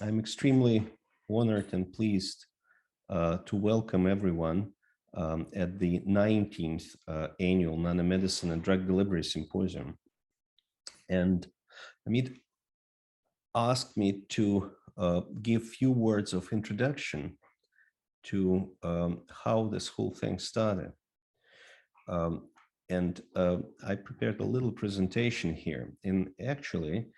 I'm extremely honored and pleased to welcome everyone at the 19th annual Nanomedicine and Drug Delivery Symposium. And Amit asked me to give few words of introduction to how this whole thing started. I prepared a little presentation here. And actually,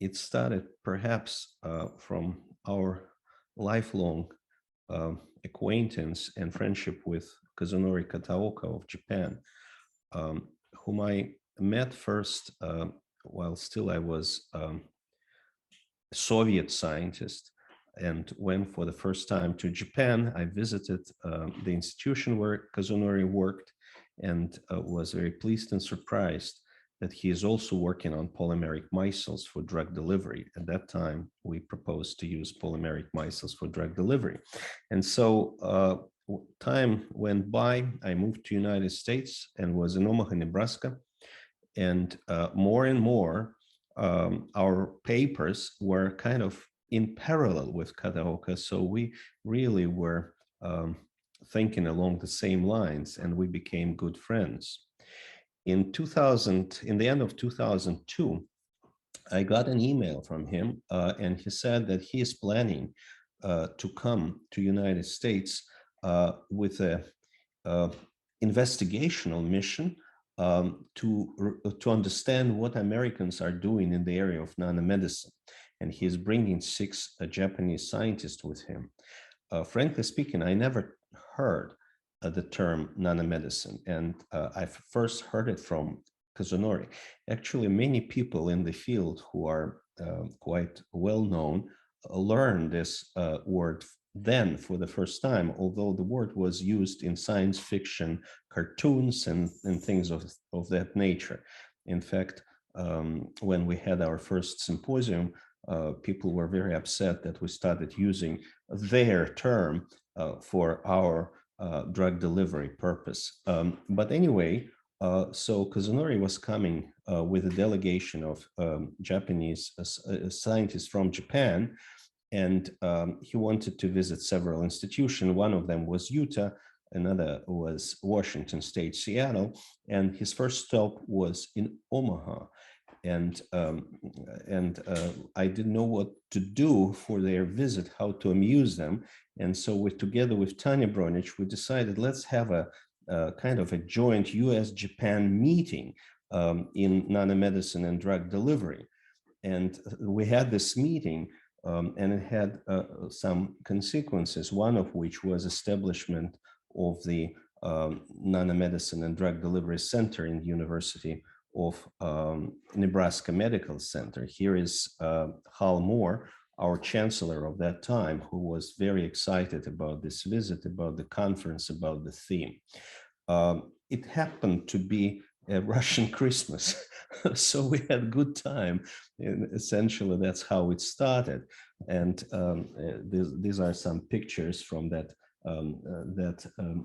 it started perhaps from our lifelong acquaintance and friendship with Kazunori Kataoka of Japan, whom I met first while still I was a Soviet scientist, and went for the first time to Japan. I visited the institution where Kazunori worked, and was very pleased and surprised that he is also working on polymeric micelles for drug delivery. At that time, we proposed to use polymeric micelles for drug delivery. And so time went by, I moved to United States and was in Omaha, Nebraska. And more and more, our papers were kind of in parallel with Kataoka. So we really were thinking along the same lines, and we became good friends. In the end of 2002, I got an email from him, and he said that he is planning to come to United States with a investigational mission to understand what Americans are doing in the area of nanomedicine. And he's bringing 6 Japanese scientists with him. Frankly speaking, I never heard the term nanomedicine, and I first heard it from Kazunori. Actually, many people in the field who are quite well known learned this word then for the first time, although the word was used in science fiction cartoons and things of that nature. In fact, when we had our first symposium, people were very upset that we started using their term for our drug delivery purpose. But anyway, so Kazunori was coming with a delegation of Japanese scientists from Japan, and he wanted to visit several institutions. One of them was Utah, another was Washington State, Seattle, and his first stop was in Omaha. And I didn't know what to do for their visit, how to amuse them. And so together with Tanya Bronich, we decided let's have a kind of a joint US-Japan meeting in nanomedicine and drug delivery. And we had this meeting, and it had some consequences, one of which was establishment of the Nanomedicine and Drug Delivery Center in the University of Nebraska Medical Center. Here is Hal Moore, our chancellor of that time, who was very excited about this visit, about the conference, about the theme. It happened to be a Russian Christmas, so we had a good time. And essentially, that's how it started. And these are some pictures from that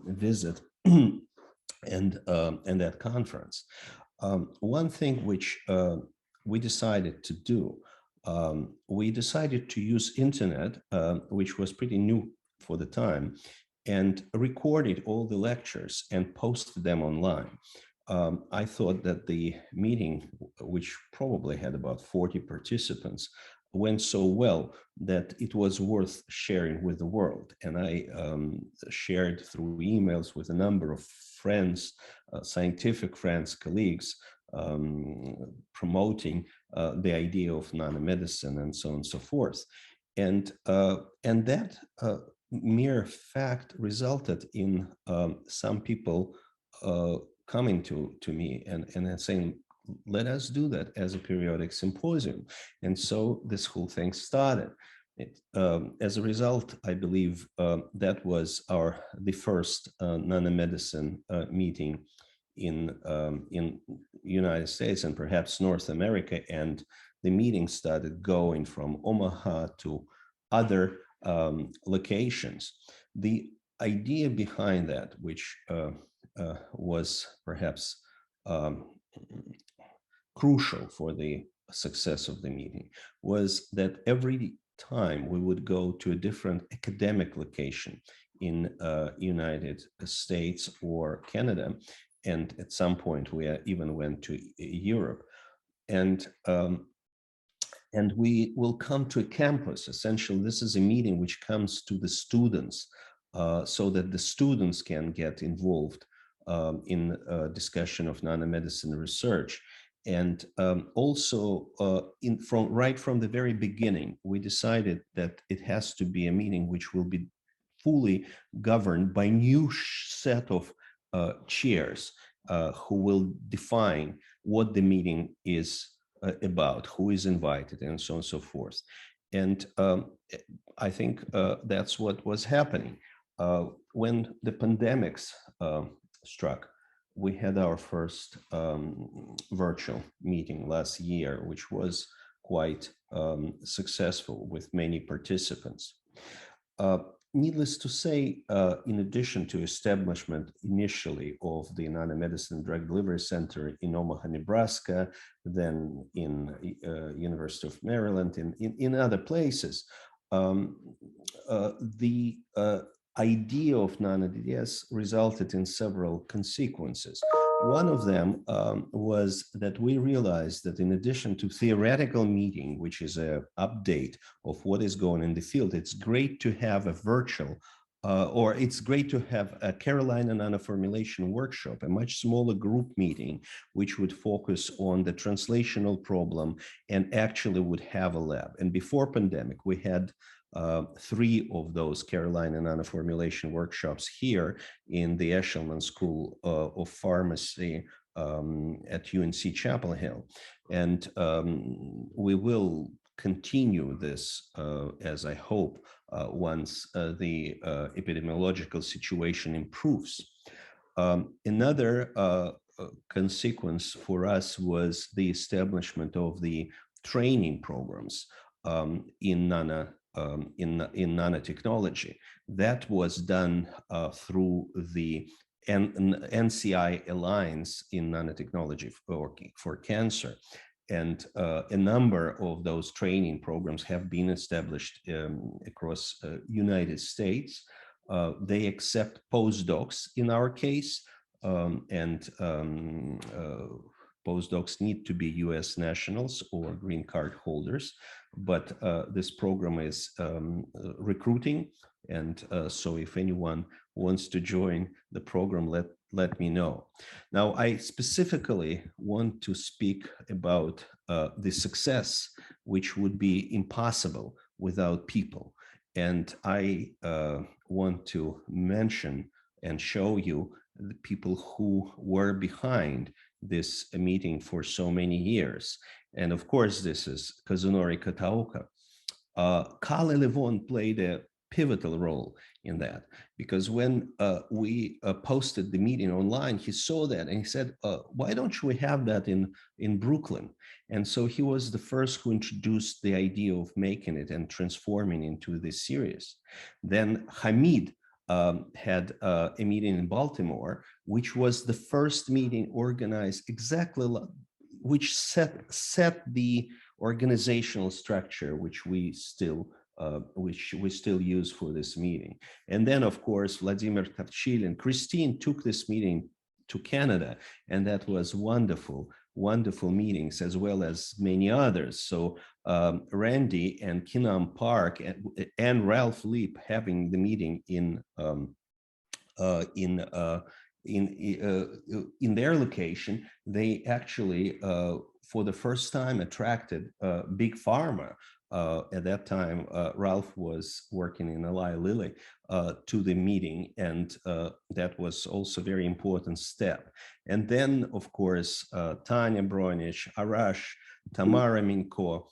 visit and that conference. One thing which we decided to do, we decided to use internet, which was pretty new for the time, and recorded all the lectures and posted them online. I thought that the meeting, which probably had about 40 participants, went so well that it was worth sharing with the world. And I shared through emails with a number of friends, scientific friends, colleagues, promoting the idea of nanomedicine and so on and so forth. And that mere fact resulted in some people coming to me and saying, let us do that as a periodic symposium. And so this whole thing started. As a result, I believe that was the first nanomedicine meeting in United States and perhaps North America. And the meeting started going from Omaha to other locations. The idea behind that, which was perhaps crucial for the success of the meeting, was that every time, we would go to a different academic location in United States or Canada. And at some point, we even went to Europe. And we will come to a campus. Essentially, this is a meeting which comes to the students so that the students can get involved in discussion of nanomedicine research. And also, right from the very beginning, we decided that it has to be a meeting which will be fully governed by new set of chairs who will define what the meeting is about, who is invited, and so on and so forth. And I think that's what was happening. When the pandemics struck, we had our first virtual meeting last year, which was quite successful with many participants. Needless to say, in addition to establishment initially of the Nanomedicine Drug Delivery Center in Omaha, Nebraska, then in University of Maryland, in other places, the idea of Nano DDS resulted in several consequences. One of them was that we realized that in addition to theoretical meeting, which is an update of what is going in the field, it's great to have a virtual or it's great to have a Carolina nanoformulation workshop, a much smaller group meeting, which would focus on the translational problem and actually would have a lab. And before pandemic, we had 3 of those Carolina nanoformulation workshops here in the Eshelman School of Pharmacy at UNC Chapel Hill. And we will continue this, as I hope, once the epidemiological situation improves. Another consequence for us was the establishment of the training programs in nanotechnology. That was done through the NCI Alliance in Nanotechnology for Cancer. And a number of those training programs have been established across United States. They accept postdocs in our case, and postdocs need to be US nationals or green card holders, but this program is recruiting. And so if anyone wants to join the program, let me know. Now, I specifically want to speak about the success, which would be impossible without people. And I want to mention and show you the people who were behind this meeting for so many years. And of course, this is Kazunori Kataoka. Kalle Levon played a pivotal role in that, because when we posted the meeting online, he saw that and he said, why don't we have that in Brooklyn? And so he was the first who introduced the idea of making it and transforming into this series. Then Hamid had a meeting in Baltimore, which was the first meeting organized exactly, which set the organizational structure, which we still use for this meeting. And then, of course, Vladimir Tavchil and Christine took this meeting to Canada, and that was wonderful meetings, as well as many others. So Randy and Kinam Park and Ralph Leap having the meeting in their location, they actually for the first time attracted big pharma. At that time, Ralph was working in Eli Lilly to the meeting, and that was also a very important step. And then, of course, Tanya Bronich, Arash, Tamara Minko.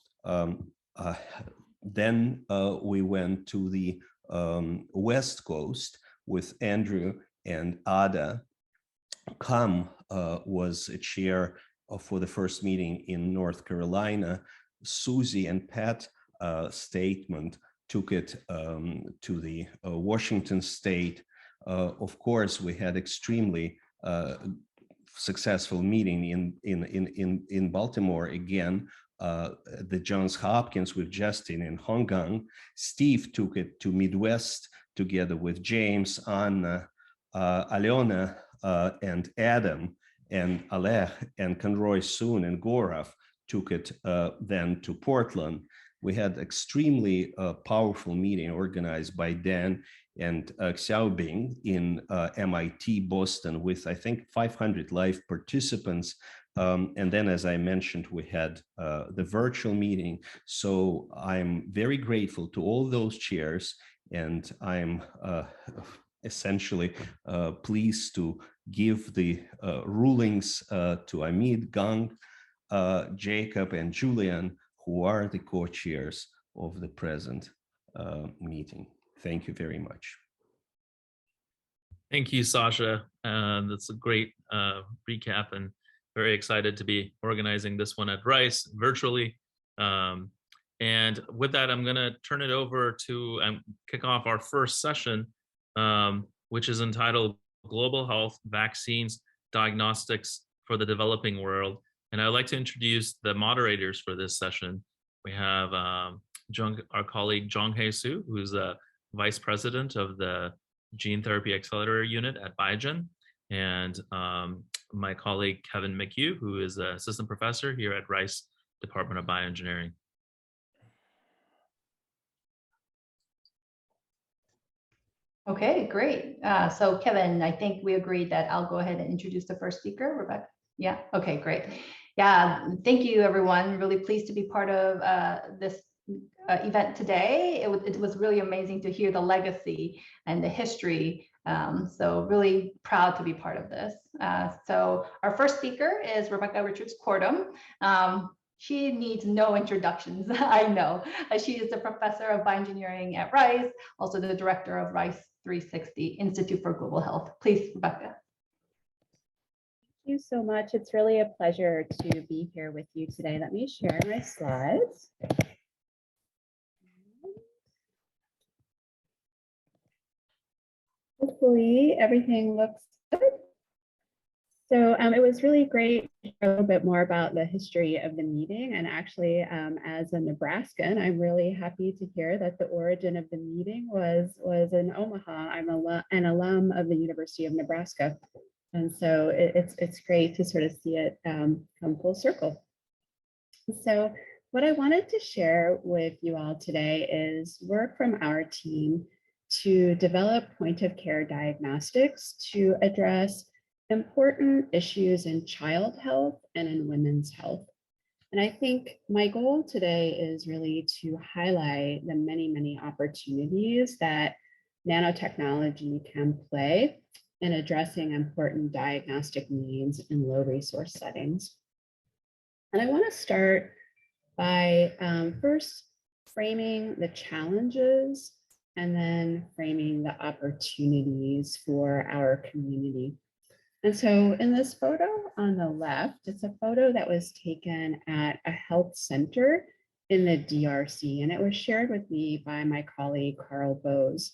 Then we went to the West Coast with Andrew and Ada. Kam was a chair for the first meeting in North Carolina. Susie and Pat statement took it to the Washington State. Of course, we had extremely successful meeting in Baltimore again the Johns Hopkins with Justin in Hong Kong. Steve took it to Midwest together with James, Anna, Aliona, and Adam, and Aleh, and Conroy Soon and Gorav took it then to Portland. We had extremely powerful meeting organized by Dan and Xiaobing in MIT Boston with, I think, 500 live participants. And then, as I mentioned, we had the virtual meeting. So I'm very grateful to all those chairs, and I'm essentially pleased to give the rulings to Amit, Gang, Jacob, and Julian, who are the co-chairs of the present meeting. Thank you very much. Thank you, Sasha. That's a great recap, and very excited to be organizing this one at Rice virtually. And with that, I'm going to turn it over to kick off our first session, which is entitled Global Health, Vaccines, Diagnostics for the Developing World. And I'd like to introduce the moderators for this session. We have our colleague Zhonghe Su, who's the Vice President of the Gene Therapy Accelerator Unit at Biogen, and my colleague Kevin McHugh, who is an Assistant Professor here at Rice Department of Bioengineering. Okay, great. So Kevin, I think we agreed that I'll go ahead and introduce the first speaker, Rebecca. Yeah, okay, great. Yeah, thank you everyone. Really pleased to be part of this event today. It was really amazing to hear the legacy and the history. So really proud to be part of this. So our first speaker is Rebecca Richards-Cordum. She needs no introductions, I know. She is the professor of bioengineering at Rice, also the director of Rice 360 Institute for Global Health. Please, Rebecca. Thank you so much. It's really a pleasure to be here with you today. Let me share my slides. Hopefully everything looks good. So it was really great to hear a little bit more about the history of the meeting. And actually, as a Nebraskan, I'm really happy to hear that the origin of the meeting was in Omaha. I'm an alum of the University of Nebraska. And so it's great to sort of see it come full circle. So what I wanted to share with you all today is work from our team to develop point-of-care diagnostics to address important issues in child health and in women's health. And I think my goal today is really to highlight the many, many opportunities that nanotechnology can play in addressing important diagnostic needs in low resource settings. And I want to start by first framing the challenges and then framing the opportunities for our community. And so in this photo on the left, it's a photo that was taken at a health center in the DRC, and it was shared with me by my colleague, Carl Bose.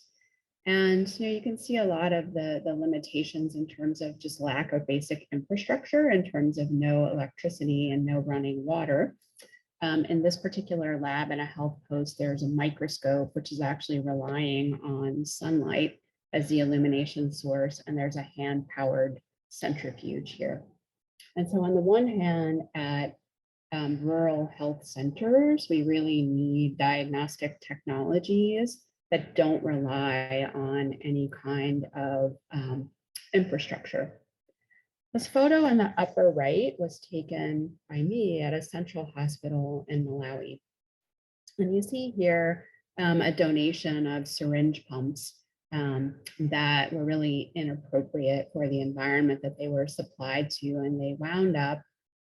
And you can see a lot of the limitations in terms of just lack of basic infrastructure, in terms of no electricity and no running water. In this particular lab in a health post, there's a microscope, which is actually relying on sunlight as the illumination source, and there's a hand-powered centrifuge here. And so on the one hand, at rural health centers, we really need diagnostic technologies that don't rely on any kind of infrastructure. This photo in the upper right was taken by me at a central hospital in Malawi. And you see here a donation of syringe pumps that were really inappropriate for the environment that they were supplied to. And they wound up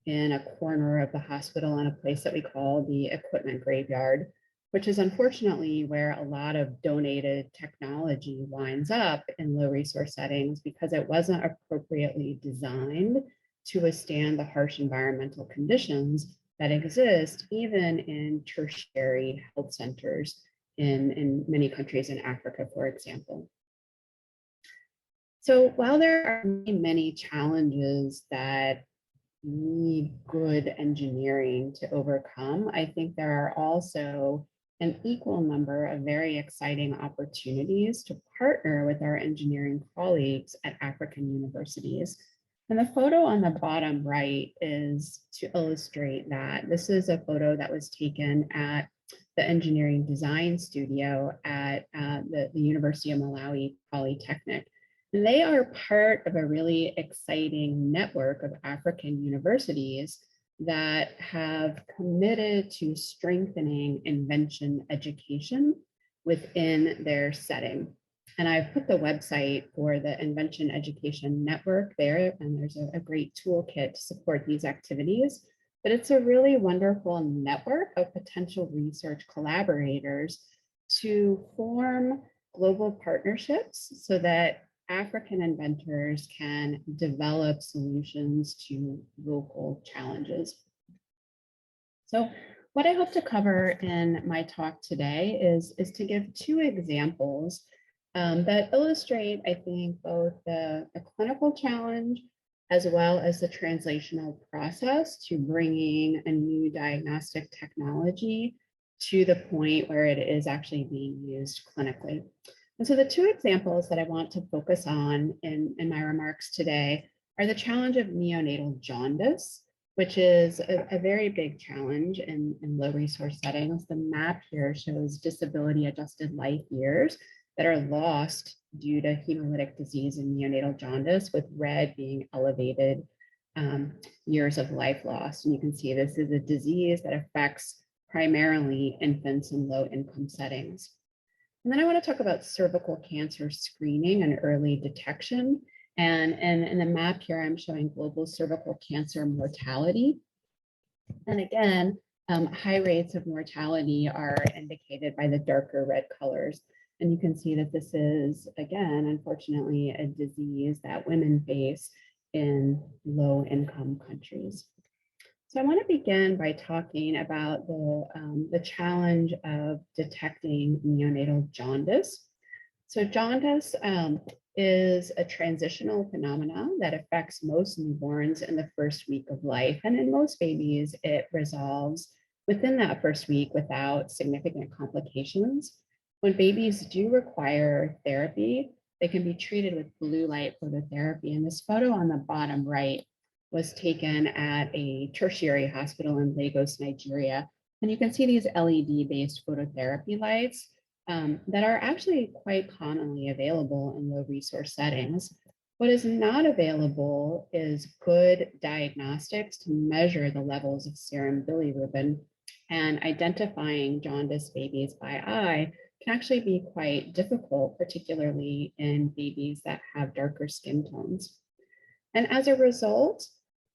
in a corner of the hospital in a place that we call the equipment graveyard, which is unfortunately where a lot of donated technology winds up in low resource settings because it wasn't appropriately designed to withstand the harsh environmental conditions that exist even in tertiary health centers in many countries in Africa, for example. So while there are many challenges that need good engineering to overcome, I think there are also an equal number of very exciting opportunities to partner with our engineering colleagues at African universities. And the photo on the bottom right is to illustrate that. This is a photo that was taken at the engineering design studio at the University of Malawi Polytechnic. And they are part of a really exciting network of African universities that have committed to strengthening invention education within their setting. And I've put the website for the Invention Education Network there, and there's a great toolkit to support these activities. But it's a really wonderful network of potential research collaborators to form global partnerships so that African inventors can develop solutions to local challenges. So what I hope to cover in my talk today is to give two examples that illustrate, I think, both the clinical challenge as well as the translational process to bringing a new diagnostic technology to the point where it is actually being used clinically. And so the two examples that I want to focus on in my remarks today are the challenge of neonatal jaundice, which is a very big challenge in low resource settings. The map here shows disability adjusted life years that are lost due to hemolytic disease and neonatal jaundice, with red being elevated years of life lost. And you can see this is a disease that affects primarily infants in low income settings. And then I want to talk about cervical cancer screening and early detection. And in the map here, I'm showing global cervical cancer mortality. And again, high rates of mortality are indicated by the darker red colors. And you can see that this is, again, unfortunately, a disease that women face in low income countries. So I want to begin by talking about the challenge of detecting neonatal jaundice. So jaundice is a transitional phenomenon that affects most newborns in the first week of life. And in most babies, it resolves within that first week without significant complications. When babies do require therapy, they can be treated with blue light phototherapy. And this photo on the bottom right was taken at a tertiary hospital in Lagos, Nigeria. And you can see these LED-based phototherapy lights that are actually quite commonly available in low resource settings. What is not available is good diagnostics to measure the levels of serum bilirubin, and identifying jaundice babies by eye can actually be quite difficult, particularly in babies that have darker skin tones. And as a result,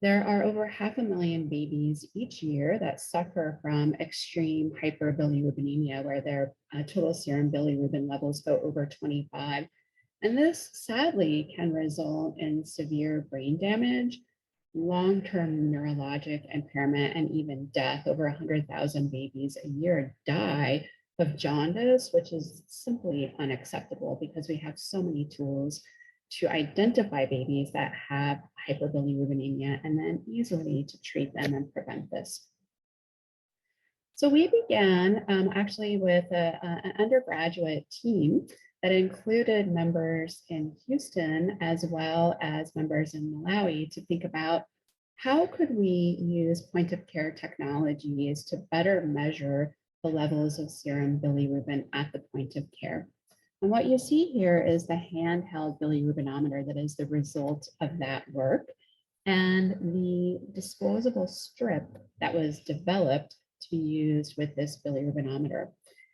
there are over 500,000 babies each year that suffer from extreme hyperbilirubinemia, where their total serum bilirubin levels go over 25. And this sadly can result in severe brain damage, long-term neurologic impairment, and even death. Over 100,000 babies a year die of jaundice, which is simply unacceptable because we have so many tools to identify babies that have hyperbilirubinemia and then easily to treat them and prevent this. So we began actually with an undergraduate team that included members in Houston as well as members in Malawi to think about how could we use point of care technologies to better measure the levels of serum bilirubin at the point of care. And what you see here is the handheld bilirubinometer that is the result of that work, and the disposable strip that was developed to be used with this bilirubinometer.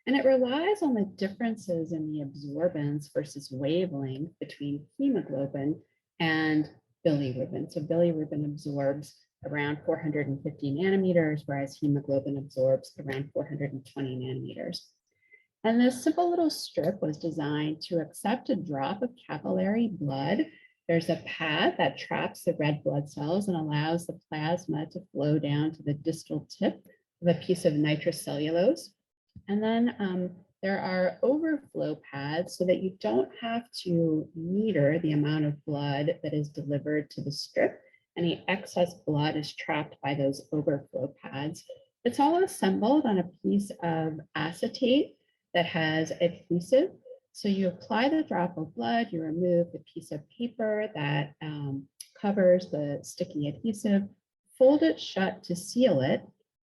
And it relies on the differences in the absorbance versus wavelength between hemoglobin and bilirubin. So bilirubin absorbs around 450 nanometers, whereas hemoglobin absorbs around 420 nanometers. And this simple little strip was designed to accept a drop of capillary blood. There's a pad that traps the red blood cells and allows the plasma to flow down to the distal tip of a piece of nitrocellulose. And then there are overflow pads so that you don't have to meter the amount of blood that is delivered to the strip. Any excess blood is trapped by those overflow pads. It's all assembled on a piece of acetate that has adhesive. So you apply the drop of blood, you remove the piece of paper that covers the sticky adhesive, fold it shut to seal it,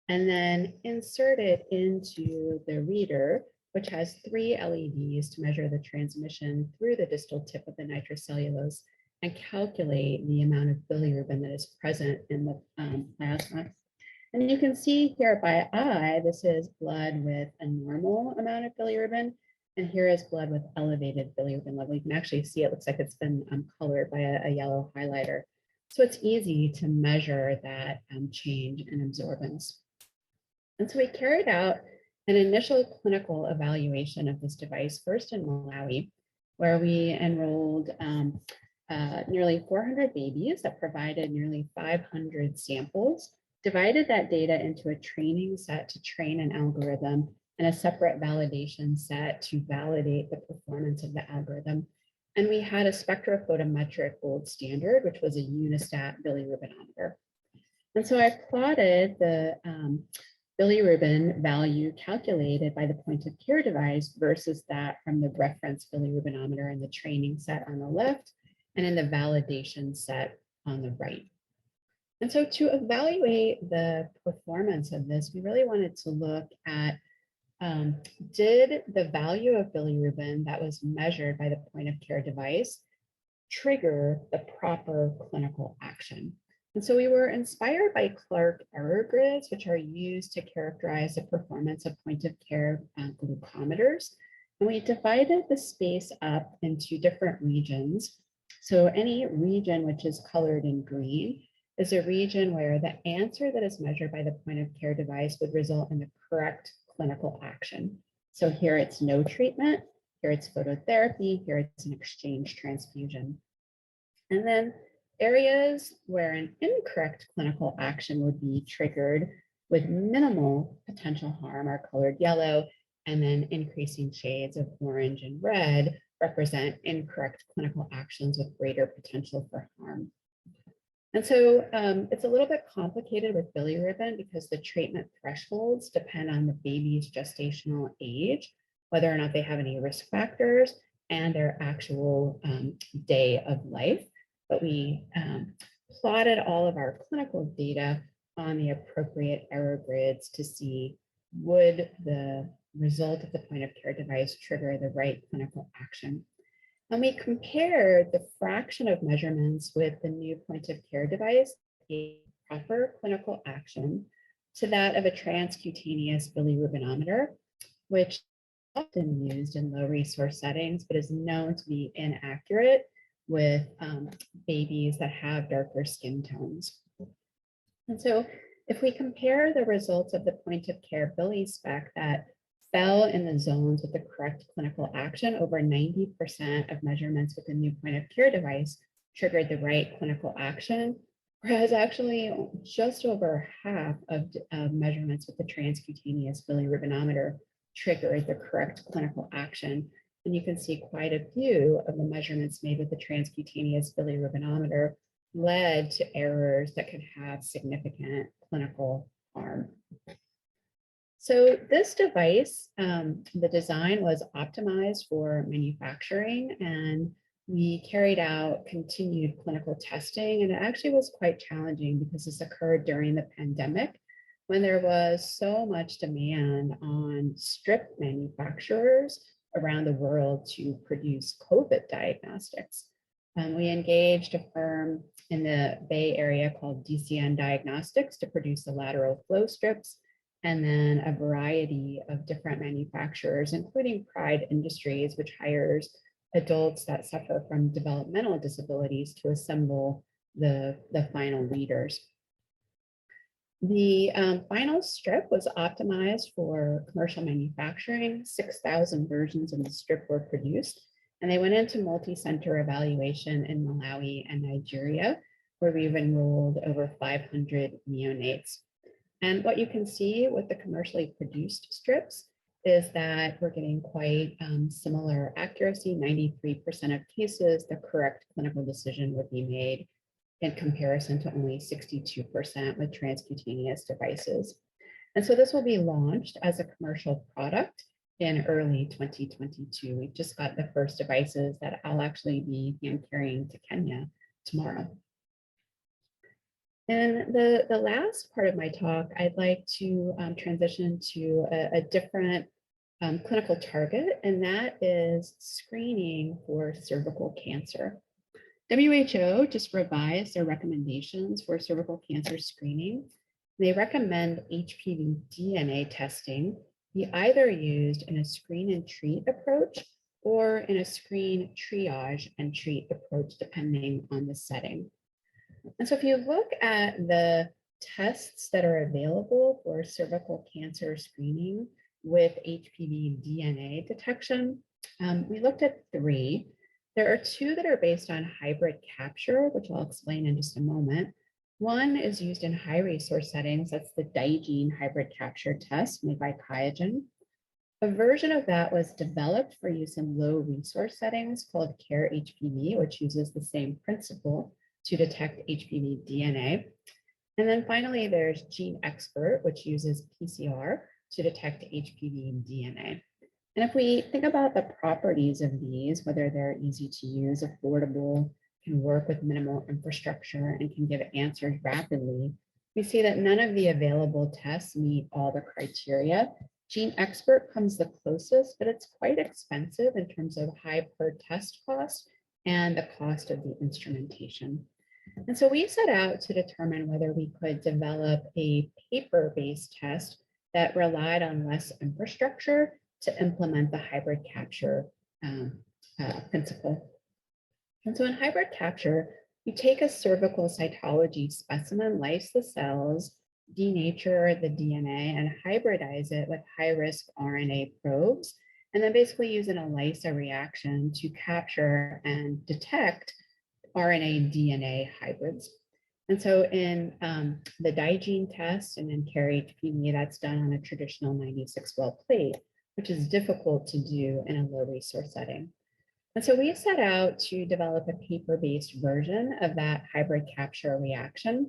and then insert it into the reader, which has 3 LEDs to measure the transmission through the distal tip of the nitrocellulose and calculate the amount of bilirubin that is present in the plasma. And you can see here by eye, this is blood with a normal amount of bilirubin, and here is blood with elevated bilirubin level. You can actually see it looks like it's been colored by a yellow highlighter. So it's easy to measure that change in absorbance. And so we carried out an initial clinical evaluation of this device, first in Malawi, where we enrolled nearly 400 babies that provided nearly 500 samples, divided that data into a training set to train an algorithm and a separate validation set to validate the performance of the algorithm. And we had a spectrophotometric gold standard, which was a Unistat bilirubinometer. And so I plotted the bilirubin value calculated by the point of care device versus that from the reference bilirubinometer in the training set on the left and in the validation set on the right. And so to evaluate the performance of this, we really wanted to look at did the value of bilirubin that was measured by the point of care device trigger the proper clinical action? And so we were inspired by Clark error grids, which are used to characterize the performance of point of care glucometers. And we divided the space up into different regions. So any region which is colored in green is a region where the answer that is measured by the point of care device would result in the correct clinical action. So here it's no treatment, here it's phototherapy, here it's an exchange transfusion. And then areas where an incorrect clinical action would be triggered with minimal potential harm are colored yellow, and then increasing shades of orange and red represent incorrect clinical actions with greater potential for harm. And so it's a little bit complicated with bilirubin because the treatment thresholds depend on the baby's gestational age, whether or not they have any risk factors, and their actual day of life. But we plotted all of our clinical data on the appropriate error grids to see would the result of the point of care device trigger the right clinical action. And we compared the fraction of measurements with the new point of care device, a proper clinical action, to that of a transcutaneous bilirubinometer, which is often used in low resource settings, but is known to be inaccurate with babies that have darker skin tones. And so if we compare the results of the point of care BiliSpec that fell in the zones with the correct clinical action, over 90% of measurements with the new point of care device triggered the right clinical action, whereas actually just over half of measurements with the transcutaneous bilirubinometer triggered the correct clinical action. And you can see quite a few of the measurements made with the transcutaneous bilirubinometer led to errors that could have significant clinical harm. So this device, the design was optimized for manufacturing, and we carried out continued clinical testing, and it actually was quite challenging because this occurred during the pandemic when there was so much demand on strip manufacturers around the world to produce COVID diagnostics. We engaged a firm in the Bay Area called DCN Diagnostics to produce the lateral flow strips, and then a variety of different manufacturers, including Pride Industries, which hires adults that suffer from developmental disabilities to assemble the final readers. The final strip was optimized for commercial manufacturing. 6,000 versions of the strip were produced, and they went into multi-center evaluation in Malawi and Nigeria, where we've enrolled over 500 neonates. And what you can see with the commercially produced strips is that we're getting quite similar accuracy. 93% of cases, the correct clinical decision would be made. in comparison to only 62% with transcutaneous devices. And so this will be launched as a commercial product in early 2022. We've just got the first devices that I'll actually be hand carrying to Kenya tomorrow. And the last part of my talk, I'd like to transition to a different clinical target, and that is screening for cervical cancer. WHO just revised their recommendations for cervical cancer screening. They recommend HPV DNA testing be either used in a screen and treat approach or in a screen, triage, and treat approach, depending on the setting. And so if you look at the tests that are available for cervical cancer screening with HPV DNA detection, we looked at 3. There are 2 that are based on hybrid capture, which I'll explain in just a moment. One is used in high resource settings. That's the Digene hybrid capture test made by QIAGEN. A version of that was developed for use in low resource settings called CARE HPV, which uses the same principle to detect HPV DNA. And then finally, there's Gene Expert, which uses PCR to detect HPV DNA. And if we think about the properties of these, whether they're easy to use, affordable, can work with minimal infrastructure, and can give answers rapidly, we see that none of the available tests meet all the criteria. Gene Expert comes the closest, but it's quite expensive in terms of high per test cost and the cost of the instrumentation. And so we set out to determine whether we could develop a paper-based test that relied on less infrastructure to implement the hybrid capture principle. And so in hybrid capture, you take a cervical cytology specimen, lyse the cells, denature the DNA, and hybridize it with high-risk RNA probes, and then basically use an ELISA reaction to capture and detect RNA DNA hybrids. And so in the Digene test and in CARE HPV, that's done on a traditional 96-well plate, which is difficult to do in a low resource setting. And so we set out to develop a paper-based version of that hybrid capture reaction,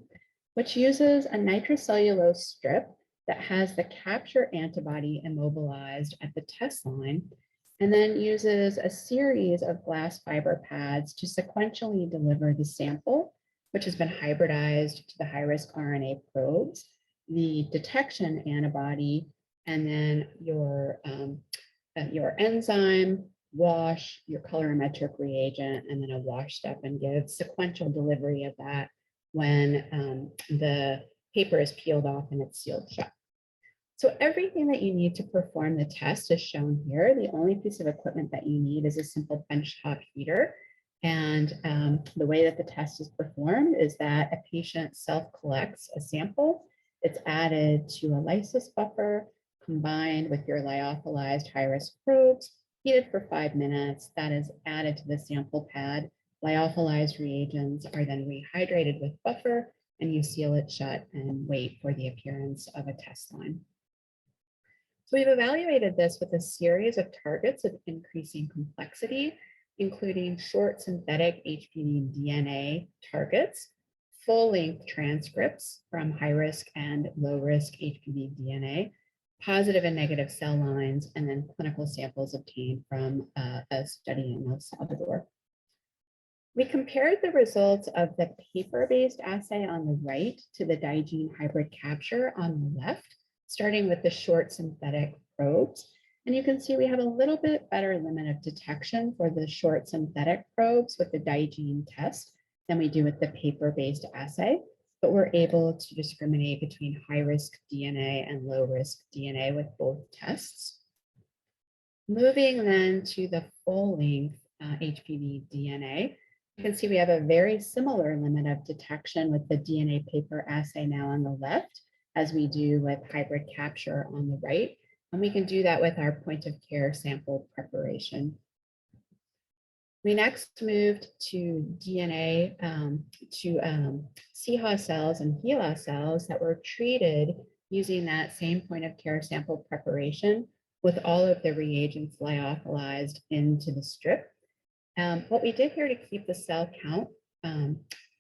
which uses a nitrocellulose strip that has the capture antibody immobilized at the test line, and then uses a series of glass fiber pads to sequentially deliver the sample, which has been hybridized to the high-risk RNA probes, the detection antibody, and then your enzyme, wash, your colorimetric reagent, and then a wash step, and give sequential delivery of that when the paper is peeled off and it's sealed shut. So everything that you need to perform the test is shown here. The only piece of equipment that you need is a simple benchtop heater. And the way that the test is performed is that a patient self-collects a sample. It's added to a lysis buffer combined with your lyophilized high-risk probes, heated for 5 minutes. That is added to the sample pad. Lyophilized reagents are then rehydrated with buffer, and you seal it shut and wait for the appearance of a test line. So we've evaluated this with a series of targets of increasing complexity, including short synthetic HPV DNA targets, full-length transcripts from high-risk and low-risk HPV DNA, positive and negative cell lines, and then clinical samples obtained from a study in El Salvador. We compared the results of the paper-based assay on the right to the Digene hybrid capture on the left, starting with the short synthetic probes. And you can see we have a little bit better limit of detection for the short synthetic probes with the Digene test than we do with the paper-based assay, but we're able to discriminate between high-risk DNA and low-risk DNA with both tests. Moving then to the full-length HPV DNA, you can see we have a very similar limit of detection with the DNA paper assay now on the left, as we do with hybrid capture on the right. And we can do that with our point of care sample preparation. We next moved to DNA, CHA cells and HeLa cells that were treated using that same point of care sample preparation with all of the reagents lyophilized into the strip. What we did here to keep the cell count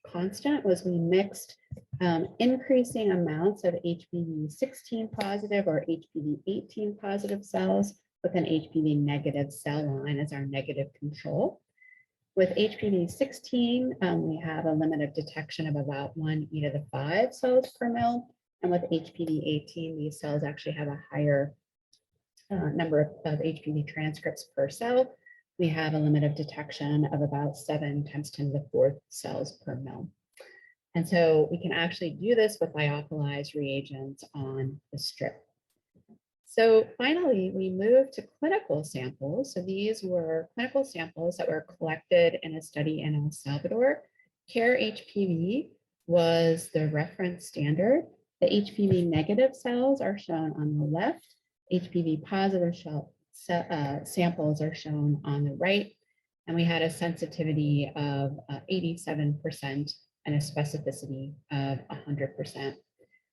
constant was we mixed increasing amounts of HPV-16 positive or HPV-18 positive cells with an HPV negative cell line as our negative control. With HPV-16, we have a limit of detection of about 1e⁵ cells per mil. And with HPV-18, these cells actually have a higher number of HPV transcripts per cell. We have a limit of detection of about 7 × 10⁴ cells per mil. And so we can actually do this with lyophilized reagents on the strip. So finally, we moved to clinical samples. So these were clinical samples that were collected in a study in El Salvador. CARE-HPV was the reference standard. The HPV negative cells are shown on the left. HPV positive samples are shown on the right. And we had a sensitivity of 87% and a specificity of 100%.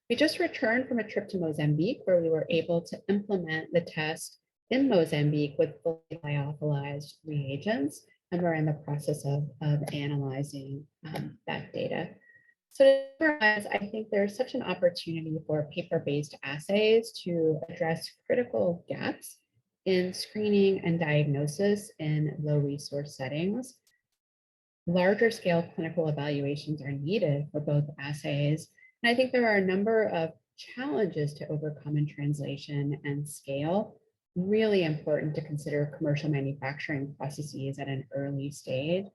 We just returned from a trip to Mozambique where we were able to implement the test in Mozambique with fully lyophilized reagents, and we're in the process of analyzing that data. So to summarize, I think there's such an opportunity for paper-based assays to address critical gaps in screening and diagnosis in low-resource settings. Larger scale clinical evaluations are needed for both assays. And I think there are a number of challenges to overcome in translation and scale. Really important to consider commercial manufacturing processes at an early stage.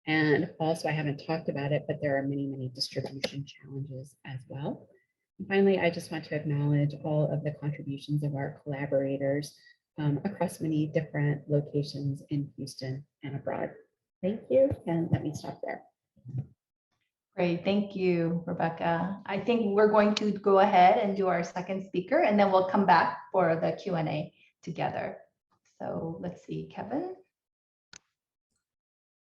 And also, I haven't talked about it, but there are many, many distribution challenges as well. And finally, I just want to acknowledge all of the contributions of our collaborators across many different locations in Houston and abroad. Thank you, and let me stop there. Great, thank you, Rebecca. I think we're going to go ahead and do our second speaker, and then we'll come back for the Q&A together. So let's see, Kevin.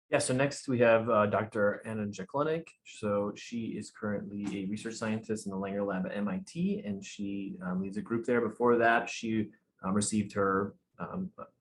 Yeah, so next we have Dr. Anna Jeklenek. So she is currently a research scientist in the Langer Lab at MIT, and she leads a group there. Before that, she received her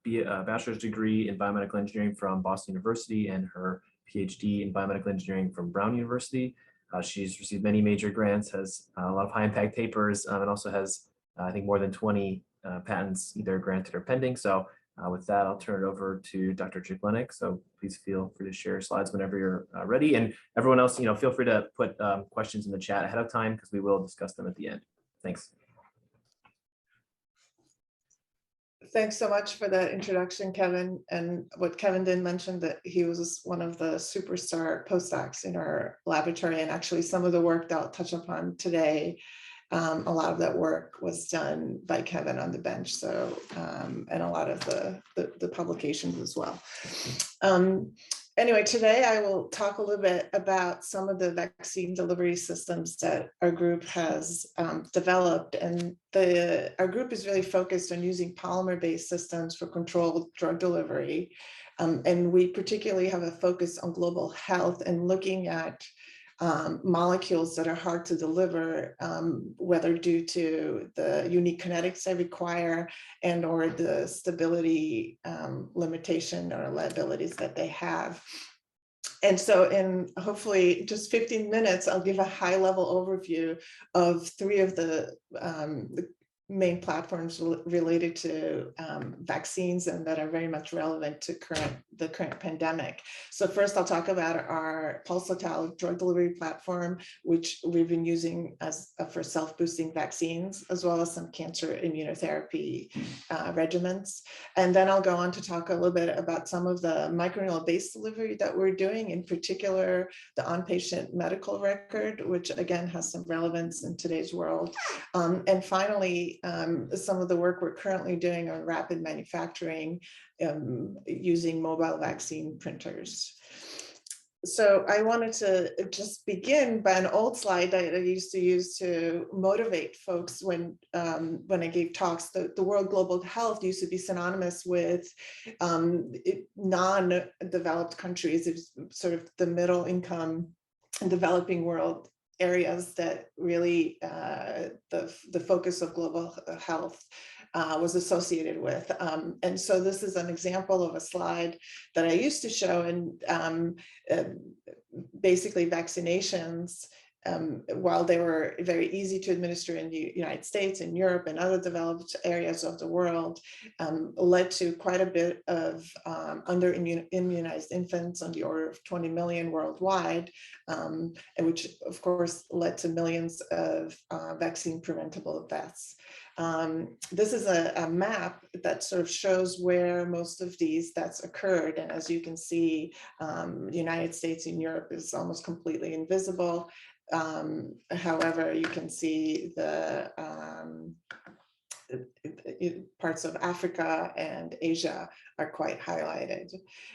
bachelor's degree in biomedical engineering from Boston University and her PhD in biomedical engineering from Brown University. She's received many major grants, has a lot of high impact papers, and also has, I think, more than 20 patents either granted or pending. So with that, I'll turn it over to Dr. Jeklenek. So please feel free to share slides whenever you're ready. And everyone else, feel free to put questions in the chat ahead of time because we will discuss them at the end. Thanks. Thanks so much for that introduction, Kevin. And what Kevin did mention, that he was one of the superstar postdocs in our laboratory, and actually some of the work that I'll touch upon today, a lot of that work was done by Kevin on the bench. So, and a lot of the publications as well. Anyway, today I will talk a little bit about some of the vaccine delivery systems that our group has developed. And our group is really focused on using polymer-based systems for controlled drug delivery. And we particularly have a focus on global health and looking at molecules that are hard to deliver, whether due to the unique kinetics they require and or the stability limitation or liabilities that they have. And so in hopefully just 15 minutes, I'll give a high level overview of 3 of the main platforms related to vaccines and that are very much relevant to the current pandemic. So first I'll talk about our Pulsatile drug delivery platform, which we've been using for self-boosting vaccines, as well as some cancer immunotherapy regimens. And then I'll go on to talk a little bit about some of the microneedle-based delivery that we're doing, in particular, the on-patient medical record, which again has some relevance in today's world. And finally, some of the work we're currently doing on rapid manufacturing using mobile vaccine printers. So I wanted to just begin by an old slide that I used to use to motivate folks when I gave talks. The word global health used to be synonymous with non-developed countries. It's sort of the middle income and developing world areas that really the focus of global health was associated with. And so this is an example of a slide that I used to show, and basically vaccinations, while they were very easy to administer in the United States and Europe and other developed areas of the world, led to quite a bit of immunized infants, on the order of 20 million worldwide, and which of course led to millions of vaccine preventable deaths. This is a map that sort of shows where most of these deaths occurred. And as you can see, the United States and Europe is almost completely invisible. However, you can see the parts of Africa and Asia are quite highlighted.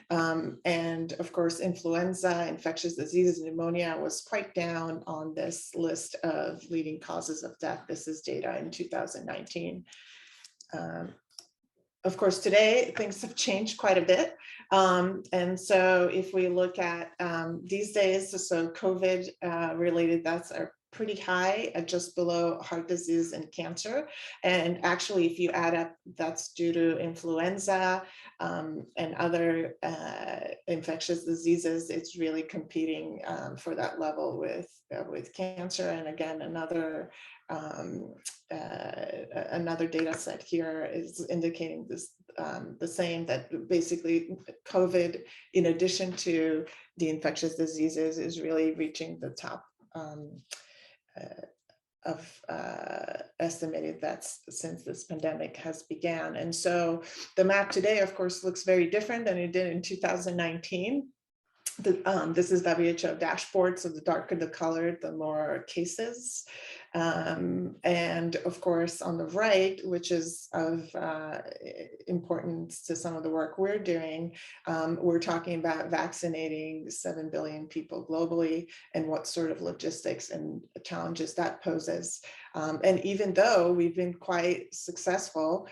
And of course, influenza, infectious diseases, pneumonia was quite down on this list of leading causes of death. This is data in 2019. Of course, today things have changed quite a bit. And so if we look at these days, so COVID related deaths are pretty high, at just below heart disease and cancer. And actually, if you add up, that's due to influenza and other infectious diseases, it's really competing for that level with cancer. And again, another data set here is indicating this, the same, that basically COVID, in addition to the infectious diseases, is really reaching the top of estimated deaths since this pandemic has began. And so the map today, of course, looks very different than it did in 2019. This is WHO dashboard, so the darker the color, the more cases. And of course, on the right, which is of importance to some of the work we're doing, we're talking about vaccinating 7 billion people globally and what sort of logistics and challenges that poses. And even though we've been quite successful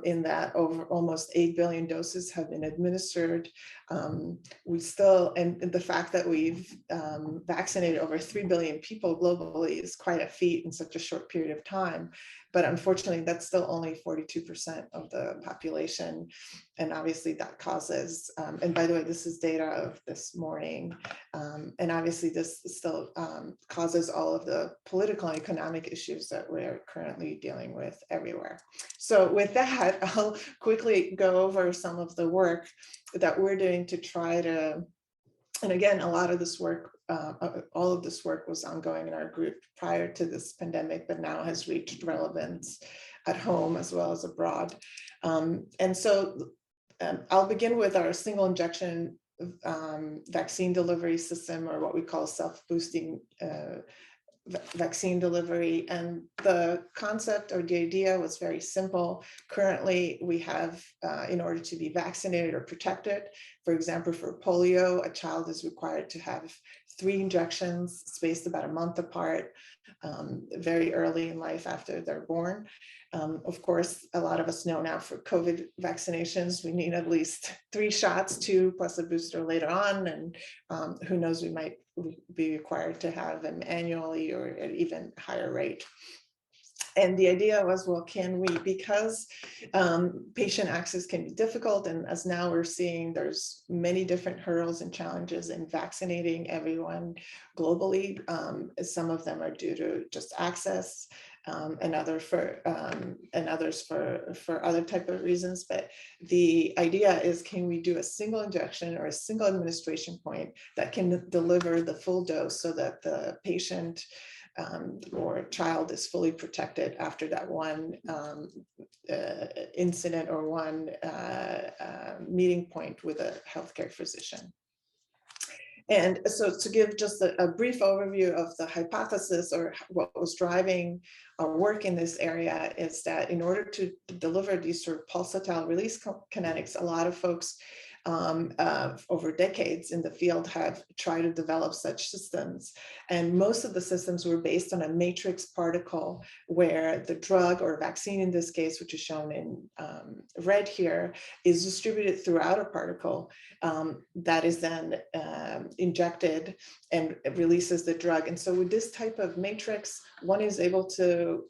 in that over almost 8 billion doses have been administered, we still, and the fact that we've vaccinated over 3 billion people globally is quite a feat in such a short period of time. But unfortunately, that's still only 42% of the population. And obviously that causes, and by the way, this is data of this morning. And obviously this still causes all of the political and economic issues that we're currently dealing with everywhere. So with that, I'll quickly go over some of the work that we're doing to try to, and again, a lot of this work, all of this work was ongoing in our group prior to this pandemic, but now has reached relevance at home as well as abroad. And so I'll begin with our single injection vaccine delivery system, or what we call self-boosting vaccine delivery. And the concept or the idea was very simple. Currently, we have, in order to be vaccinated or protected, for example, for polio, a child is required to have 3 injections spaced about a month apart, very early in life after they're born. Of course, a lot of us know now for COVID vaccinations, we need at least 3 shots, 2 plus a booster later on. And who knows, we might be required to have them annually or at even higher rate. And the idea was, well, can we, because patient access can be difficult, and as now we're seeing, there's many different hurdles and challenges in vaccinating everyone globally. Some of them are due to just access, and others for other type of reasons. But the idea is, can we do a single injection or a single administration point that can deliver the full dose so that the patient or child is fully protected after that one incident or one meeting point with a healthcare physician. And so to give just a brief overview of the hypothesis, or what was driving our work in this area, is that in order to deliver these sort of pulsatile release kinetics, a lot of folks over decades in the field have tried to develop such systems. And most of the systems were based on a matrix particle where the drug or vaccine in this case, which is shown in red here, is distributed throughout a particle that is then injected and releases the drug. And so with this type of matrix, one is able to,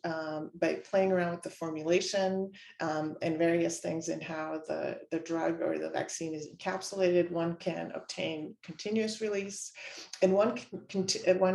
by playing around with the formulation and various things in how the drug or the vaccine is encapsulated, one can obtain continuous release. And one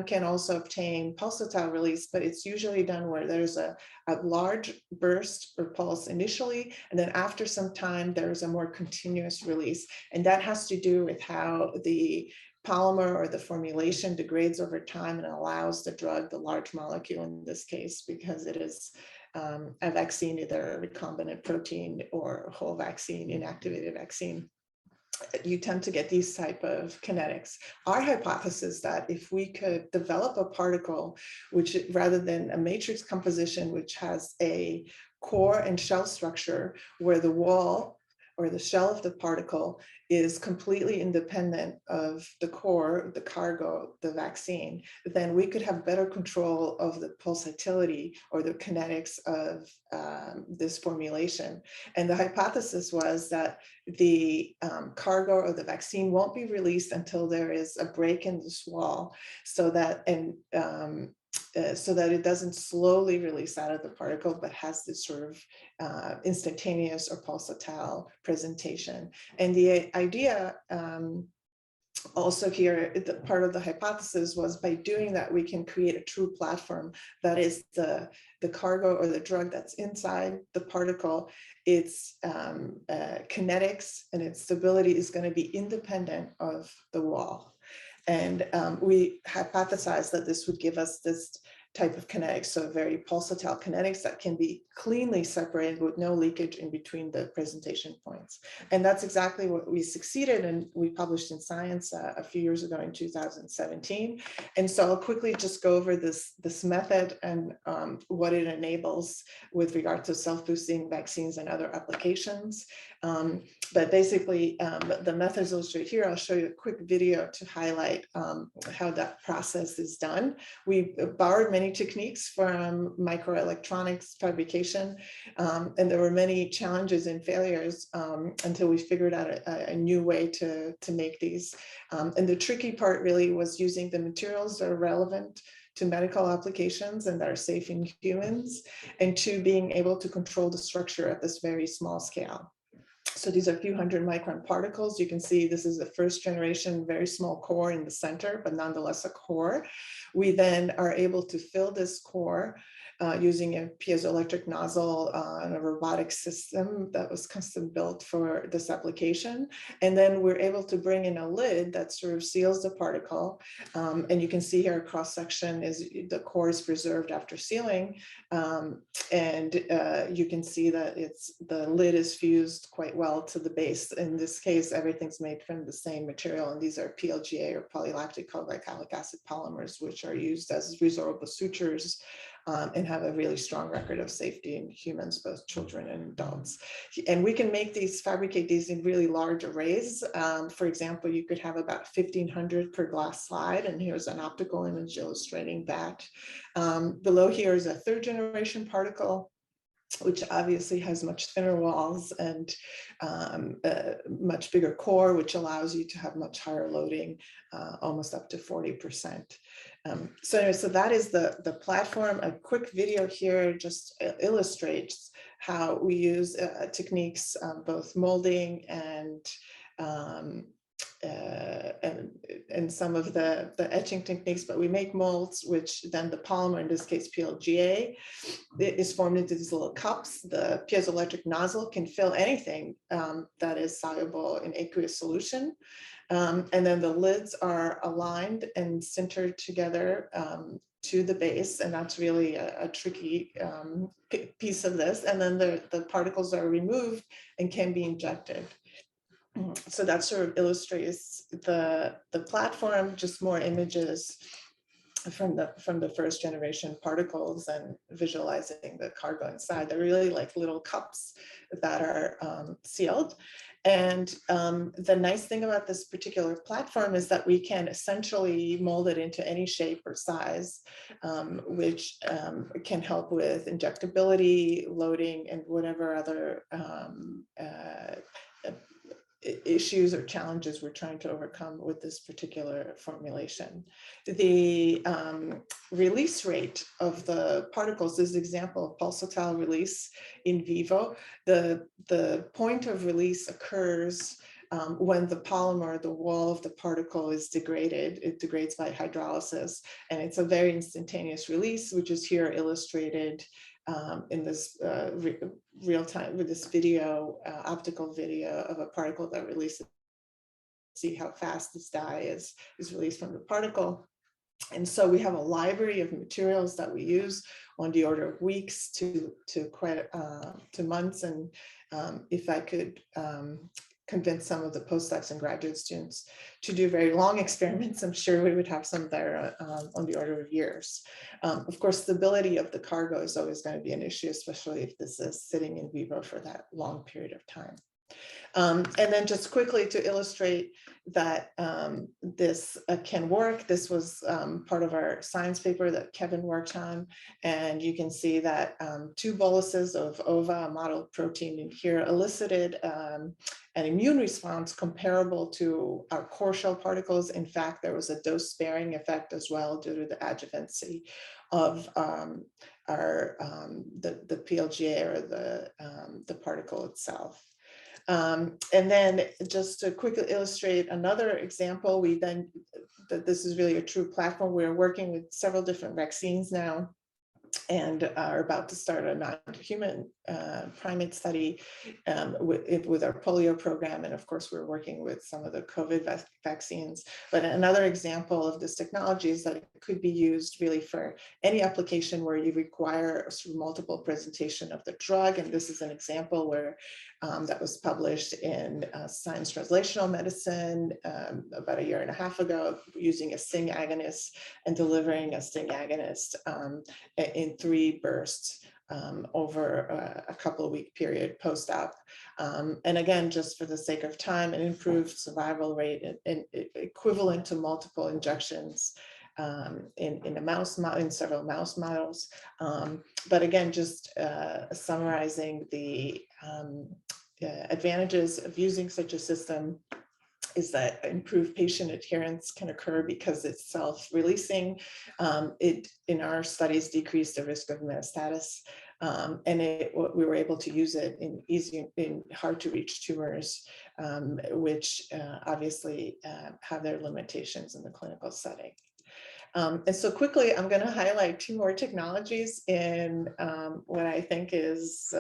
can also obtain pulsatile release, but it's usually done where there's a large burst or pulse initially, and then after some time, there's a more continuous release. And that has to do with how the polymer or the formulation degrades over time and allows the drug, the large molecule in this case, because it is a vaccine, either a recombinant protein or a whole vaccine, inactivated vaccine, you tend to get these type of kinetics. Our hypothesis that if we could develop a particle, which rather than a matrix composition, which has a core and shell structure where the wall or the shell of the particle is completely independent of the core, the cargo, the vaccine, then we could have better control of the pulsatility or the kinetics of this formulation. And the hypothesis was that the cargo or the vaccine won't be released until there is a break in this wall, so that so that it doesn't slowly release out of the particle, but has this sort of instantaneous or pulsatile presentation. And the idea also here, part of the hypothesis was by doing that, we can create a true platform that is the cargo or the drug that's inside the particle. Its kinetics and its stability is going to be independent of the wall. And we hypothesized that this would give us this type of kinetics, so very pulsatile kinetics that can be cleanly separated with no leakage in between the presentation points. And that's exactly what we succeeded, and we published in Science a few years ago in 2017. And so I'll quickly just go over this method and what it enables with regard to self-boosting vaccines and other applications. But basically, the methods illustrated here, I'll show you a quick video to highlight how that process is done. We borrowed many techniques from microelectronics fabrication, and there were many challenges and failures until we figured out a new way to make these. And the tricky part really was using the materials that are relevant to medical applications and that are safe in humans, and to being able to control the structure at this very small scale. So these are a few hundred micron particles. You can see this is the first generation, very small core in the center, but nonetheless a core. We then are able to fill this core using a piezoelectric nozzle and a robotic system that was custom built for this application. And then we're able to bring in a lid that sort of seals the particle. And you can see here a cross section is the core is preserved after sealing. And you can see that the lid is fused quite well to the base. In this case, everything's made from the same material. And these are PLGA or polylactic glycolic acid polymers, which are used as resorbable sutures and have a really strong record of safety in humans, both children and adults. And we can make these, fabricate these in really large arrays. For example, you could have about 1,500 per glass slide, and here's an optical image illustrating that. Below here is a third generation particle, which obviously has much thinner walls and a much bigger core, which allows you to have much higher loading, almost up to 40%. So anyway, so that is the platform. A quick video here just illustrates how we use techniques, both molding and some of the etching techniques, but we make molds, which then the polymer, in this case PLGA, is formed into these little cups. The piezoelectric nozzle can fill anything that is soluble in aqueous solution. And then the lids are aligned and centered together to the base, and that's really a tricky piece of this. And then the particles are removed and can be injected. So that sort of illustrates the platform, just more images from the first generation particles and visualizing the cargo inside. They're really like little cups that are sealed. And the nice thing about this particular platform is that we can essentially mold it into any shape or size, which can help with injectability, loading, and whatever other issues or challenges we're trying to overcome with this particular formulation. The release rate of the particles is an example of pulsatile release in vivo. The point of release occurs when the polymer, the wall of the particle, is degraded. It degrades by hydrolysis, and it's a very instantaneous release, which is here illustrated in this real time with this video, optical video of a particle that releases. See how fast this dye is released from the particle. And so we have a library of materials that we use on the order of weeks to quite to months. And if I could convince some of the postdocs and graduate students to do very long experiments, I'm sure we would have some there on the order of years. Of course, stability of the cargo is always going to be an issue, especially if this is sitting in vivo for that long period of time. And then just quickly to illustrate that this can work, this was part of our science paper that Kevin worked on, and you can see that 2 boluses of ova, a model protein in here, elicited an immune response comparable to our core shell particles. In fact, there was a dose-sparing effect as well due to the adjuvancy of the PLGA, or the particle itself. And then just to quickly illustrate another example, this is really a true platform. We're working with several different vaccines now, and are about to start a non-human primate study with our polio program. And of course, we're working with some of the COVID vaccines. But another example of this technology is that it could be used really for any application where you require sort of multiple presentation of the drug. And this is an example where that was published in Science Translational Medicine about 1.5 years ago, using a STING agonist and delivering a STING agonist in 3 bursts over a couple of week period post-op. And again, just for the sake of time, an improved survival rate and equivalent to multiple injections in several mouse models. But again, just summarizing the advantages of using such a system is that improved patient adherence can occur because it's self-releasing. It, in our studies, decreased the risk of metastasis, and we were able to use it in hard-to-reach tumors, which obviously have their limitations in the clinical setting. And so quickly, I'm going to highlight 2 more technologies in what I think is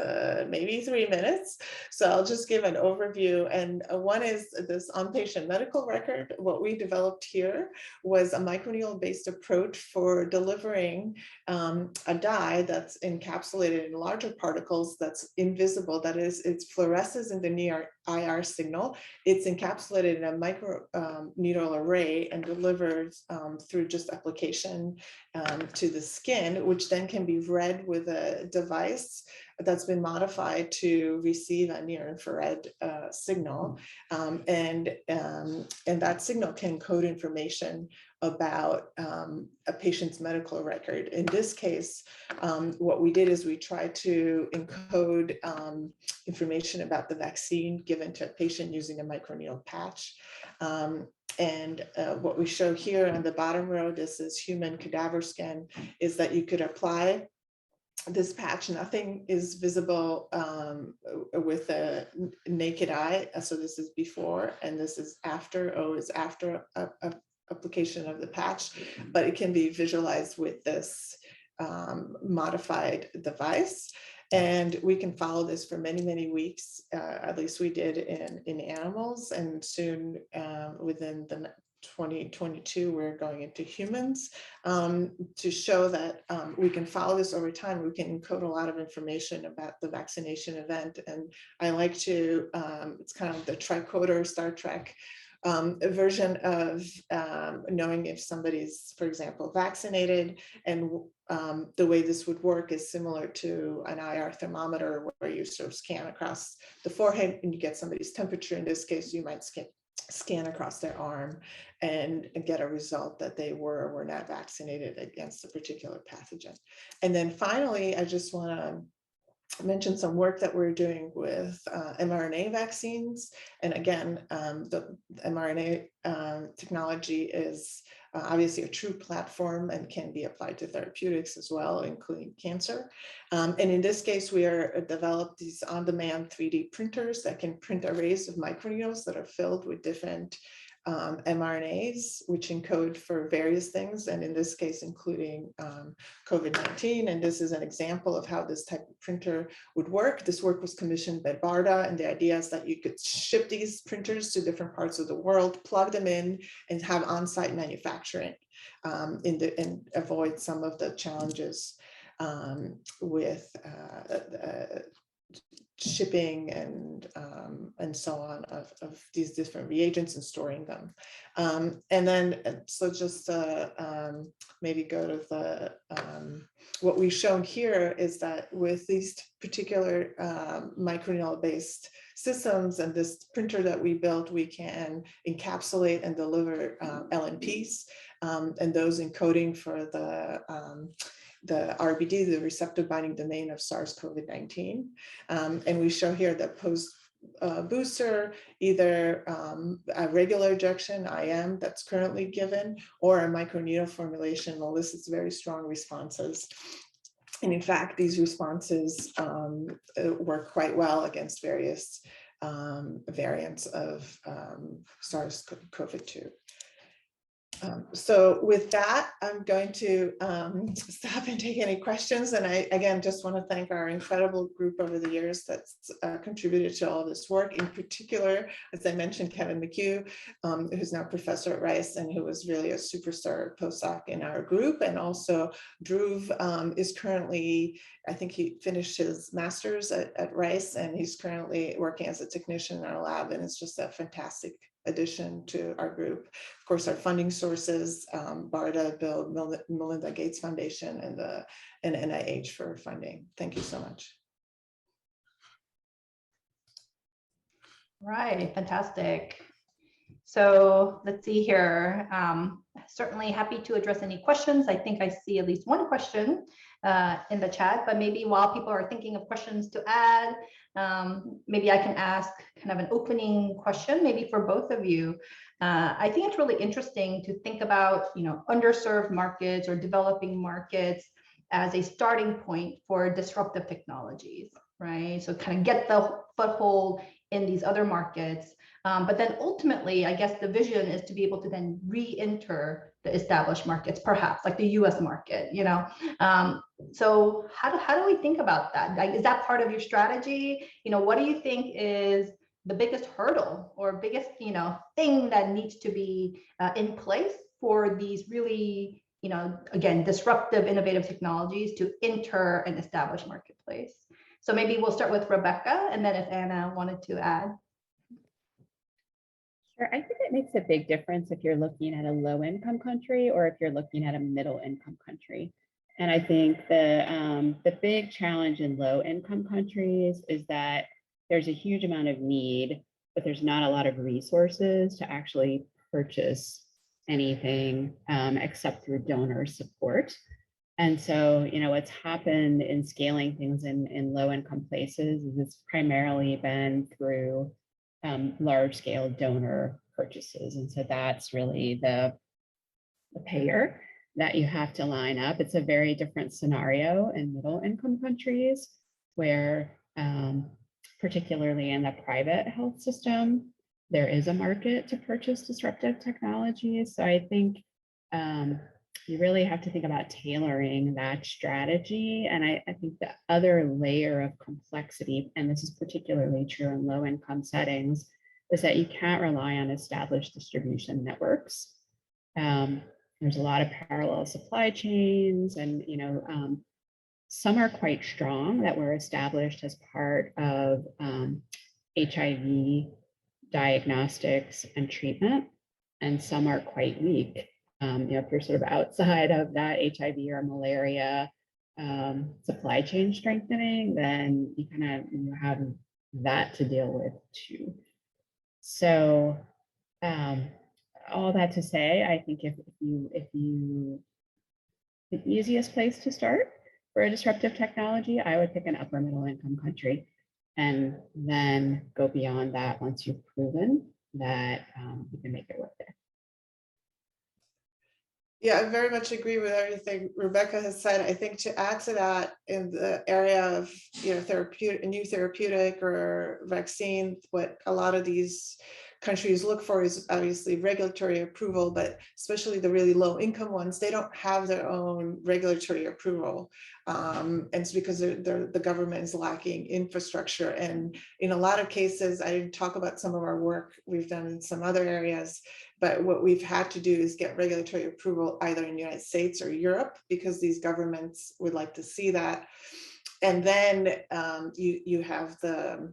maybe 3 minutes. So I'll just give an overview. And one is this on-patient medical record. What we developed here was a microneedle-based approach for delivering a dye that's encapsulated in larger particles that's invisible. That is, it fluoresces in the near IR signal. It's encapsulated in a microneedle array and delivered through just application to the skin, which then can be read with a device that's been modified to receive a near infrared signal. And that signal can code information about a patient's medical record. In this case, what we did is we tried to encode information about the vaccine given to a patient using a microneedle patch. And what we show here on the bottom row, this is human cadaver scan, is that you could apply this patch. Nothing is visible with a naked eye. So this is before, and this is after. O is after application of the patch, but it can be visualized with this modified device. And we can follow this for many, many weeks, at least we did in animals, and soon within the 2022, we're going into humans to show that we can follow this over time. We can encode a lot of information about the vaccination event. And I like to, it's kind of the tricorder Star Trek a version of knowing if somebody's, for example, vaccinated. And the way this would work is similar to an IR thermometer, where you sort of scan across the forehead and you get somebody's temperature. In this case, you might scan across their arm and get a result that they were or were not vaccinated against a particular pathogen. And then finally, I just want to mention some work that we're doing with mRNA vaccines. And again, the mRNA technology is obviously a true platform and can be applied to therapeutics as well, including cancer. And in this case, we are developed these on-demand 3D printers that can print arrays of microneedles that are filled with different mRNAs, which encode for various things, and in this case, including COVID-19. And this is an example of how this type of printer would work. This work was commissioned by BARDA, and the idea is that you could ship these printers to different parts of the world, plug them in, and have on-site manufacturing and avoid some of the challenges with shipping and so on of these different reagents and storing them. And then, so just maybe go to the, what we've shown here is that with these particular microneedle-based systems and this printer that we built, we can encapsulate and deliver LNPs, and those encoding for the RBD, the receptor binding domain of SARS-CoV-19. And we show here that post booster, either a regular injection, IM, that's currently given, or a microneedle formulation elicits very strong responses. And in fact, these responses work quite well against various variants of SARS-CoV-2. So with that, I'm going to stop and take any questions. And I, again, just want to thank our incredible group over the years that's contributed to all this work. In particular, as I mentioned, Kevin McHugh, who's now professor at Rice and who was really a superstar postdoc in our group. And also Dhruv is currently, I think he finished his master's at Rice, and he's currently working as a technician in our lab. And it's just a fantastic addition to our group. Of course, our funding sources, BARDA, Bill, Melinda Gates Foundation, and NIH for funding. Thank you so much. Right, fantastic. So let's see here. Certainly happy to address any questions. I think I see at least one question in the chat, but maybe while people are thinking of questions to add, maybe I can ask kind of an opening question, maybe for both of you. I think it's really interesting to think about, you know, underserved markets or developing markets as a starting point for disruptive technologies, right? So kind of get the foothold in these other markets. But then ultimately, I guess the vision is to be able to then re-enter the established markets, perhaps like the US market, you know? So how do we think about that? Like, is that part of your strategy? You know, what do you think is the biggest hurdle or biggest, you know, thing that needs to be in place for these really, you know, again, disruptive, innovative technologies to enter an established marketplace? So maybe we'll start with Rebecca, and then if Anna wanted to add. Sure, I think it makes a big difference if you're looking at a low-income country or if you're looking at a middle-income country. And I think the big challenge in low-income countries is that there's a huge amount of need, but there's not a lot of resources to actually purchase anything except through donor support. And so, you know, what's happened in scaling things in low-income places is it's primarily been through large-scale donor purchases. And so that's really the payer that you have to line up. It's a very different scenario in middle-income countries where, particularly in the private health system, there is a market to purchase disruptive technologies. So I think you really have to think about tailoring that strategy. And I think the other layer of complexity, and this is particularly true in low-income settings, is that you can't rely on established distribution networks. There's a lot of parallel supply chains, and you know, some are quite strong that were established as part of HIV diagnostics and treatment, and some are quite weak. If you're sort of outside of that HIV or malaria supply chain strengthening, then you have that to deal with too. So all that to say, I think if you the easiest place to start for a disruptive technology, I would pick an upper middle income country, and then go beyond that once you've proven that you can make it work there. Yeah, I very much agree with everything Rebecca has said. I think to add to that, in the area of a new therapeutic or vaccine, what a lot of these countries look for is obviously regulatory approval, but especially the really low income ones, they don't have their own regulatory approval. And it's because the government is lacking infrastructure. And in a lot of cases, I didn't talk about some of our work we've done in some other areas, but what we've had to do is get regulatory approval either in the United States or Europe, because these governments would like to see that. And then you have the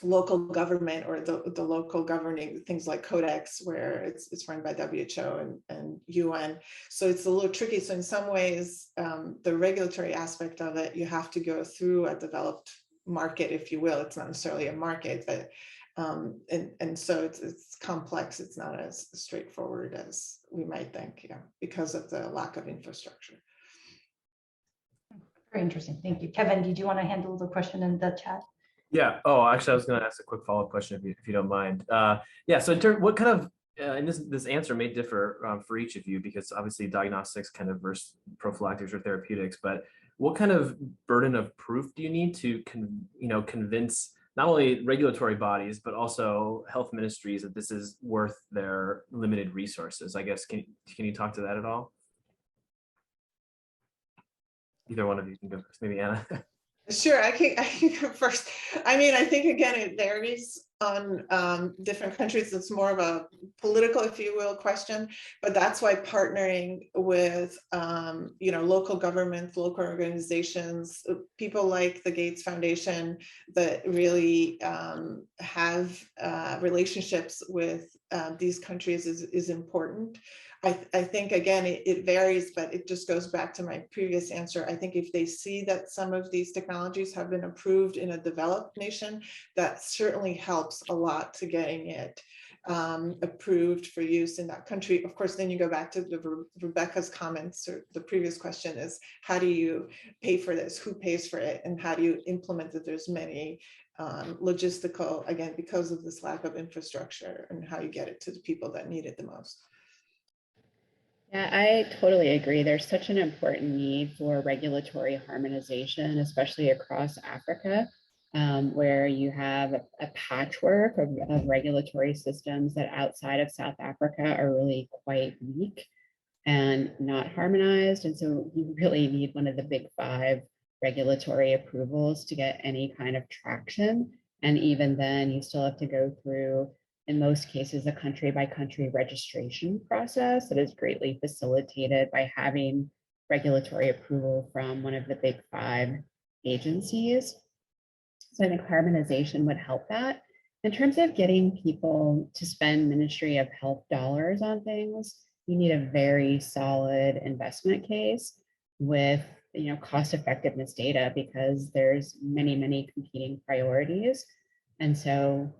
local government or the local governing things like Codex, where it's run by WHO and UN. So it's a little tricky. So in some ways, the regulatory aspect of it, you have to go through a developed market, if you will. It's not necessarily a market, but and so it's complex. It's not as straightforward as we might think, because of the lack of infrastructure. Very interesting. Thank you. Kevin, did you want to handle the question in the chat? Yeah. Oh, actually, I was going to ask a quick follow-up question if you don't mind. Yeah. So in terms, what kind of and this answer may differ for each of you, because obviously diagnostics kind of versus prophylactics or therapeutics. But what kind of burden of proof do you need to convince not only regulatory bodies but also health ministries that this is worth their limited resources? I guess can you talk to that at all? Either one of you can go first. Maybe Anna. Sure, I can go first. I mean, I think again, it varies on different countries. It's more of a political, if you will, question, but that's why partnering with local governments, local organizations, people like the Gates Foundation that really have relationships with these countries is important. I think, again, it varies, but it just goes back to my previous answer. I think if they see that some of these technologies have been approved in a developed nation, that certainly helps a lot to getting it approved for use in that country. Of course, then you go back to Rebecca's comments, or the previous question is, how do you pay for this? Who pays for it? And how do you implement it? There's many logistical, again, because of this lack of infrastructure, and how you get it to the people that need it the most. Yeah, I totally agree. There's such an important need for regulatory harmonization, especially across Africa, where you have a patchwork of regulatory systems that outside of South Africa are really quite weak and not harmonized. And so you really need one of the big 5 regulatory approvals to get any kind of traction. And even then, you still have to go through, in most cases, a country by country registration process that is greatly facilitated by having regulatory approval from one of the big 5 agencies. So I think harmonization would help that. In terms of getting people to spend Ministry of Health dollars on things, you need a very solid investment case with cost effectiveness data, because there's many competing priorities. And so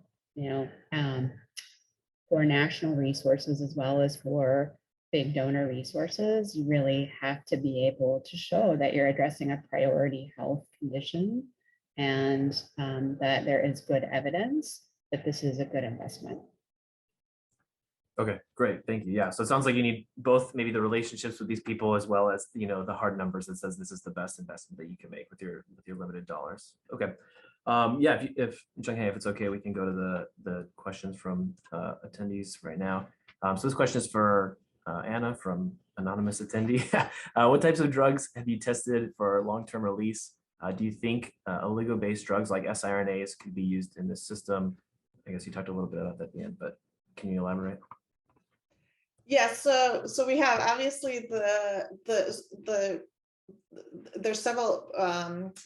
for national resources as well as for big donor resources, you really have to be able to show that you're addressing a priority health condition, and that there is good evidence that this is a good investment. Okay, great, thank you. Yeah, so it sounds like you need both, maybe the relationships with these people as well as the hard numbers that says this is the best investment that you can make with your limited dollars. Okay. Yeah, if Jung-Hae, if it's okay, we can go to the questions from attendees right now. So this question is for Anna from anonymous attendee. What types of drugs have you tested for long-term release? Do you think oligo-based drugs like siRNAs could be used in this system? I guess you talked a little bit about that at the end, but can you elaborate? Yeah, so we have obviously the there's several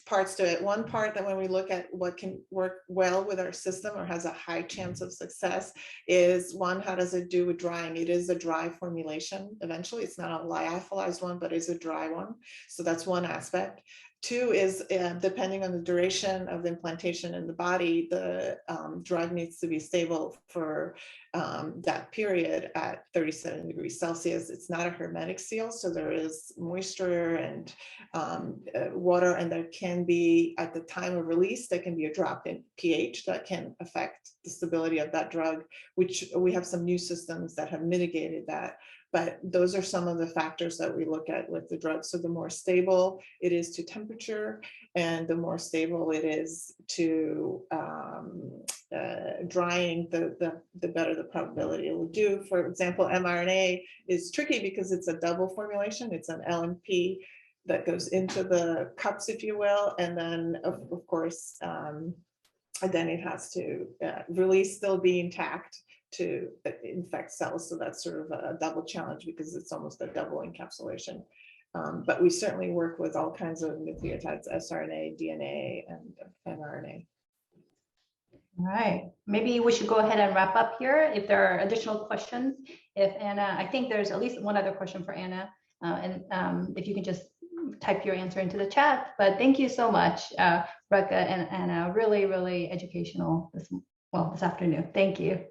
parts to it. One part that when we look at what can work well with our system or has a high chance of success is one, how does it do with drying? It is a dry formulation. Eventually, it's not a lyophilized one, but it's a dry one. So that's one aspect. Two is depending on the duration of the implantation in the body, the drug needs to be stable for that period at 37 degrees Celsius. It's not a hermetic seal, so there is moisture and water, and there can be, at the time of release, there can be a drop in pH that can affect the stability of that drug, which we have some new systems that have mitigated that. But those are some of the factors that we look at with the drug. So the more stable it is to temperature, and the more stable it is to drying, the better the probability it will do. For example, mRNA is tricky because it's a double formulation. It's an LNP that goes into the cups, if you will, and then of course, and then it has to release, still be intact, to infect cells. So that's sort of a double challenge because it's almost a double encapsulation. But we certainly work with all kinds of nucleotides, sRNA, DNA, and mRNA. All right, maybe we should go ahead and wrap up here. If there are additional questions, if Anna, I think there's at least one other question for Anna, and if you can just type your answer into the chat. But thank you so much, Rebecca and Anna. Really, really educational this afternoon. Thank you.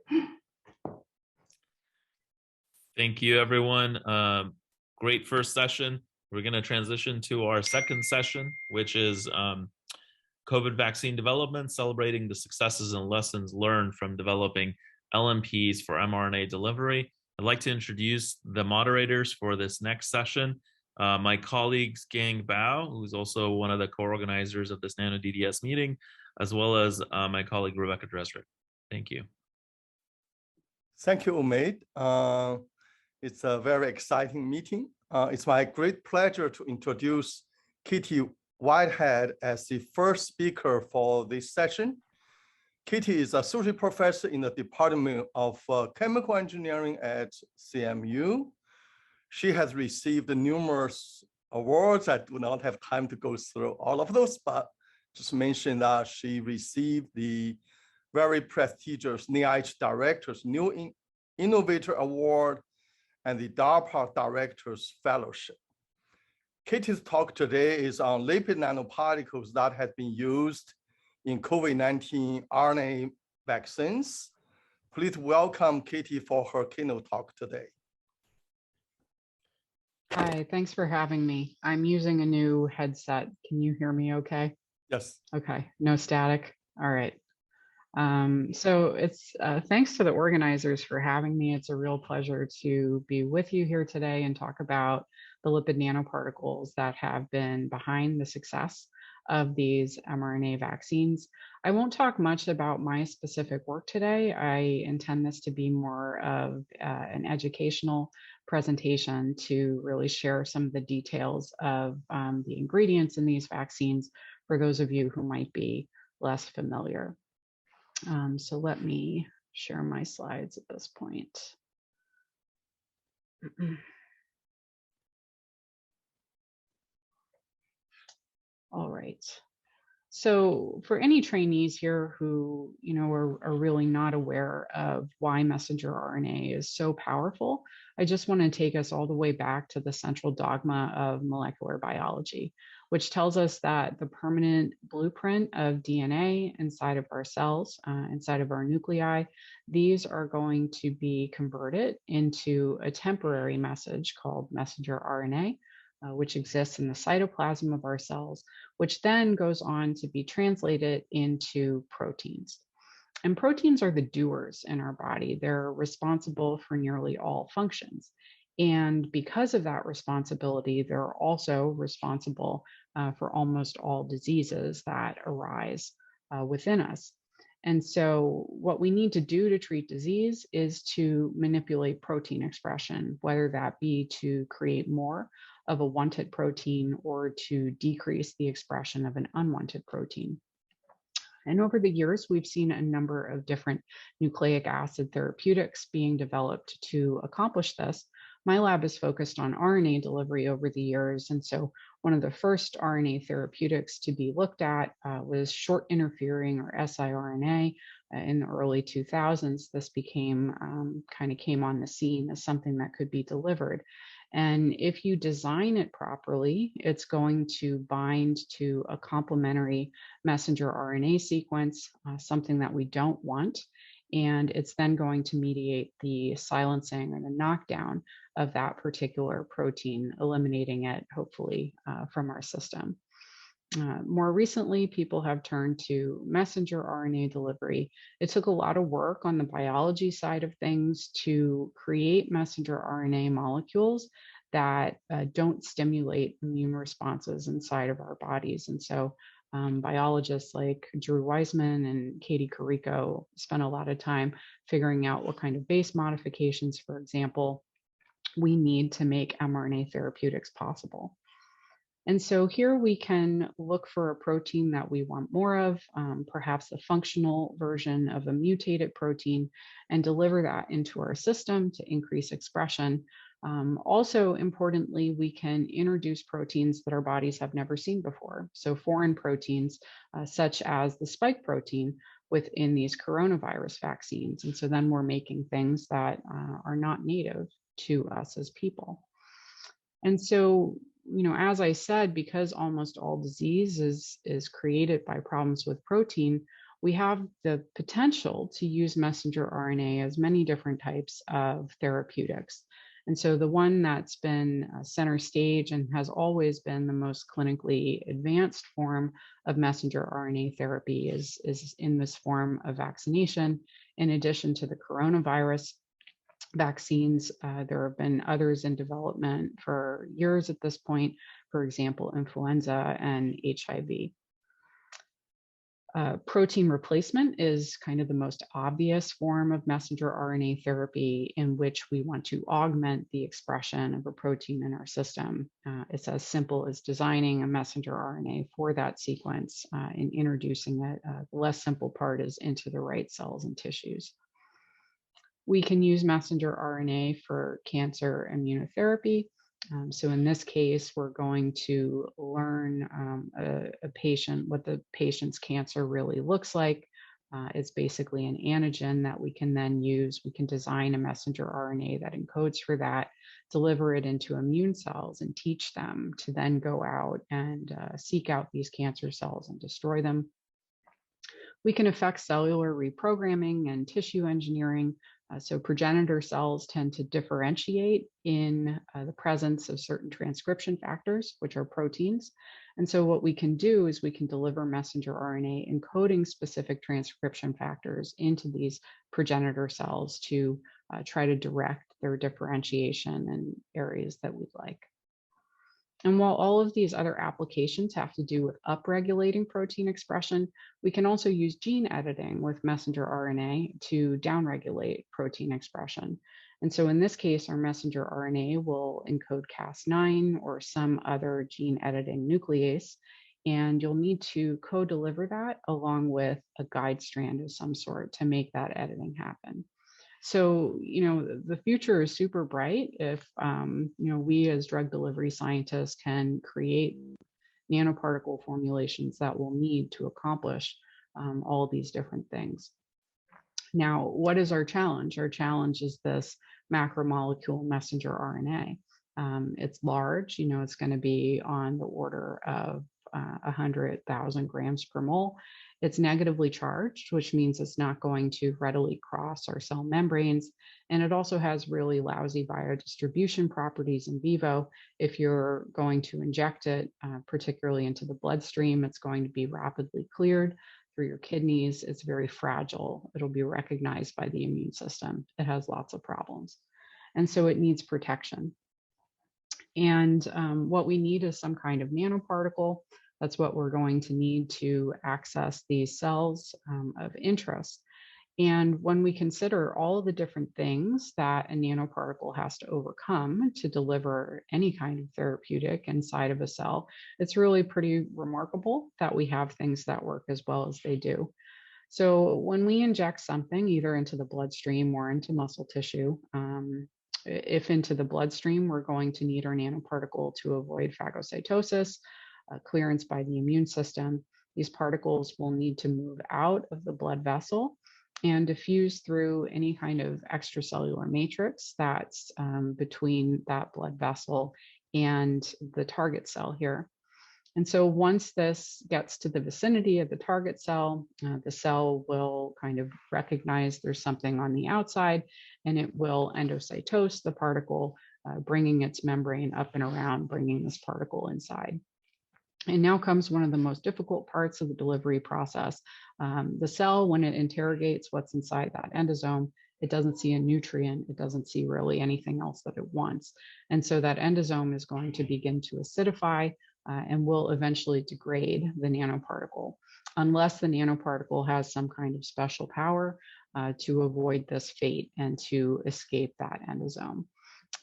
Thank you, everyone. Great first session. We're going to transition to our second session, which is COVID vaccine development, celebrating the successes and lessons learned from developing LNPs for mRNA delivery. I'd like to introduce the moderators for this next session. My colleagues, Gang Bao, who's also one of the co-organizers of this Nano DDS meeting, as well as my colleague, Rebecca Dresrick. Thank you. Thank you, Umaid. It's a very exciting meeting. It's my great pleasure to introduce Kitty Whitehead as the first speaker for this session. Kitty is associate professor in the Department of Chemical Engineering at CMU. She has received numerous awards. I do not have time to go through all of those, but just mention that she received the very prestigious NIH Director's New Innovator Award and the DARPA Director's Fellowship. Kitty's talk today is on lipid nanoparticles that have been used in COVID-19 RNA vaccines. Please welcome Kitty for her keynote talk today. Hi, thanks for having me. I'm using a new headset. Can you hear me okay? Yes. Okay, no static. All right. So it's thanks to the organizers for having me. It's a real pleasure to be with you here today and talk about the lipid nanoparticles that have been behind the success of these mRNA vaccines. I won't talk much about my specific work today. I intend this to be more of an educational presentation to really share some of the details of the ingredients in these vaccines for those of you who might be less familiar. So let me share my slides at this point. All right. So for any trainees here who are really not aware of why messenger RNA is so powerful, I just want to take us all the way back to the central dogma of molecular biology, which tells us that the permanent blueprint of DNA inside of our cells, inside of our nuclei, these are going to be converted into a temporary message called messenger RNA, which exists in the cytoplasm of our cells, which then goes on to be translated into proteins. And proteins are the doers in our body. They're responsible for nearly all functions. And because of that responsibility, they're also responsible for almost all diseases that arise within us. And so what we need to do to treat disease is to manipulate protein expression, whether that be to create more of a wanted protein or to decrease the expression of an unwanted protein. And over the years, we've seen a number of different nucleic acid therapeutics being developed to accomplish this, My lab is focused on RNA delivery over the years. And so one of the first RNA therapeutics to be looked at was short interfering or siRNA. In the early 2000s, this became kind of came on the scene as something that could be delivered. And if you design it properly, it's going to bind to a complementary messenger RNA sequence, something that we don't want. And it's then going to mediate the silencing or the knockdown of that particular protein, eliminating it, hopefully, from our system. More recently, people have turned to messenger RNA delivery. It took a lot of work on the biology side of things to create messenger RNA molecules that don't stimulate immune responses inside of our bodies. And so biologists like Drew Weissman and Katie Carrico spent a lot of time figuring out what kind of base modifications, for example, we need to make mRNA therapeutics possible. And so here we can look for a protein that we want more of, perhaps a functional version of a mutated protein, and deliver that into our system to increase expression. Also, importantly, we can introduce proteins that our bodies have never seen before. So foreign proteins, such as the spike protein within these coronavirus vaccines. And so then we're making things that are not native to us as people. And so, as I said, because almost all disease is created by problems with protein, we have the potential to use messenger RNA as many different types of therapeutics. And so the one that's been center stage and has always been the most clinically advanced form of messenger RNA therapy is in this form of vaccination. In addition to the coronavirus vaccines, there have been others in development for years at this point, for example, influenza and HIV. Protein replacement is kind of the most obvious form of messenger RNA therapy in which we want to augment the expression of a protein in our system. It's as simple as designing a messenger RNA for that sequence and introducing it. The less simple part is into the right cells and tissues. We can use messenger RNA for cancer immunotherapy. So in this case, we're going to learn a patient, what the patient's cancer really looks like. It's basically an antigen that we can then use. We can design a messenger RNA that encodes for that, deliver it into immune cells and teach them to then go out and seek out these cancer cells and destroy them. We can affect cellular reprogramming and tissue engineering. So progenitor cells tend to differentiate in the presence of certain transcription factors, which are proteins. And so what we can do is we can deliver messenger RNA encoding specific transcription factors into these progenitor cells to try to direct their differentiation in areas that we'd like. And while all of these other applications have to do with upregulating protein expression, we can also use gene editing with messenger RNA to downregulate protein expression. And so in this case, our messenger RNA will encode Cas9 or some other gene editing nuclease, and you'll need to co-deliver that along with a guide strand of some sort to make that editing happen. So, the future is super bright if, we as drug delivery scientists can create nanoparticle formulations that we'll need to accomplish all of these different things. Now, what is our challenge? Our challenge is this macromolecule messenger RNA. It's large, it's going to be on the order of 100,000 grams per mole. It's negatively charged, which means it's not going to readily cross our cell membranes. And it also has really lousy biodistribution properties in vivo. If you're going to inject it, particularly into the bloodstream, it's going to be rapidly cleared through your kidneys. It's very fragile. It'll be recognized by the immune system. It has lots of problems. And so it needs protection. And what we need is some kind of nanoparticle. That's what we're going to need to access these cells of interest. And when we consider all of the different things that a nanoparticle has to overcome to deliver any kind of therapeutic inside of a cell, it's really pretty remarkable that we have things that work as well as they do. So when we inject something either into the bloodstream or into muscle tissue, if into the bloodstream, we're going to need our nanoparticle to avoid phagocytosis, clearance by the immune system. These particles will need to move out of the blood vessel and diffuse through any kind of extracellular matrix that's between that blood vessel and the target cell here. And so once this gets to the vicinity of the target cell, the cell will kind of recognize there's something on the outside, and it will endocytose the particle, bringing its membrane up and around, bringing this particle inside. And now comes one of the most difficult parts of the delivery process. The cell, when it interrogates what's inside that endosome, it doesn't see a nutrient, it doesn't see really anything else that it wants. And so that endosome is going to begin to acidify and will eventually degrade the nanoparticle, unless the nanoparticle has some kind of special power to avoid this fate and to escape that endosome.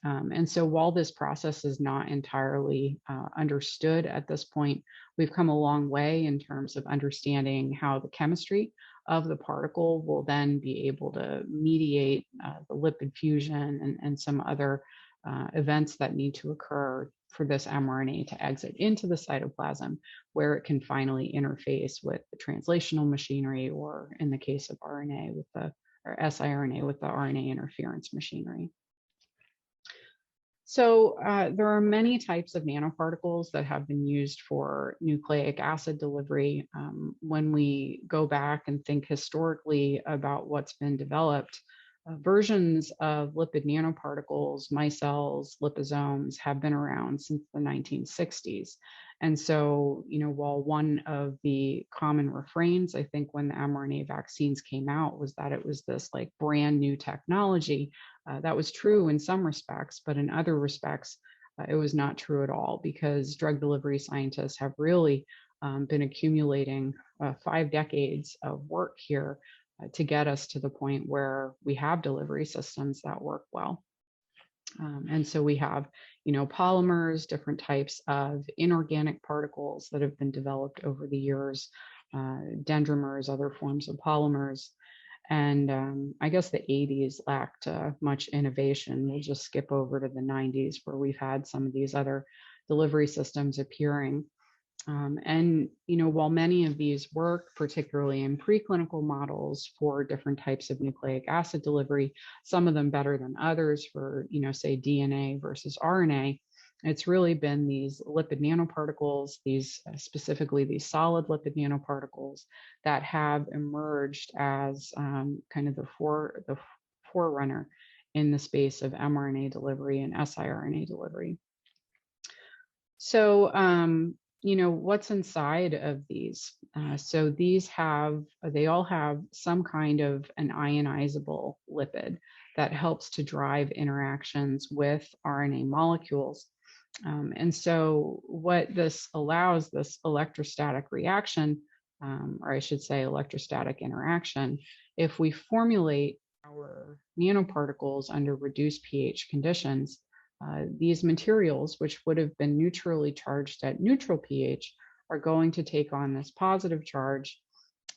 And so while this process is not entirely understood at this point, we've come a long way in terms of understanding how the chemistry of the particle will then be able to mediate the lipid fusion and some other events that need to occur for this mRNA to exit into the cytoplasm, where it can finally interface with the translational machinery, or in the case of RNA with the, or siRNA with the RNA interference machinery. So there are many types of nanoparticles that have been used for nucleic acid delivery. When we go back and think historically about what's been developed, versions of lipid nanoparticles, micelles, liposomes have been around since the 1960s. And so, you know, while one of the common refrains, I think, when the mRNA vaccines came out was that it was this like brand new technology, that was true in some respects, but in other respects, it was not true at all, because drug delivery scientists have really been accumulating 5 decades of work here to get us to the point where we have delivery systems that work well. And so we have, you know, polymers, different types of inorganic particles that have been developed over the years, dendrimers, other forms of polymers. And I guess the 80s lacked much innovation. We'll just skip over to the 90s, where we've had some of these other delivery systems appearing. And, you know, while many of these work, particularly in preclinical models for different types of nucleic acid delivery, some of them better than others for, you know, say DNA versus RNA, it's really been these lipid nanoparticles, these specifically these solid lipid nanoparticles, that have emerged as kind of the forerunner in the space of mRNA delivery and siRNA delivery. So, you know, what's inside of these? So these they all have some kind of an ionizable lipid that helps to drive interactions with RNA molecules. And so what this allows, this electrostatic reaction, or I should say electrostatic interaction, if we formulate our nanoparticles under reduced pH conditions, these materials, which would have been neutrally charged at neutral pH, are going to take on this positive charge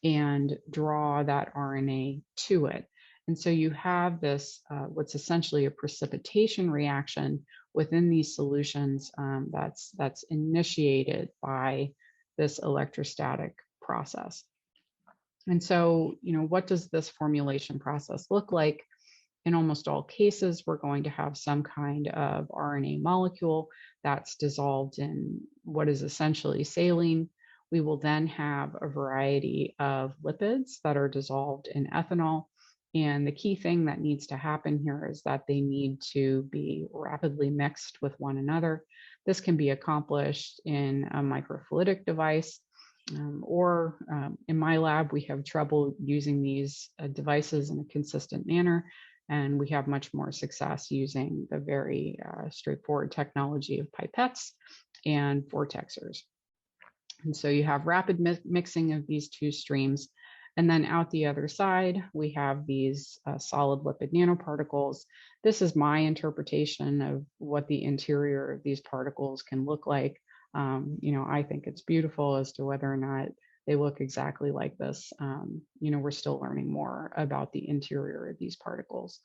and draw that RNA to it. And so you have this, what's essentially a precipitation reaction within these solutions that's initiated by this electrostatic process. And so, you know, what does this formulation process look like? In almost all cases, we're going to have some kind of RNA molecule that's dissolved in what is essentially saline. We will then have a variety of lipids that are dissolved in ethanol. And the key thing that needs to happen here is that they need to be rapidly mixed with one another. This can be accomplished in a microfluidic device, or in my lab, we have trouble using these devices in a consistent manner. And we have much more success using the very straightforward technology of pipettes and vortexers. And so you have rapid mixing of these two streams. And then out the other side, we have these solid lipid nanoparticles. This is my interpretation of what the interior of these particles can look like. You know, I think it's beautiful. As to whether or not they look exactly like this, you know, we're still learning more about the interior of these particles.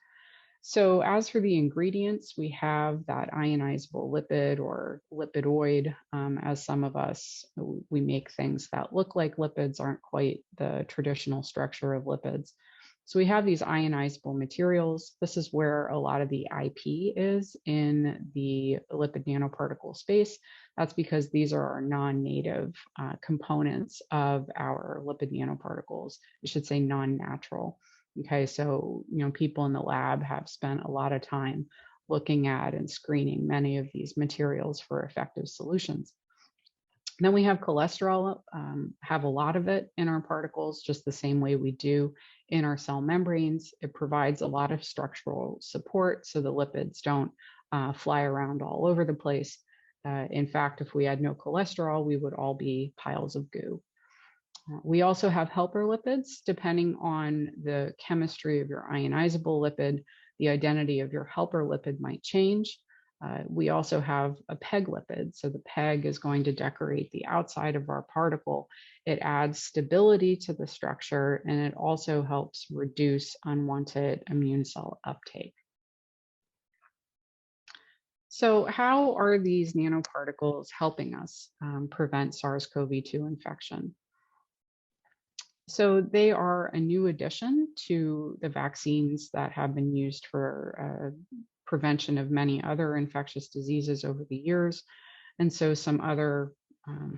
So as for the ingredients, we have that ionizable lipid or lipidoid, as some of us, we make things that look like lipids, aren't quite the traditional structure of lipids. So we have these ionizable materials. This is where a lot of the IP is in the lipid nanoparticle space. That's because these are our non-native components of our lipid nanoparticles. I should say non-natural. Okay, so people in the lab have spent a lot of time looking at and screening many of these materials for effective solutions. Then we have cholesterol, have a lot of it in our particles, just the same way we do in our cell membranes. It provides a lot of structural support so the lipids don't fly around all over the place. In fact, if we had no cholesterol, we would all be piles of goo. We also have helper lipids. Depending on the chemistry of your ionizable lipid, the identity of your helper lipid might change. We also have a PEG lipid. So the PEG is going to decorate the outside of our particle. It adds stability to the structure, and it also helps reduce unwanted immune cell uptake. So how are these nanoparticles helping us prevent SARS-CoV-2 infection? So they are a new addition to the vaccines that have been used for prevention of many other infectious diseases over the years. And so some other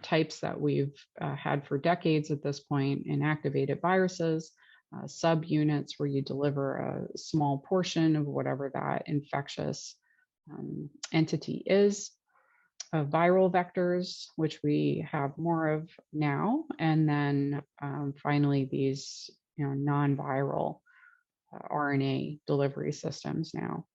types that we've had for decades at this point: inactivated viruses, subunits where you deliver a small portion of whatever that infectious entity is, viral vectors, which we have more of now, and then finally these non-viral RNA delivery systems now.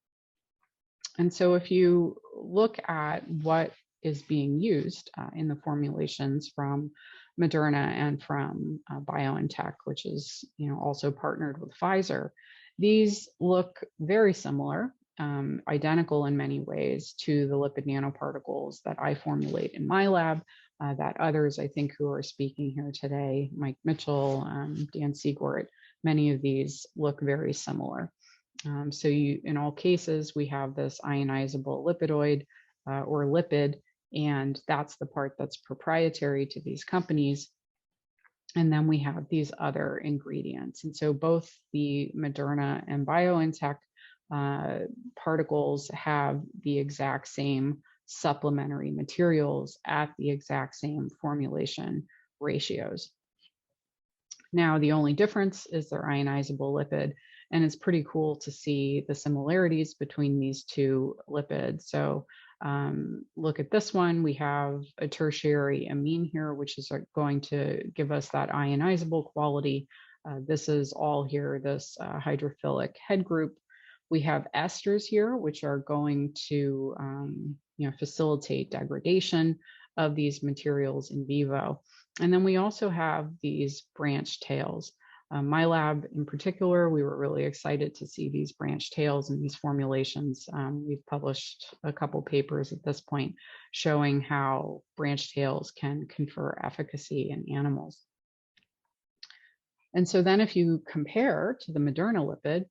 And so if you look at what is being used in the formulations from Moderna and from BioNTech, which is also partnered with Pfizer, these look very similar, identical in many ways to the lipid nanoparticles that I formulate in my lab, that others I think who are speaking here today, Mike Mitchell, Dan Seagort, many of these look very similar. So in all cases, we have this ionizable lipidoid or lipid, and that's the part that's proprietary to these companies. And then we have these other ingredients. And so both the Moderna and BioNTech particles have the exact same supplementary materials at the exact same formulation ratios. Now, the only difference is their ionizable lipid, and it's pretty cool to see the similarities between these two lipids. So look at this one. We have a tertiary amine here, which is going to give us that ionizable quality. This is all here, this hydrophilic head group. We have esters here, which are going to facilitate degradation of these materials in vivo. And then we also have these branched tails. My lab in particular, we were really excited to see these branched tails in these formulations. We've published a couple papers at this point showing how branched tails can confer efficacy in animals. And so then if you compare to the Moderna lipid,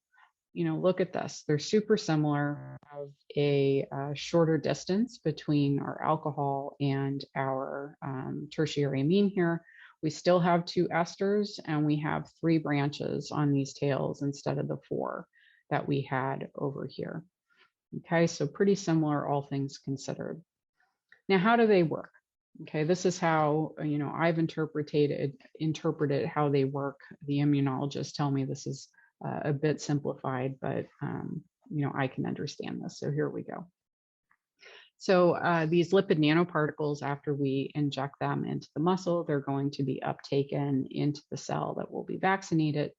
look at this. They're super similar, have a shorter distance between our alcohol and our tertiary amine here. We still have 2 esters, and we have 3 branches on these tails instead of the 4 that we had over here. Okay, so pretty similar, all things considered. Now, how do they work? Okay, this is how I've interpreted how they work. The immunologists tell me this is a bit simplified, but I can understand this. So here we go. So these lipid nanoparticles, after we inject them into the muscle, they're going to be uptaken into the cell that will be vaccinated.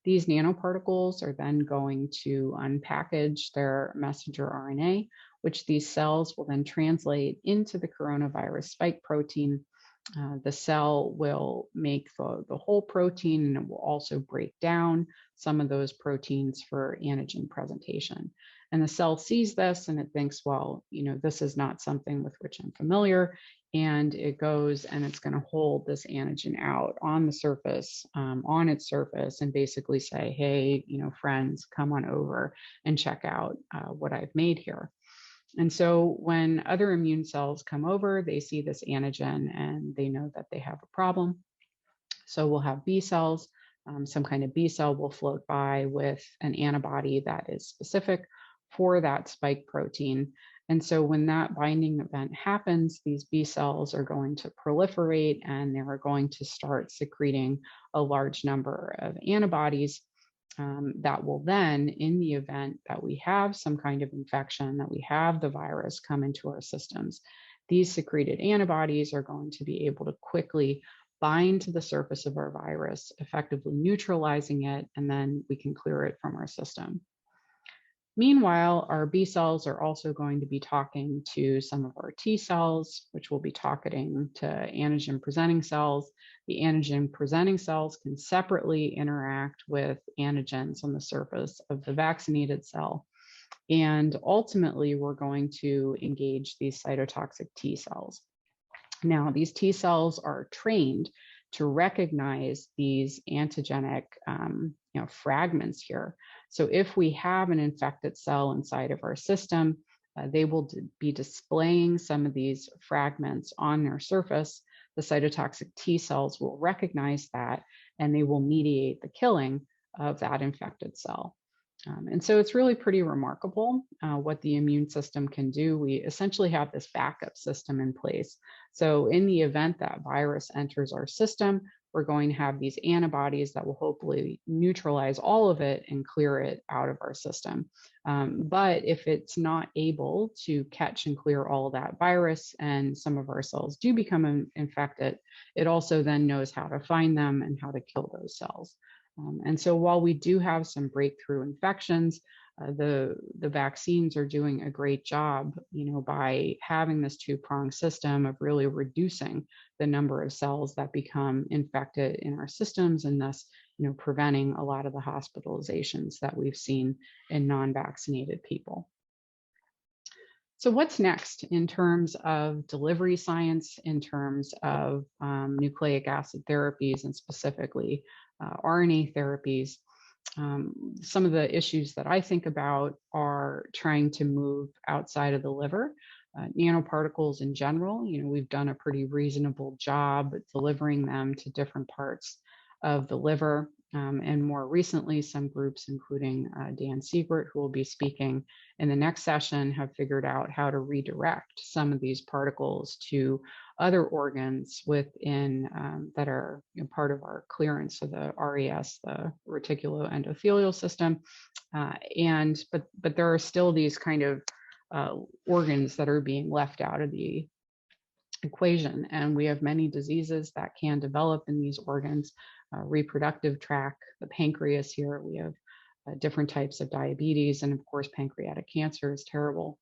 These nanoparticles are then going to unpackage their messenger RNA, which these cells will then translate into the coronavirus spike protein. The cell will make the whole protein, and it will also break down some of those proteins for antigen presentation. And the cell sees this and it thinks, well, this is not something with which I'm familiar. and it goes and it's going to hold this antigen out on the surface, on its surface, and basically say, hey, friends, come on over and check out what I've made here. And so when other immune cells come over, they see this antigen and they know that they have a problem. So we'll have B cells, some kind of B cell will float by with an antibody that is specific for that spike protein. And so when that binding event happens, these B cells are going to proliferate and they're going to start secreting a large number of antibodies that will then, in the event that we have some kind of infection, that we have the virus come into our systems, these secreted antibodies are going to be able to quickly bind to the surface of our virus, effectively neutralizing it, and then we can clear it from our system. Meanwhile, our B cells are also going to be talking to some of our T cells, which will be talking to antigen-presenting cells. The antigen-presenting cells can separately interact with antigens on the surface of the vaccinated cell. And ultimately, we're going to engage these cytotoxic T cells. Now, these T cells are trained to recognize these antigenic fragments here. So if we have an infected cell inside of our system, they will be displaying some of these fragments on their surface. The cytotoxic T cells will recognize that, and they will mediate the killing of that infected cell. And so it's really pretty remarkable what the immune system can do. We essentially have this backup system in place. So in the event that virus enters our system, we're going to have these antibodies that will hopefully neutralize all of it and clear it out of our system. But if it's not able to catch and clear all of that virus and some of our cells do become infected, it also then knows how to find them and how to kill those cells. And so while we do have some breakthrough infections, the vaccines are doing a great job, by having this two-pronged system of really reducing the number of cells that become infected in our systems, and thus, preventing a lot of the hospitalizations that we've seen in non-vaccinated people. So what's next in terms of delivery science, in terms of nucleic acid therapies, and specifically RNA therapies? Some of the issues that I think about are trying to move outside of the liver. Nanoparticles in general, we've done a pretty reasonable job at delivering them to different parts of the liver. And more recently, some groups, including Dan Siegert, who will be speaking in the next session, have figured out how to redirect some of these particles to other organs within that are part of our clearance, so the RES, the reticuloendothelial system. But there are still these kind of organs that are being left out of the equation, and we have many diseases that can develop in these organs. Reproductive tract, the pancreas here, we have different types of diabetes, and of course pancreatic cancer is terrible.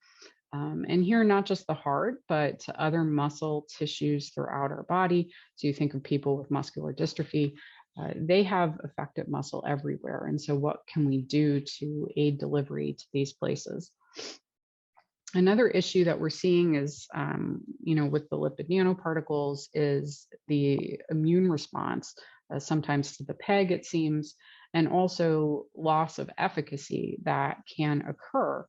And here, not just the heart, but other muscle tissues throughout our body. So you think of people with muscular dystrophy, they have affected muscle everywhere. And so what can we do to aid delivery to these places? Another issue that we're seeing is, with the lipid nanoparticles, is the immune response, sometimes to the PEG, it seems, and also loss of efficacy that can occur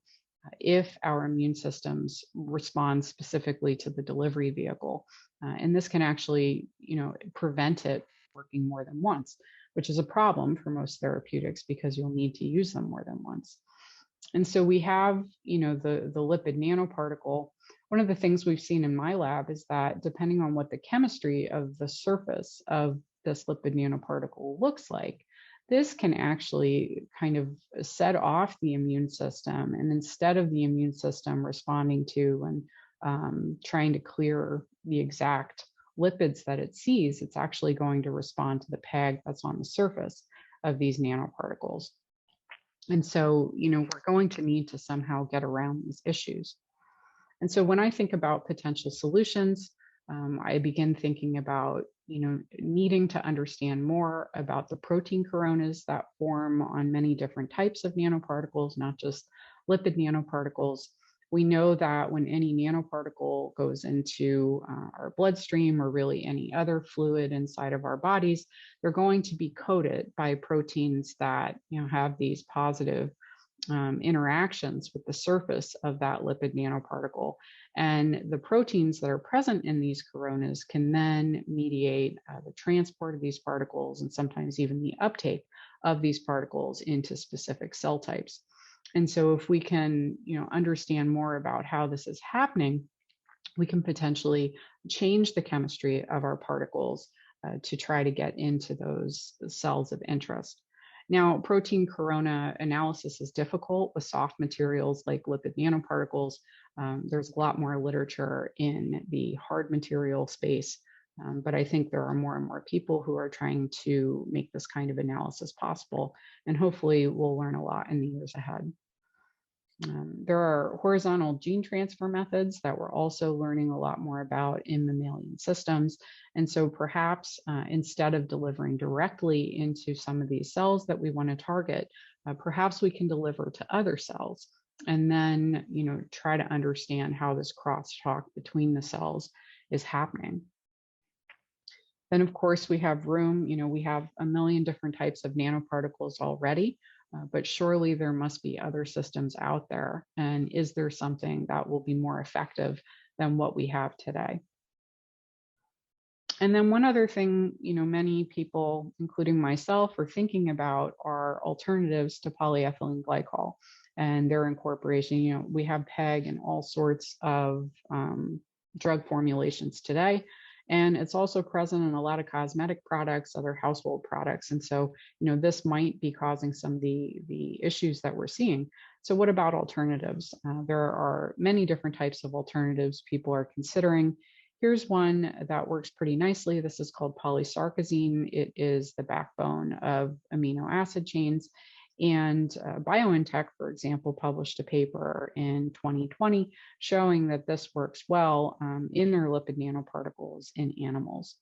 if our immune systems respond specifically to the delivery vehicle. And this can actually, prevent it working more than once, which is a problem for most therapeutics because you'll need to use them more than once. And so we have, the lipid nanoparticle. One of the things we've seen in my lab is that depending on what the chemistry of the surface of this lipid nanoparticle looks like, this can actually kind of set off the immune system. And instead of the immune system responding to and trying to clear the exact lipids that it sees, it's actually going to respond to the PEG that's on the surface of these nanoparticles. And so, we're going to need to somehow get around these issues. And so when I think about potential solutions, I begin thinking about, needing to understand more about the protein coronas that form on many different types of nanoparticles, not just lipid nanoparticles. We know that when any nanoparticle goes into our bloodstream or really any other fluid inside of our bodies, they're going to be coated by proteins that have these positive interactions with the surface of that lipid nanoparticle. And the proteins that are present in these coronas can then mediate the transport of these particles and sometimes even the uptake of these particles into specific cell types. And so if we can understand more about how this is happening, we can potentially change the chemistry of our particles to try to get into those cells of interest. Now, protein corona analysis is difficult with soft materials like lipid nanoparticles. There's a lot more literature in the hard material space, but I think there are more and more people who are trying to make this kind of analysis possible, and hopefully we'll learn a lot in the years ahead. There are horizontal gene transfer methods that we're also learning a lot more about in mammalian systems. And so perhaps instead of delivering directly into some of these cells that we want to target, perhaps we can deliver to other cells and then, try to understand how this crosstalk between the cells is happening. Then, of course, we have room, we have a million different types of nanoparticles already. But surely there must be other systems out there. And is there something that will be more effective than what we have today? And then one other thing, many people, including myself, are thinking about are alternatives to polyethylene glycol and their incorporation. We have PEG in all sorts of drug formulations today. And it's also present in a lot of cosmetic products, other household products. And so, this might be causing some of the issues that we're seeing. So what about alternatives? There are many different types of alternatives people are considering. Here's one that works pretty nicely. This is called polysarcosine. It is the backbone of amino acid chains. And BioNTech, for example, published a paper in 2020 showing that this works well in their lipid nanoparticles in animals.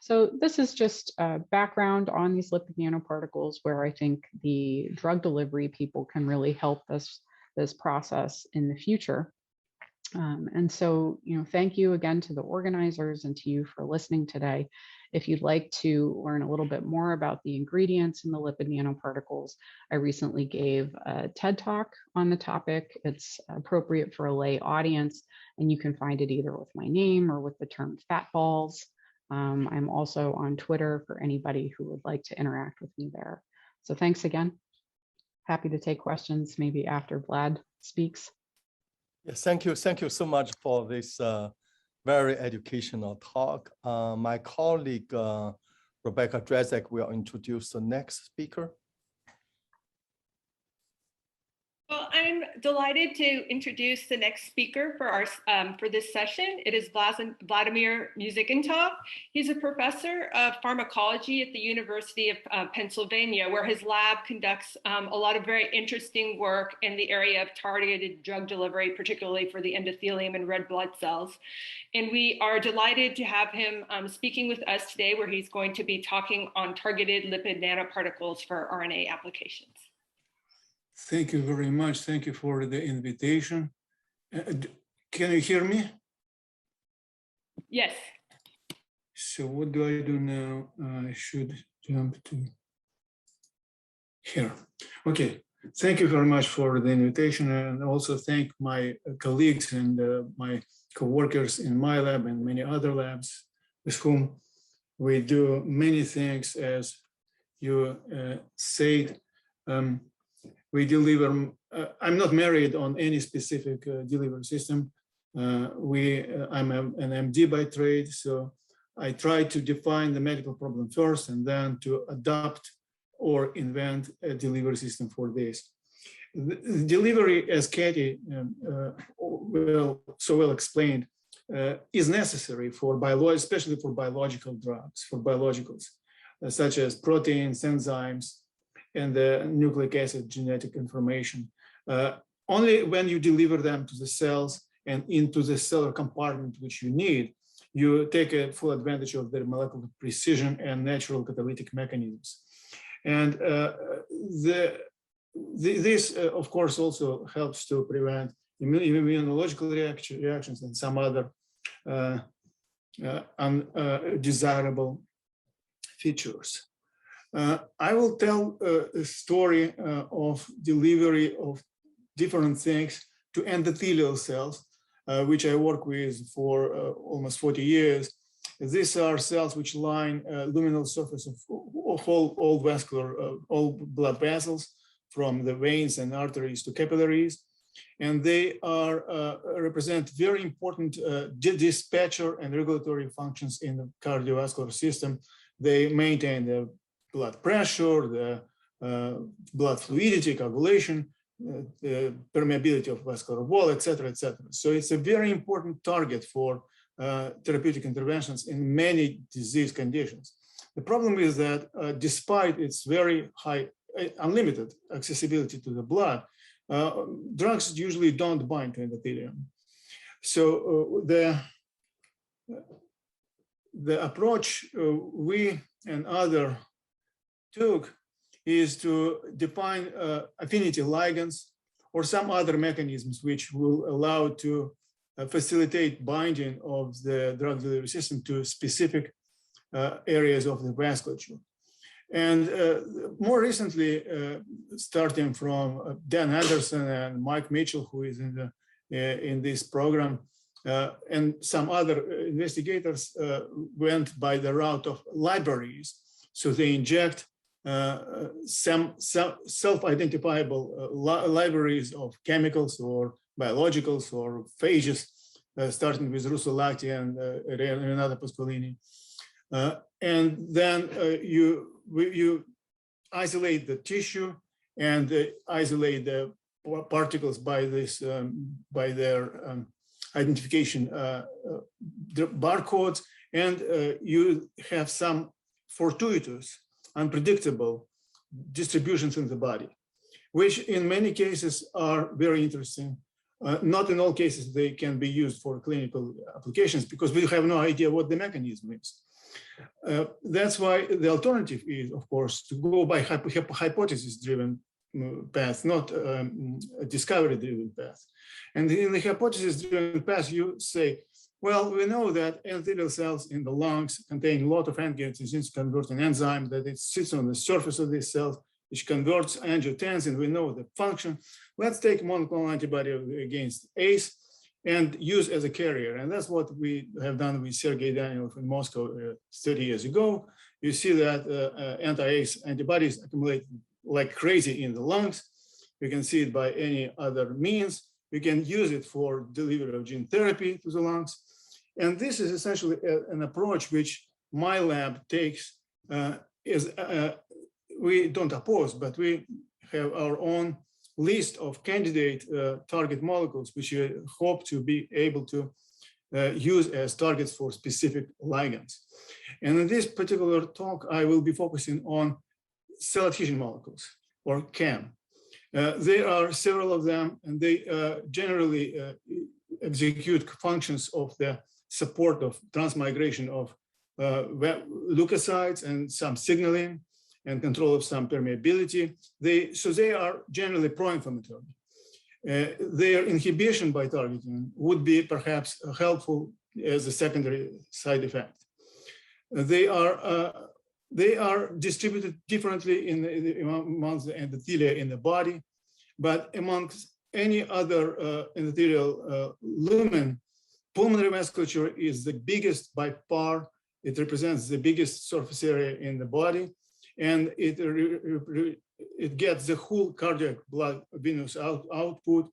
So this is just background on these lipid nanoparticles where I think the drug delivery people can really help this process in the future. And so, thank you again to the organizers and to you for listening today. If you'd like to learn a little bit more about the ingredients in the lipid nanoparticles, I recently gave a TED Talk on the topic. It's appropriate for a lay audience, and you can find it either with my name or with the term fat balls. I'm also on Twitter for anybody who would like to interact with me there. So thanks again. Happy to take questions maybe after Vlad speaks. Yes, thank you. Thank you so much for this very educational talk. My colleague, Rebecca Dresek, will introduce the next speaker. Well, I'm delighted to introduce the next speaker for our for this session. It is Vladimir Muzikantov. He's a professor of pharmacology at the University of Pennsylvania, where his lab conducts a lot of very interesting work in the area of targeted drug delivery, particularly for the endothelium and red blood cells. And we are delighted to have him speaking with us today, where he's going to be talking on targeted lipid nanoparticles for RNA applications. Thank you very much. Thank you for the invitation. Can you hear me? Yes. So what do I do now? I should jump to here. Okay. Thank you very much for the invitation, and also thank my colleagues and my co-workers in my lab and many other labs with whom we do many things, as you said. We deliver, I'm not married on any specific delivery system. I'm an MD by trade, so I try to define the medical problem first and then to adopt or invent a delivery system for this. The delivery, as Katie so well explained, is necessary for especially for biological drugs, for biologicals, such as proteins, enzymes, and the nucleic acid genetic information. Only when you deliver them to the cells and into the cellular compartment which you need, you take a full advantage of their molecular precision and natural catalytic mechanisms. And this, of course, also helps to prevent immunological reactions, and some other undesirable features. I will tell a story of delivery of different things to endothelial cells, which I work with for almost 40 years. These are cells which line luminal surface of all vascular, all blood vessels, from the veins and arteries to capillaries. And they represent very important dispatcher and regulatory functions in the cardiovascular system. They maintain the blood pressure, the blood fluidity, coagulation, the permeability of vascular wall, et cetera, et cetera. So it's a very important target for therapeutic interventions in many disease conditions. The problem is that despite its very high, unlimited accessibility to the blood, drugs usually don't bind to endothelium. So the approach we and others took is to define affinity ligands or some other mechanisms which will allow to facilitate binding of the drug delivery system to specific areas of the vasculature. And more recently, starting from Dan Anderson and Mike Mitchell, who is in this program, and some other investigators went by the route of libraries. So they inject some self-identifiable libraries of chemicals or biologicals or phages, starting with Rusolati and Renata Pasqualini. And then you isolate the tissue and isolate the particles by this by their identification barcodes, and you have some fortuitous, unpredictable distributions in the body, which in many cases are very interesting. Not in all cases they can be used for clinical applications because we have no idea what the mechanism is. That's why the alternative is, of course, to go by hypothesis-driven path, not a discovery-driven path. And in the hypothesis-driven path, you say, well, we know that endothelial cells in the lungs contain a lot of angiotensin-converting enzyme, that it sits on the surface of these cells, which converts angiotensin. We know the function. Let's take monoclonal antibody against ACE and use as a carrier. And that's what we have done with Sergei Danielov in Moscow 30 years ago. You see that anti-ACE antibodies accumulate like crazy in the lungs. You can see it by any other means. You can use it for delivery of gene therapy to the lungs. And this is essentially an approach which my lab takes we don't oppose, but we have our own list of candidate target molecules, which we hope to be able to use as targets for specific ligands. And in this particular talk, I will be focusing on cell adhesion molecules, or CAM. There are several of them, and they generally execute functions of the support of transmigration of leukocytes and some signaling and control of some permeability. So they are generally pro-inflammatory. Their inhibition by targeting would be perhaps helpful as a secondary side effect. They are distributed differently amongst the endothelia in the body, but amongst any other endothelial lumen, pulmonary vasculature is the biggest by far. It represents the biggest surface area in the body, and it gets the whole cardiac blood venous output.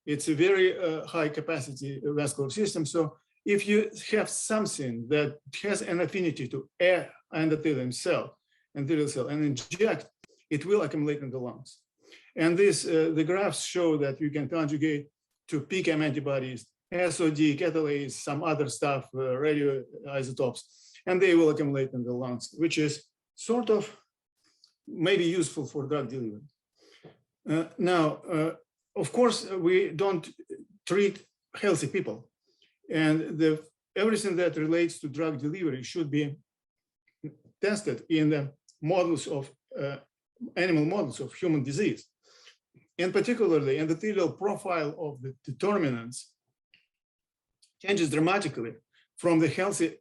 It's a very high capacity vascular system. So if you have something that has an affinity to endothelial cell, and inject, it will accumulate in the lungs. And the graphs show that you can conjugate to PCAM antibodies, SOD, catalase, some other stuff, radioisotopes, and they will accumulate in the lungs, which is sort of maybe useful for drug delivery. Now, of course, we don't treat healthy people, and everything that relates to drug delivery should be tested in the models of animal models of human disease. and particularly endothelial profile of the determinants changes dramatically from the healthy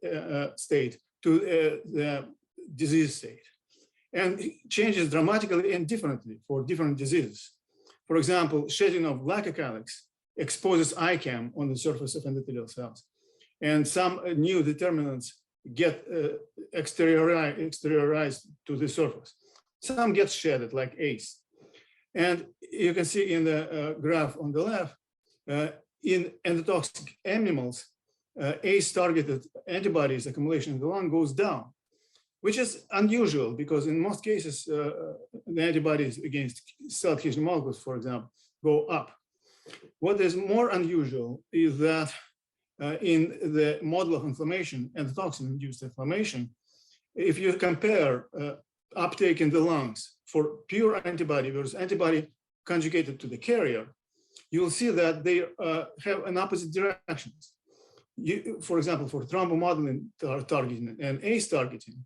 state to the disease state, and changes dramatically and differently for different diseases. For example, shedding of glycocalyx exposes ICAM on the surface of endothelial cells, and some new determinants get exteriorized to the surface. Some get shedded, like ACE. And you can see in the graph on the left, in endotoxic animals, ACE-targeted antibodies accumulation in the lung goes down, which is unusual because in most cases, the antibodies against cell adhesion molecules, for example, go up. What is more unusual is that in the model of inflammation, endotoxin-induced inflammation, if you compare uptake in the lungs for pure antibody versus antibody conjugated to the carrier, you will see that they have an opposite directions. For example, for thrombomodulin targeting and ACE targeting,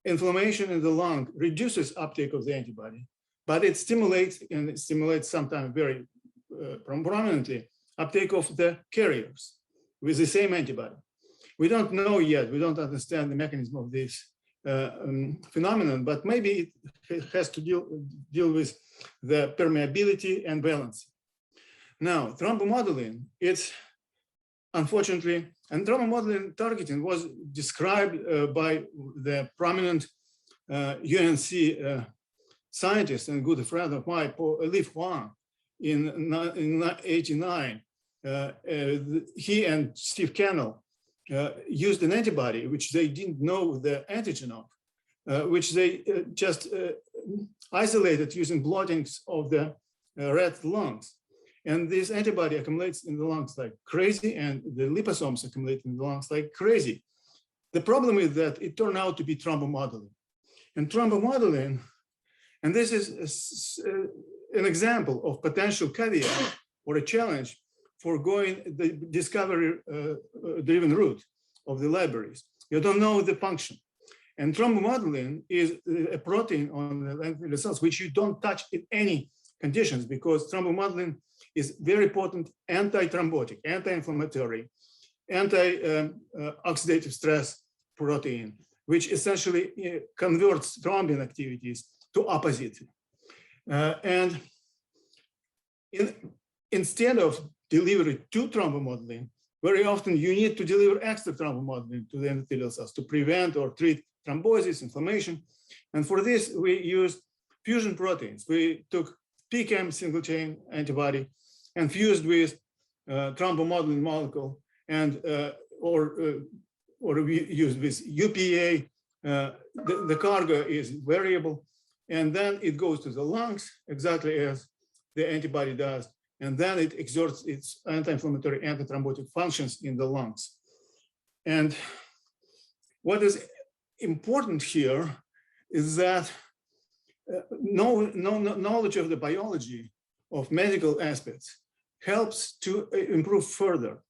inflammation in the lung reduces uptake of the antibody, but it stimulates, and it stimulates sometimes very prominently, uptake of the carriers with the same antibody. We don't know yet, we don't understand the mechanism of this phenomenon, but maybe it has to deal with the permeability and balance. Now, thrombomodulin, it's unfortunately, and thrombomodulin targeting was described by the prominent UNC scientist and good friend of mine, Li Huang, in 1989. He and Steve Cannell used an antibody which they didn't know the antigen of, which they just isolated using blottings of the rat lungs. And this antibody accumulates in the lungs like crazy, and the liposomes accumulate in the lungs like crazy. The problem is that it turned out to be thrombomodulin. And thrombomodulin, and this is an example of potential caveat or a challenge for going the discovery-driven route of the libraries. You don't know the function. And thrombomodulin is a protein on the endothelial cells which you don't touch in any conditions, because thrombomodulin is very potent anti-thrombotic, anti-inflammatory, anti-oxidative stress protein, which essentially converts thrombin activities to opposite. And instead of delivery to thrombomodulin, very often you need to deliver extra thrombomodulin to the endothelial cells to prevent or treat thrombosis, inflammation. And for this, we used fusion proteins. We took PCAM single chain antibody and fused with thrombomodulin molecule, and or we used with UPA. The cargo is variable, and then it goes to the lungs exactly as the antibody does, and then it exerts its anti-inflammatory, anti-thrombotic functions in the lungs. And what is important here is that knowledge of the biology of medical aspects helps to improve further.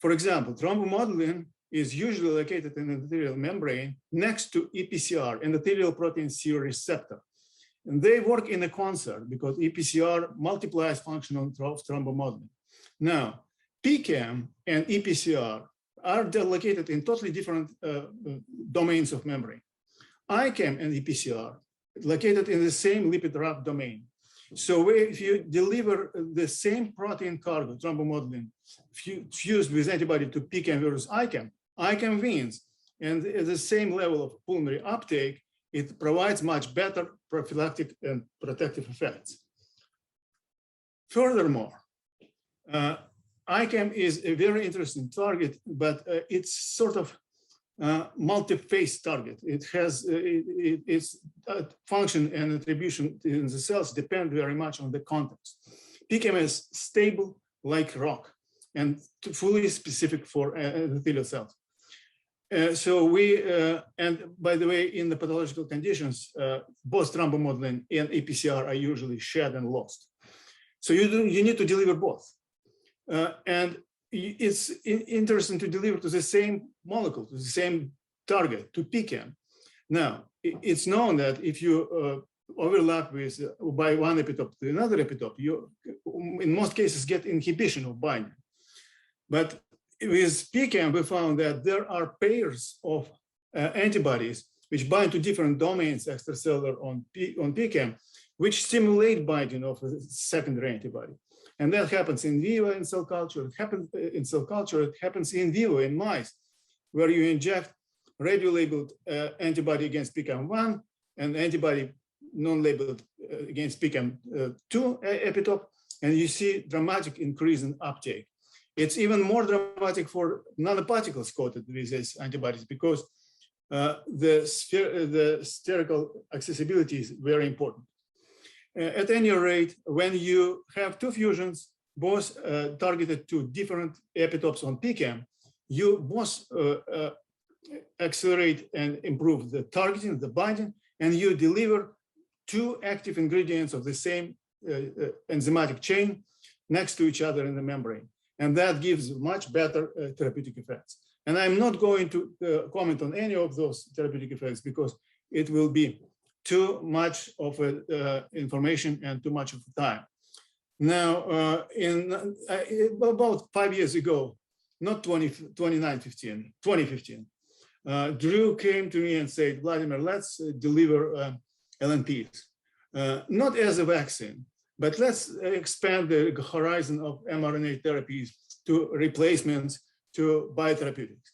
For example, thrombomodulin is usually located in the endothelial membrane next to EPCR, endothelial protein C receptor. And they work in a concert because EPCR multiplies function of thrombomodulin. Now, PCAM and EPCR are located in totally different domains of membrane. ICAM and EPCR located in the same lipid wrap domain. So if you deliver the same protein cargo, thrombomodulin, fused with antibody to PCAM versus ICAM, ICAM wins. And at the same level of pulmonary uptake, it provides much better prophylactic and protective effects. Furthermore, ICAM is a very interesting target, but it's sort of multi-phase target. It has its function and attribution in the cells depend very much on the context. PCAM is stable like rock and fully specific for endothelial cells. So we, and by the way, in the pathological conditions, both thrombomodulin and EPCR are usually shed and lost. So you need to deliver both. And it's interesting to deliver to the same molecule, to the same target, to PCAM. Now, it's known that if you overlap with by one epitope to another epitope, you in most cases get inhibition of binding. But with PCAM, we found that there are pairs of antibodies which bind to different domains extracellular on PCAM, which stimulate binding of a secondary antibody. And that happens in vivo in cell culture. It happens in cell culture. It happens in vivo in mice, where you inject radio-labeled antibody against PCAM1 and antibody non-labeled against PCAM2 epitope, and you see dramatic increase in uptake. It's even more dramatic for nanoparticles coated with these antibodies because the spherical accessibility is very important. At any rate, when you have two fusions, both targeted to different epitopes on PCAM, you both accelerate and improve the targeting, the binding, and you deliver two active ingredients of the same enzymatic chain next to each other in the membrane. And that gives much better therapeutic effects. And I'm not going to comment on any of those therapeutic effects because it will be too much of information and too much of time. Now, about 5 years ago, not 2015, Drew came to me and said, Vladimir, let's deliver LNPs, not as a vaccine, but let's expand the horizon of mRNA therapies to replacements to biotherapeutics.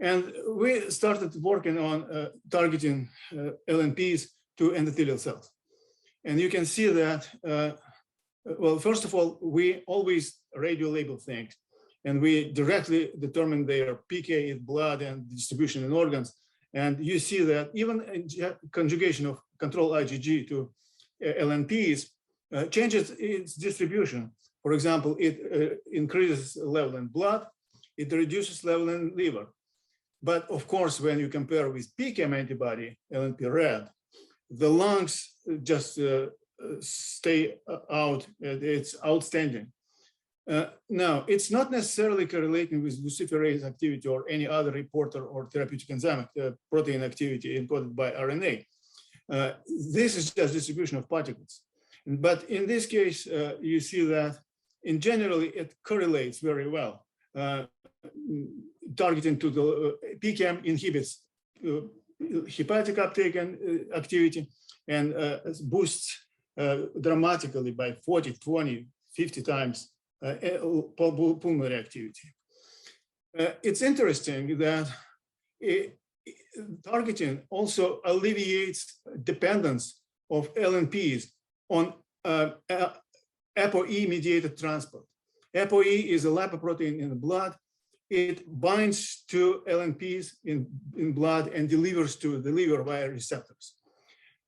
And we started working on targeting LNPs to endothelial cells. And you can see that, well, first of all, we always radio-label things, and we directly determine their PK in blood and distribution in organs. And you see that even in conjugation of control IgG to LNPs changes its distribution. For example, it increases level in blood, it reduces level in liver. But of course, when you compare with PCAM antibody, LNP red, the lungs just stay out. It's outstanding. Now, it's not necessarily correlating with luciferase activity or any other reporter or therapeutic enzyme protein activity encoded by RNA. This is just distribution of particles. But in this case, you see that in general, it correlates very well. Targeting to the PCAM inhibits hepatic uptake and activity and boosts dramatically by 40, 20, 50 times pulmonary activity. It's interesting that targeting also alleviates dependence of LNPs on ApoE-mediated transport. ApoE is a lipoprotein in the blood. It binds to LNPs in blood and delivers to the liver via receptors.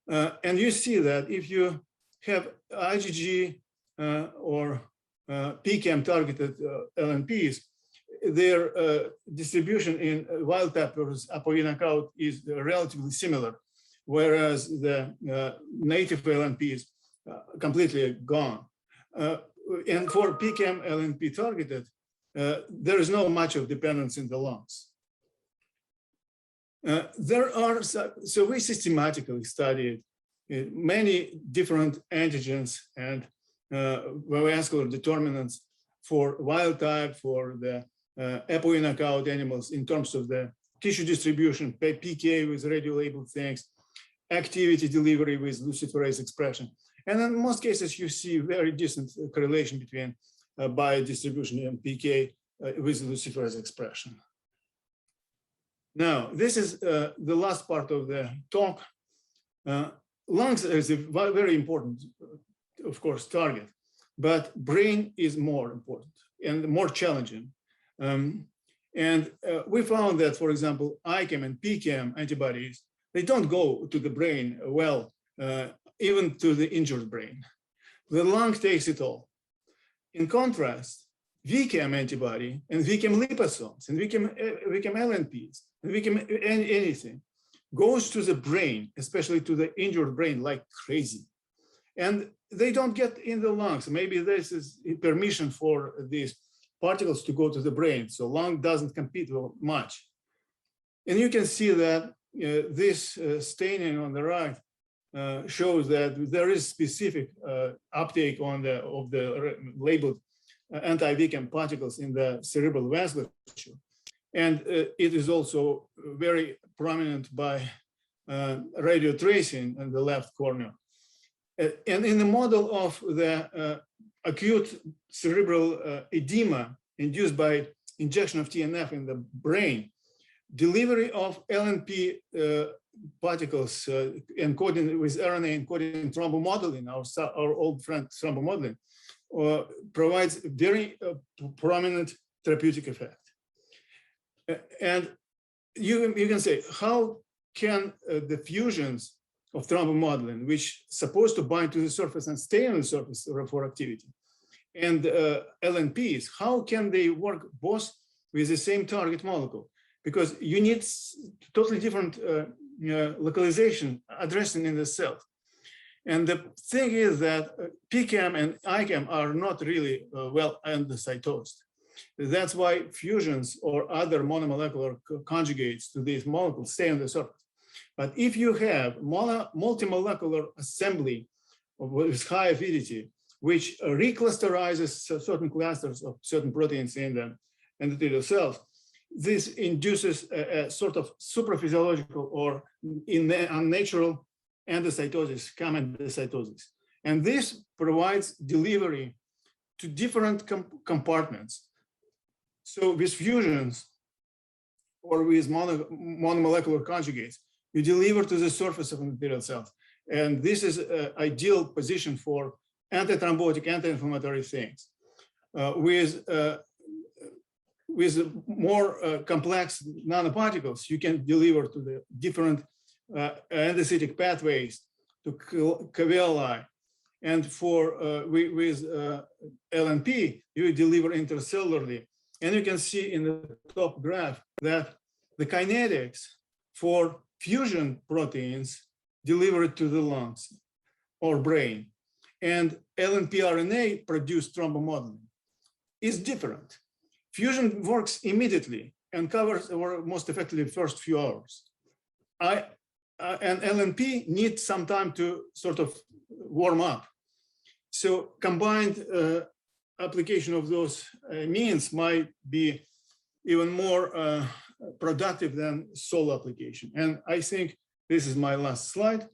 And you see that if you have IgG or PCAM targeted LNPs, their distribution in wild type versus ApoE knockout is relatively similar, whereas the native LNPs completely gone. And for PCAM LNP targeted, there is not much of dependence in the lungs. So we systematically studied many different antigens and vascular determinants for wild type, for the ApoE knockout animals in terms of the tissue distribution, PK with radio-labeled things, activity delivery with luciferase expression. And in most cases, you see very decent correlation between biodistribution and PK with luciferase expression. Now, this is the last part of the talk. Lungs is a very important, of course, target, but brain is more important and more challenging. And we found that, for example, ICAM and PCAM antibodies, they don't go to the brain well, even to the injured brain. The lung takes it all. In contrast, VCAM antibody and VCAM liposomes and VCAM LNPs and VCAM anything goes to the brain, especially to the injured brain, like crazy. And they don't get in the lungs. Maybe this is permission for these particles to go to the brain, so lung doesn't compete much. And you can see that this staining on the right shows that there is specific uptake of the labeled anti-VCAM particles in the cerebral vasculature. And it is also very prominent by radio tracing in the left corner. And in the model of the acute cerebral edema induced by injection of TNF in the brain, delivery of LNP particles encoding with RNA encoding thrombomodulin, our old friend thrombomodulin, provides very prominent therapeutic effect. And you can say, how can the fusions of thrombomodulin, which supposed to bind to the surface and stay on the surface for activity, and LNPs, how can they work both with the same target molecule? Because you need totally different localization addressing in the cell. And the thing is that PCAM and ICAM are not really well endocytosed. That's why fusions or other monomolecular conjugates to these molecules stay on the surface. But if you have multimolecular assembly with high avidity, which reclusterizes certain clusters of certain proteins in the endothelial cells, this induces a sort of supraphysiological or unnatural endocytosis, common endocytosis. And this provides delivery to different compartments. So with fusions or with monomolecular conjugates, you deliver to the surface of endothelial cells. And this is an ideal position for antithrombotic, anti-inflammatory things. With more complex nanoparticles, you can deliver to the different endocytic pathways to caveoli. And with LNP, you deliver intercellularly. And you can see in the top graph that the kinetics for fusion proteins delivered to the lungs or brain and LNP RNA produced thrombomodulin is different. Fusion works immediately and covers or most effectively the first few hours. And LNP needs some time to sort of warm up. So combined application of those means might be even more productive than solo application. And I think this is my last slide.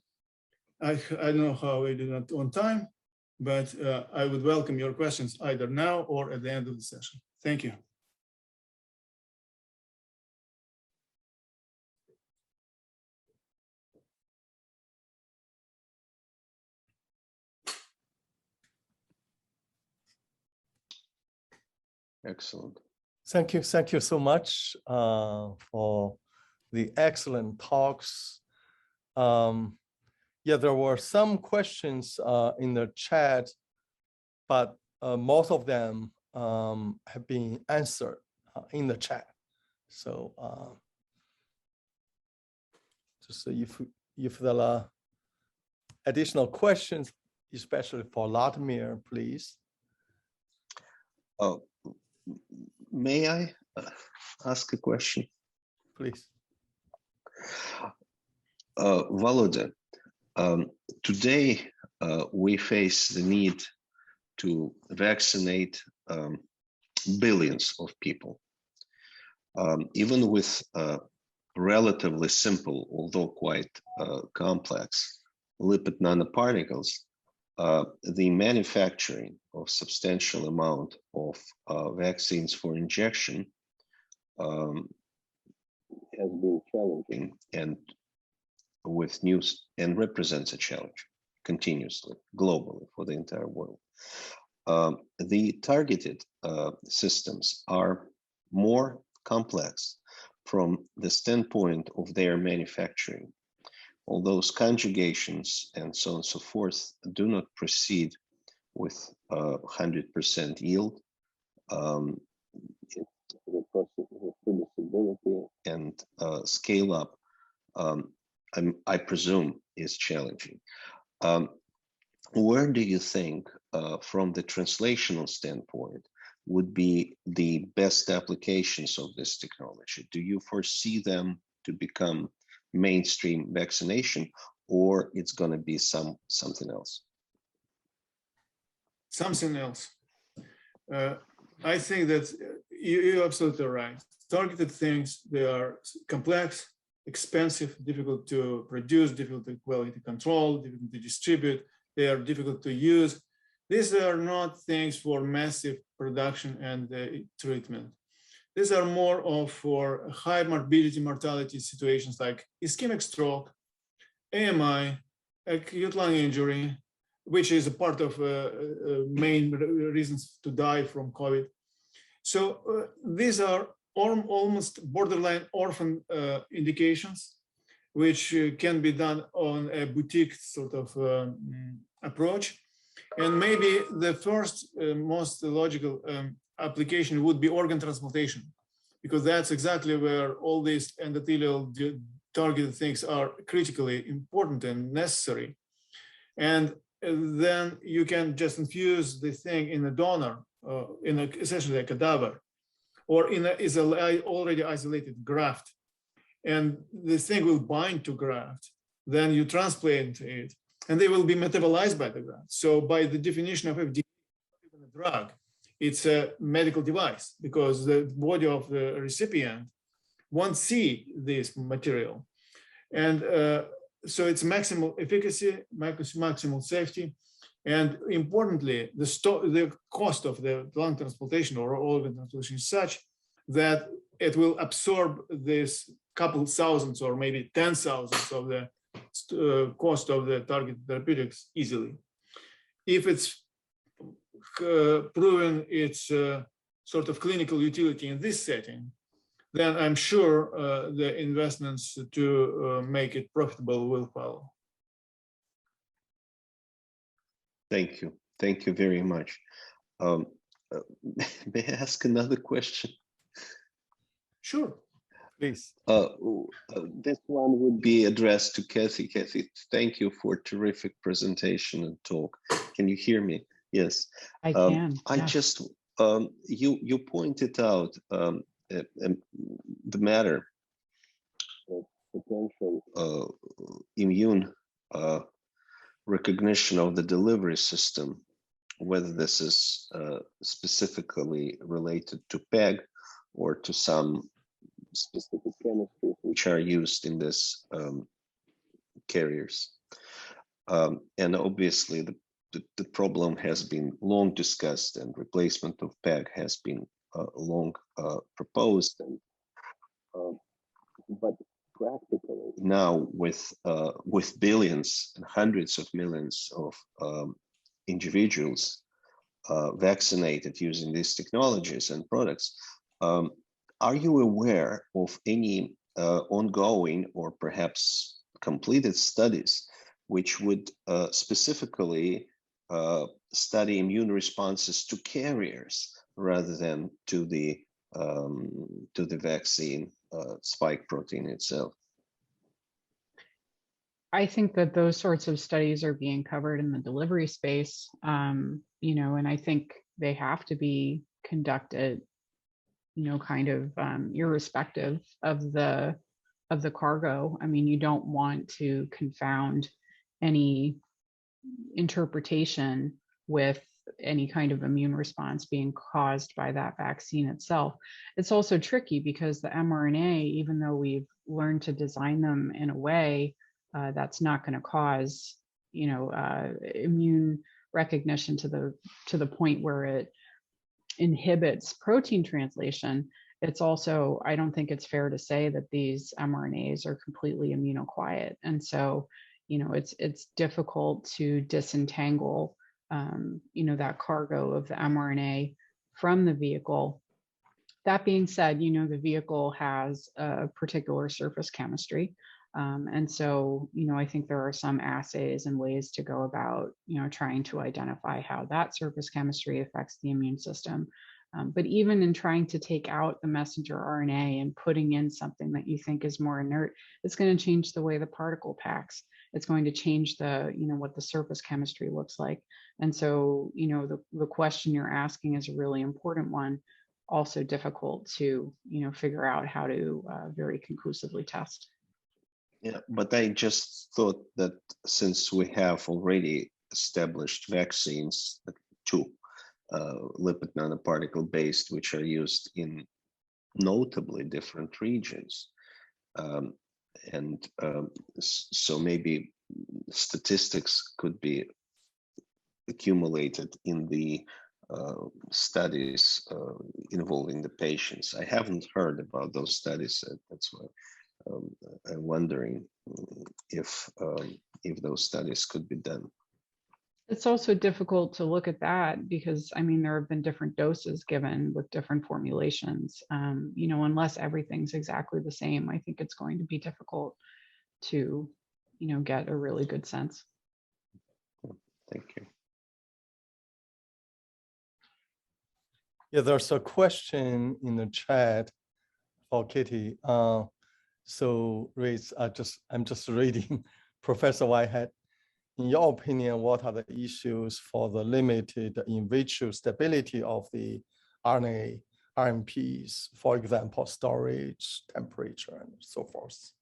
I don't know how I did that on time, but I would welcome your questions either now or at the end of the session. Thank you. Excellent. Thank you so much for the excellent talks. Yeah, there were some questions in the chat, but most of them have been answered in the chat. So just if there are additional questions, especially for Vladimir, please. May I ask a question? Please. Volodya, today we face the need to vaccinate billions of people. Even with relatively simple, although quite complex, lipid nanoparticles, the manufacturing of substantial amount of vaccines for injection has been challenging and with news and represents a challenge continuously, globally for the entire world. The targeted systems are more complex from the standpoint of their manufacturing. All those conjugations and so on and so forth do not proceed with 100% yield. The process of producibility and scale up, I presume, is challenging. Where do you think, from the translational standpoint, would be the best applications of this technology? Do you foresee them to become mainstream vaccination, or it's going to be something else? Something else. I think that you're absolutely right. Targeted things, they are complex, expensive, difficult to produce, difficult to quality control, difficult to distribute, they are difficult to use. These are not things for massive production and treatment. These are more of for high morbidity, mortality situations like ischemic stroke, AMI, acute lung injury, which is a part of main reasons to die from COVID. So these are almost borderline orphan indications, which can be done on a boutique sort of approach. And maybe the first most logical application would be organ transplantation, because that's exactly where all these endothelial targeted things are critically important and necessary. And then you can just infuse the thing in a donor, essentially a cadaver, or in is already isolated graft, and the thing will bind to graft. Then you transplant it, and they will be metabolized by the graft. So by the definition of FDA, a drug, it's a medical device, because the body of the recipient won't see this material. And so it's maximal efficacy, maximal safety, and importantly, the cost of the lung transplantation or organ transplantation is such that it will absorb this couple thousands or maybe 10,000s of the cost of the target therapeutics easily. If it's proven its sort of clinical utility in this setting, then I'm sure the investments to make it profitable will follow. Thank you. Thank you very much. May I ask another question? Sure. Please. This one would be addressed to Kathy. Kathy, thank you for a terrific presentation and talk. Can you hear me? Yes. I can. I just, you pointed out the matter of potential immune recognition of the delivery system, whether this is specifically related to PEG or to some specific chemistries which are used in this carriers. And obviously the problem has been long discussed, and replacement of PEG has been long proposed. And, but practically now with billions and hundreds of millions of individuals vaccinated using these technologies and products, are you aware of any ongoing or perhaps completed studies which would specifically study immune responses to carriers rather than to the vaccine spike protein itself? I think that those sorts of studies are being covered in the delivery space, you know, and I think they have to be conducted, you know, kind of irrespective of the cargo. I mean, you don't want to confound any interpretation with any kind of immune response being caused by that vaccine itself. It's also tricky because the mRNA, even though we've learned to design them in a way that's not going to cause, you know, immune recognition to the point where it inhibits protein translation, it's also, I don't think it's fair to say that these mRNAs are completely immunoquiet. And so, you know, it's difficult to disentangle, you know, that cargo of the mRNA from the vehicle. That being said, you know, the vehicle has a particular surface chemistry. And so, you know, I think there are some assays and ways to go about, you know, trying to identify how that surface chemistry affects the immune system. But even in trying to take out the messenger RNA and putting in something that you think is more inert, it's going to change the way the particle packs. It's going to change the, you know, what the surface chemistry looks like. And so, you know, the question you're asking is a really important one, also difficult to, you know, figure out how to very conclusively test. Yeah, but I just thought that since we have already established vaccines, two lipid nanoparticle based, which are used in notably different regions, so maybe statistics could be accumulated in the studies involving the patients. I haven't heard about those studies. That's why I'm wondering if those studies could be done. It's also difficult to look at that because, I mean, there have been different doses given with different formulations. You know, unless everything's exactly the same, I think it's going to be difficult to, you know, get a really good sense. Thank you. Yeah, there's a question in the chat for Kitty. So, Rich, I'm just reading Professor Whitehead. In your opinion, what are the issues for the limited in vitro stability of the RNA RMPs, for example, storage, temperature, and so forth?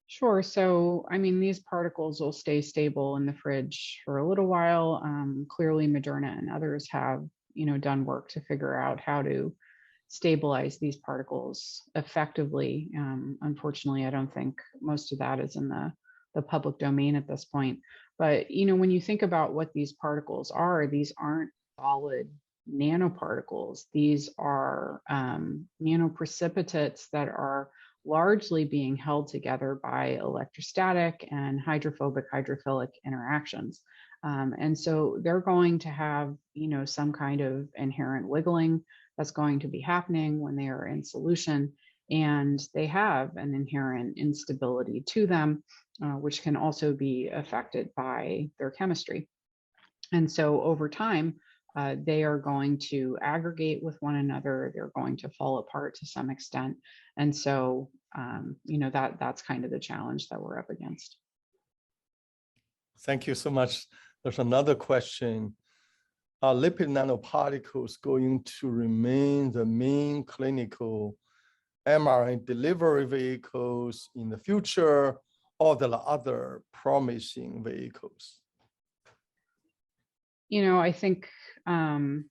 Sure. So, I mean, these particles will stay stable in the fridge for a little while. Clearly, Moderna and others have, you know, done work to figure out how to stabilize these particles effectively. Unfortunately, I don't think most of that is in the public domain at this point. But, you know, when you think about what these particles are, these aren't solid nanoparticles. These are nanoprecipitates that are largely being held together by electrostatic and hydrophobic hydrophilic interactions. And so they're going to have, you know, some kind of inherent wiggling that's going to be happening when they are in solution. And they have an inherent instability to them, which can also be affected by their chemistry. And so over time, they are going to aggregate with one another. They're going to fall apart to some extent. And so, you know, that's kind of the challenge that we're up against. Thank you so much. There's another question. Are lipid nanoparticles going to remain the main clinical mRNA delivery vehicles in the future, or there are other promising vehicles? You know, I think, as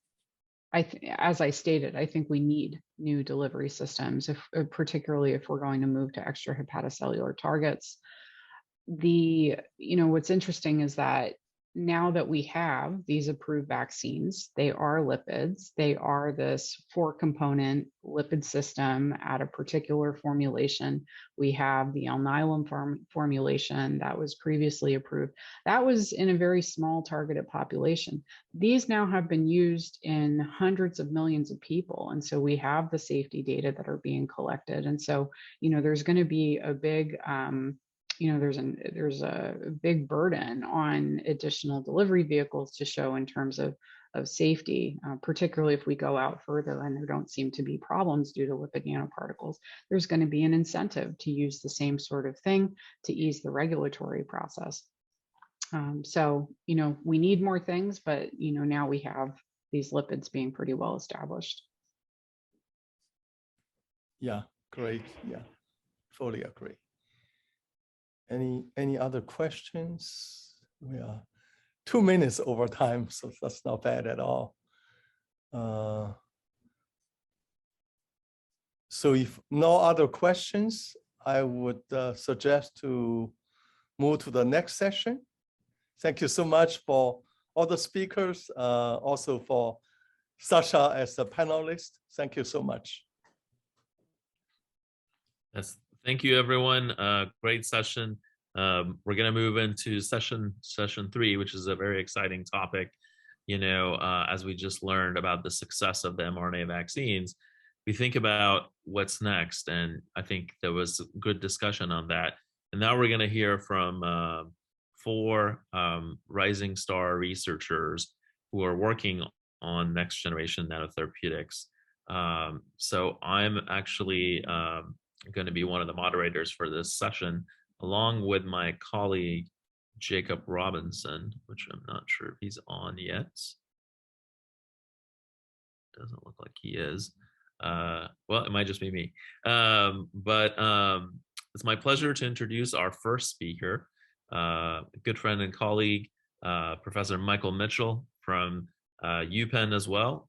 I stated, I think we need new delivery systems, particularly if we're going to move to extrahepatocellular targets. You know, what's interesting is that now that we have these approved vaccines, they are lipids. They are this 4-component lipid system at a particular formulation. We have the Alnylam formulation that was previously approved. That was in a very small targeted population. These now have been used in hundreds of millions of people. And so we have the safety data that are being collected. And so, you know, there's going to be a big, you know, there's a big burden on additional delivery vehicles to show in terms of safety, particularly if we go out further and there don't seem to be problems due to lipid nanoparticles. There's going to be an incentive to use the same sort of thing to ease the regulatory process. So, you know, we need more things, but, you know, now we have these lipids being pretty well established. Yeah, great. Yeah, fully agree. Any other questions? We are 2 minutes over time, so that's not bad at all. So if no other questions, I would suggest to move to the next session. Thank you so much for all the speakers, also for Sasha as a panelist. Thank you so much. Yes, thank you, everyone. Great session. We're going to move into session 3, which is a very exciting topic. You know, as we just learned about the success of the mRNA vaccines, we think about what's next, and I think there was good discussion on that. And now we're going to hear from 4 rising star researchers who are working on next generation nanotherapeutics. So I'm actually going to be one of the moderators for this session, along with my colleague, Jacob Robinson, which I'm not sure if he's on yet. Doesn't look like he is. Well, it might just be me. It's my pleasure to introduce our first speaker, good friend and colleague, Professor Michael Mitchell from UPenn as well,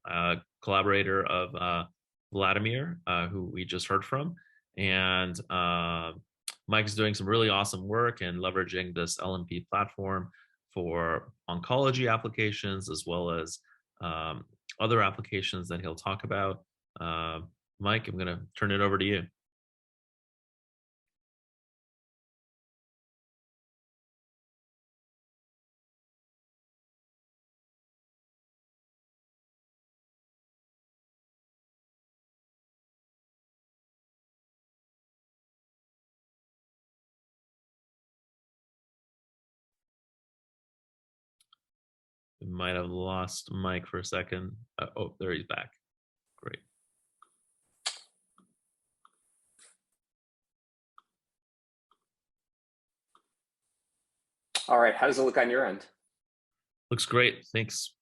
collaborator of Vladimir, who we just heard from. And Mike's doing some really awesome work and leveraging this LNP platform for oncology applications, as well as other applications that he'll talk about. Mike, I'm going to turn it over to you. We might have lost Mike for a second. Oh, there he's back. Great. All right, how does it look on your end? Looks great, thanks.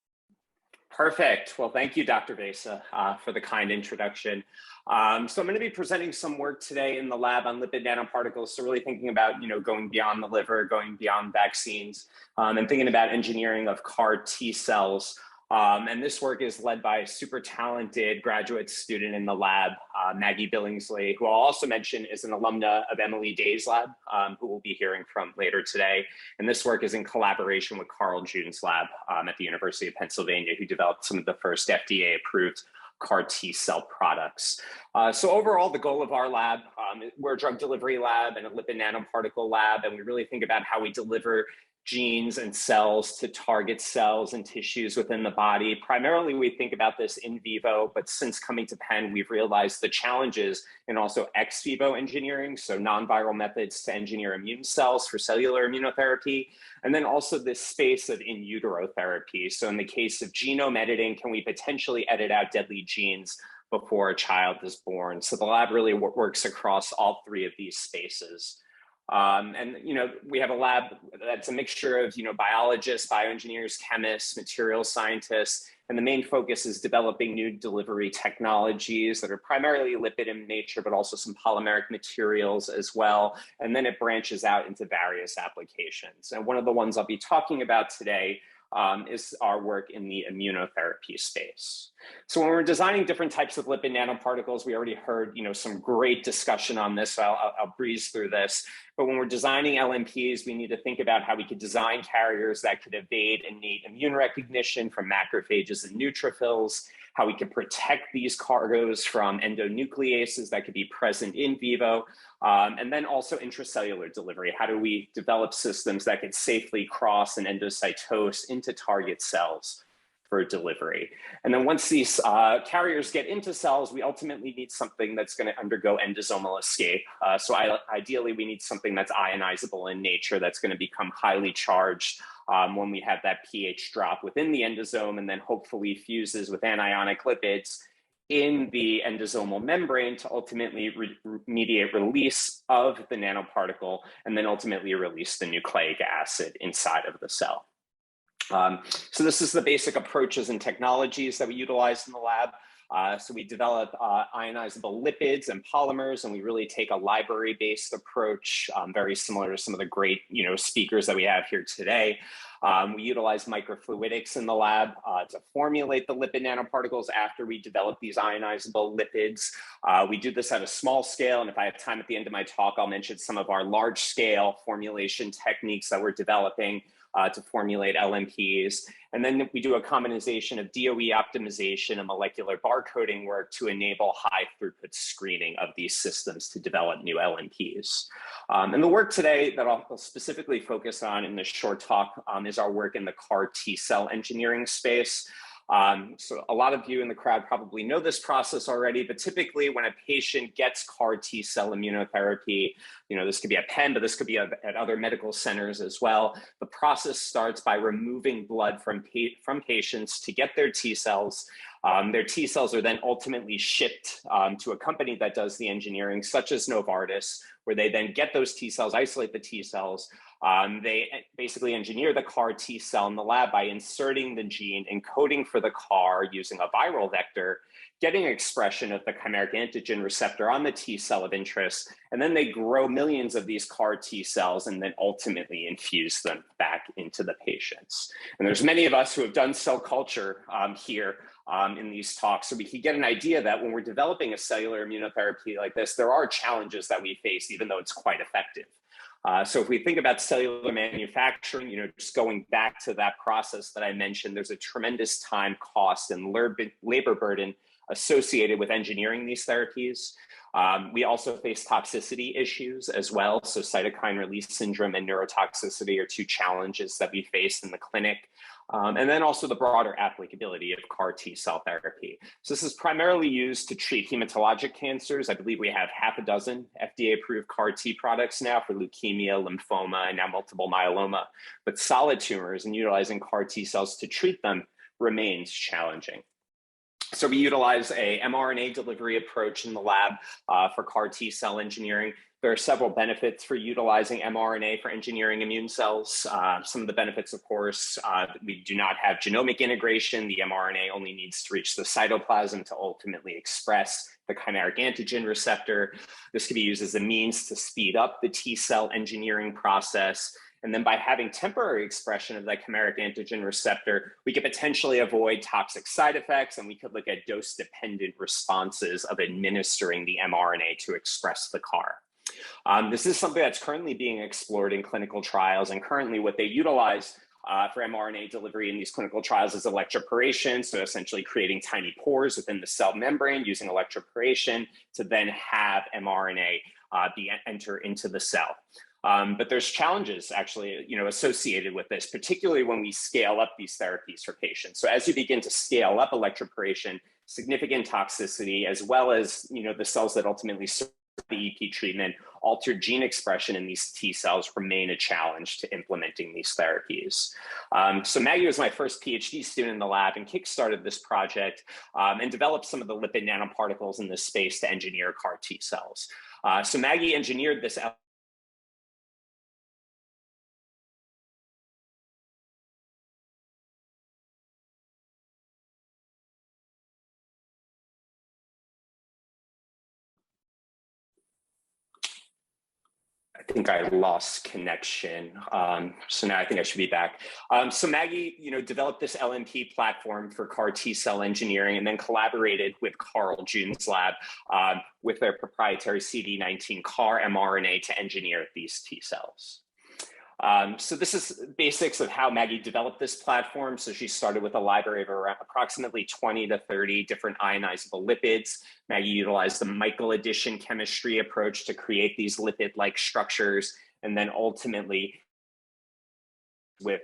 Perfect. Well, thank you, Dr. Besa, for the kind introduction. So I'm going to be presenting some work today in the lab on lipid nanoparticles. So really thinking about, going beyond the liver, going beyond vaccines, and thinking about engineering of CAR T cells. And this work is led by a super talented graduate student in the lab, Maggie Billingsley, who I'll also mention is an alumna of Emily Day's lab, who we'll be hearing from later today. And this work is in collaboration with Carl June's lab at the University of Pennsylvania, who developed some of the first FDA-approved CAR T cell products. So overall, the goal of our lab, we're a drug delivery lab and a lipid nanoparticle lab, and we really think about how we deliver genes and cells to target cells and tissues within the body. Primarily, we think about this in vivo, but since coming to Penn, we've realized the challenges in also ex vivo engineering, so non-viral methods to engineer immune cells for cellular immunotherapy, and then also this space of in utero therapy. So in the case of genome editing, can we potentially edit out deadly genes before a child is born? So the lab really works across all three of these spaces. And, we have a lab that's a mixture of, biologists, bioengineers, chemists, materials scientists, and the main focus is developing new delivery technologies that are primarily lipid in nature, but also some polymeric materials as well. And then it branches out into various applications. And one of the ones I'll be talking about today is our work in the immunotherapy space. So when we're designing different types of lipid nanoparticles, we already heard, some great discussion on this, so I'll breeze through this. But when we're designing LNPs, we need to think about how we could design carriers that could evade innate immune recognition from macrophages and neutrophils, how we can protect these cargoes from endonucleases that could be present in vivo, and then also intracellular delivery. How do we develop systems that could safely cross and endocytose into target cells for delivery? And then once these carriers get into cells, we ultimately need something that's going to undergo endosomal escape. So ideally, we need something that's ionizable in nature, that's going to become highly charged when we have that pH drop within the endosome, and then hopefully fuses with anionic lipids in the endosomal membrane to ultimately mediate release of the nanoparticle, and then ultimately release the nucleic acid inside of the cell. So this is the basic approaches and technologies that we utilize in the lab. So we develop ionizable lipids and polymers, and we really take a library-based approach, very similar to some of the great speakers that we have here today. We utilize microfluidics in the lab to formulate the lipid nanoparticles after we develop these ionizable lipids. We do this at a small scale, and if I have time at the end of my talk, I'll mention some of our large-scale formulation techniques that we're developing to formulate LNPs. And then we do a combination of DOE optimization and molecular barcoding work to enable high throughput screening of these systems to develop new LNPs. And the work today that I'll specifically focus on in this short talk is our work in the CAR T cell engineering space. So a lot of you in the crowd probably know this process already, but typically when a patient gets CAR T cell immunotherapy, this could be at Penn, but this could be at other medical centers as well. The process starts by removing blood from patients to get their T cells. Their T cells are then ultimately shipped to a company that does the engineering, such as Novartis, where they then get those T cells, isolate the T cells, They basically engineer the CAR T cell in the lab by inserting the gene, encoding for the CAR using a viral vector, getting expression of the chimeric antigen receptor on the T cell of interest, and then they grow millions of these CAR T cells and then ultimately infuse them back into the patients. And there's many of us who have done cell culture here in these talks, so we can get an idea that when we're developing a cellular immunotherapy like this, there are challenges that we face, even though it's quite effective. So if we think about cellular manufacturing, just going back to that process that I mentioned, there's a tremendous time, cost, and labor burden associated with engineering these therapies. We also face toxicity issues as well. So cytokine release syndrome and neurotoxicity are two challenges that we face in the clinic. And then also the broader applicability of CAR T cell therapy. So this is primarily used to treat hematologic cancers. I believe we have half a dozen FDA-approved CAR T products now for leukemia, lymphoma, and now multiple myeloma. But solid tumors and utilizing CAR T cells to treat them remains challenging. So we utilize a mRNA delivery approach in the lab for CAR T cell engineering. There are several benefits for utilizing mRNA for engineering immune cells. Some of the benefits, of course, we do not have genomic integration. The mRNA only needs to reach the cytoplasm to ultimately express the chimeric antigen receptor. This can be used as a means to speed up the T cell engineering process. And then by having temporary expression of the chimeric antigen receptor, we could potentially avoid toxic side effects, and we could look at dose-dependent responses of administering the mRNA to express the CAR. This is something that's currently being explored in clinical trials, and currently what they utilize for mRNA delivery in these clinical trials is electroporation, so essentially creating tiny pores within the cell membrane using electroporation to then have mRNA enter into the cell. But there's challenges actually, associated with this, particularly when we scale up these therapies for patients. So as you begin to scale up electroporation, significant toxicity, as well as, the cells that ultimately serve the EP treatment, altered gene expression in these T cells remain a challenge to implementing these therapies. So Maggie was my first PhD student in the lab and kickstarted this project and developed some of the lipid nanoparticles in this space to engineer CAR T cells. So Maggie engineered this I think I lost connection. So now I think I should be back. So Maggie, developed this LNP platform for CAR T cell engineering and then collaborated with Carl June's lab with their proprietary CD19 CAR mRNA to engineer these T cells. So this is basics of how Maggie developed this platform. So she started with a library of around approximately 20 to 30 different ionizable lipids. Maggie utilized the Michael addition chemistry approach to create these lipid-like structures, and then ultimately with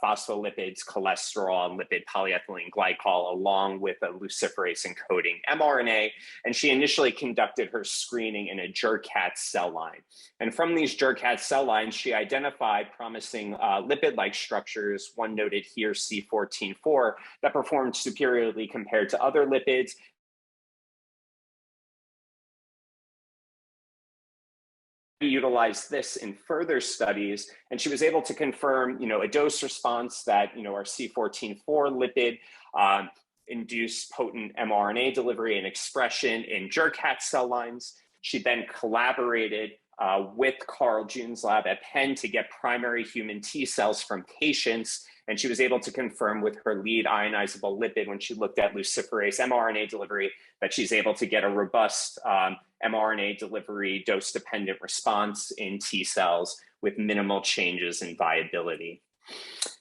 phospholipids, cholesterol, and lipid polyethylene glycol, along with a luciferase encoding mRNA. And she initially conducted her screening in a JERCAT cell line. And from these JERCAT cell lines, she identified promising lipid-like structures, one noted here, C14-4, that performed superiorly compared to other lipids. Utilized this in further studies, and she was able to confirm, a dose response that, our C14-4 lipid induced potent mRNA delivery and expression in JERCAT cell lines. She then collaborated with Carl June's lab at Penn to get primary human T cells from patients, and she was able to confirm with her lead ionizable lipid when she looked at luciferase mRNA delivery that she's able to get a robust mRNA delivery dose-dependent response in T cells with minimal changes in viability.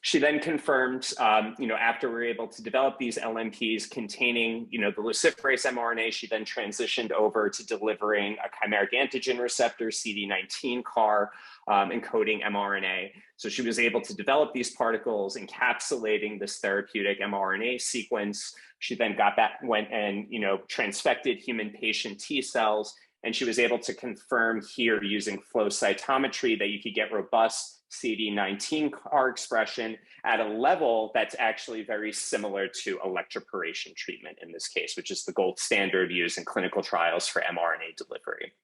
She then confirmed, after we were able to develop these LNPs containing, the luciferase mRNA, she then transitioned over to delivering a chimeric antigen receptor, CD19 CAR, encoding mRNA. So she was able to develop these particles encapsulating this therapeutic mRNA sequence. She then went and, transfected human patient T cells, and she was able to confirm here using flow cytometry that you could get robust CD19 CAR expression at a level that's actually very similar to electroporation treatment in this case, which is the gold standard used in clinical trials for mRNA delivery.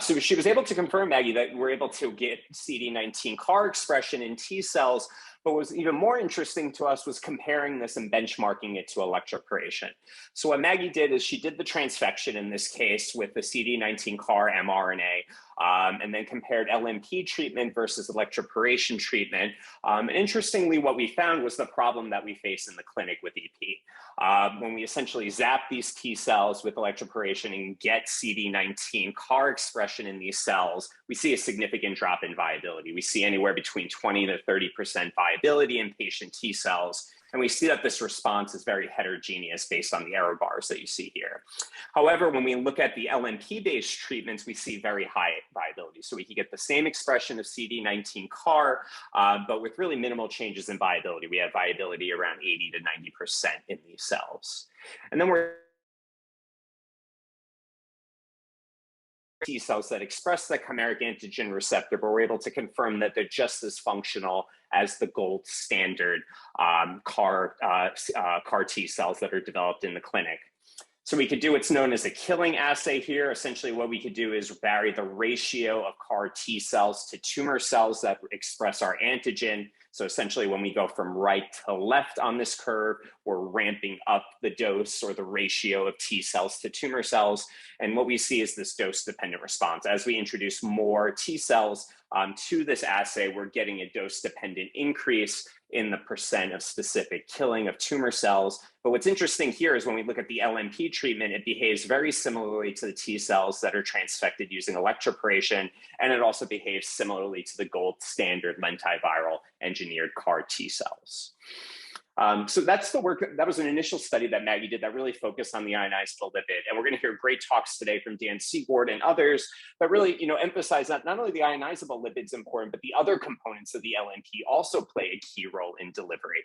So she was able to confirm, Maggie, that we're able to get CD19 CAR expression in T cells, but what was even more interesting to us was comparing this and benchmarking it to electroporation. So what Maggie did is she did the transfection in this case with the CD19 CAR mRNA, and then compared LNP treatment versus electroporation treatment. And interestingly, what we found was the problem that we face in the clinic with EP. When we essentially zap these T cells with electroporation and get CD19 CAR expression in these cells, we see a significant drop in viability. We see anywhere between 20 to 30% viability in patient T cells. And we see that this response is very heterogeneous based on the error bars that you see here. However, when we look at the LNP-based treatments, we see very high viability. So we can get the same expression of CD19 CAR, but with really minimal changes in viability. We have viability around 80 to 90% in these cells. And then we're T cells that express the chimeric antigen receptor, but we're able to confirm that they're just as functional as the gold standard CAR T cells that are developed in the clinic. So we could do what's known as a killing assay here. Essentially what we could do is vary the ratio of CAR T cells to tumor cells that express our antigen. So essentially when we go from right to left on this curve, we're ramping up the dose or the ratio of T cells to tumor cells. And what we see is this dose-dependent response. As we introduce more T cells to this assay, we're getting a dose-dependent increase in the percent of specific killing of tumor cells. But what's interesting here is when we look at the LNP treatment, it behaves very similarly to the T cells that are transfected using electroporation, and it also behaves similarly to the gold standard lentiviral engineered CAR T cells. So that's the work, that was an initial study that Maggie did that really focused on the ionizable lipid. And we're going to hear great talks today from Dan Seaboard and others that really, emphasize that not only the ionizable lipid is important, but the other components of the LNP also play a key role in delivery.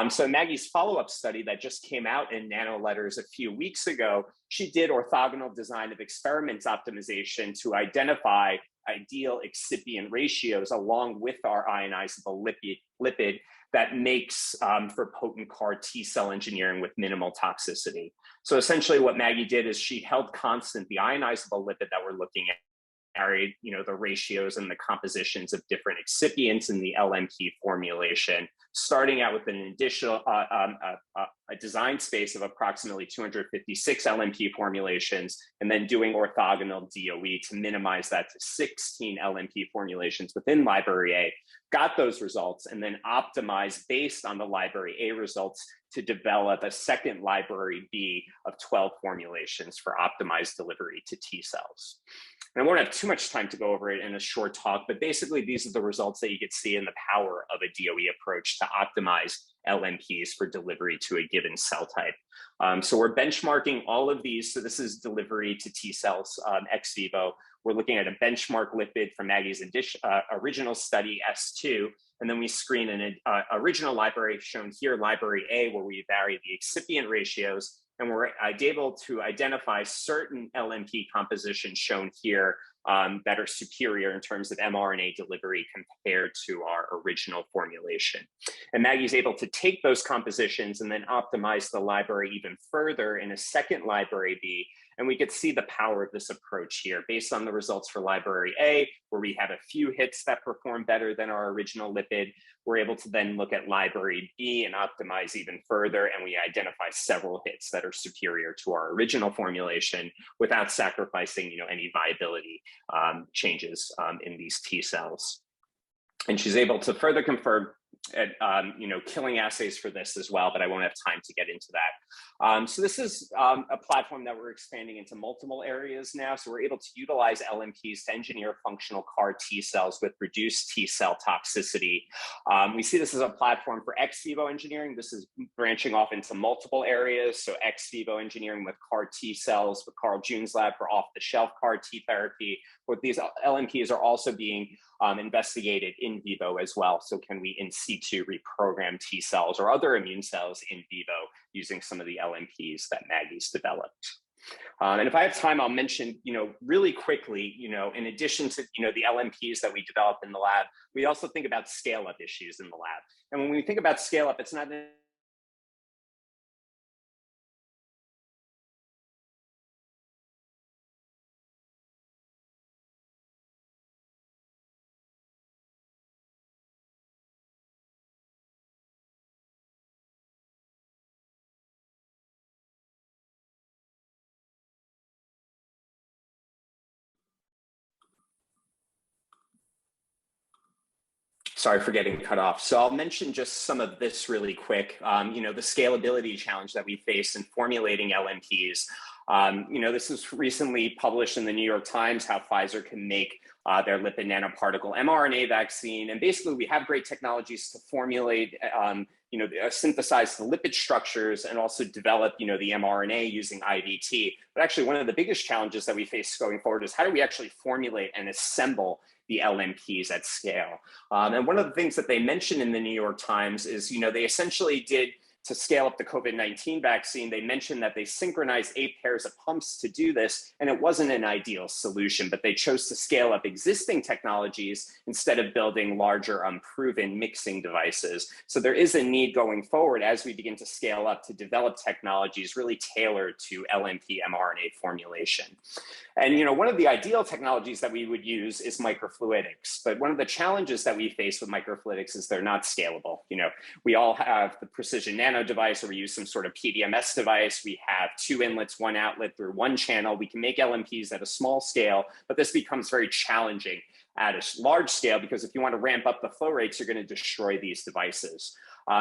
So Maggie's follow-up study that just came out in Nano Letters a few weeks ago, she did orthogonal design of experiments optimization to identify ideal excipient ratios along with our ionizable lipid that makes for potent CAR T cell engineering with minimal toxicity. So essentially what Maggie did is she held constant the ionizable lipid that we're looking at, varied, the ratios and the compositions of different excipients in the LNP formulation, starting out with an additional a design space of approximately 256 LNP formulations, and then doing orthogonal DOE to minimize that to 16 LNP formulations within library A, got those results, and then optimized based on the library A results to develop a second library B of 12 formulations for optimized delivery to T cells. And I won't have too much time to go over it in a short talk, but basically these are the results that you could see in the power of a DOE approach to optimize LNPs for delivery to a given cell type. So we're benchmarking all of these. So this is delivery to T cells ex vivo. We're looking at a benchmark lipid from Maggie's original study, S2, and then we screen an original library shown here, library A, where we vary the excipient ratios, and we're able to identify certain LNP compositions shown here that are superior in terms of mRNA delivery compared to our original formulation. And Maggie's able to take those compositions and then optimize the library even further in a second library B. And we could see the power of this approach here based on the results for library A, where we have a few hits that perform better than our original lipid. We're able to then look at library B and optimize even further, and we identify several hits that are superior to our original formulation without sacrificing, any viability changes in these T cells. And she's able to further confirm killing assays for this as well, but I won't have time to get into that. So this is a platform that we're expanding into multiple areas now. So we're able to utilize LNPs to engineer functional CAR T cells with reduced T cell toxicity. We see this as a platform for ex vivo engineering. This is branching off into multiple areas. So ex vivo engineering with CAR T cells, with Carl June's lab for off-the-shelf CAR T therapy. But these LNPs are also being investigated in vivo as well. So can we in situ reprogram T cells or other immune cells in vivo using some of the LNPs that Maggie's developed? And if I have time, I'll mention, really quickly, in addition to, the LNPs that we develop in the lab, we also think about scale-up issues in the lab. And when we think about scale-up, it's not Sorry for getting cut off. So I'll mention just some of this really quick. The scalability challenge that we face in formulating LNPs. This was recently published in the New York Times, how Pfizer can make their lipid nanoparticle mRNA vaccine. And basically we have great technologies to formulate, synthesize the lipid structures and also develop, the mRNA using IVT. But actually one of the biggest challenges that we face going forward is how do we actually formulate and assemble the LNPs at scale? And one of the things that they mentioned in the New York Times is, they essentially did, to scale up the COVID-19 vaccine, they mentioned that they synchronized 8 pairs of pumps to do this, and it wasn't an ideal solution, but they chose to scale up existing technologies instead of building larger, unproven mixing devices. So there is a need going forward as we begin to scale up to develop technologies really tailored to LNP mRNA formulation. And one of the ideal technologies that we would use is microfluidics, but one of the challenges that we face with microfluidics is they're not scalable. We all have the precision nano device, or we use some sort of PDMS device. We have 2 inlets, 1 outlet through 1 channel. We can make LNPs at a small scale, but this becomes very challenging at a large scale, because if you want to ramp up the flow rates, you're going to destroy these devices.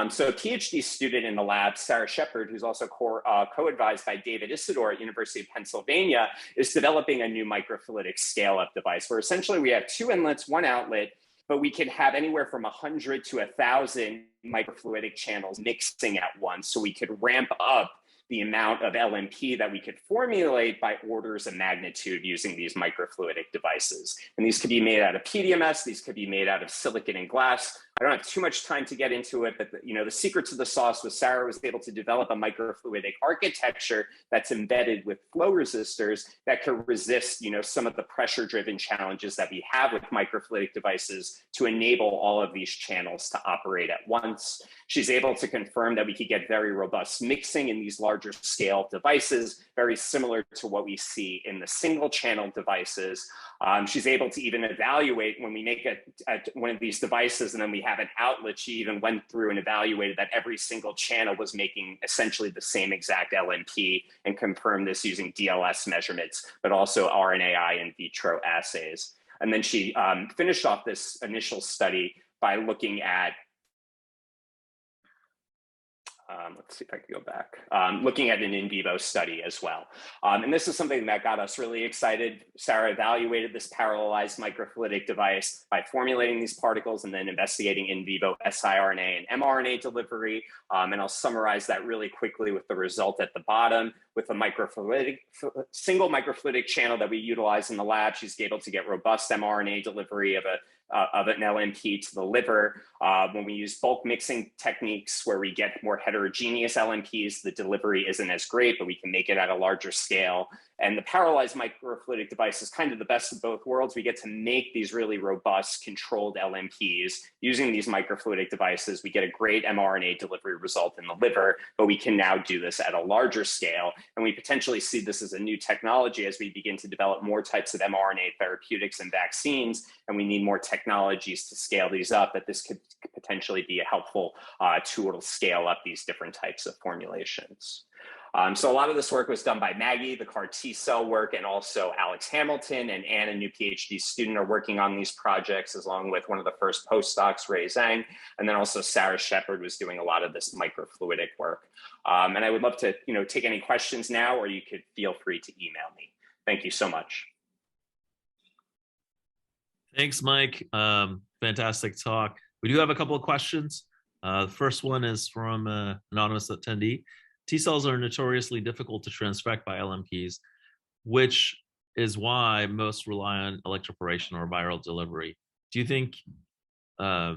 So a PhD student in the lab, Sarah Shepard, who's also co-advised by David Isidore at University of Pennsylvania, is developing a new microfluidic scale-up device where essentially we have 2 inlets, 1 outlet, but we can have anywhere from 100 to 1,000 microfluidic channels mixing at once. So we could ramp up the amount of LNP that we could formulate by orders of magnitude using these microfluidic devices. And these could be made out of PDMS, these could be made out of silicon and glass. I don't have too much time to get into it, but the secret to the sauce was Sarah was able to develop a microfluidic architecture that's embedded with flow resistors that can resist, some of the pressure-driven challenges that we have with microfluidic devices to enable all of these channels to operate at once. She's able to confirm that we could get very robust mixing in these larger scale devices, very similar to what we see in the single channel devices. She's able to even evaluate when we make one of these devices and then we have an outlet. She even went through and evaluated that every single channel was making essentially the same exact LNP and confirmed this using DLS measurements, but also RNAi in vitro assays. And then she finished off this initial study by looking at let's see if I can go back, looking at an in vivo study as well. And this is something that got us really excited. Sarah evaluated this parallelized microfluidic device by formulating these particles and then investigating in vivo siRNA and mRNA delivery. And I'll summarize that really quickly with the result at the bottom. With a single microfluidic channel that we utilize in the lab, she's able to get robust mRNA delivery of an LNP to the liver. When we use bulk mixing techniques where we get more heterogeneous LNPs, the delivery isn't as great, but we can make it at a larger scale. And the parallelized microfluidic device is kind of the best of both worlds. We get to make these really robust, controlled LNPs using these microfluidic devices. We get a great mRNA delivery result in the liver, but we can now do this at a larger scale. And we potentially see this as a new technology as we begin to develop more types of mRNA therapeutics and vaccines, and we need more technologies to scale these up, that this could potentially be a helpful tool to scale up these different types of formulations. So a lot of this work was done by Maggie, the CAR T cell work, and also Alex Hamilton and Anne, a new PhD student, are working on these projects, along with one of the first postdocs, Ray Zhang, and then also Sarah Shepard was doing a lot of this microfluidic work. And I would love to take any questions now, or you could feel free to email me. Thank you so much. Thanks, Mike. Fantastic talk. We do have a couple of questions. The first one is from an anonymous attendee. T cells are notoriously difficult to transfect by LNPs, which is why most rely on electroporation or viral delivery. Do you think are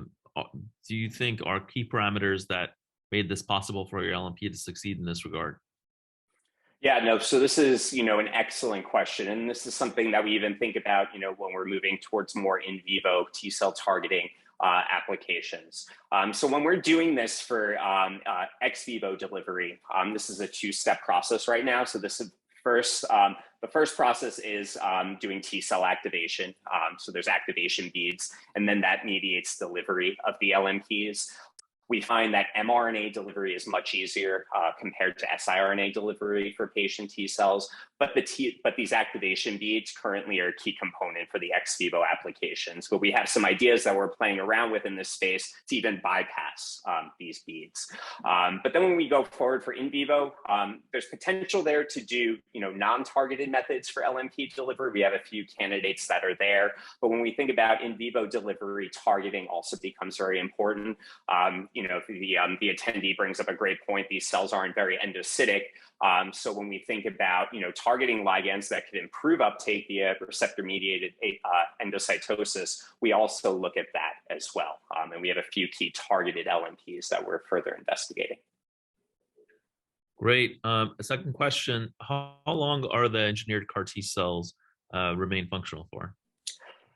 key parameters that made this possible for your LNP to succeed in this regard? Yeah, no, so this is, an excellent question. And this is something that we even think about, when we're moving towards more in vivo T cell targeting applications. So when we're doing this for ex vivo delivery, this is a 2-step process right now. So this is the first process is doing T cell activation. So there's activation beads, and then that mediates delivery of the LNPs. We find that mRNA delivery is much easier compared to siRNA delivery for patient T cells, but these activation beads currently are a key component for the ex vivo applications. But we have some ideas that we're playing around with in this space to even bypass these beads. But then when we go forward for in vivo, there's potential there to do non-targeted methods for LNP delivery. We have a few candidates that are there, but when we think about in vivo delivery, targeting also becomes very important. The attendee brings up a great point. These cells aren't very endocytic. So when we think about, targeting ligands that could improve uptake via receptor-mediated endocytosis, we also look at that as well. And we have a few key targeted LNPs that we're further investigating. Great. A second question, how long are the engineered CAR T cells remain functional for?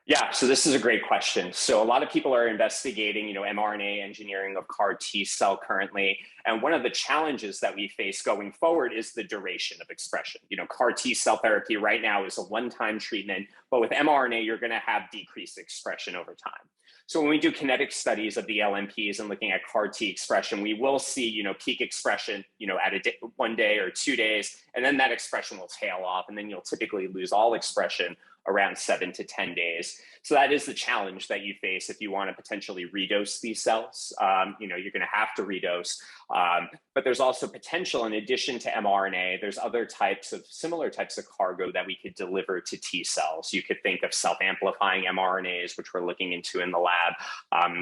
Yeah, so this is a great question. So a lot of people are investigating, mRNA engineering of CAR T cell currently. And one of the challenges that we face going forward is the duration of expression. CAR T cell therapy right now is a one-time treatment, but with mRNA, you're going to have decreased expression over time. So when we do kinetic studies of the LNPs and looking at CAR T expression, we will see, peak expression, at 1 day or 2 days, and then that expression will tail off, and then you'll typically lose all expression around 7 to 10 days. So that is the challenge that you face if you want to potentially redose these cells. You're going to have to redose, but there's also potential in addition to mRNA, there's other similar types of cargo that we could deliver to T cells. You could think of self-amplifying mRNAs, which we're looking into in the lab.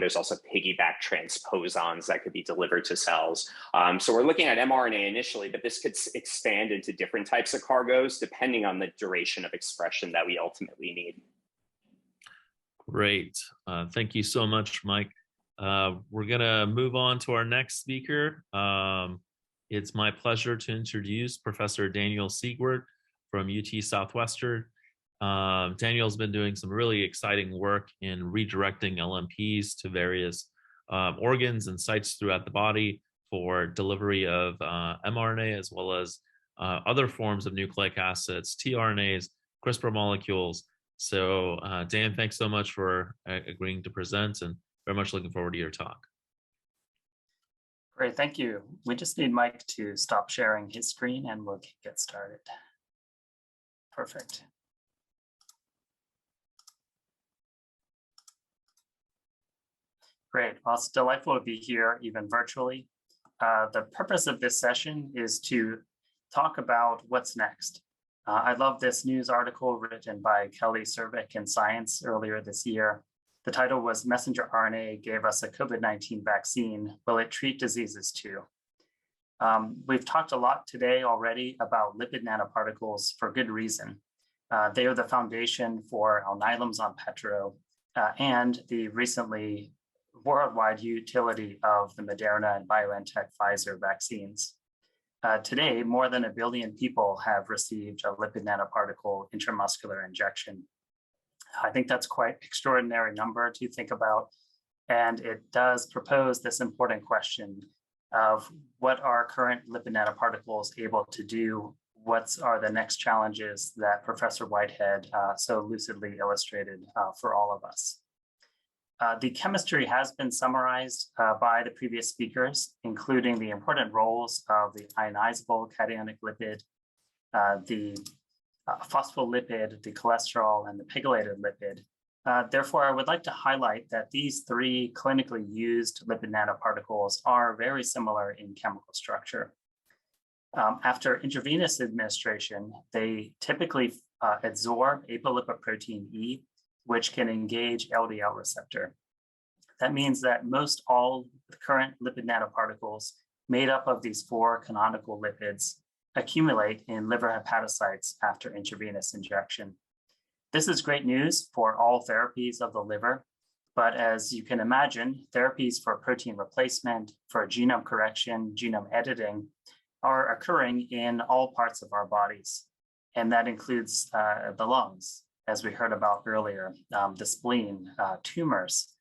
There's also piggyback transposons that could be delivered to cells. So we're looking at mRNA initially, but this could expand into different types of cargoes depending on the duration of expression that we ultimately need. Great. Thank you so much, Mike. We're going to move on to our next speaker. It's my pleasure to introduce Professor Daniel Siegwart from UT Southwestern. Daniel's been doing some really exciting work in redirecting LNPs to various organs and sites throughout the body for delivery of mRNA, as well as other forms of nucleic acids, tRNAs, CRISPR molecules. So Dan, thanks so much for agreeing to present, and very much looking forward to your talk. Great, thank you. We just need Mike to stop sharing his screen and we'll get started. Perfect. Great, well, it's delightful to be here, even virtually. The purpose of this session is to talk about what's next. I love this news article written by Kelly Cervic in Science earlier this year. The title was "Messenger RNA Gave Us a COVID-19 Vaccine. Will it treat diseases too?" We've talked a lot today already about lipid nanoparticles for good reason. They are the foundation for Alnylam's Onpattro and the recently worldwide utility of the Moderna and BioNTech Pfizer vaccines. Today, more than 1 billion people have received a lipid nanoparticle intramuscular injection. I think that's quite an extraordinary number to think about, and it does propose this important question of what are current lipid nanoparticles able to do? What are the next challenges that Professor Whitehead so lucidly illustrated for all of us? The chemistry has been summarized by the previous speakers, including the important roles of the ionizable cationic lipid, the phospholipid, the cholesterol, and the pegylated lipid. Therefore, I would like to highlight that these 3 clinically used lipid nanoparticles are very similar in chemical structure. After intravenous administration, they typically adsorb apolipoprotein E, which can engage LDL receptor. That means that most all the current lipid nanoparticles made up of these 4 canonical lipids accumulate in liver hepatocytes after intravenous injection. This is great news for all therapies of the liver, but as you can imagine, therapies for protein replacement, for genome correction, genome editing are occurring in all parts of our bodies. And that includes the lungs, as we heard about earlier, the spleen, tumors.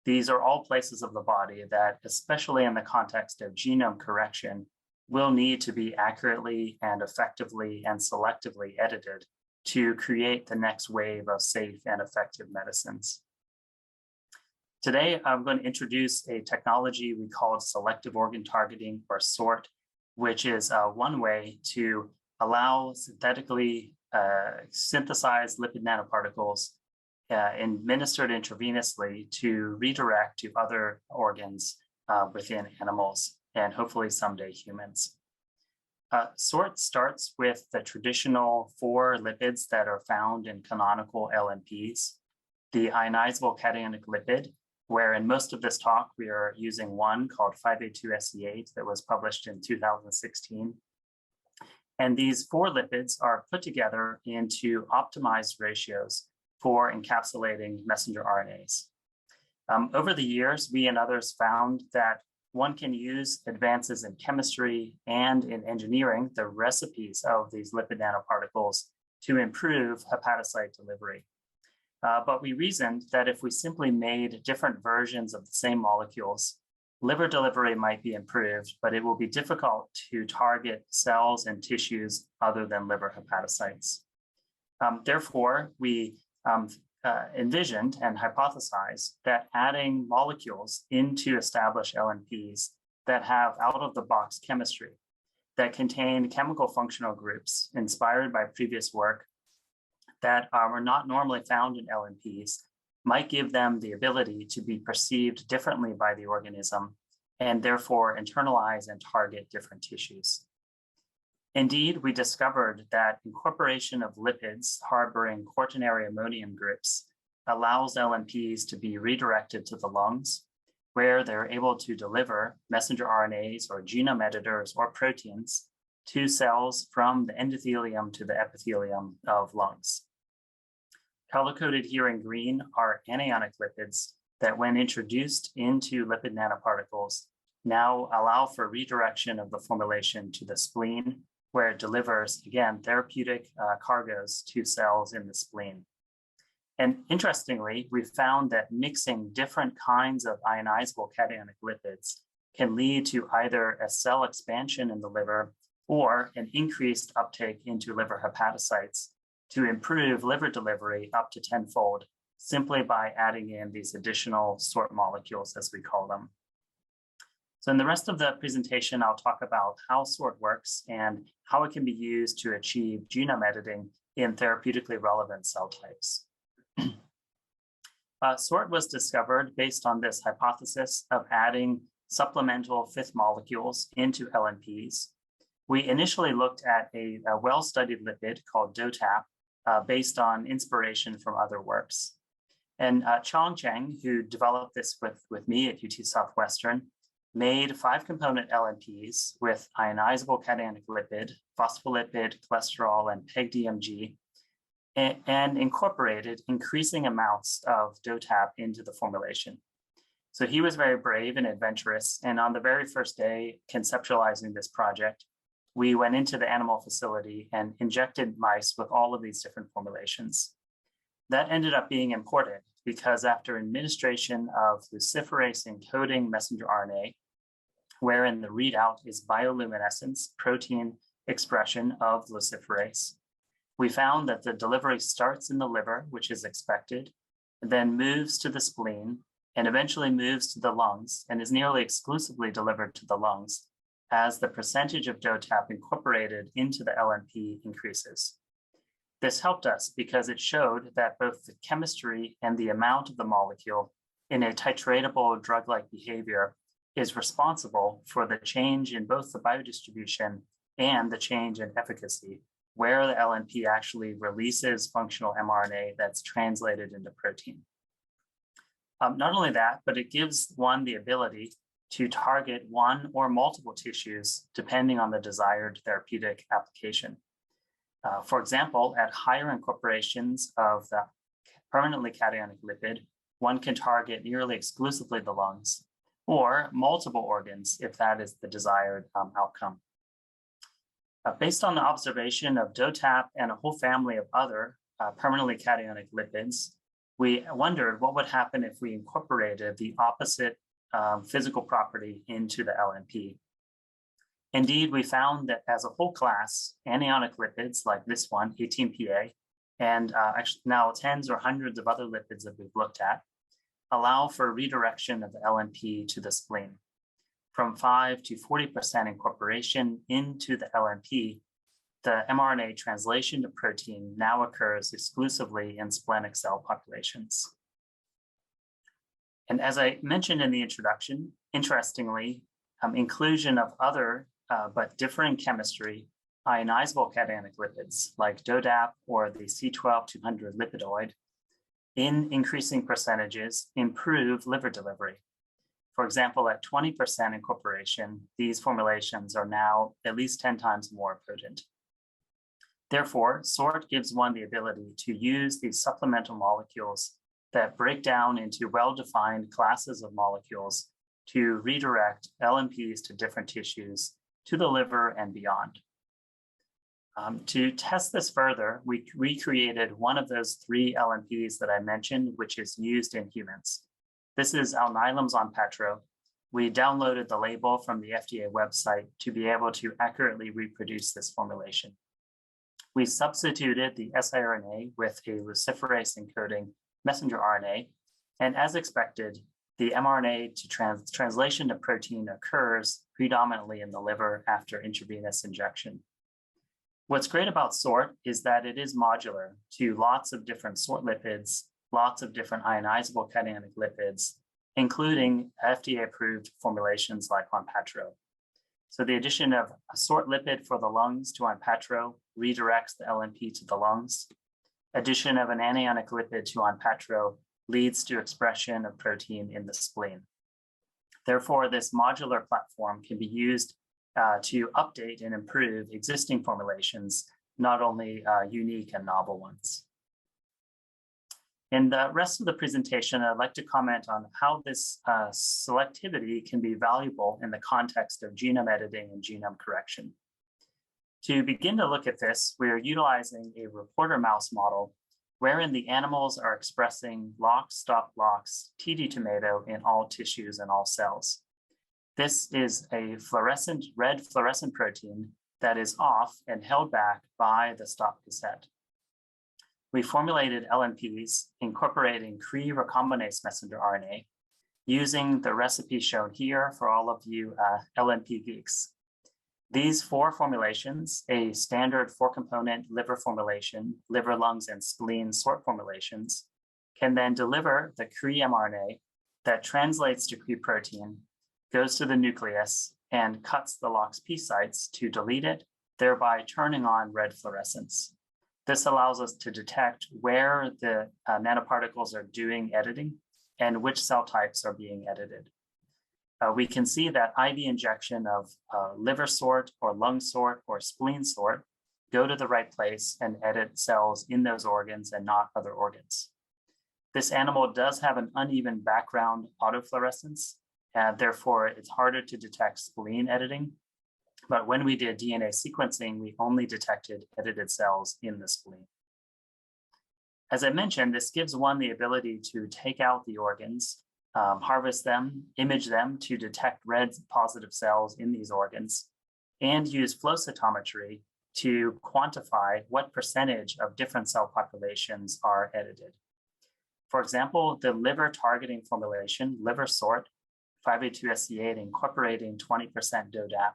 These are all places of the body that, especially in the context of genome correction, will need to be accurately and effectively and selectively edited to create the next wave of safe and effective medicines. Today, I'm going to introduce a technology we call selective organ targeting, or SORT, which is one way to allow synthetically synthesized lipid nanoparticles administered intravenously to redirect to other organs within animals and hopefully someday humans. SORT starts with the traditional 4 lipids that are found in canonical LNPs, the ionizable cationic lipid, where in most of this talk, we are using one called 5A2SE8 that was published in 2016. And these 4 lipids are put together into optimized ratios for encapsulating messenger RNAs. Over the years, we and others found that one can use advances in chemistry and in engineering the recipes of these lipid nanoparticles to improve hepatocyte delivery. But we reasoned that if we simply made different versions of the same molecules, liver delivery might be improved, but it will be difficult to target cells and tissues other than liver hepatocytes. Therefore, we envisioned and hypothesized that adding molecules into established LNPs that have out-of-the-box chemistry that contain chemical functional groups inspired by previous work that are not normally found in LNPs might give them the ability to be perceived differently by the organism and therefore internalize and target different tissues. Indeed, we discovered that incorporation of lipids harboring quaternary ammonium groups allows LNPs to be redirected to the lungs, where they're able to deliver messenger RNAs or genome editors or proteins to cells from the endothelium to the epithelium of lungs. Color-coded here in green are anionic lipids that, when introduced into lipid nanoparticles, now allow for redirection of the formulation to the spleen, where it delivers, again, therapeutic cargoes to cells in the spleen. And interestingly, we found that mixing different kinds of ionizable cationic lipids can lead to either a cell expansion in the liver or an increased uptake into liver hepatocytes to improve liver delivery up to 10-fold, simply by adding in these additional SORT molecules, as we call them. So in the rest of the presentation, I'll talk about how SORT works and how it can be used to achieve genome editing in therapeutically relevant cell types. SORT was discovered based on this hypothesis of adding supplemental 5th molecules into LNPs. We initially looked at a well-studied lipid called DOTAP based on inspiration from other works. And Chong Cheng, who developed this with me at UT Southwestern, made 5-component LNPs with ionizable cationic lipid, phospholipid, cholesterol, and PEG-DMG, and incorporated increasing amounts of DOTAP into the formulation. So he was very brave and adventurous, and on the very first day conceptualizing this project, we went into the animal facility and injected mice with all of these different formulations. That ended up being important because after administration of luciferase encoding messenger RNA, wherein the readout is bioluminescence protein expression of luciferase, we found that the delivery starts in the liver, which is expected, then moves to the spleen, and eventually moves to the lungs and is nearly exclusively delivered to the lungs as the percentage of DOTAP incorporated into the LNP increases. This helped us because it showed that both the chemistry and the amount of the molecule in a titratable drug-like behavior is responsible for the change in both the biodistribution and the change in efficacy, where the LNP actually releases functional mRNA that's translated into protein. Not only that, but it gives one the ability to target one or multiple tissues depending on the desired therapeutic application. For example, at higher incorporations of the permanently cationic lipid, one can target nearly exclusively the lungs, or multiple organs if that is the desired outcome. Based on the observation of DOTAP and a whole family of other permanently cationic lipids, we wondered what would happen if we incorporated the opposite physical property into the LNP. Indeed, we found that as a whole class, anionic lipids like this one, 18PA, and actually now tens or hundreds of other lipids that we've looked at, allow for redirection of the LNP to the spleen. From 5 to 40% incorporation into the LNP, the mRNA translation to protein now occurs exclusively in splenic cell populations. And as I mentioned in the introduction, interestingly, inclusion of other but differing chemistry ionizable cationic lipids like DODAP or the C12-200 lipidoid in increasing percentages improve liver delivery. For example, at 20% incorporation, these formulations are now at least 10 times more potent. Therefore, SORT gives one the ability to use these supplemental molecules that break down into well-defined classes of molecules to redirect LNPs to different tissues, to the liver and beyond. To test this further, we recreated one of those 3 LNPs that I mentioned, which is used in humans. This is Alnylam's Onpattro. We downloaded the label from the FDA website to be able to accurately reproduce this formulation. We substituted the siRNA with a luciferase encoding messenger RNA, and as expected, the mRNA to translation to protein occurs predominantly in the liver after intravenous injection. What's great about SORT is that it is modular to lots of different SORT lipids, lots of different ionizable cationic lipids, including FDA-approved formulations like Onpattro. So the addition of a SORT lipid for the lungs to Onpattro redirects the LNP to the lungs. Addition of an anionic lipid to Onpattro leads to expression of protein in the spleen. Therefore, this modular platform can be used to update and improve existing formulations, not only unique and novel ones. In the rest of the presentation, I'd like to comment on how this selectivity can be valuable in the context of genome editing and genome correction. To begin to look at this, we are utilizing a reporter mouse model wherein the animals are expressing lock, stop, locks, TD tomato in all tissues and all cells. This is a red fluorescent protein that is off and held back by the stop cassette. We formulated LNPs incorporating Cre recombinase messenger RNA using the recipe shown here for all of you LNP geeks. These 4 formulations, a standard 4-component liver formulation, liver, lungs, and spleen SORT formulations, can then deliver the Cre mRNA that translates to Cre protein, goes to the nucleus, and cuts the LOX P sites to delete it, thereby turning on red fluorescence. This allows us to detect where the nanoparticles are doing editing and which cell types are being edited. We can see that IV injection of liver SORT or lung SORT or spleen SORT go to the right place and edit cells in those organs and not other organs. This animal does have an uneven background autofluorescence, and therefore it's harder to detect spleen editing. But when we did DNA sequencing, we only detected edited cells in the spleen. As I mentioned, this gives one the ability to take out the organs, harvest them, image them to detect red positive cells in these organs, and use flow cytometry to quantify what percentage of different cell populations are edited. For example, the liver targeting formulation, liver SORT, 5A2-SC8 incorporating 20% DODAP,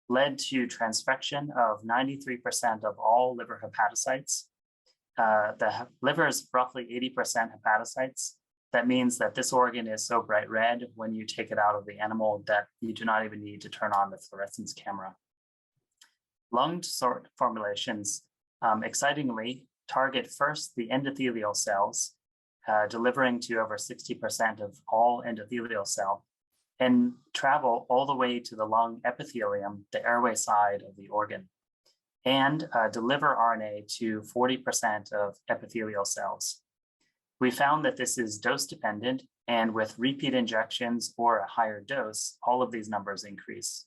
led to transfection of 93% of all liver hepatocytes. The liver is roughly 80% hepatocytes. That means that this organ is so bright red when you take it out of the animal that you do not even need to turn on the fluorescence camera. Lung SORT formulations, excitingly, target first the endothelial cells, delivering to over 60% of all endothelial cell, and travel all the way to the lung epithelium, the airway side of the organ, and deliver RNA to 40% of epithelial cells. We found that this is dose dependent, and with repeat injections or a higher dose, all of these numbers increase.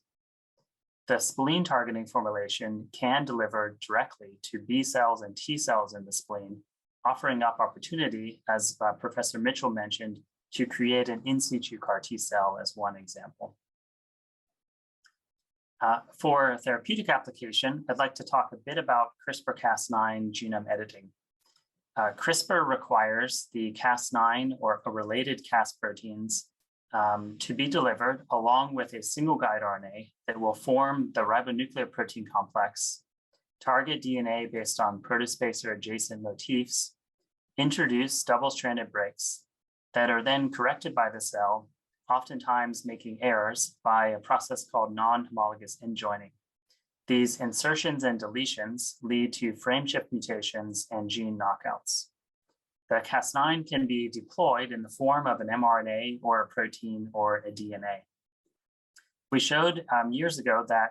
The spleen targeting formulation can deliver directly to B cells and T cells in the spleen, offering up opportunity, as Professor Mitchell mentioned, to create an in situ CAR T cell as one example. For therapeutic application, I'd like to talk a bit about CRISPR-Cas9 genome editing. CRISPR requires the Cas9 or related Cas proteins to be delivered along with a single guide RNA that will form the ribonuclear protein complex, target DNA based on protospacer adjacent motifs, introduce double-stranded breaks that are then corrected by the cell, oftentimes making errors by a process called non-homologous end joining. These insertions and deletions lead to frameshift mutations and gene knockouts. The Cas9 can be deployed in the form of an mRNA or a protein or a DNA. We showed years ago that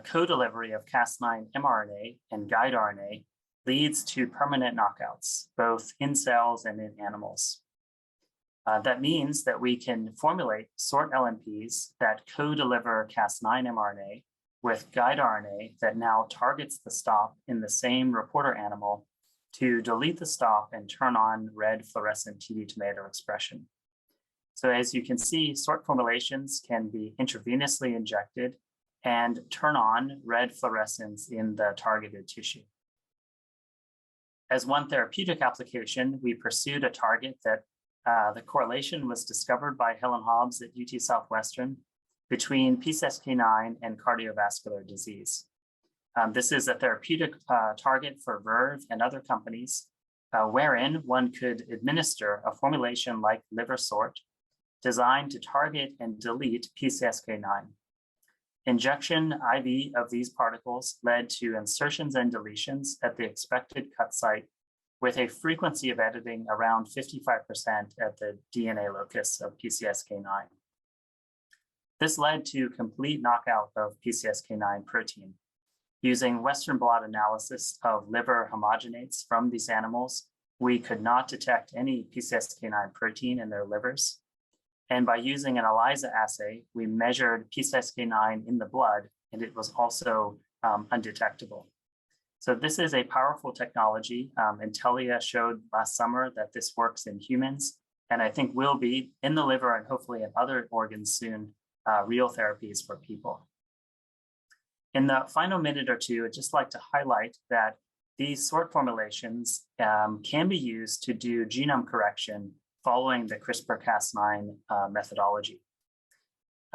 co-delivery of Cas9 mRNA and guide RNA leads to permanent knockouts, both in cells and in animals. That means that we can formulate sort LNPs that co-deliver Cas9 mRNA with guide RNA that now targets the stop in the same reporter animal to delete the stop and turn on red fluorescent TD tomato expression. So as you can see, sort formulations can be intravenously injected and turn on red fluorescence in the targeted tissue. As one therapeutic application, we pursued a target that the correlation was discovered by Helen Hobbs at UT Southwestern between PCSK9 and cardiovascular disease. This is a therapeutic target for Verve and other companies, wherein one could administer a formulation like LiverSort designed to target and delete PCSK9. Injection IV of these particles led to insertions and deletions at the expected cut site with a frequency of editing around 55% at the DNA locus of PCSK9. This led to complete knockout of PCSK9 protein. Using Western blot analysis of liver homogenates from these animals, we could not detect any PCSK9 protein in their livers. And by using an ELISA assay, we measured PCSK9 in the blood, and it was also undetectable. So this is a powerful technology. Intelia showed last summer that this works in humans, and I think will be in the liver and hopefully in other organs soon, real therapies for people. In the final minute or two, I'd just like to highlight that these sort formulations can be used to do genome correction following the CRISPR-Cas9 methodology.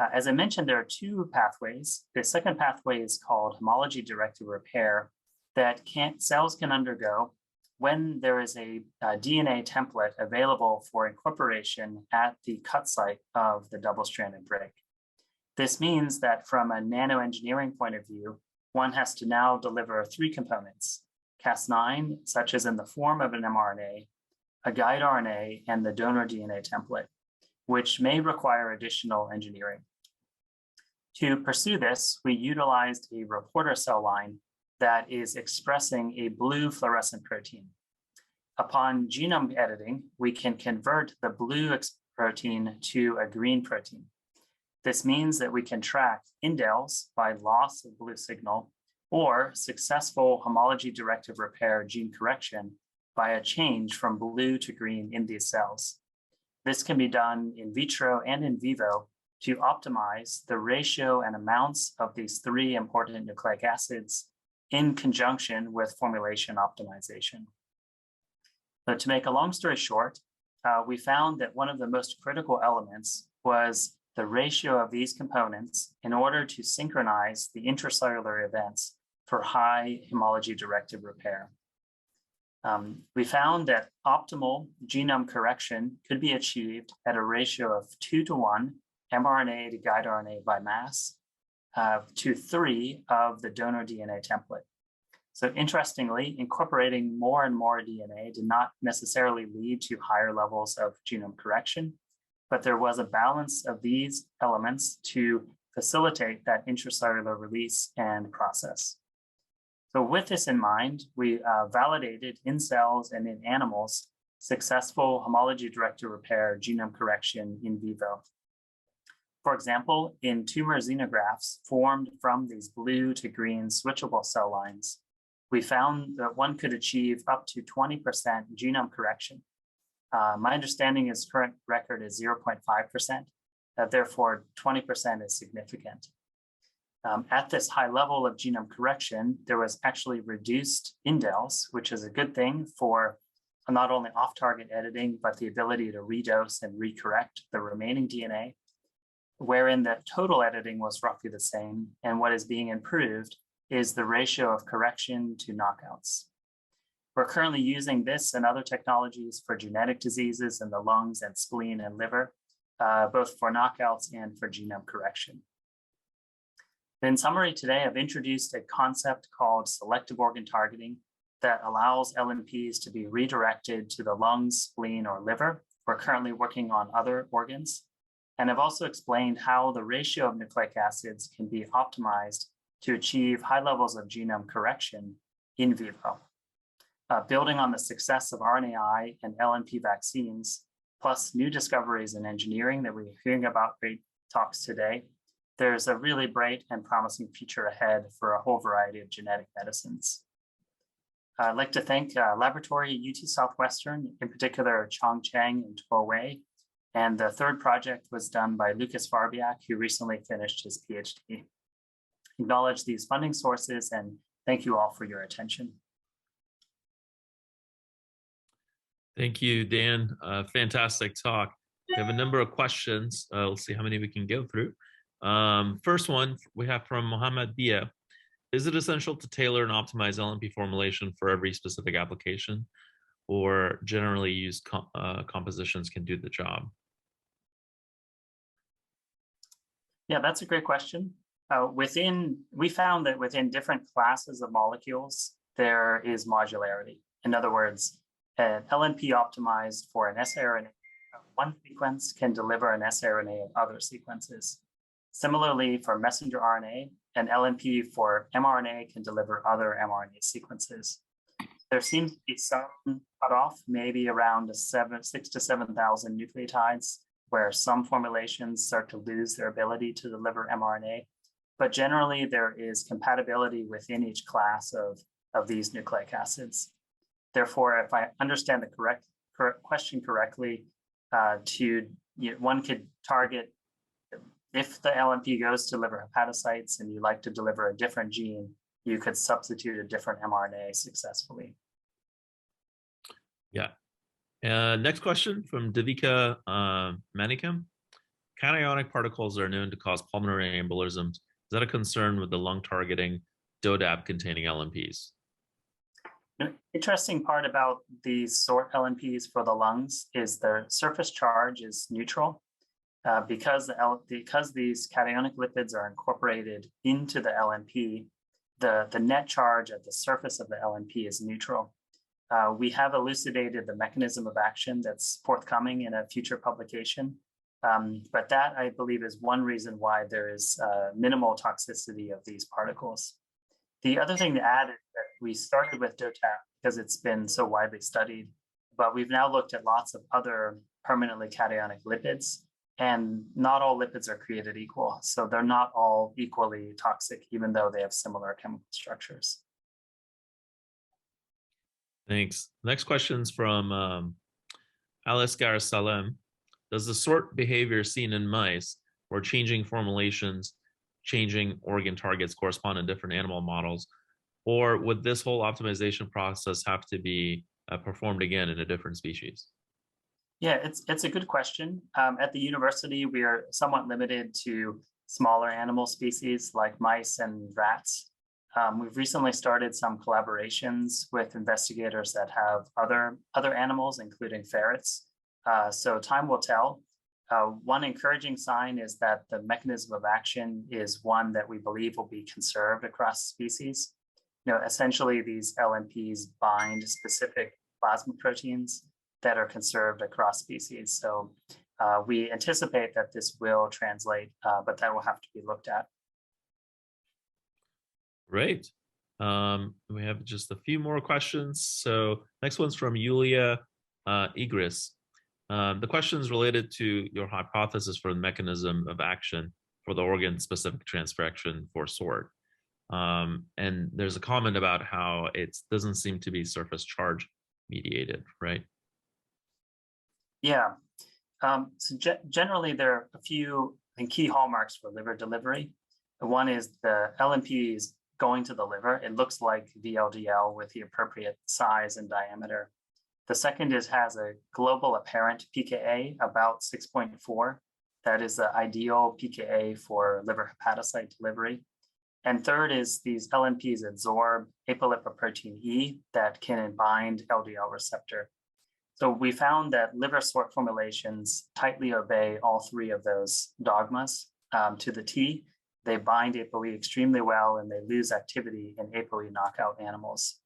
As I mentioned, there are two pathways. The second pathway is called homology-directed repair that cells can undergo when there is a DNA template available for incorporation at the cut site of the double-stranded break. This means that from a nanoengineering point of view, one has to now deliver three components: Cas9, such as in the form of an mRNA, a guide RNA, and the donor DNA template, which may require additional engineering. To pursue this, we utilized a reporter cell line that is expressing a blue fluorescent protein. Upon genome editing, we can convert the blue protein to a green protein. This means that we can track indels by loss of blue signal or successful homology-directed repair gene correction by a change from blue to green in these cells. This can be done in vitro and in vivo to optimize the ratio and amounts of these three important nucleic acids in conjunction with formulation optimization. So to make a long story short, we found that one of the most critical elements was the ratio of these components in order to synchronize the intracellular events for high homology-directed repair. We found that optimal genome correction could be achieved at a ratio of 2:1 mRNA to guide RNA by mass to 3 of the donor DNA template. So interestingly, incorporating more and more DNA did not necessarily lead to higher levels of genome correction, but there was a balance of these elements to facilitate that intracellular release and process. So with this in mind, we validated in cells and in animals successful homology-directed repair genome correction in vivo. For example, in tumor xenografts formed from these blue to green switchable cell lines, we found that one could achieve up to 20% genome correction. My understanding is current record is 0.5%, therefore 20% is significant. At this high level of genome correction, there was actually reduced indels, which is a good thing for not only off-target editing, but the ability to redose and recorrect the remaining DNA, wherein the total editing was roughly the same. And what is being improved is the ratio of correction to knockouts. We're currently using this and other technologies for genetic diseases in the lungs and spleen and liver, both for knockouts and for genome correction. In summary, today I've introduced a concept called selective organ targeting that allows LNPs to be redirected to the lungs, spleen, or liver. We're currently working on other organs. And I've also explained how the ratio of nucleic acids can be optimized to achieve high levels of genome correction in vivo. Building on the success of RNAi and LNP vaccines, plus new discoveries in engineering that we're hearing about great talks today, there's a really bright and promising future ahead for a whole variety of genetic medicines. I'd like to thank laboratory at UT Southwestern, in particular Chong Cheng and Tuo Wei. And the third project was done by Lucas Farbiak, who recently finished his PhD. Acknowledge these funding sources and thank you all for your attention. Thank you, Dan. Fantastic talk. We have a number of questions. Let's see how many we can go through. First one we have from Mohammed Bia. Is it essential to tailor and optimize LNP formulation for every specific application, or generally used compositions can do the job? Yeah, that's a great question. We found that within different classes of molecules, there is modularity. In other words, an LNP optimized for an siRNA of one sequence can deliver an siRNA of other sequences. Similarly, for messenger RNA, an LNP for mRNA can deliver other mRNA sequences. There seems to be some cutoff, maybe around 6,000 to 7,000 nucleotides, where some formulations start to lose their ability to deliver mRNA. But generally, there is compatibility within each class of these nucleic acids. Therefore, if I understand the correct question correctly, one could target, if the LNP goes to liver hepatocytes and you like to deliver a different gene, you could substitute a different mRNA successfully. Yeah. Next question from Devika Manikam. Cationic particles are known to cause pulmonary embolisms. Is that a concern with the lung targeting DODAP containing LNPs? Interesting part about these sort LNPs for the lungs is their surface charge is neutral. Because these cationic lipids are incorporated into the LNP, the net charge at the surface of the LNP is neutral. We have elucidated the mechanism of action that's forthcoming in a future publication. But that, I believe, is one reason why there is minimal toxicity of these particles. The other thing to add is that we started with DOTAP because it's been so widely studied, but we've now looked at lots of other permanently cationic lipids, and not all lipids are created equal. So they're not all equally toxic, even though they have similar chemical structures. Thanks. Next question's from Alice Gar-Salem. Does the sort behavior seen in mice or changing formulations, changing organ targets correspond in different animal models? Or would this whole optimization process have to be performed again in a different species? Yeah, it's a good question. At the university, we are somewhat limited to smaller animal species like mice and rats. We've recently started some collaborations with investigators that have other animals, including ferrets. So time will tell. One encouraging sign is that the mechanism of action is one that we believe will be conserved across species. Essentially, these LNPs bind specific plasma proteins that are conserved across species. So we anticipate that this will translate, but that will have to be looked at. Great. We have just a few more questions. So next one's from Yulia Igris. The question is related to your hypothesis for the mechanism of action for the organ-specific transfection for SORT. And there's a comment about how it doesn't seem to be surface charge mediated, right? Yeah. So generally, there are a few key hallmarks for liver delivery. One is the LNP is going to the liver. It looks like VLDL with the appropriate size and diameter. The second has a global apparent pKa about 6.4. That is the ideal pKa for liver hepatocyte delivery. And third is these LNPs absorb apolipoprotein E that can bind LDL receptor. So we found that liver sort formulations tightly obey all three of those dogmas to the T. They bind ApoE extremely well and they lose activity in ApoE knockout animals.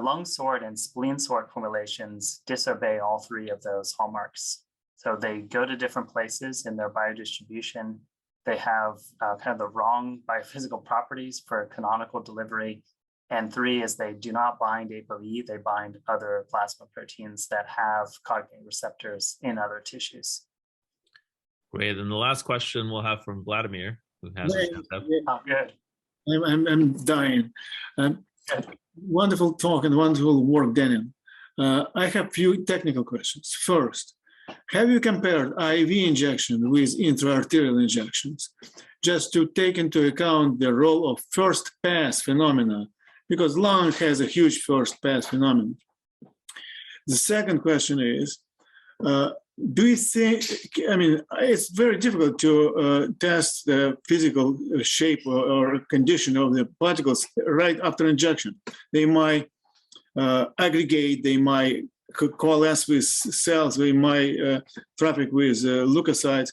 Lung sort and spleen sort formulations disobey all three of those hallmarks. So they go to different places in their biodistribution. They have kind of the wrong biophysical properties for canonical delivery. And three is they do not bind ApoE, they bind other plasma proteins that have cognate receptors in other tissues. Great. And the last question we'll have from Vladimir, who has his hand up. Oh, good. I'm dying. Wonderful talk and wonderful work, Daniel. I have a few technical questions. First, have you compared IV injection with intra-arterial injections just to take into account the role of first pass phenomena? Because lung has a huge first pass phenomenon. The second question is, do you think, I mean, it's very difficult to test the physical shape or condition of the particles right after injection. They might aggregate, they might coalesce with cells, they might traffic with leukocytes.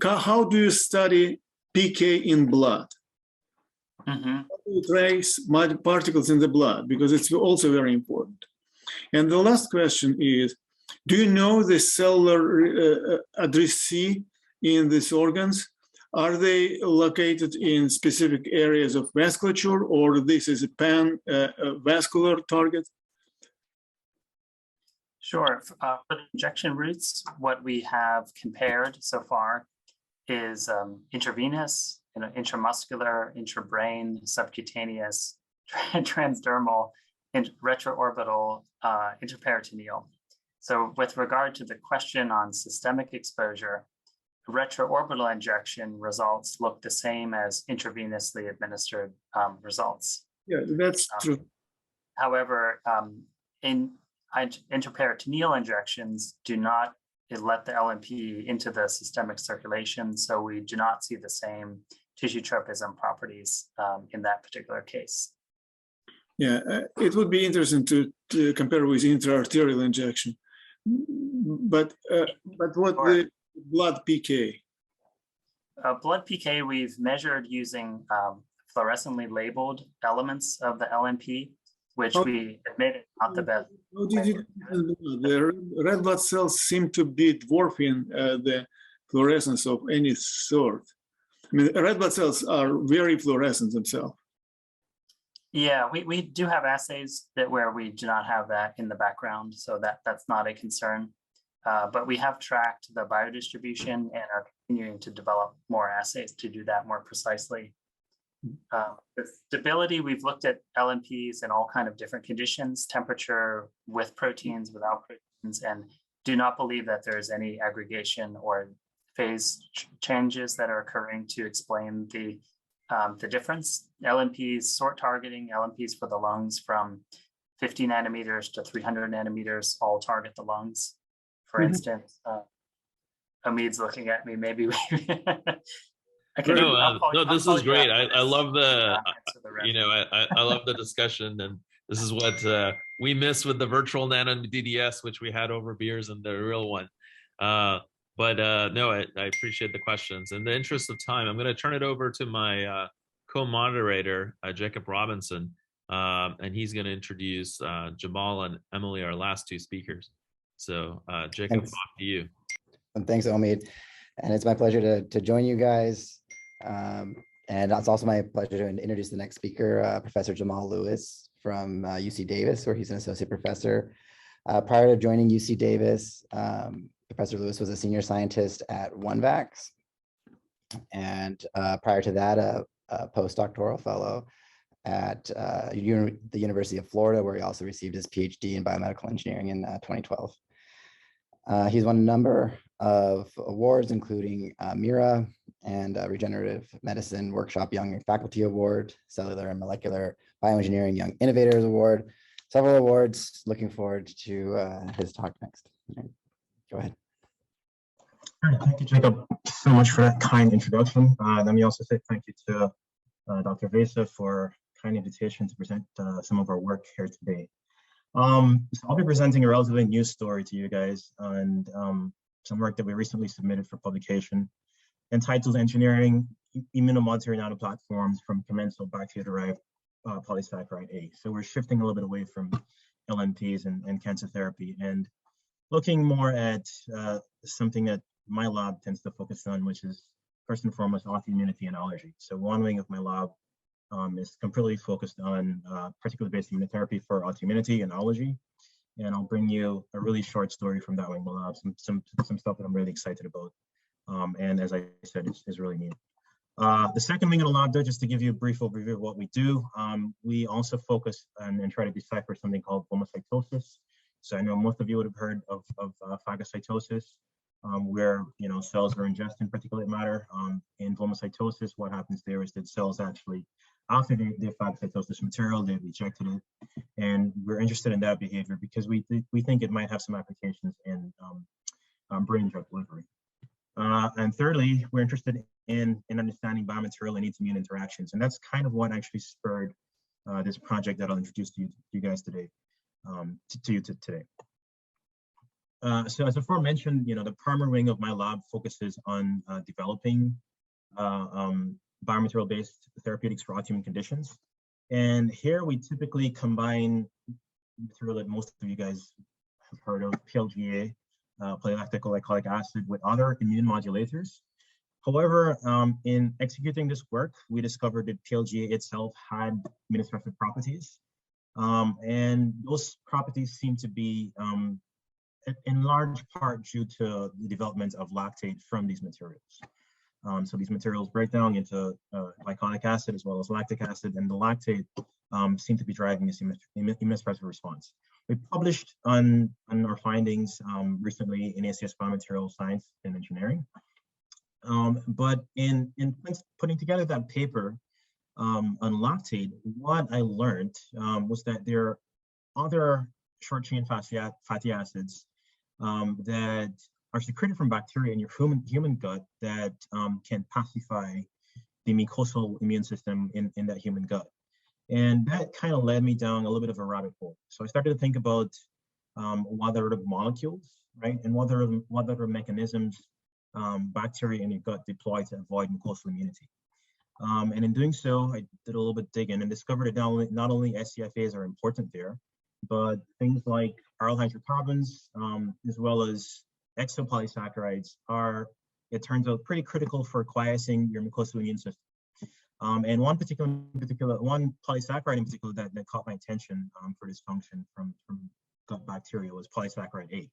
How do you study PK in blood? How do you trace particles in the blood? Because it's also very important. And the last question is, do you know the cellular addressee in these organs? Are they located in specific areas of vasculature, or this is a pan-vascular target? Sure. For the injection routes, what we have compared so far is intravenous, intramuscular, intrabrain, subcutaneous, transdermal, retroorbital, intraperitoneal. So with regard to the question on systemic exposure, retroorbital injection results look the same as intravenously administered results. Yeah, that's true. However, in intraperitoneal injections do not let the LNP into the systemic circulation, so we do not see the same tissue tropism properties in that particular case. Yeah, it would be interesting to compare with intra-arterial injection. But what the blood PK? Blood PK we've measured using fluorescently labeled elements of the LNP, which we admit is not the best. How did you do the red blood cells seem to be dwarfing the fluorescence of any sort? I mean, red blood cells are very fluorescent themselves. Yeah, we do have assays where we do not have that in the background, so that's not a concern. But we have tracked the biodistribution and are continuing to develop more assays to do that more precisely. The stability, we've looked at LNPs in all kinds of different conditions, temperature, with proteins, without proteins, and do not believe that there is any aggregation or phase changes that are occurring to explain the difference. LNPs, sort targeting, LNPs for the lungs from 50 nanometers to 300 nanometers all target the lungs. For instance, Hamid's looking at me, maybe no, this is great. I love the, I love the discussion, and this is what we miss with the virtual Nano DDS, which we had over beers, and the real one. But no, I appreciate the questions. In the interest of time, I'm going to turn it over to my co-moderator, Jacob Robinson, and he's going to introduce Jamal and Emily, our last two speakers. So Jacob, off to you. And thanks, Omid. And it's my pleasure to join you guys. And it's also my pleasure to introduce the next speaker, Professor Jamal Lewis from UC Davis, where he's an associate professor. Prior to joining UC Davis, Professor Lewis was a senior scientist at OneVax. And prior to that, a postdoctoral fellow at the University of Florida, where he also received his PhD in biomedical engineering in 2012. He's won a number of awards, including MIRA and Regenerative Medicine Workshop Young Faculty Award, Cellular and Molecular Bioengineering Young Innovators Award. several awards. Looking forward to his talk next. Go ahead. All right, thank you, Jacob, so much for that kind introduction. Let me also say thank you to Dr. Vesa for kind invitation to present some of our work here today. So I'll be presenting a relatively new story to you guys and some work that we recently submitted for publication entitled Engineering Immuno-modulatory Nanoplatforms from Commensal Bacteria-Derived Polysaccharide A. So we're shifting a little bit away from LNPs and cancer therapy and looking more at something that my lab tends to focus on, which is first and foremost autoimmunity and allergy. So one wing of my lab is completely focused on particular-based immunotherapy for autoimmunity and allergy. And I'll bring you a really short story from that wing of the lab, some stuff that I'm really excited about. And as I said, it's really neat. The second wing of the lab, though, just to give you a brief overview of what we do, we also focus and try to decipher something called phagocytosis. So I know most of you would have heard of phagocytosis, where cells are ingesting particulate matter. In phagocytosis, what happens there is that cells actually, after they phagocytose material, they've ejected it, and we're interested in that behavior because we think it might have some applications in brain drug delivery. And thirdly, we're interested in understanding biomaterial and its immune interactions, and that's kind of what actually spurred this project that I'll introduce to you guys today. Today. So as aforementioned, the primary wing of my lab focuses on developing biomaterial-based therapeutics for autoimmune conditions. And here we typically combine material that most of you guys have heard of, PLGA, polylactic glycolic acid, with other immune modulators. However, in executing this work, we discovered that PLGA itself had immunosuppressive properties. And those properties seem to be in large part due to the development of lactate from these materials. So these materials break down into glycolic acid as well as lactic acid, and the lactate seem to be driving this immunosuppressive response. We published on our findings recently in ACS Biomaterial Science and Engineering. But in putting together that paper on lactate, what I learned was that there are other short-chain fatty acids that are secreted from bacteria in your human gut that can pacify the mucosal immune system in that human gut. And that kind of led me down a little bit of a rabbit hole. So I started to think about what are the molecules, right? And what other mechanisms bacteria in your gut deploy to avoid mucosal immunity. And in doing so, I did a little bit digging and discovered that not only SCFAs are important there, but things like aryl hydrocarbons, as well as exopolysaccharides are, it turns out, pretty critical for quiescing your mucosal immune system. And one polysaccharide in particular that caught my attention for this function from gut bacteria was polysaccharide A.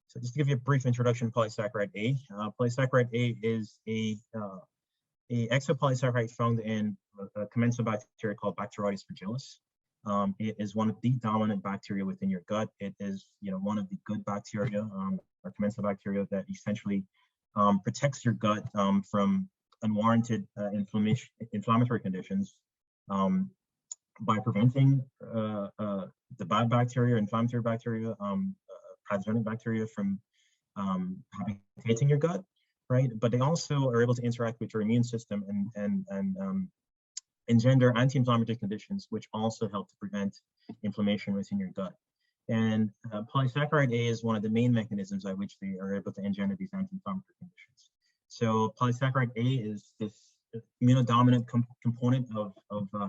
So just to give you a brief introduction to polysaccharide A, polysaccharide A is a exopolysaccharide found in a commensal bacteria called Bacteroides fragilis. It is one of the dominant bacteria within your gut. It is, one of the good bacteria, or commensal bacteria, that essentially protects your gut from unwarranted inflammatory conditions by preventing the bad bacteria, inflammatory bacteria, pathogenic bacteria from habitating your gut, right? But they also are able to interact with your immune system and engender anti-inflammatory conditions, which also help to prevent inflammation within your gut. And polysaccharide A is one of the main mechanisms by which they are able to engender these anti-inflammatory conditions. So polysaccharide A is this immunodominant component of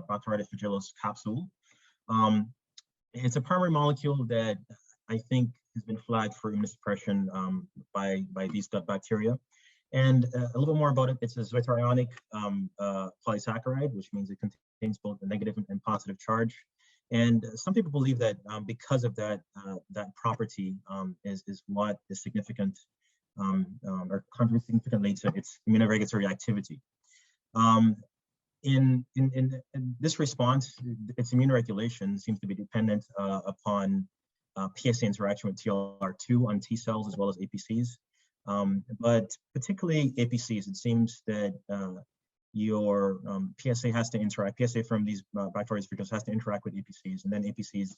Bacteroides fragilis capsule. It's a primary molecule that I think has been flagged for immunosuppression by these gut bacteria. And a little more about it, it's a zwitterionic polysaccharide, which means it contains both a negative and positive charge. And some people believe that because of that property is what is significant or contributes significantly to its immunoregulatory activity. In this response, its immunoregulation seems to be dependent upon PSA interaction with TLR2 on T cells as well as APCs. But particularly APCs, it seems that your PSA has to interact, PSA from these Bacteroides virilis has to interact with APCs, and then APCs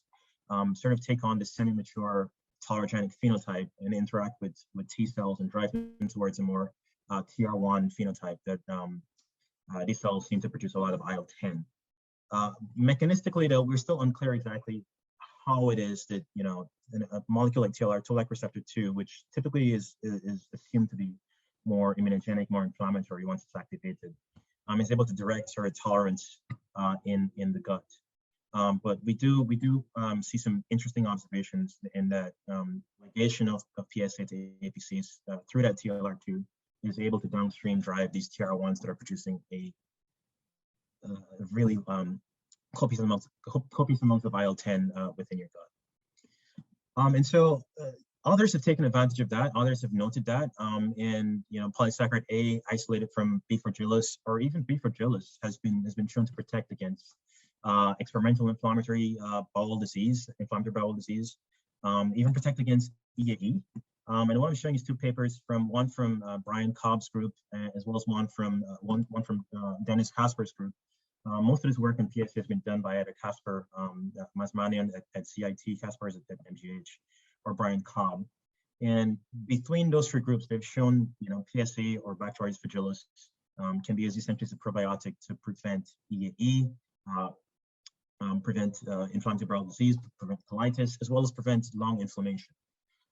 sort of take on this semi-mature tolerogenic phenotype and interact with T cells and drive them towards a more TR1 phenotype that these cells seem to produce a lot of IL-10. Mechanistically, though, we're still unclear exactly how it is that, you know, a molecule like TLR, toll-like receptor 2, which typically is assumed to be more immunogenic, more inflammatory once it's activated, is able to direct sort of tolerance in the gut. But we do see some interesting observations in that ligation of PSA to APCs through that TLR2 is able to downstream drive these TR1s that are producing a really copious amounts of IL-10 within your gut. And so others have taken advantage of that. Others have noted that, and you know, polysaccharide A isolated from B. fragilis, or even B. fragilis, has been shown to protect against experimental inflammatory bowel disease, even protect against EAE. And what I'm showing is two papers, one from Brian Cobb's group, as well as one from Dennis Kasper's group. Most of his work in PSA has been done by either Kasper Mazmanian at CIT, Kasper is at MGH, or Brian Cobb. And between those three groups, they've shown, you know, PSA or Bacteroides virilis can be used essentially as a probiotic to prevent EAE, prevent inflammatory bowel disease, prevent colitis, as well as prevent lung inflammation.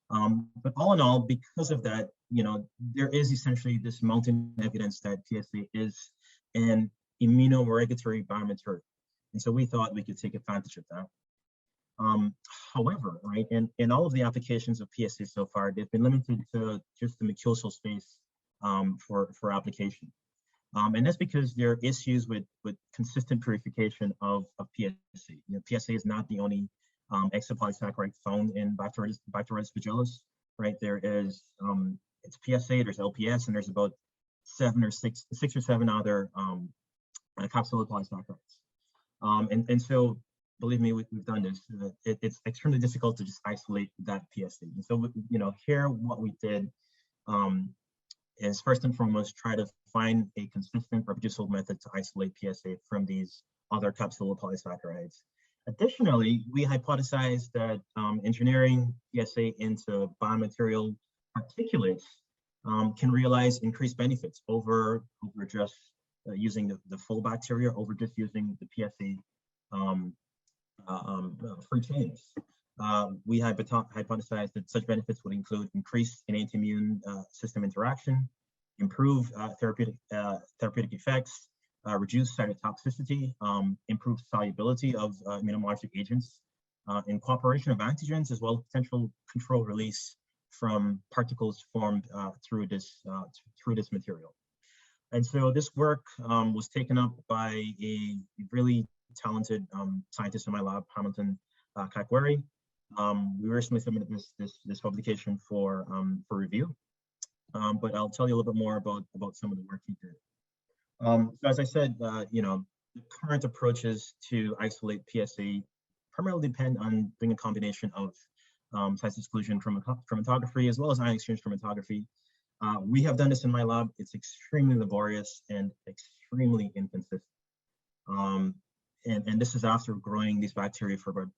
But all in all, because of that, you know, there is essentially this mounting evidence that PSA is an immuno-regulatory biomaterial. And so we thought we could take advantage of that. However, right, in all of the applications of PSA so far, they've been limited to just the mucosal space for application. And that's because there are issues with consistent purification of PSA. You know, PSA is not the only exopolysaccharide found in Bacteroides virilis, right? There is, it's PSA, there's LPS, and there's about six or seven other capsular polysaccharides. And so, believe me, we've done this. It's extremely difficult to just isolate that PSA. And so, you know, here what we did is first and foremost try to find a consistent reproducible method to isolate PSA from these other capsular polysaccharides. Additionally, we hypothesized that engineering PSA into biomaterial particulates can realize increased benefits over just using the full bacteria, over just using the PSA free chains. We hypothesized that such benefits would include increased innate immune system interaction, improve therapeutic effects, reduce cytotoxicity, improve solubility of immunomodulatory agents, incorporation of antigens, as well as potential control release from particles formed through this material. And so this work was taken up by a really talented scientist in my lab, Hamilton Kakweri. We recently submitted this publication for review, but I'll tell you a little bit more about some of the work he did. So as I said, you know, the current approaches to isolate PSA primarily depend on doing a combination of size exclusion chromatography as well as ion exchange chromatography. We have done this in my lab. It's extremely laborious and extremely inconsistent. And this is after growing these bacteria for about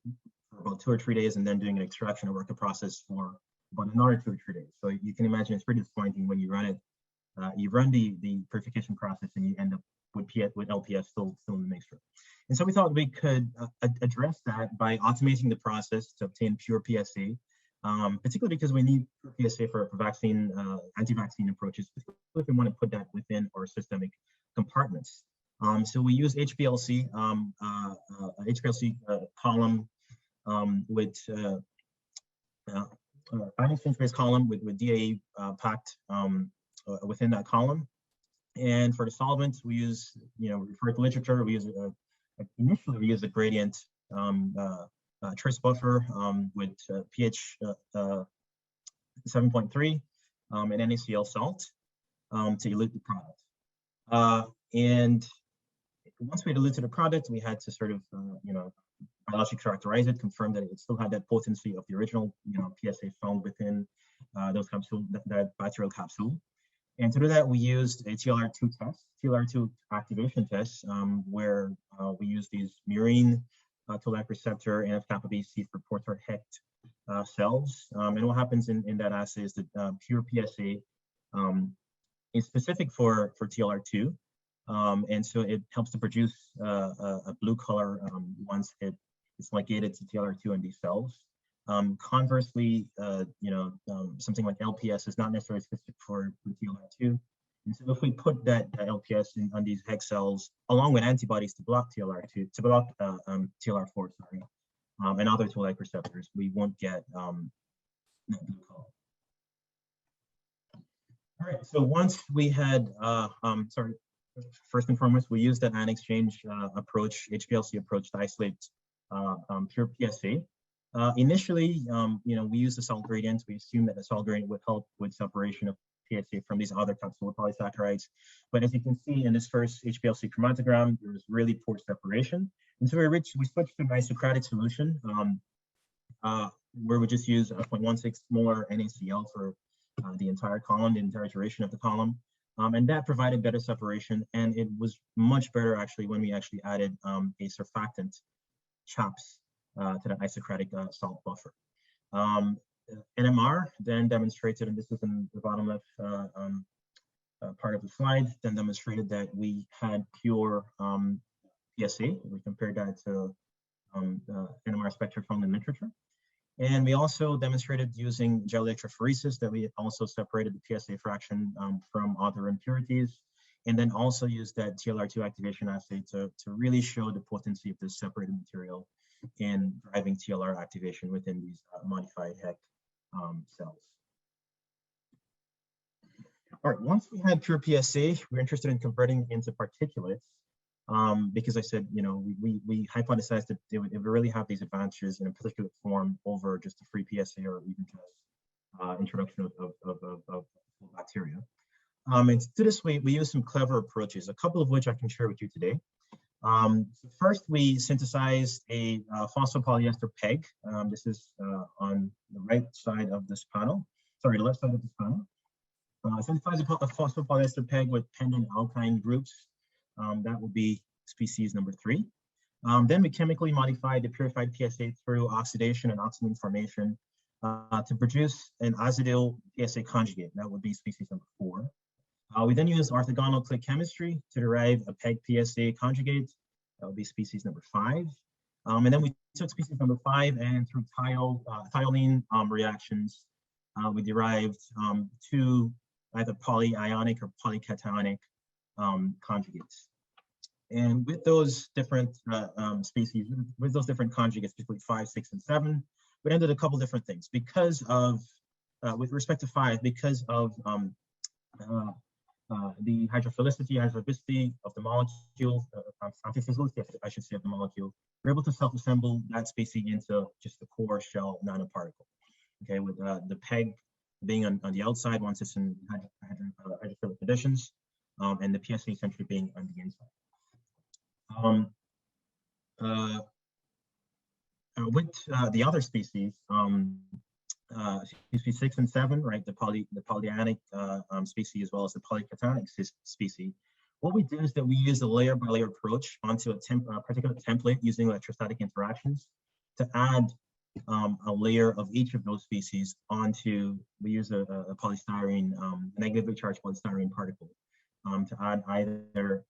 2 or 3 days and then doing an extraction and workup process for about another 2 or 3 days. So you can imagine it's pretty disappointing when you run it. You run the purification process and you end up with LPS still in the mixture. And so we thought we could address that by automating the process to obtain pure PSA, particularly because we need PSA for vaccine, anti-vaccine approaches, particularly if we want to put that within our systemic compartments. So we use HPLC, HPLC column with ion exchange-based column with DAE packed within that column. And for the solvents, we use, you know, refer to literature, we use initially we use a gradient trace buffer with pH 7.3 and NaCl salt to elute the product. And once we diluted the product, we had to sort of, you know, biologically characterize it, confirm that it still had that potency of the original, you know, PSA found within those capsule, that bacterial capsule. And to do that, we used a TLR2 test, TLR2 activation test, where we use these murine toll-like receptor and kappa BC reporter HECT cells. And what happens in that assay is that pure PSA is specific for TLR2. And so it helps to produce a blue color once it's ligated to TLR2 in these cells. Conversely, something like LPS is not necessarily specific for TLR2. And so if we put that LPS on these HEC cells, along with antibodies to block TLR2, to block TLR4, sorry, and other toll-like receptors, we won't get that blue color. All right, so once we had, first and foremost, we used that ion exchange approach, HPLC approach, to isolate pure PSA. Initially, we used the salt gradient. We assumed that the salt gradient would help with separation of PSA from these other types of polysaccharides. But as you can see in this first HPLC chromatogram, there was really poor separation. And so we switched to an isocratic solution where we just use 0.16 molar NaCl for the entire column, the entire duration of the column. And that provided better separation. And it was much better actually when we actually added a surfactant, CHAPS, to that isocratic salt buffer. NMR then demonstrated, and this is in the bottom left part of the slide, then demonstrated that we had pure PSA. We compared that to NMR spectra from the literature. And we also demonstrated using gel electrophoresis that we also separated the PSA fraction from other impurities, and then also used that TLR2 activation assay to really show the potency of this separated material in driving TLR activation within these modified HEC cells. All right, once we had pure PSA, we're interested in converting into particulates because I said, we hypothesized that it would really have these advantages in a particulate form over just a free PSA or even just introduction of bacteria. And to do this, we use some clever approaches, a couple of which I can share with you today. So first, we synthesized a phosphopolyester PEG. This is on the right side of this panel, sorry, the left side of this panel. Synthesized a phosphopolyester PEG with pendant alkyne groups. That would be species number 3. Then we chemically modified the purified PSA through oxidation and oxamine formation to produce an azidyl PSA conjugate. That would be species number 4. We then used orthogonal click chemistry to derive a PEG PSA conjugate. That would be species number 5. And then we took species number 5 and through thiolene reactions, we derived 2 either polyionic or polycationic conjugates. And with those different species, with those different conjugates, particularly 5, 6, and 7, we ended a couple different things. Because of, with respect to 5, because of the hydrophobicity of the molecule, antiphysicity, I should say, of the molecule, we're able to self-assemble that species into just the core shell nanoparticle. Okay, with the PEG being on the outside once it's in hydrophilic conditions, and the PSA essentially being on the inside. With the other species, species 6 and 7, right, the polyionic species as well as the polycationic species, what we do is that we use a layer-by-layer approach onto a particular template using electrostatic interactions to add a layer of each of those species onto, we use a polystyrene, negatively charged polystyrene particle to add either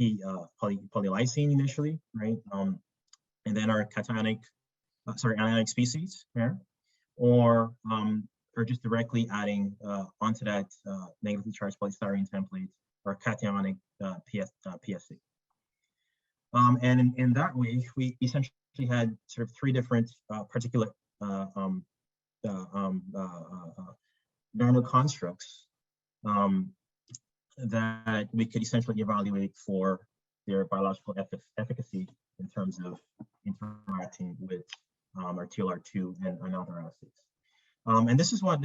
polylysine initially, right, and then our anionic species there, or just directly adding onto that negatively charged polystyrene template or cationic PSA. And in that way, we essentially had sort of 3 different particulate nano constructs that we could essentially evaluate for their biological efficacy in terms of interacting with our TLR2 and other assays. And this is what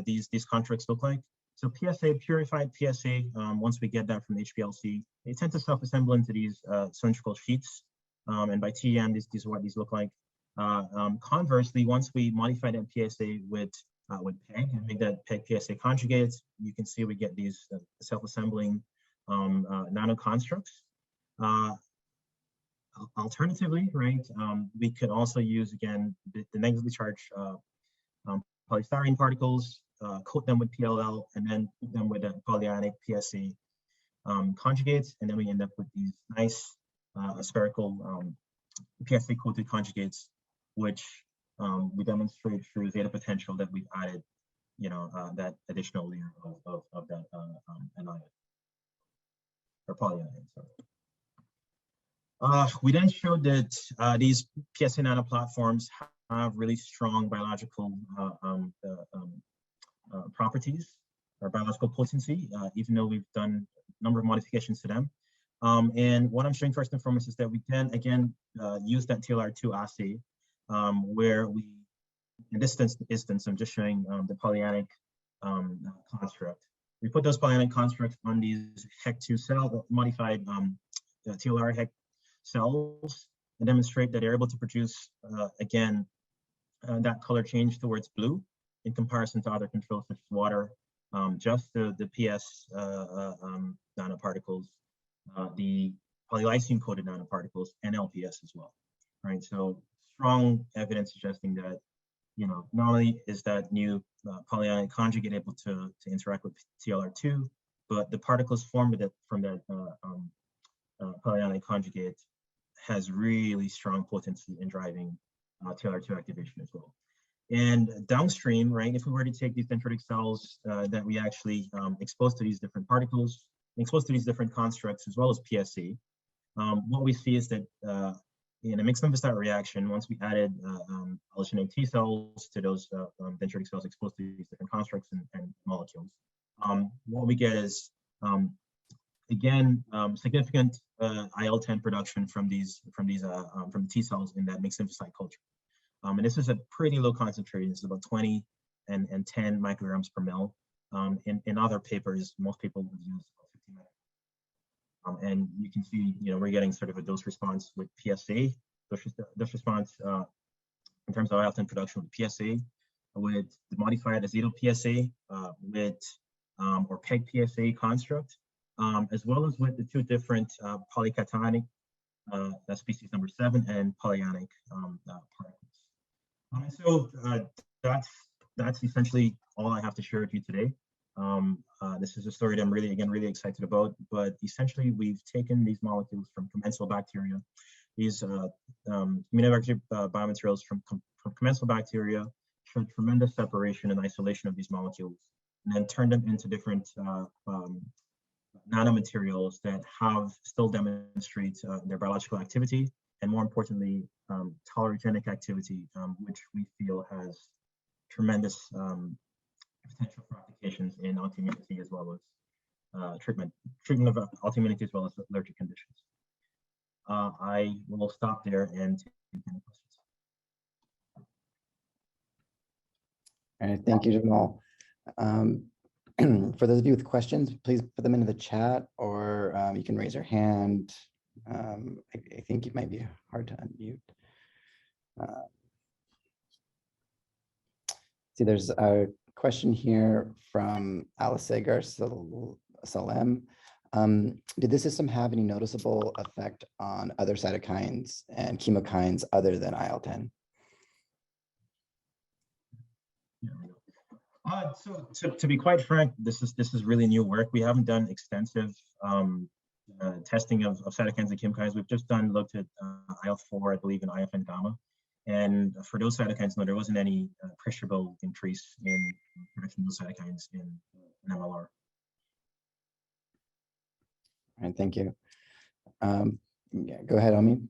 these constructs look like. So PSA, purified PSA, once we get that from HPLC, they tend to self-assemble into these cylindrical sheets. And by TEM, this is what these look like. Conversely, once we modify that PSA with with PEG and make that PEG PSA conjugate. You can see we get these self-assembling nano constructs. Alternatively, right, we could also use, again, the negatively charged polystyrene particles, coat them with PLL, and then coat them with a polyanic PSA conjugates, and then we end up with these nice spherical PSA-coated conjugates, which we demonstrate through zeta potential that we've added, that additional layer of that anion, or polyanion, sorry. We then showed that these PSA nano platforms have really strong biological properties or biological potency, even though we've done a number of modifications to them. And what I'm showing first and foremost is that we can, again, use that TLR2 assay, where we, in this instance, I'm just showing the polyanic construct. We put those polyanic constructs on these HEC2 cell modified TLR HEC cells and demonstrate that they're able to produce, again, that color change towards blue in comparison to other controls such as water, just the PS nanoparticles, the polylysine coated nanoparticles, and LPS as well, right? So strong evidence suggesting that, not only is that new polyanic conjugate able to interact with TLR2, but the particles formed from that polyanic conjugate has really strong potency in driving TLR2 activation as well. And downstream, right, if we were to take these dendritic cells that we actually expose to these different particles, expose to these different constructs as well as PSC, what we see is that in a mixed lymphocyte reaction, once we added allogeneic T cells to those dendritic cells exposed to these different constructs and molecules, what we get is again, significant IL-10 production from the T cells in that mixed lymphocyte culture. And this is a pretty low concentration. This is about 20 and 10 micrograms per mil. In other papers, most people would use 15 micrograms. And you can see, we're getting sort of a dose response with PSA, dose response in terms of IL-10 production with PSA, with the modified azeto PSA, with or PEG PSA construct, as well as with the two different polycationic, that's species number 7, and polyanic particles. So that's essentially all I have to share with you today. This is a story that I'm really excited about, but essentially we've taken these molecules from commensal bacteria, these immuno-modulatory biomaterials from commensal bacteria, showed tremendous separation and isolation of these molecules, and then turned them into different nanomaterials that still demonstrate their biological activity, and more importantly, tolerogenic activity, which we feel has tremendous potential for applications in autoimmunity as well as treatment of autoimmunity as well as allergic conditions. I will stop there and take any questions. All right, thank you, Jamal. For those of you with questions, please put them into the chat, or you can raise your hand. I think it might be hard to unmute. See, there's a question here from Assay Salem. Did this system have any noticeable effect on other cytokines and chemokines other than IL-10? So to be quite frank, this is really new work. We haven't done extensive testing of cytokines and chemokines. We've just looked at IL-4, I believe, and IFN gamma. And for those cytokines, no, there wasn't any appreciable increase in production of those cytokines in MLR. All right, thank you. Yeah, go ahead, Omi.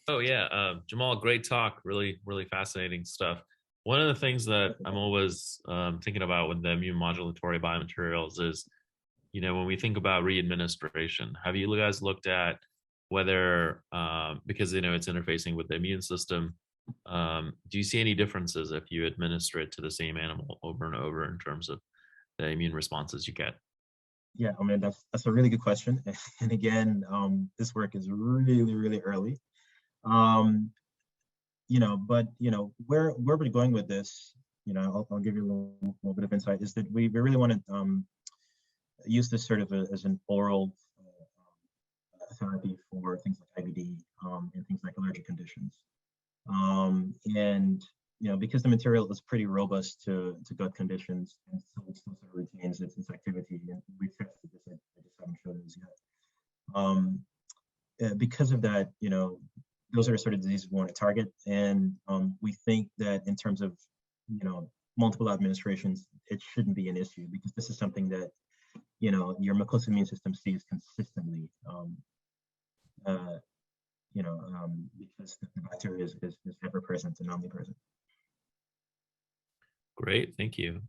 Oh yeah, Jamal, great talk. Really fascinating stuff. One of the things that I'm always thinking about with the immune-modulatory biomaterials is, when we think about re-administration, have you guys looked at whether, because it's interfacing with the immune system, do you see any differences if you administer it to the same animal over and over in terms of the immune responses you get? Yeah, I mean, that's a really good question. And again, this work is really early. But where we're going with this I'll give you a little bit of insight, is that we really want to use this sort of as an oral therapy for things like IBD and things like allergic conditions. And because the material is pretty robust to gut conditions, and so it still sort of retains its activity, and we tested this, I just haven't shown this yet. Because of that, those are sort of diseases we want to target, and we think that in terms of multiple administrations, it shouldn't be an issue, because this is something that your mucosal immune system sees consistently. Because the bacteria is ever present and omnipresent. Great, thank you.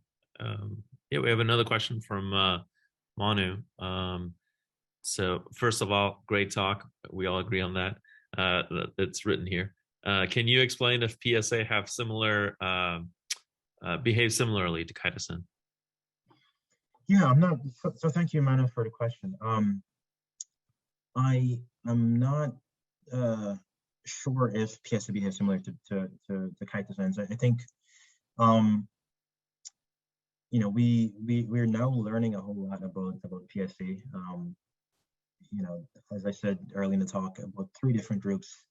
Yeah, we have another question from Manu. So first of all, great talk. We all agree on that. It's written here. Can you explain if PSA have similar, behave similarly to chitosan? Yeah, I'm not. So thank you, Manu, for the question. I am not sure if PSA behaves similar to chitosans. I think we're now learning a whole lot about PSA. As I said early in the talk, about 3 different groups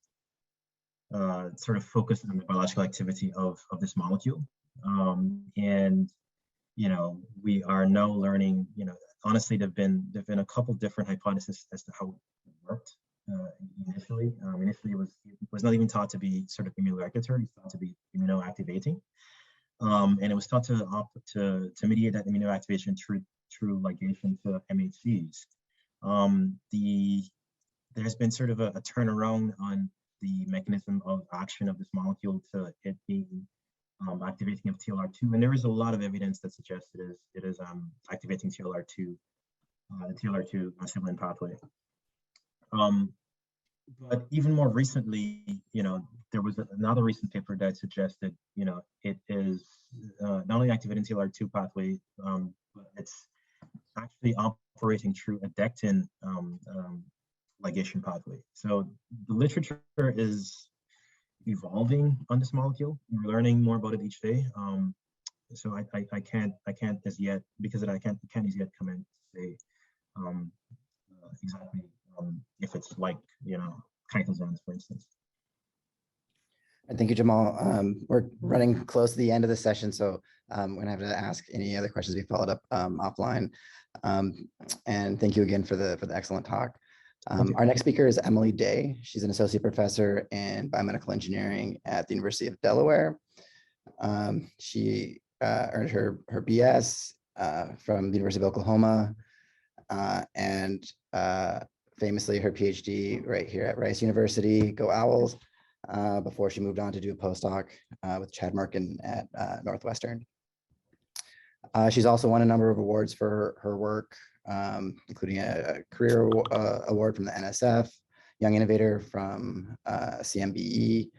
sort of focus on the biological activity of this molecule, and we are now learning. Honestly, there've been a couple different hypotheses as to how it worked. Initially, it was not even thought to be sort of immunoregulatory. It's thought to be immunoactivating, and it was thought to mediate that immunoactivation through ligation to MHCs. There's been sort of a turnaround on the mechanism of action of this molecule to it being activating of TLR2, and there is a lot of evidence that suggests it is activating TLR2, the TLR2 sibling pathway. But even more recently, there was another recent paper that suggested, it is not only activating TLR2 pathway, but it's actually operating through a dectin ligation pathway. So the literature is evolving on this molecule. We're learning more about it each day. So I can't as yet, because I can't as yet come in to say exactly if it's like chitosans, for instance. Thank you, Jamal. We're running close to the end of the session, so I'm going to have to ask any other questions we followed up offline. And thank you again for the excellent talk. Our next speaker is Emily Day. She's an associate professor in biomedical engineering at the University of Delaware. She earned her BS from the University of Oklahoma, and famously her PhD right here at Rice University, go Owls, before she moved on to do a postdoc with Chad Merkin at Northwestern. She's also won a number of awards for her work, including a career award from the NSF, Young Innovator from CMBE,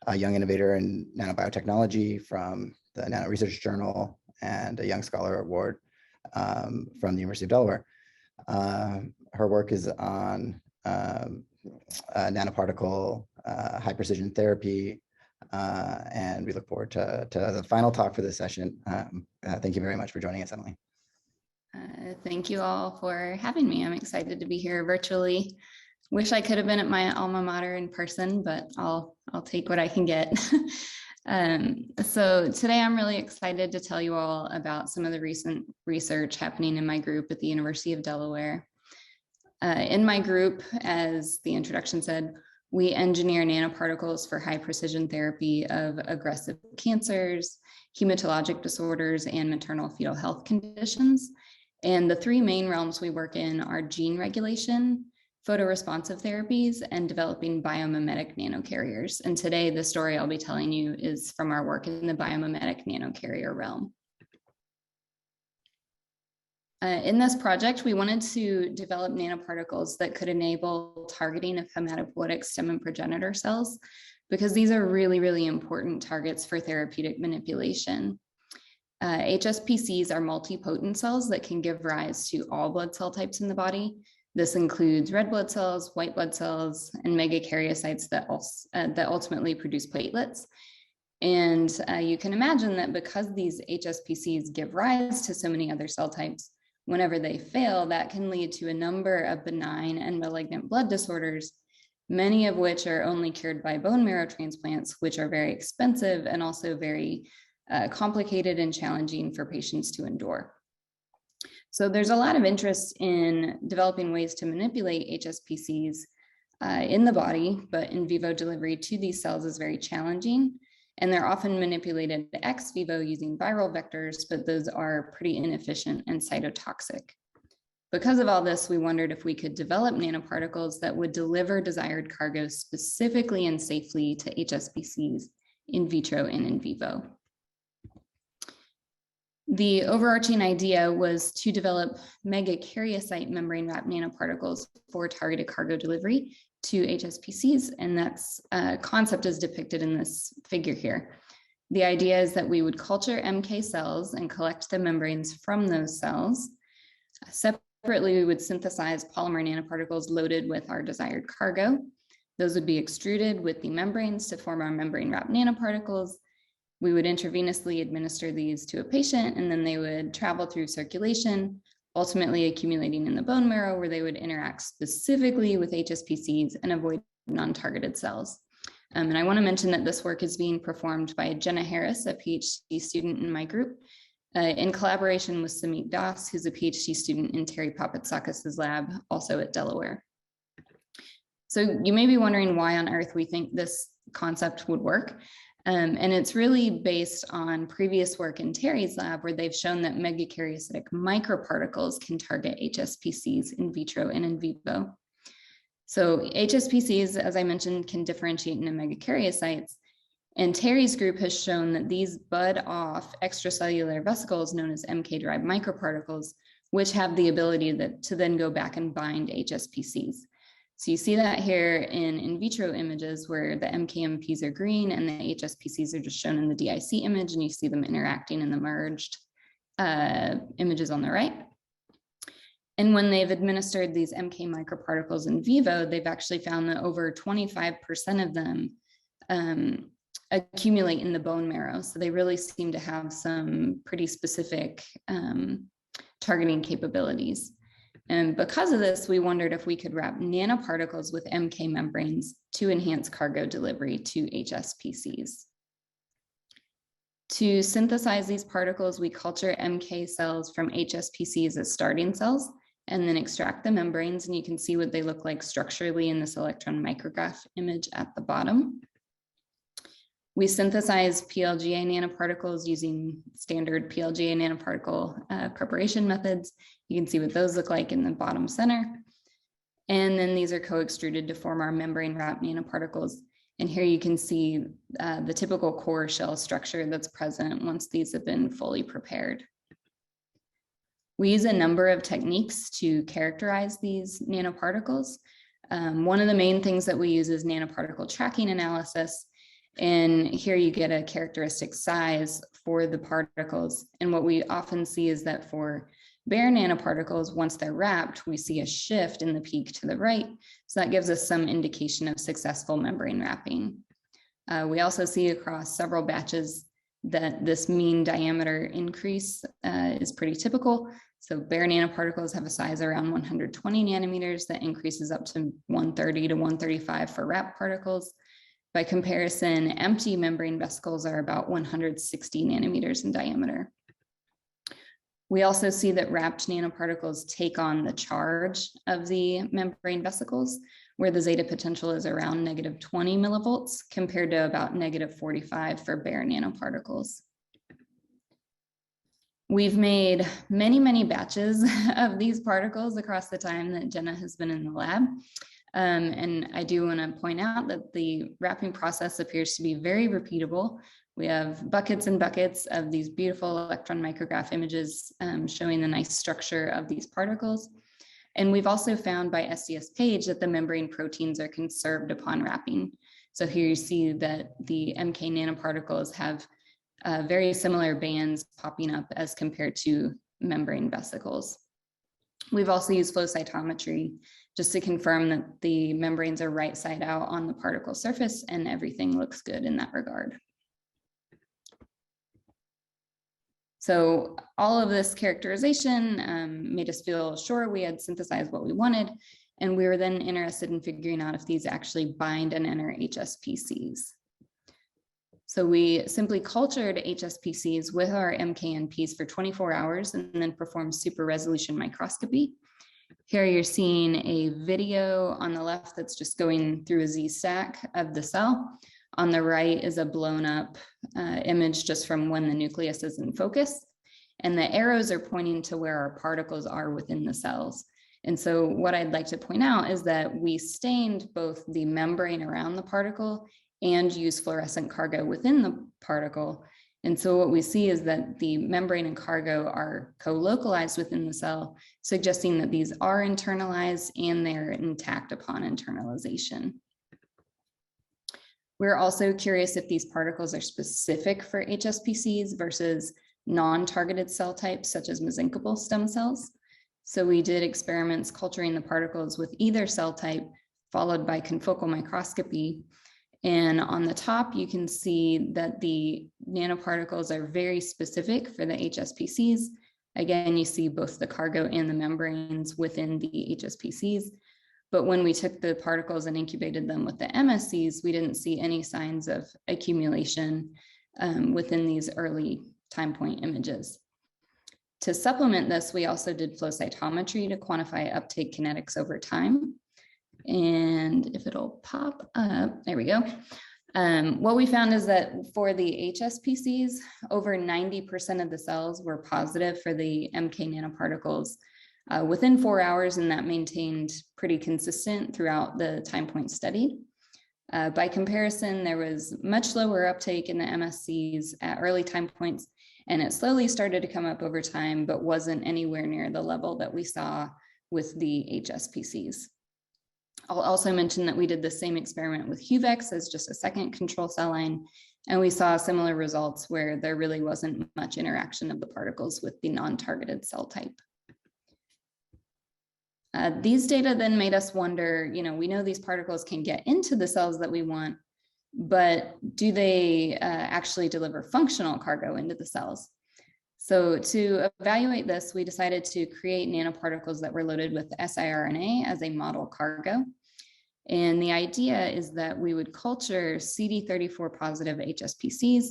a Young Innovator in Nanobiotechnology from the Nano Research Journal, and a Young Scholar Award from the University of Delaware. Her work is on nanoparticle high precision therapy, and we look forward to the final talk for this session. Thank you very much for joining us, Emily. Thank you all for having me. I'm excited to be here virtually. Wish I could have been at my alma mater in person, but I'll take what I can get. So today I'm really excited to tell you all about some of the recent research happening in my group at the University of Delaware. In my group, as the introduction said, we engineer nanoparticles for high precision therapy of aggressive cancers, hematologic disorders, and maternal fetal health conditions. And the 3 main realms we work in are gene regulation, photoresponsive therapies, and developing biomimetic nanocarriers. And today, the story I'll be telling you is from our work in the biomimetic nanocarrier realm. In this project, we wanted to develop nanoparticles that could enable targeting of hematopoietic stem and progenitor cells, because these are really, really important targets for therapeutic manipulation. HSPCs are multipotent cells that can give rise to all blood cell types in the body. This includes red blood cells, white blood cells, and megakaryocytes that ultimately produce platelets. And you can imagine that because these HSPCs give rise to so many other cell types, whenever they fail, that can lead to a number of benign and malignant blood disorders, many of which are only cured by bone marrow transplants, which are very expensive and also very complicated and challenging for patients to endure. So there's a lot of interest in developing ways to manipulate HSPCs in the body, but in vivo delivery to these cells is very challenging. And they're often manipulated ex vivo using viral vectors, but those are pretty inefficient and cytotoxic. Because of all this, we wondered if we could develop nanoparticles that would deliver desired cargo specifically and safely to HSPCs in vitro and in vivo. The overarching idea was to develop megakaryocyte membrane-wrapped nanoparticles for targeted cargo delivery to HSPCs, and that's concept is depicted in this figure here. The idea is that we would culture MK cells and collect the membranes from those cells. Separately, we would synthesize polymer nanoparticles loaded with our desired cargo. Those would be extruded with the membranes to form our membrane-wrapped nanoparticles. We would intravenously administer these to a patient, and then they would travel through circulation, ultimately accumulating in the bone marrow, where they would interact specifically with HSPCs and avoid non-targeted cells. And I want to mention that this work is being performed by Jenna Harris, a PhD student in my group, in collaboration with Samit Das, who's a PhD student in Terry Papatsakis' lab, also at Delaware. So you may be wondering why on earth we think this concept would work. And it's really based on previous work in Terry's lab, where they've shown that megakaryocytic microparticles can target HSPCs in vitro and in vivo. So HSPCs, as I mentioned, can differentiate into megakaryocytes. And Terry's group has shown that these bud off extracellular vesicles known as MK-derived microparticles, which have the ability to then go back and bind HSPCs. So you see that here in vitro images where the MKMPs are green and the HSPCs are just shown in the DIC image, and you see them interacting in the merged images on the right. And when they've administered these MK microparticles in vivo, they've actually found that over 25% of them accumulate in the bone marrow. So they really seem to have some pretty specific targeting capabilities. And because of this, we wondered if we could wrap nanoparticles with MK membranes to enhance cargo delivery to HSPCs. To synthesize these particles, we culture MK cells from HSPCs as starting cells and then extract the membranes, and you can see what they look like structurally in this electron micrograph image at the bottom. We synthesize PLGA nanoparticles using standard PLGA nanoparticle preparation methods. You can see what those look like in the bottom center. And then these are co-extruded to form our membrane-wrapped nanoparticles. And here you can see the typical core shell structure that's present once these have been fully prepared. We use a number of techniques to characterize these nanoparticles. One of the main things that we use is nanoparticle tracking analysis. And here you get a characteristic size for the particles. And what we often see is that for bare nanoparticles, once they're wrapped, we see a shift in the peak to the right. So that gives us some indication of successful membrane wrapping. We also see across several batches that this mean diameter increase is pretty typical. So bare nanoparticles have a size around 120 nanometers that increases up to 130 to 135 for wrapped particles. By comparison, empty membrane vesicles are about 160 nanometers in diameter. We also see that wrapped nanoparticles take on the charge of the membrane vesicles, where the zeta potential is around -20 millivolts compared to about -45 for bare nanoparticles. We've made many batches of these particles across the time that Jenna has been in the lab. And I do want to point out that the wrapping process appears to be very repeatable. We have buckets and buckets of these beautiful electron micrograph images showing the nice structure of these particles. And we've also found by SDS-Page that the membrane proteins are conserved upon wrapping. So here you see that the MK nanoparticles have very similar bands popping up as compared to membrane vesicles. We've also used flow cytometry just to confirm that the membranes are right side out on the particle surface, and everything looks good in that regard. So all of this characterization made us feel sure we had synthesized what we wanted. And we were then interested in figuring out if these actually bind and enter HSPCs. So we simply cultured HSPCs with our MKNPs for 24 hours and then performed super resolution microscopy. Here you're seeing a video on the left that's just going through a Z-stack of the cell. On the right is a blown up image just from when the nucleus is in focus. And the arrows are pointing to where our particles are within the cells. And so what I'd like to point out is that we stained both the membrane around the particle and used fluorescent cargo within the particle. And so what we see is that the membrane and cargo are co-localized within the cell, suggesting that these are internalized and they're intact upon internalization. We're also curious if these particles are specific for HSPCs versus non-targeted cell types, such as mesenchymal stem cells. So we did experiments culturing the particles with either cell type, followed by confocal microscopy. And on the top, you can see that the nanoparticles are very specific for the HSPCs. Again, you see both the cargo and the membranes within the HSPCs. But when we took the particles and incubated them with the MSCs, we didn't see any signs of accumulation within these early time point images. To supplement this, we also did flow cytometry to quantify uptake kinetics over time. And if it'll pop up, there we go. What we found is that for the HSPCs, over 90% of the cells were positive for the MK nanoparticles within 4 hours, and that maintained pretty consistent throughout the time point studied. By comparison, there was much lower uptake in the MSCs at early time points, and it slowly started to come up over time, but wasn't anywhere near the level that we saw with the HSPCs. I'll also mention that we did the same experiment with HUVEX as just a second control cell line, and we saw similar results where there really wasn't much interaction of the particles with the non-targeted cell type. These data then made us wonder, we know these particles can get into the cells that we want, but do they actually deliver functional cargo into the cells? So to evaluate this, we decided to create nanoparticles that were loaded with siRNA as a model cargo. And the idea is that we would culture CD34 positive HSPCs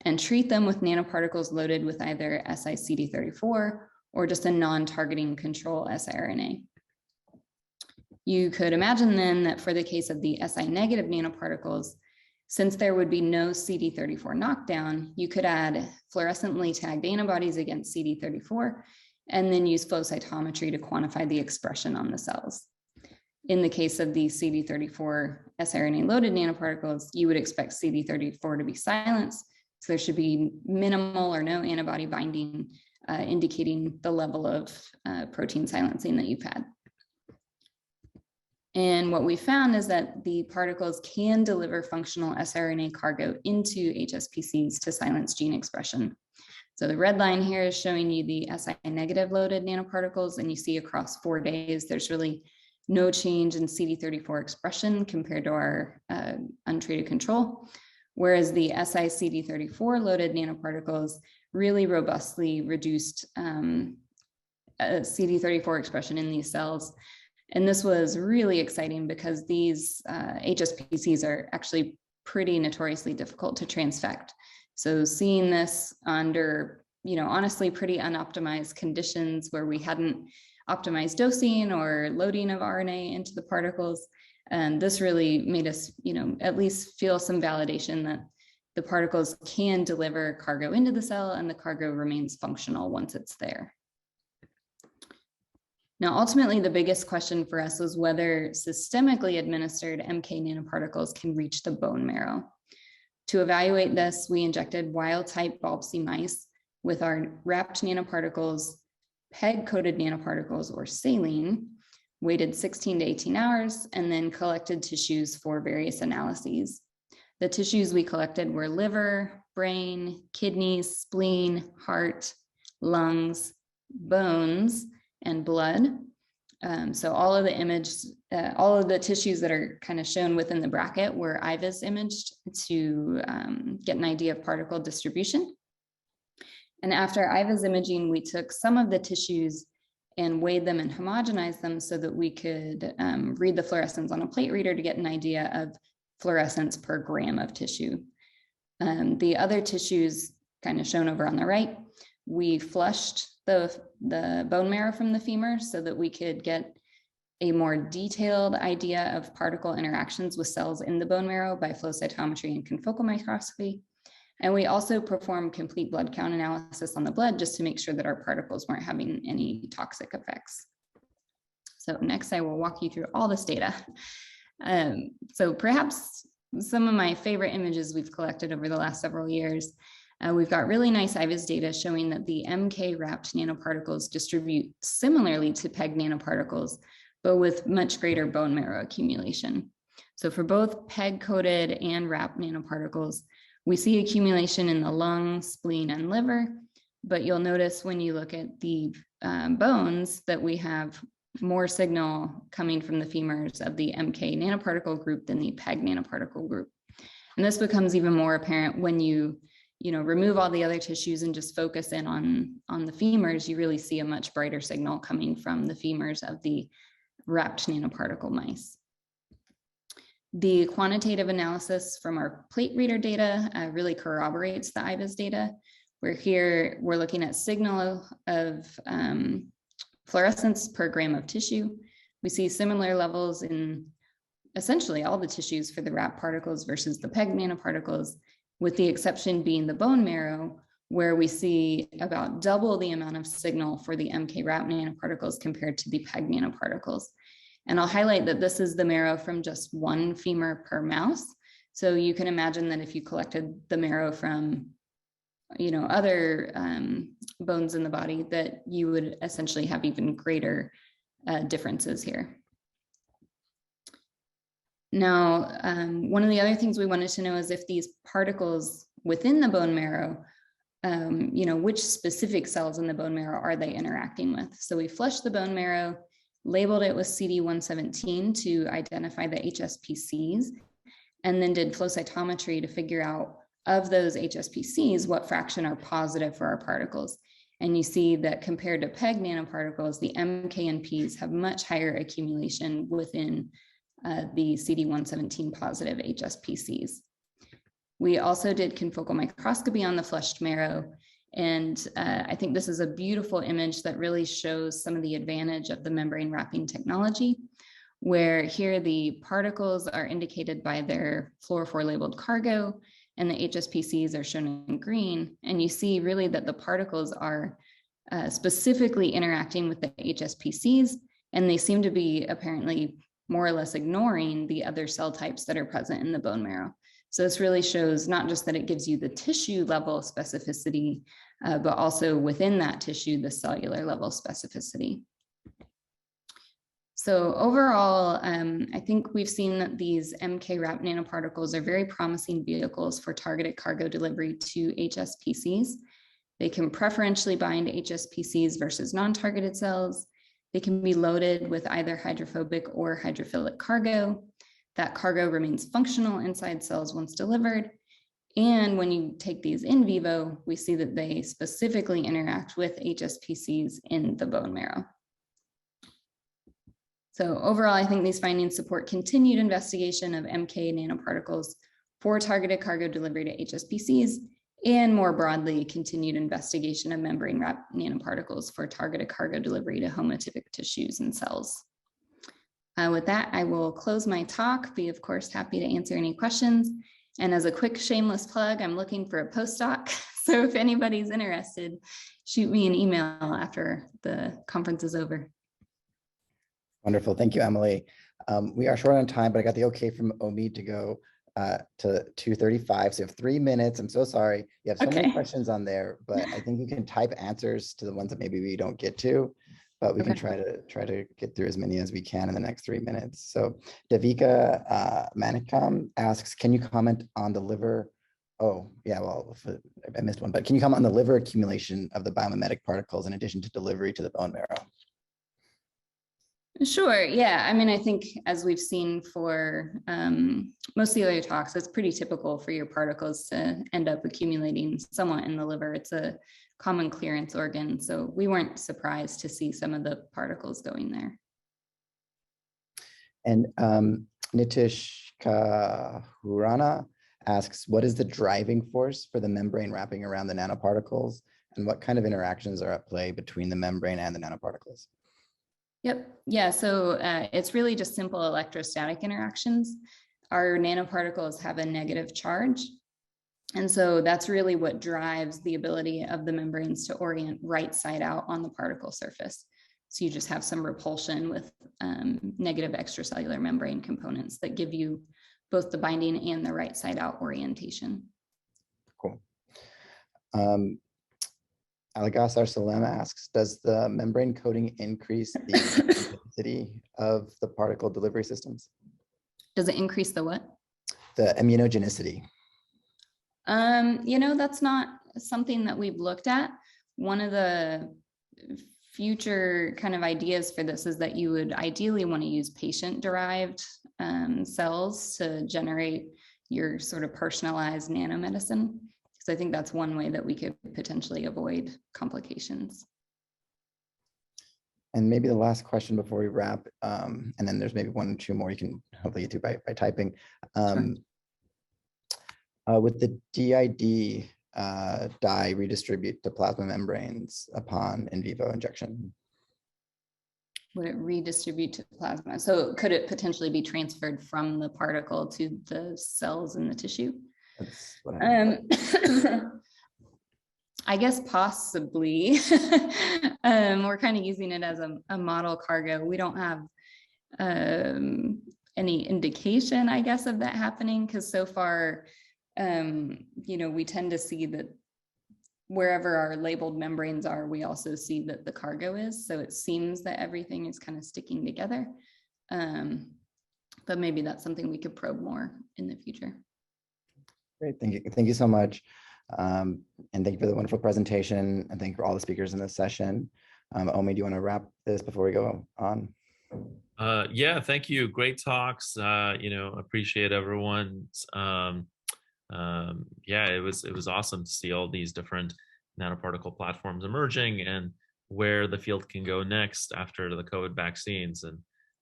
and treat them with nanoparticles loaded with either siCD34 or just a non-targeting control siRNA. You could imagine then that for the case of the Si negative nanoparticles, since there would be no CD34 knockdown, you could add fluorescently tagged antibodies against CD34 and then use flow cytometry to quantify the expression on the cells. In the case of the CD34 siRNA loaded nanoparticles, you would expect CD34 to be silenced. So there should be minimal or no antibody binding, indicating the level of protein silencing that you've had. And what we found is that the particles can deliver functional siRNA cargo into HSPCs to silence gene expression. So the red line here is showing you the Si negative loaded nanoparticles, and you see across 4 days, there's really no change in CD34 expression compared to our untreated control. Whereas the Si CD34 loaded nanoparticles really robustly reduced CD34 expression in these cells. And this was really exciting because these HSPCs are actually pretty notoriously difficult to transfect. So seeing this under, honestly pretty unoptimized conditions where we hadn't optimized dosing or loading of RNA into the particles, and this really made us, at least feel some validation that the particles can deliver cargo into the cell and the cargo remains functional once it's there. Now, ultimately, the biggest question for us was whether systemically administered MK nanoparticles can reach the bone marrow. To evaluate this, we injected wild-type BALB/c mice with our wrapped nanoparticles, PEG-coated nanoparticles, or saline, waited 16 to 18 hours, and then collected tissues for various analyses. The tissues we collected were liver, brain, kidneys, spleen, heart, lungs, bones, and blood. So all of the tissues that are kind of shown within the bracket were IVIS imaged to get an idea of particle distribution. And after IVUS imaging, we took some of the tissues and weighed them and homogenized them so that we could read the fluorescence on a plate reader to get an idea of fluorescence per gram of tissue. The other tissues kind of shown over on the right, we flushed the bone marrow from the femur so that we could get a more detailed idea of particle interactions with cells in the bone marrow by flow cytometry and confocal microscopy. And we also performed complete blood count analysis on the blood just to make sure that our particles weren't having any toxic effects. So next I will walk you through all this data. So perhaps some of my favorite images we've collected over the last several years. We've got really nice IVUS data showing that the MK wrapped nanoparticles distribute similarly to PEG nanoparticles, but with much greater bone marrow accumulation. So for both PEG coated and wrapped nanoparticles, we see accumulation in the lung, spleen, and liver, but you'll notice when you look at the bones that we have more signal coming from the femurs of the MK nanoparticle group than the PEG nanoparticle group. And this becomes even more apparent when you remove all the other tissues and just focus in on the femurs. You really see a much brighter signal coming from the femurs of the wrapped nanoparticle mice. The quantitative analysis from our plate reader data really corroborates the IVUS data. We're looking at signal of fluorescence per gram of tissue. We see similar levels in essentially all the tissues for the wrapped particles versus the PEG nanoparticles, with the exception being the bone marrow, where we see about double the amount of signal for the MK wrapped nanoparticles compared to the PEG nanoparticles. And I'll highlight that this is the marrow from just one femur per mouse. So you can imagine that if you collected the marrow from other bones in the body, that you would essentially have even greater differences here. Now, one of the other things we wanted to know is if these particles within the bone marrow, which specific cells in the bone marrow are they interacting with? So we flushed the bone marrow, labeled it with CD117 to identify the HSPCs, and then did flow cytometry to figure out of those HSPCs, what fraction are positive for our particles. And you see that compared to PEG nanoparticles, the MKNPs have much higher accumulation within the CD117 positive HSPCs. We also did confocal microscopy on the flushed marrow. And I think this is a beautiful image that really shows some of the advantage of the membrane wrapping technology, where here the particles are indicated by their fluorophore labeled cargo, and the HSPCs are shown in green. And you see really that the particles are specifically interacting with the HSPCs, and they seem to be apparently more or less ignoring the other cell types that are present in the bone marrow. So this really shows not just that it gives you the tissue level specificity, but also within that tissue, the cellular level specificity. So overall, I think we've seen that these MK wrapped nanoparticles are very promising vehicles for targeted cargo delivery to HSPCs. They can preferentially bind HSPCs versus non-targeted cells. They can be loaded with either hydrophobic or hydrophilic cargo. That cargo remains functional inside cells once delivered. And when you take these in vivo, we see that they specifically interact with HSPCs in the bone marrow. So overall, I think these findings support continued investigation of MK nanoparticles for targeted cargo delivery to HSPCs, and more broadly, continued investigation of membrane wrapped nanoparticles for targeted cargo delivery to homotypic tissues and cells. With that, I will close my talk, be of course happy to answer any questions. And as a quick shameless plug, I'm looking for a postdoc. So if anybody's interested, shoot me an email after the conference is over. Wonderful. Thank you, Emily. We are short on time, but I got the okay from Omid to go to 2:35. So you have 3 minutes. I'm so sorry. You have so many questions on there, but I think you can type answers to the ones that maybe we don't get to, but we can try to get through as many as we can in the next 3 minutes. So Davika Manikam asks, can you comment on the liver? Oh, yeah, well, I missed one, but can you comment on the liver accumulation of the biomimetic particles in addition to delivery to the bone marrow? Sure. Yeah. I mean, I think as we've seen for most cellular tox, it's pretty typical for your particles to end up accumulating somewhat in the liver. It's a common clearance organ. So we weren't surprised to see some of the particles going there. And Nitish Kahurana asks, what is the driving force for the membrane wrapping around the nanoparticles? And what kind of interactions are at play between the membrane and the nanoparticles? Yep. Yeah. So it's really just simple electrostatic interactions. Our nanoparticles have a negative charge. And so that's really what drives the ability of the membranes to orient right side out on the particle surface. So you just have some repulsion with negative extracellular membrane components that give you both the binding and the right side out orientation. Cool. Alagasar Salem asks, does the membrane coating increase the density of the particle delivery systems? Does it increase the what? The immunogenicity. You know, that's not something that we've looked at. One of the future kind of ideas for this is that you would ideally want to use patient-derived cells to generate your sort of personalized nanomedicine. So I think that's one way that we could potentially avoid complications. And maybe the last question before we wrap, and then there's maybe one or two more you can hopefully get to by typing. Sure. Would the DID dye redistribute to plasma membranes upon in vivo injection? Would it redistribute to plasma? So could it potentially be transferred from the particle to the cells in the tissue? That's what I guess possibly. We're kind of using it as a model cargo. We don't have any indication, I guess, of that happening, because so far, you know, we tend to see that wherever our labeled membranes are, we also see that the cargo is. So it seems that everything is kind of sticking together. But maybe that's something we could probe more in the future. Great, thank you. Thank you so much. And thank you for the wonderful presentation, and thank you for all the speakers in this session. Omi, do you want to wrap this before we go on? Yeah, thank you. Great talks. You know, appreciate everyone's. Yeah, it was awesome to see all these different nanoparticle platforms emerging and where the field can go next after the COVID vaccines, and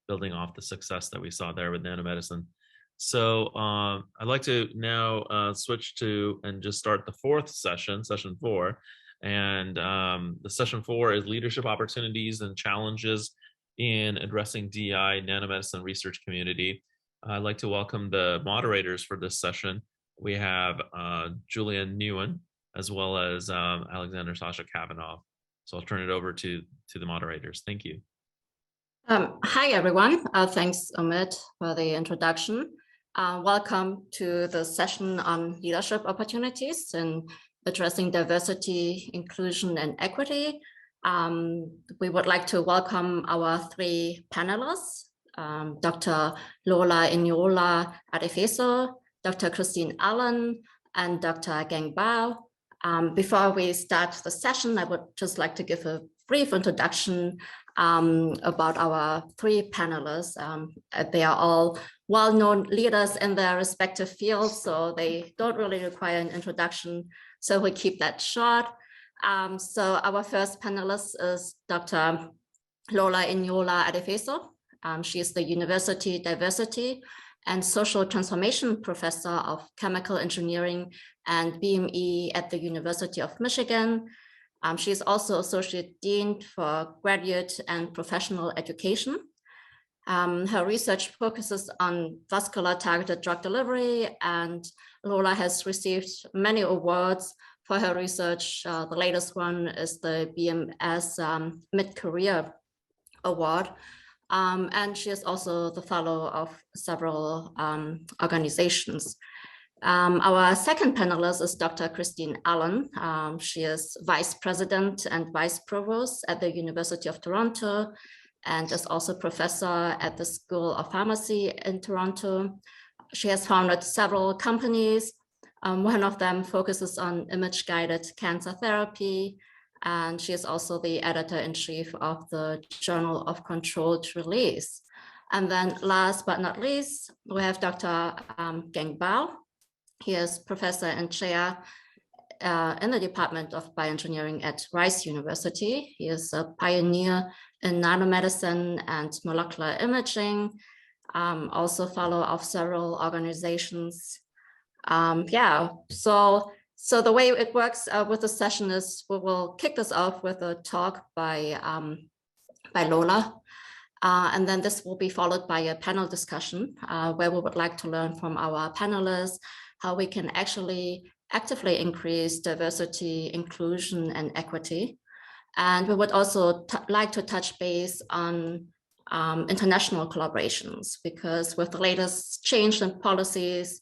building off the success that we saw there with nanomedicine. So I'd like to now switch to and just start the fourth session, session 4. And the session 4 is leadership opportunities and challenges in addressing DI nanomedicine research community. I'd like to welcome the moderators for this session. We have Julian Nguyen, as well as Alexander Sasha Kavanaugh. So I'll turn it over to the moderators. Thank you. Hi, everyone. Thanks, Omid, for the introduction. Welcome to the session on leadership opportunities in addressing diversity, inclusion, and equity. We would like to welcome our 3 panelists, Dr. Lola Inyola Adefeso, Dr. Christine Allen, and Dr. Geng Bao. Before we start the session, I would just like to give a brief introduction about our 3 panelists. They are all well-known leaders in their respective fields, so they don't really require an introduction. So we keep that short. So our first panelist is Dr. Lola Inyola Adefeso. She is the University Diversity and Social Transformation Professor of Chemical Engineering and BME at the University of Michigan. She is also Associate Dean for Graduate and Professional Education. Her research focuses on vascular targeted drug delivery, and Lola has received many awards for her research. The latest one is the BMS Mid-Career Award. And she is also the fellow of several organizations. Our second panelist is Dr. Christine Allen. She is Vice President and Vice Provost at the University of Toronto, and is also professor at the School of Pharmacy in Toronto. She has founded several companies. One of them focuses on image-guided cancer therapy. and she is also the editor-in-chief of the Journal of Controlled Release. And then last but not least, we have Dr. Geng Bao. He is professor and chair in the Department of Bioengineering at Rice University. He is a pioneer in nanomedicine and molecular imaging, also fellow of several organizations. So the way it works with the session is we will kick this off with a talk by Lola. And then this will be followed by a panel discussion where we would like to learn from our panelists how we can actually actively increase diversity, inclusion, and equity. And we would also like to touch base on international collaborations, because with the latest change in policies,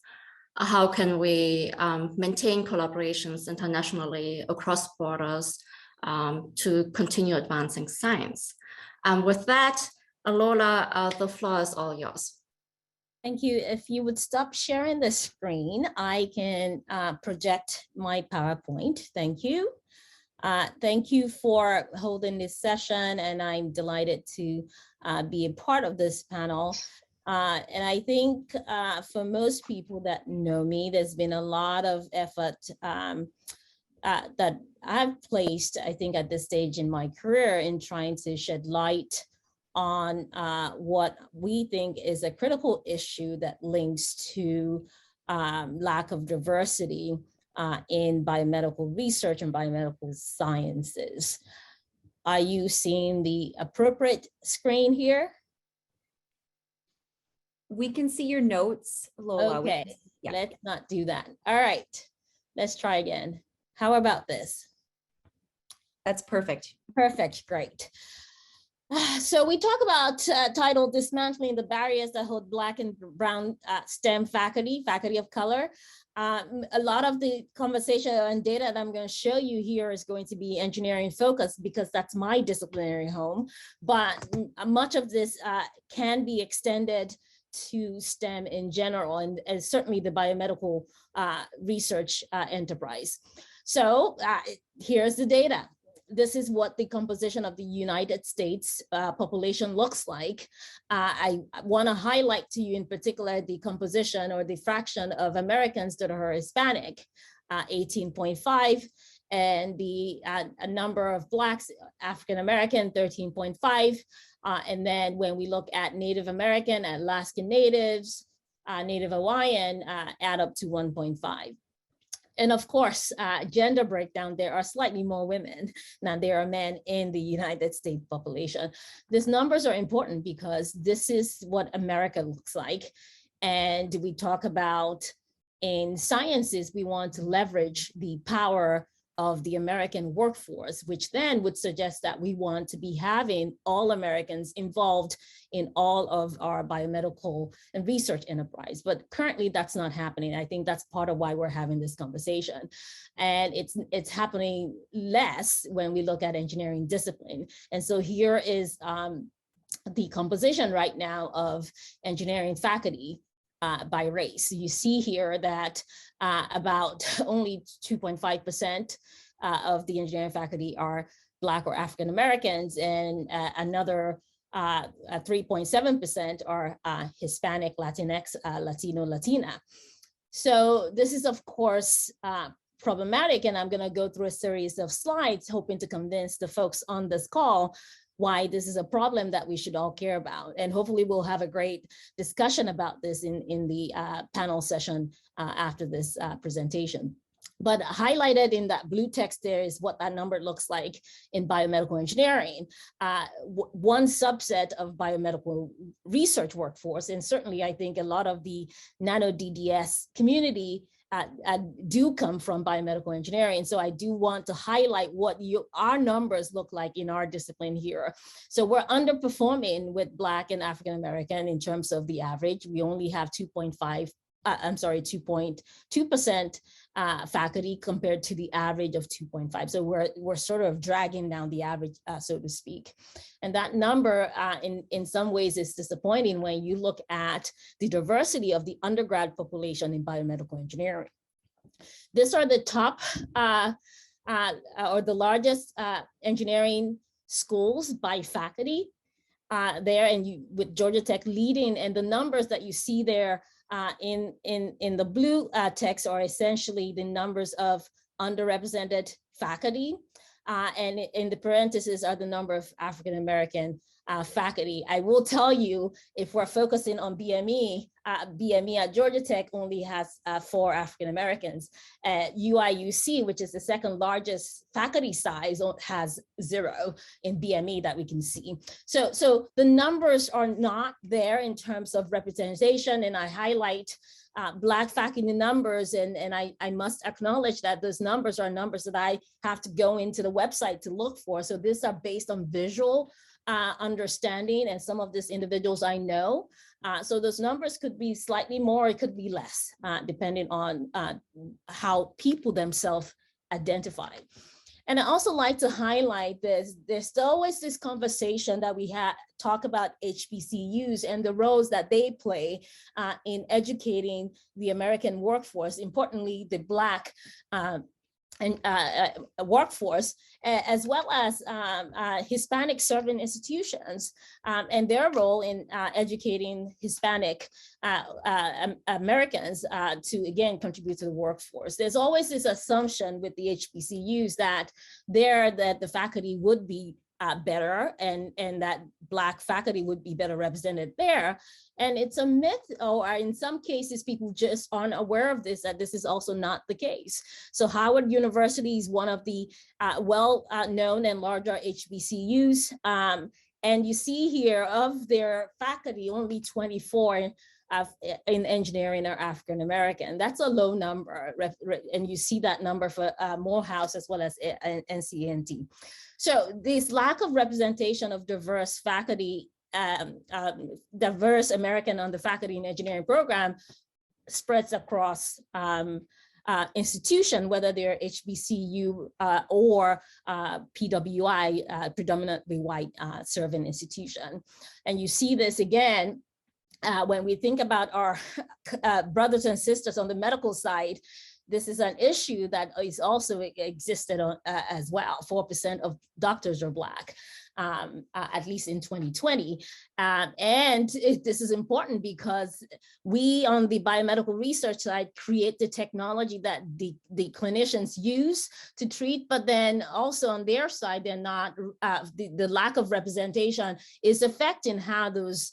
how can we maintain collaborations internationally across borders to continue advancing science? With that, Lola, the floor is all yours. Thank you. If you would stop sharing the screen, I can project my PowerPoint. Thank you. Thank you for holding this session, and I'm delighted to be a part of this panel. And I think for most people that know me, there's been a lot of effort that I've placed, I think, at this stage in my career in trying to shed light on what we think is a critical issue that links to lack of diversity in biomedical research and biomedical sciences. Are you seeing the appropriate screen here? We can see your notes, Lola. Okay, let's not do that. All right, let's try again. How about this? That's perfect. Perfect, great. So we talk about title Dismantling the Barriers That Hold Black and Brown STEM faculty of color. A lot of the conversation and data that I'm going to show you here is going to be engineering focused because that's my disciplinary home, but much of this can be extended to STEM in general, and certainly the biomedical research enterprise. So here's the data. This is what the composition of the United States population looks like. I want to highlight to you in particular the composition or the fraction of Americans that are Hispanic, 18.5, and the number of Blacks, African American, 13.5. And then when we look at Native American, Alaskan Natives, Native Hawaiian, add up to 1.5. And of course, gender breakdown, there are slightly more women than there are men in the United States population. These numbers are important because this is what America looks like. And we talk about in sciences, we want to leverage the power of the American workforce, which then would suggest that we want to be having all Americans involved in all of our biomedical and research enterprise. But currently that's not happening. I think that's part of why we're having this conversation. And it's happening less when we look at engineering discipline. And so here is the composition right now of engineering faculty by race. You see here that about only 2.5% of the engineering faculty are Black or African Americans, and another 3.7% are Hispanic, Latinx, Latino, Latina. So this is, of course, problematic, and I'm going to go through a series of slides hoping to convince the folks on this call why this is a problem that we should all care about. And hopefully we'll have a great discussion about this in the panel session after this presentation. But highlighted in that blue text there is what that number looks like in biomedical engineering. One subset of biomedical research workforce, and certainly I think a lot of the Nano DDS community do come from biomedical engineering. So I do want to highlight what our numbers look like in our discipline here. So we're underperforming with Black and African American in terms of the average. We only have 2.2% faculty compared to the average of 2.5. So we're sort of dragging down the average, so to speak. And that number in some ways is disappointing when you look at the diversity of the undergrad population in biomedical engineering. These are the top or the largest engineering schools by faculty there, and with Georgia Tech leading, and the numbers that you see there in the blue text are essentially the numbers of underrepresented faculty, and in the parentheses are the number of African American faculty. I will tell you, if we're focusing on BME, BME at Georgia Tech only has 4 African Americans. UIUC, which is the second largest faculty size, has 0 in BME that we can see. So the numbers are not there in terms of representation, and I highlight Black faculty numbers, and I must acknowledge that those numbers are numbers that I have to go into the website to look for. So these are based on visual understanding, and some of these individuals I know. So those numbers could be slightly more, it could be less, depending on how people themselves identify. And I also like to highlight this, there's always this conversation that we talk about HBCUs and the roles that they play in educating the American workforce, importantly, the Black workforce, as well as Hispanic serving institutions and their role in educating Hispanic Americans to, again, contribute to the workforce. There's always this assumption with the HBCUs that the faculty would be better, and that Black faculty would be better represented there. And it's a myth, or in some cases, people just aren't aware of this, that this is also not the case. So Howard University is one of the well-known and larger HBCUs. And you see here, of their faculty, only 24 in engineering are African American. That's a low number, and you see that number for Morehouse as well as NCNT. So this lack of representation of diverse faculty, diverse American on the faculty and engineering program spreads across institution, whether they're HBCU or PWI, predominantly white serving institution. And you see this again when we think about our brothers and sisters on the medical side. This is an issue that is also existed as well. 4% of doctors are Black, at least in 2020. This is important because we on the biomedical research side create the technology that the clinicians use to treat, but then also on their side, they're not, the lack of representation is affecting how those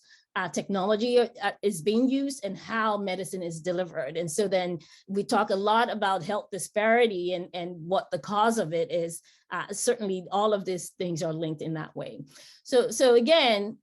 technology is being used and how medicine is delivered. And so then we talk a lot about health disparity and what the cause of it is. Certainly all of these things are linked in that way. So again,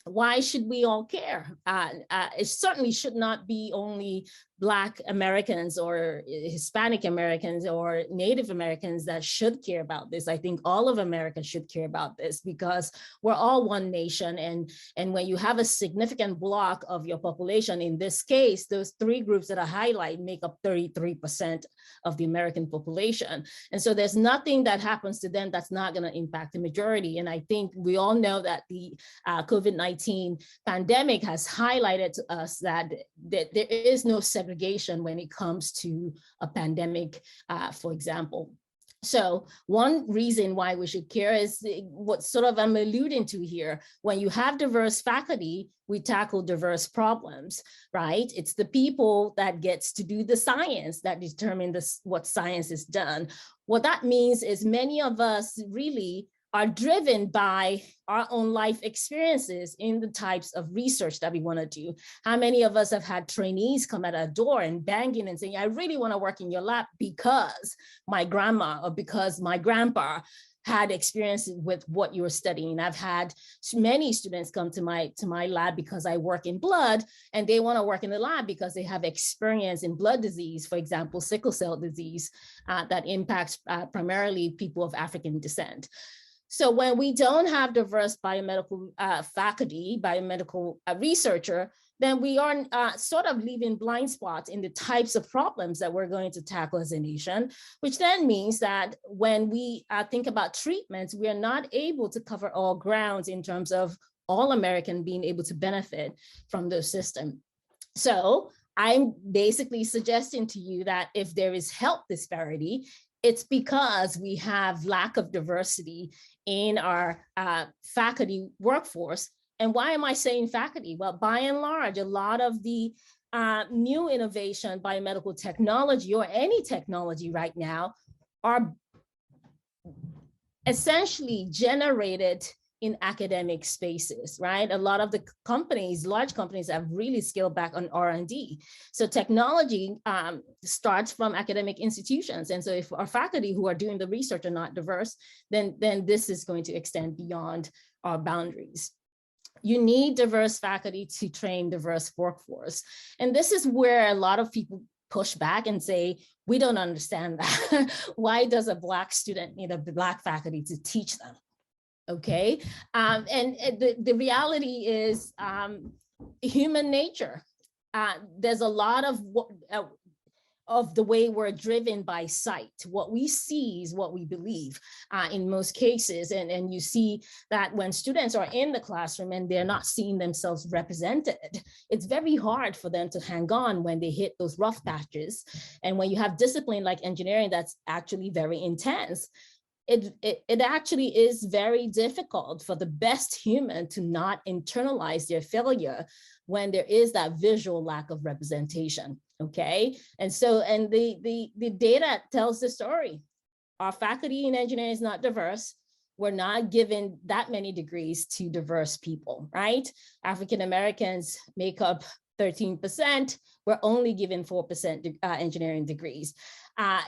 why should we all care? It certainly should not be only Black Americans or Hispanic Americans or Native Americans that should care about this. I think all of America should care about this because we're all one nation. And when you have a significant block of your population, in this case, those 3 groups that I highlight make up 33% of the American population. And so there's nothing that happens to them that's not going to impact the majority. And I think we all know that the COVID-19 pandemic has highlighted to us that there is no segregation when it comes to a pandemic, for example. So one reason why we should care is what sort of I'm alluding to here. When you have diverse faculty, we tackle diverse problems, right? It's the people that gets to do the science that determine what science is done. What that means is many of us really are driven by our own life experiences in the types of research that we want to do. How many of us have had trainees come at our door and banging and saying, I really want to work in your lab because my grandma or because my grandpa had experience with what you were studying. I've had many students come to my lab because I work in blood, and they want to work in the lab because they have experience in blood disease, for example, sickle cell disease that impacts primarily people of African descent. So when we don't have diverse biomedical faculty, biomedical researcher, then we are sort of leaving blind spots in the types of problems that we're going to tackle as a nation, which then means that when we think about treatments, we are not able to cover all grounds in terms of all American being able to benefit from the system. So I'm basically suggesting to you that if there is health disparity, it's because we have lack of diversity in our faculty workforce. And why am I saying faculty? Well, by and large, a lot of the new innovation, biomedical technology, or any technology right now, are essentially generated in academic spaces, right? A lot of the companies, large companies, have really scaled back on R&D. So technology starts from academic institutions. And so if our faculty who are doing the research are not diverse, then this is going to extend beyond our boundaries. You need diverse faculty to train diverse workforce. And this is where a lot of people push back and say, we don't understand that. Why does a Black student need a Black faculty to teach them? Okay, and the reality is human nature. There's a lot of the way we're driven by sight. What we see is what we believe in most cases. And you see that when students are in the classroom and they're not seeing themselves represented, it's very hard for them to hang on when they hit those rough patches. And when you have discipline like engineering that's actually very intense, it actually is very difficult for the best human to not internalize their failure when there is that visual lack of representation, okay? And so, and the data tells the story. Our faculty in engineering is not diverse. We're not given that many degrees to diverse people, right? African Americans make up 13%. We're only given 4% engineering degrees.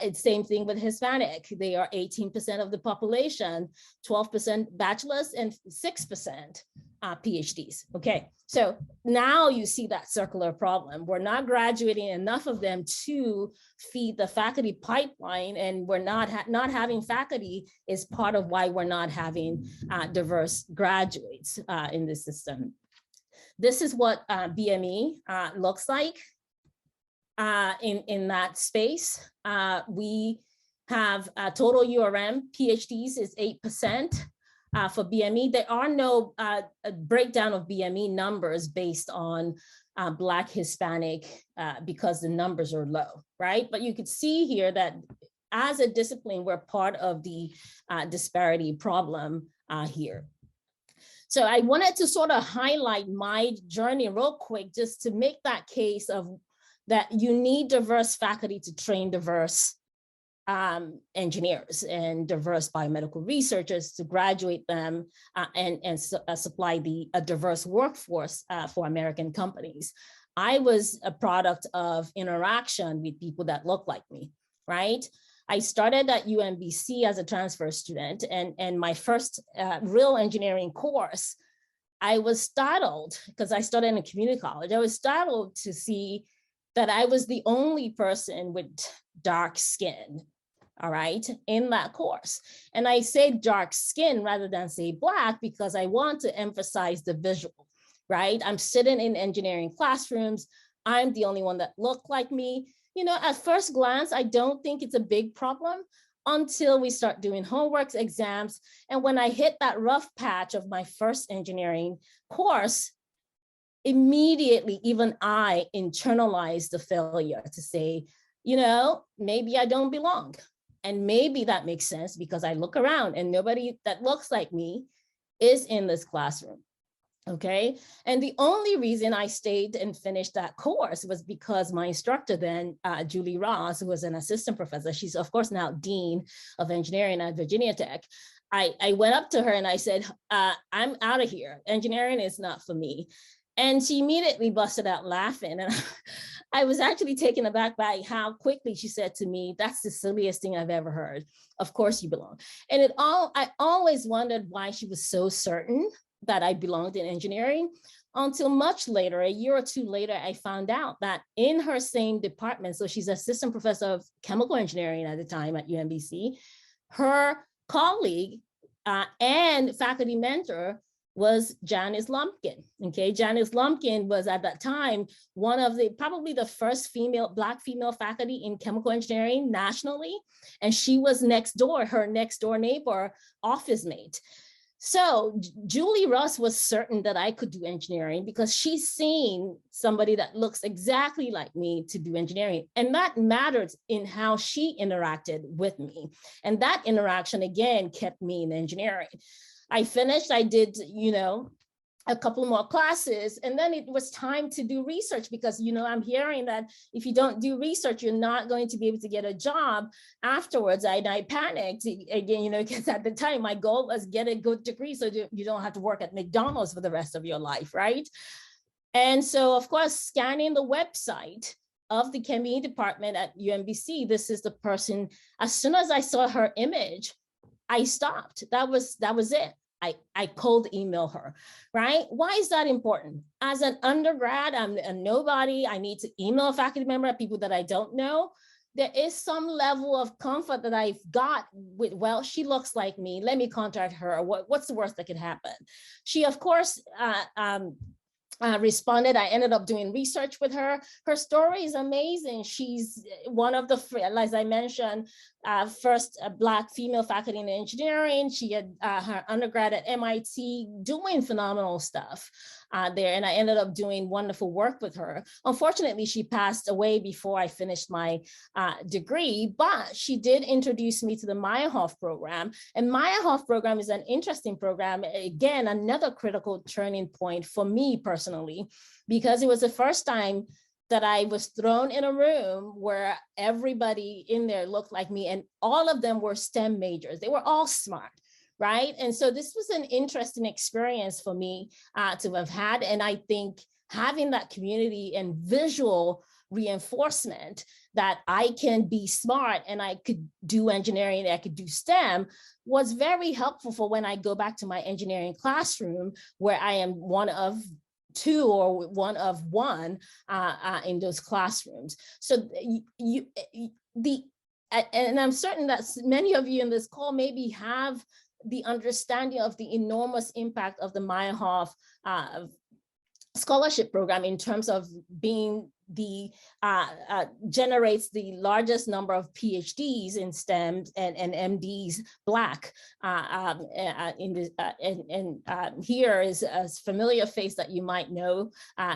It's same thing with Hispanic. They are 18% of the population, 12% bachelor's and 6% PhDs. Okay, so now you see that circular problem. We're not graduating enough of them to feed the faculty pipeline, and we're not having faculty is part of why we're not having diverse graduates in the system. This is what BME looks like in that space. We have total URM, PhDs is 8% for BME. There are no breakdown of BME numbers based on Black, Hispanic, because the numbers are low, right? But you could see here that as a discipline, we're part of the disparity problem here. So I wanted to sort of highlight my journey real quick, just to make that case of that you need diverse faculty to train diverse engineers and diverse biomedical researchers to graduate them and supply a diverse workforce for American companies. I was a product of interaction with people that look like me, right? I started at UMBC as a transfer student, and my first real engineering course, I was startled because I started in a community college. I was startled to see that I was the only person with dark skin, all right, in that course. And I say dark skin rather than say Black because I want to emphasize the visual, right? I'm sitting in engineering classrooms. I'm the only one that looked like me. You know, at first glance, I don't think it's a big problem until we start doing homeworks, exams. And when I hit that rough patch of my first engineering course, immediately, even I internalized the failure to say, you know, maybe I don't belong. And maybe that makes sense because I look around and nobody that looks like me is in this classroom. Okay. And the only reason I stayed and finished that course was because my instructor then, Julie Ross, who was an assistant professor, she's of course now Dean of Engineering at Virginia Tech. I went up to her and I said, I'm out of here. Engineering is not for me. And she immediately busted out laughing. And I was actually taken aback by how quickly she said to me, that's the silliest thing I've ever heard. Of course you belong. And I always wondered why she was so certain that I belonged in engineering until much later, a year or two later, I found out that in her same department, so she's assistant professor of chemical engineering at the time at UMBC, her colleague and faculty mentor was Janice Lumpkin. Okay, Janice Lumpkin was at that time one of probably the first Black female faculty in chemical engineering nationally, and she was next door, her next door neighbor, office mate. So Julie Ross was certain that I could do engineering because she's seen somebody that looks exactly like me to do engineering. And that mattered in how she interacted with me. And that interaction, again, kept me in engineering. I finished, I did, a couple more classes, and then it was time to do research because, I'm hearing that if you don't do research, you're not going to be able to get a job afterwards. I panicked again, because at the time my goal was get a good degree so you don't have to work at McDonald's for the rest of your life, right? And so, of course, scanning the website of the chemistry department at UMBC, this is the person. As soon as I saw her image, I stopped. That was it. I cold email her, right? Why is that important? As an undergrad, I'm a nobody. I need to email a faculty member, people that I don't know. There is some level of comfort that I've got with, well, she looks like me. Let me contact her. What's the worst that could happen? She, of course, responded. I ended up doing research with her. Her story is amazing. She's one of the, as I mentioned, first Black female faculty in engineering. She had her undergrad at MIT doing phenomenal stuff there. And I ended up doing wonderful work with her. Unfortunately, she passed away before I finished my degree, but she did introduce me to the Meyerhoff program. And Meyerhoff program is an interesting program. Again, another critical turning point for me personally, because it was the first time that I was thrown in a room where everybody in there looked like me, and all of them were STEM majors. They were all smart, right? And so this was an interesting experience for me to have had. And I think having that community and visual reinforcement that I can be smart and I could do engineering and I could do STEM was very helpful for when I go back to my engineering classroom, where I am one of two or one of one in those classrooms. So and I'm certain that many of you in this call maybe have the understanding of the enormous impact of the Meyerhoff scholarship program in terms of being the generates the largest number of PhDs in STEM and MDs Black here is a familiar face that you might know,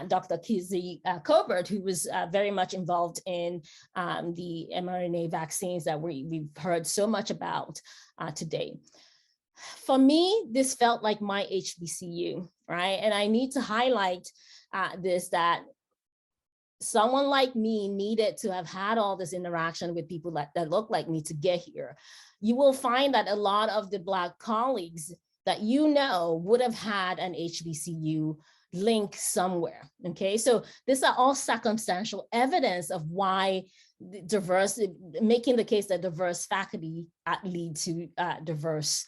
Dr. Kizzy Colbert, who was very much involved in the mRNA vaccines that we've heard so much about today. For me, this felt like my HBCU, right? And I need to highlight this, that someone like me needed to have had all this interaction with people that look like me to get here. You will find that a lot of the Black colleagues that would have had an HBCU link somewhere, okay? So these are all circumstantial evidence of why making the case that diverse faculty lead to diverse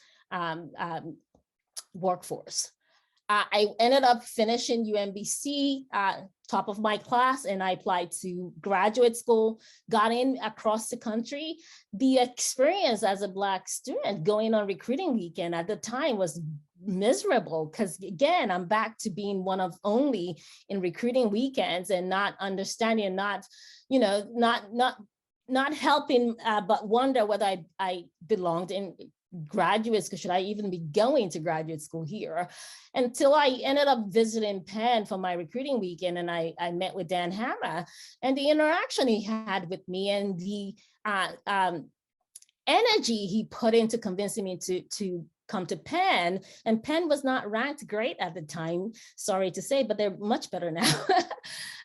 workforce. I ended up finishing UMBC, top of my class, and I applied to graduate school, got in across the country. The experience as a Black student going on recruiting weekend at the time was miserable, because again, I'm back to being one of only in recruiting weekends and not understanding, not helping, but wonder whether I belonged in graduate school. Should I even be going to graduate school here? Until I ended up visiting Penn for my recruiting weekend, and I met with Dan Hammer, and the interaction he had with me and the energy he put into convincing me to come to Penn. And Penn was not ranked great at the time, sorry to say, but they're much better now.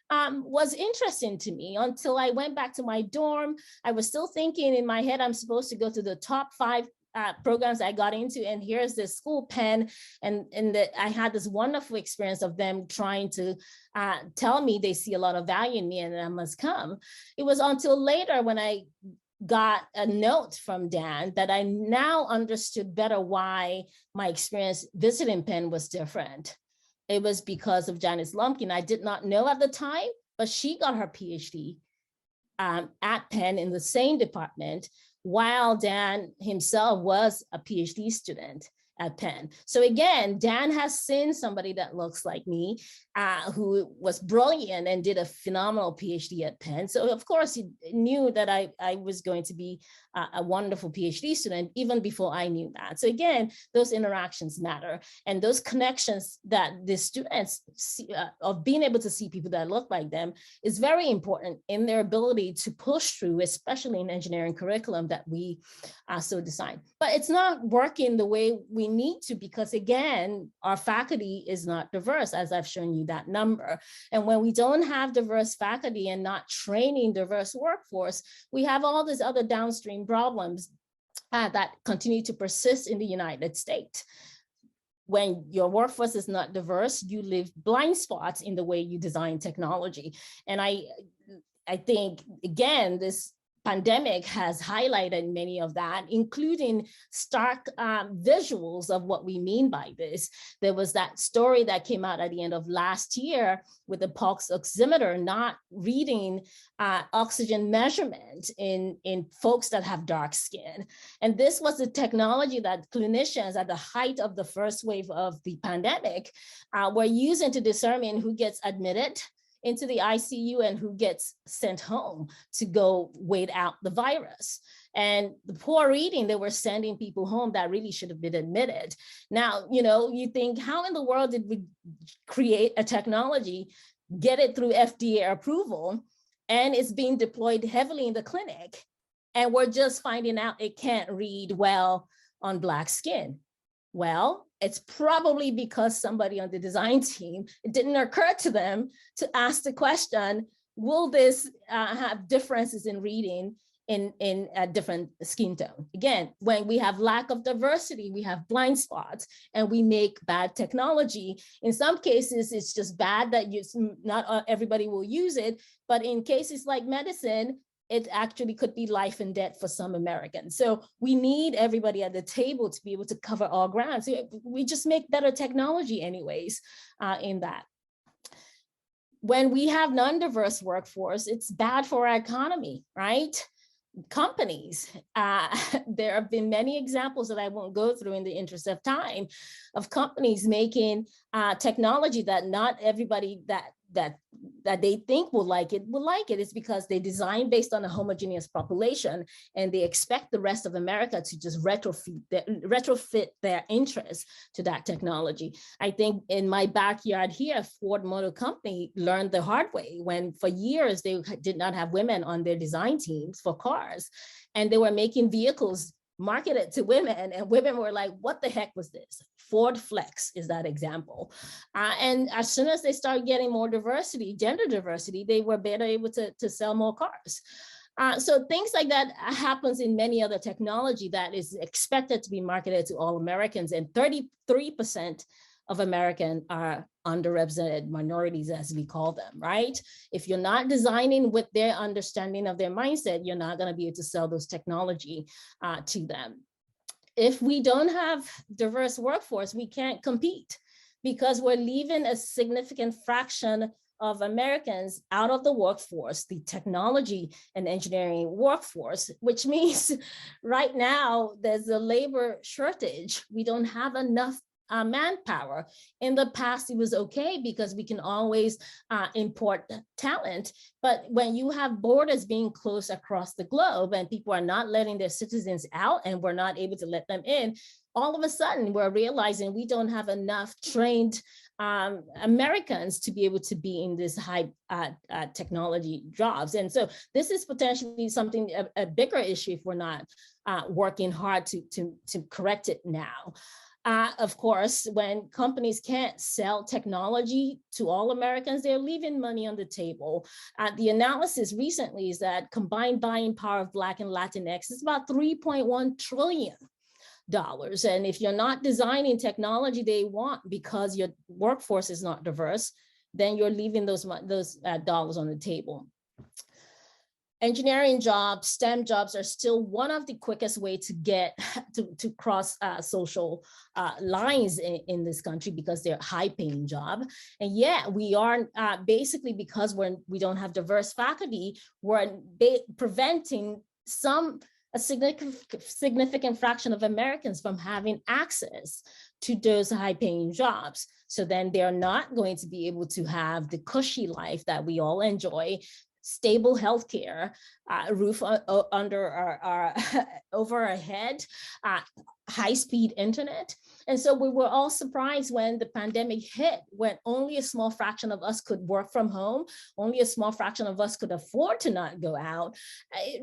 Was interesting to me until I went back to my dorm. I was still thinking in my head, I'm supposed to go to the top 5 programs I got into, and here's this school, Penn, and I had this wonderful experience of them trying to tell me they see a lot of value in me and I must come. It was until later when I got a note from Dan that I now understood better why my experience visiting Penn was different. It was because of Janice Lumpkin. I did not know at the time, but she got her PhD at Penn in the same department, while Dan himself was a PhD student at Penn. So again, Dan has seen somebody that looks like me, who was brilliant and did a phenomenal PhD at Penn. So of course he knew that I was going to be a wonderful PhD student even before I knew that. So again, those interactions matter, and those connections that the students see, of being able to see people that look like them is very important in their ability to push through, especially in engineering curriculum that we so design. But it's not working the way we need to, because again, our faculty is not diverse, as I've shown you that number. And when we don't have diverse faculty and not training diverse workforce, we have all these other downstream problems that continue to persist in the United States. When your workforce is not diverse, you leave blind spots in the way you design technology. And I think, again, this pandemic has highlighted many of that, including stark visuals of what we mean by this. There was that story that came out at the end of last year with the pulse oximeter not reading oxygen measurement in folks that have dark skin. And this was the technology that clinicians at the height of the first wave of the pandemic were using to determine who gets admitted into the ICU and who gets sent home to go wait out the virus. And the poor reading, they were sending people home that really should have been admitted. Now, you think, how in the world did we create a technology, get it through FDA approval, and it's being deployed heavily in the clinic, and we're just finding out it can't read well on Black skin? Well, it's probably because somebody on the design team, it didn't occur to them to ask the question, will this have differences in reading in a different skin tone? Again, when we have lack of diversity, we have blind spots and we make bad technology. In some cases, it's just bad that not everybody will use it, but in cases like medicine, it actually could be life and death for some Americans. So we need everybody at the table to be able to cover all ground. So we just make better technology anyways in that. When we have non-diverse workforce, it's bad for our economy, right? Companies. There have been many examples that I won't go through in the interest of time of companies making technology that not everybody that they think will like it. It's because they design based on a homogeneous population and they expect the rest of America to just retrofit their interests to that technology. I think in my backyard here, Ford Motor Company learned the hard way when for years they did not have women on their design teams for cars, and they were making vehicles marketed to women, and women were like, what the heck was this? Ford Flex is that example. And as soon as they started getting more diversity, gender diversity, they were better able to sell more cars. So things like that happens in many other technology that is expected to be marketed to all Americans, and 33% of Americans are underrepresented minorities, as we call them, right? If you're not designing with their understanding of their mindset, you're not going to be able to sell those technology to them. If we don't have diverse workforce, we can't compete because we're leaving a significant fraction of Americans out of the workforce, the technology and engineering workforce, which means right now there's a labor shortage. We don't have enough manpower. In the past, it was okay because we can always import talent. But when you have borders being closed across the globe and people are not letting their citizens out and we're not able to let them in, all of a sudden we're realizing we don't have enough trained Americans to be able to be in this high technology jobs. And so this is potentially something, a bigger issue if we're not working hard to correct it now. Of course, when companies can't sell technology to all Americans, they're leaving money on the table. The analysis recently is that combined buying power of Black and Latinx is about $3.1 trillion. And if you're not designing technology they want because your workforce is not diverse, then you're leaving those dollars on the table. Engineering jobs, STEM jobs are still one of the quickest way to get to cross social lines in this country because they're high paying job. And yet we are basically, because we don't have diverse faculty, we're preventing some a significant fraction of Americans from having access to those high-paying jobs. So then they're not going to be able to have the cushy life that we all enjoy, stable healthcare, roof under our over our head, high-speed internet. And so we were all surprised when the pandemic hit, when only a small fraction of us could work from home, only a small fraction of us could afford to not go out.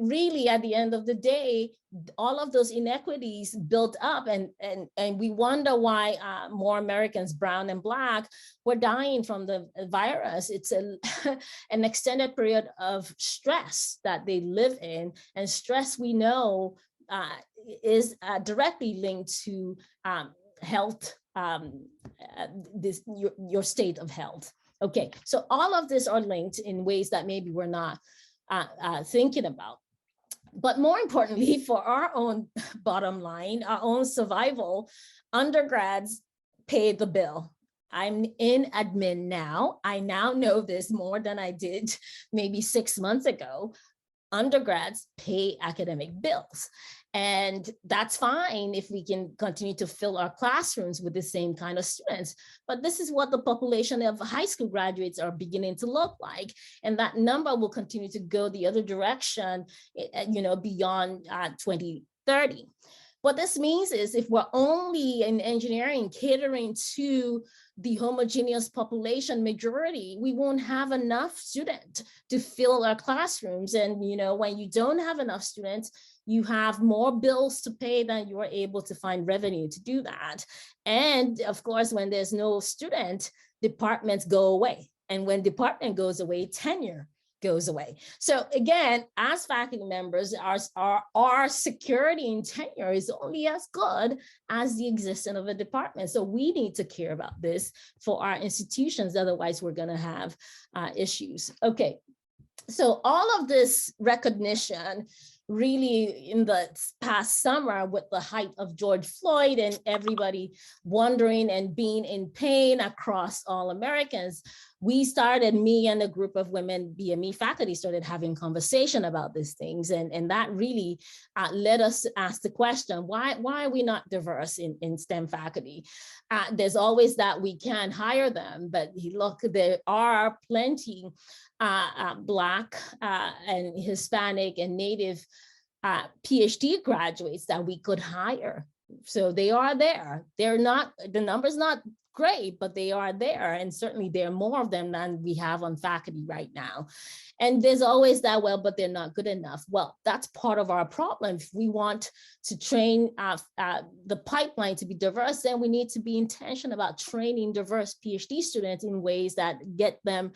Really, at the end of the day, all of those inequities built up, and we wonder why more Americans, brown and Black, were dying from the virus. It's an extended period of stress that they live in, and stress, we know, is directly linked to health, your state of health. Okay, so all of this are linked in ways that maybe we're not thinking about. But more importantly, for our own bottom line, our own survival, undergrads pay the bill. I'm in admin now. I now know this more than I did maybe 6 months ago. Undergrads pay academic bills. And that's fine if we can continue to fill our classrooms with the same kind of students. But this is what the population of high school graduates are beginning to look like. And that number will continue to go the other direction, beyond 2030. What this means is if we're only in engineering catering to the homogeneous population majority, we won't have enough students to fill our classrooms. And when you don't have enough students, you have more bills to pay than you are able to find revenue to do that. And of course, when there's no student, departments go away. And when department goes away, tenure goes away. So again, as faculty members, our security and tenure is only as good as the existence of a department. So we need to care about this for our institutions, otherwise we're gonna have issues. Okay, so all of this recognition really in the past summer with the height of George Floyd and everybody wondering and being in pain across all Americans, me and a group of women BME faculty started having conversation about these things. And that really led us to ask the question, why are we not diverse in STEM faculty? There's always that we can hire them, but look, there are plenty Black and Hispanic and Native PhD graduates that we could hire. So they are there. They're not, the number's not great, but they are there. And certainly there are more of them than we have on faculty right now. And there's always that, well, but they're not good enough. Well, that's part of our problem. If we want to train the pipeline to be diverse, then we need to be intentional about training diverse PhD students in ways that get them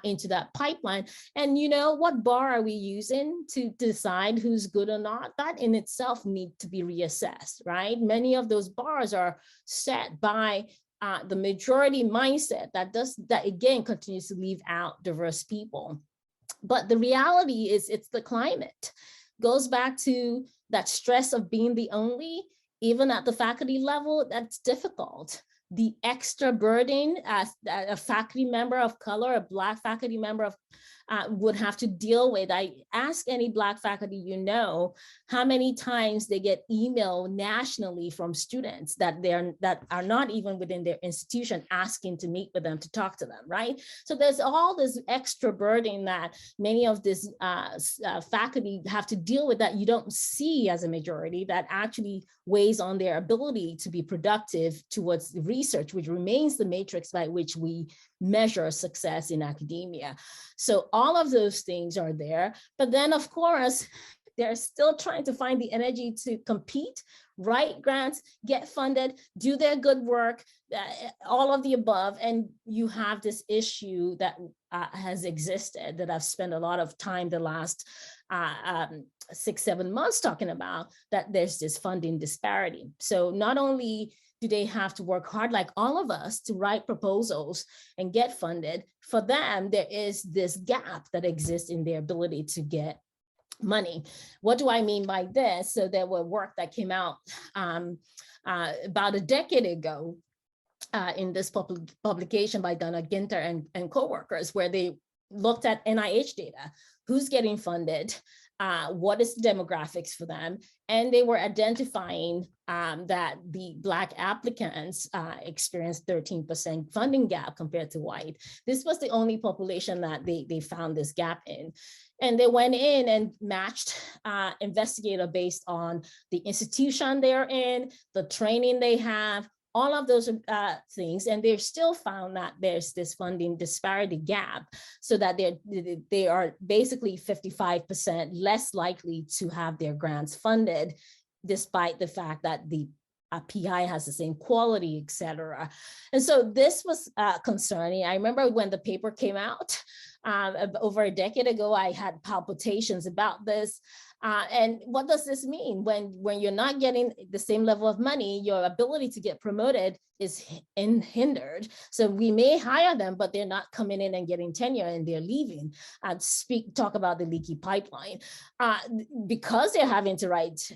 into that pipeline. And what bar are we using to decide who's good or not? That in itself needs to be reassessed, right? Many of those bars are set by the majority mindset that again continues to leave out diverse people. But the reality is it's the climate. Goes back to that stress of being the only, even at the faculty level, that's difficult. The extra burden as a faculty member of color, a Black faculty member of would have to deal with. I ask any Black faculty how many times they get email nationally from students that are not even within their institution asking to meet with them, to talk to them, right? So there's all this extra burden that many of this faculty have to deal with that you don't see as a majority, that actually weighs on their ability to be productive towards research, which remains the matrix by which we measure success in academia. So all of those things are there. But then, of course, they're still trying to find the energy to compete, write grants, get funded, do their good work, all of the above. And you have this issue that has existed that I've spent a lot of time the last 6-7 months talking about, that there's this funding disparity. So not only do they have to work hard like all of us to write proposals and get funded, for them, there is this gap that exists in their ability to get money. What do I mean by this? So there were work that came out about a decade ago in this publication by Donna Ginter and co-workers, where they looked at NIH data, who's getting funded, what is the demographics for them. And they were identifying that the Black applicants experienced 13% funding gap compared to white. This was the only population that they found this gap in. And they went in and matched investigator based on the institution they're in, the training they have, all of those things, and they still found that there's this funding disparity gap, so that they are basically 55% less likely to have their grants funded, despite the fact that the PI has the same quality, et cetera. And so this was concerning. I remember when the paper came out over a decade ago, I had palpitations about this. And what does this mean? When you're not getting the same level of money, your ability to get promoted is hindered. So we may hire them, but they're not coming in and getting tenure, and they're leaving. Talk about the leaky pipeline. Because they're having to write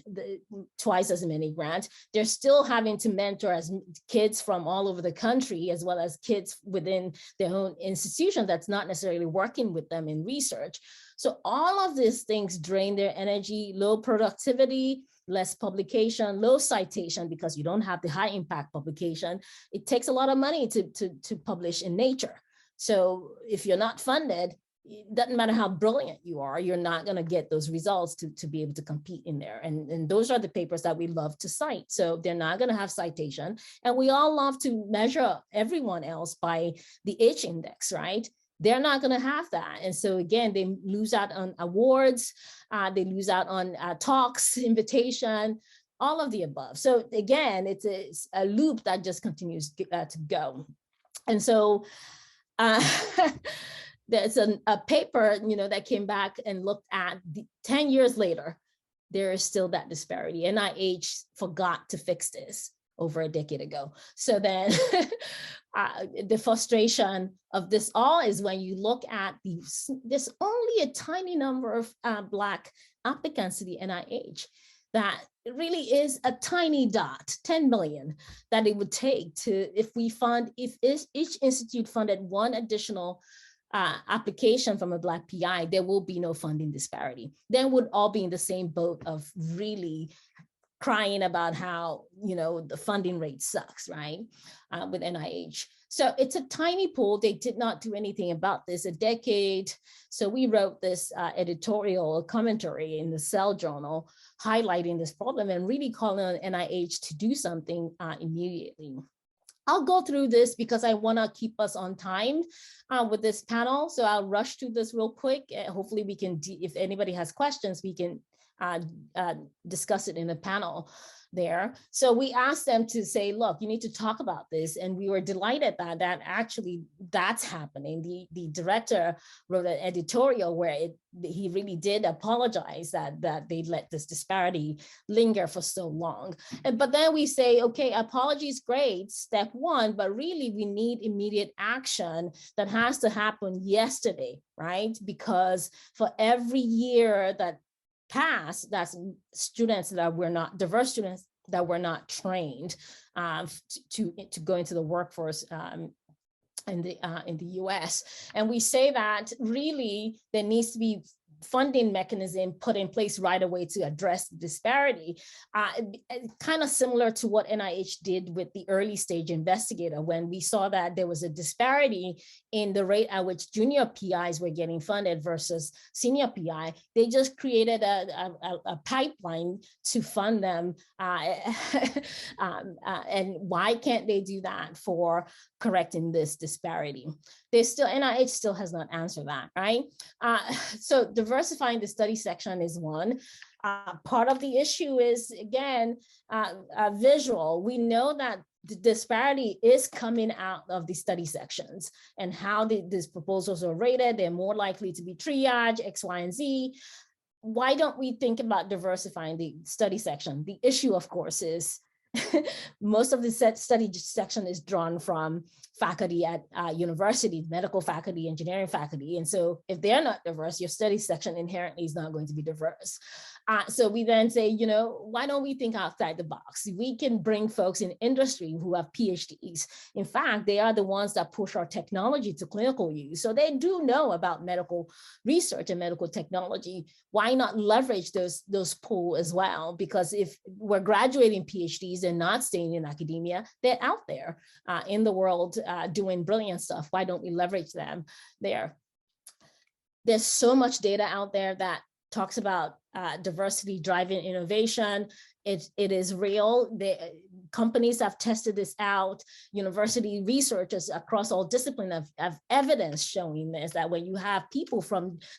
twice as many grants, they're still having to mentor as kids from all over the country, as well as kids within their own institution that's not necessarily working with them in research. So all of these things drain their energy, low productivity, less publication, low citation, because you don't have the high impact publication. It takes a lot of money to publish in Nature. So if you're not funded, it doesn't matter how brilliant you are, you're not going to get those results to be able to compete in there. And those are the papers that we love to cite. So they're not going to have citation. And we all love to measure everyone else by the H index, right? They're not going to have that. And so again, they lose out on awards, they lose out on talks, invitation, all of the above. So again, it's a loop that just continues to go. And so there's a paper, that came back and looked at 10 years later, there is still that disparity. NIH forgot to fix this over a decade ago. So then the frustration of this all is when you look at there's only a tiny number of Black applicants to the NIH. That really is a tiny dot, 10 million, that it would take if each institute funded one additional application from a Black PI, there will be no funding disparity. Then we'd all be in the same boat of really crying about how, the funding rate sucks, right, with NIH. So it's a tiny pool. They did not do anything about this a decade. So we wrote this editorial commentary in the Cell journal highlighting this problem and really calling on NIH to do something immediately. I'll go through this because I want to keep us on time with this panel. So I'll rush through this real quick. Hopefully we can, if anybody has questions, we can discuss it in the panel there. So we asked them to say, look, you need to talk about this. And we were delighted that actually that's happening. The director wrote an editorial where he really did apologize that they let this disparity linger for so long. But then we say, okay, apologies, great, step one, but really we need immediate action that has to happen yesterday, right? Because for every year that pass, that's students that were not diverse students that were not trained to go into the workforce in the US. And we say that really there needs to be funding mechanism put in place right away to address the disparity, kind of similar to what NIH did with the early stage investigator, when we saw that there was a disparity in the rate at which junior PIs were getting funded versus senior PI. They just created a pipeline to fund them. And why can't they do that for correcting this disparity? NIH still has not answered that, right? So diversifying the study section is one. Part of the issue is, again, visual. We know that the disparity is coming out of the study sections and how these proposals are rated. They're more likely to be triage, X, Y, and Z. Why don't we think about diversifying the study section? The issue, of course, is most of the study section is drawn from faculty at university, medical faculty, engineering faculty. And so if they're not diverse, your study section inherently is not going to be diverse. So we then say, you know, why don't we think outside the box? We can bring folks in industry who have PhDs. In fact, they are the ones that push our technology to clinical use. So they do know about medical research and medical technology. Why not leverage those pools as well? Because if we're graduating PhDs and not staying in academia, they're out there in the world doing brilliant stuff. Why don't we leverage them there? There's so much data out there that talks about diversity driving innovation. It is real. Companies have tested this out. University researchers across all disciplines have evidence showing this, that when you have people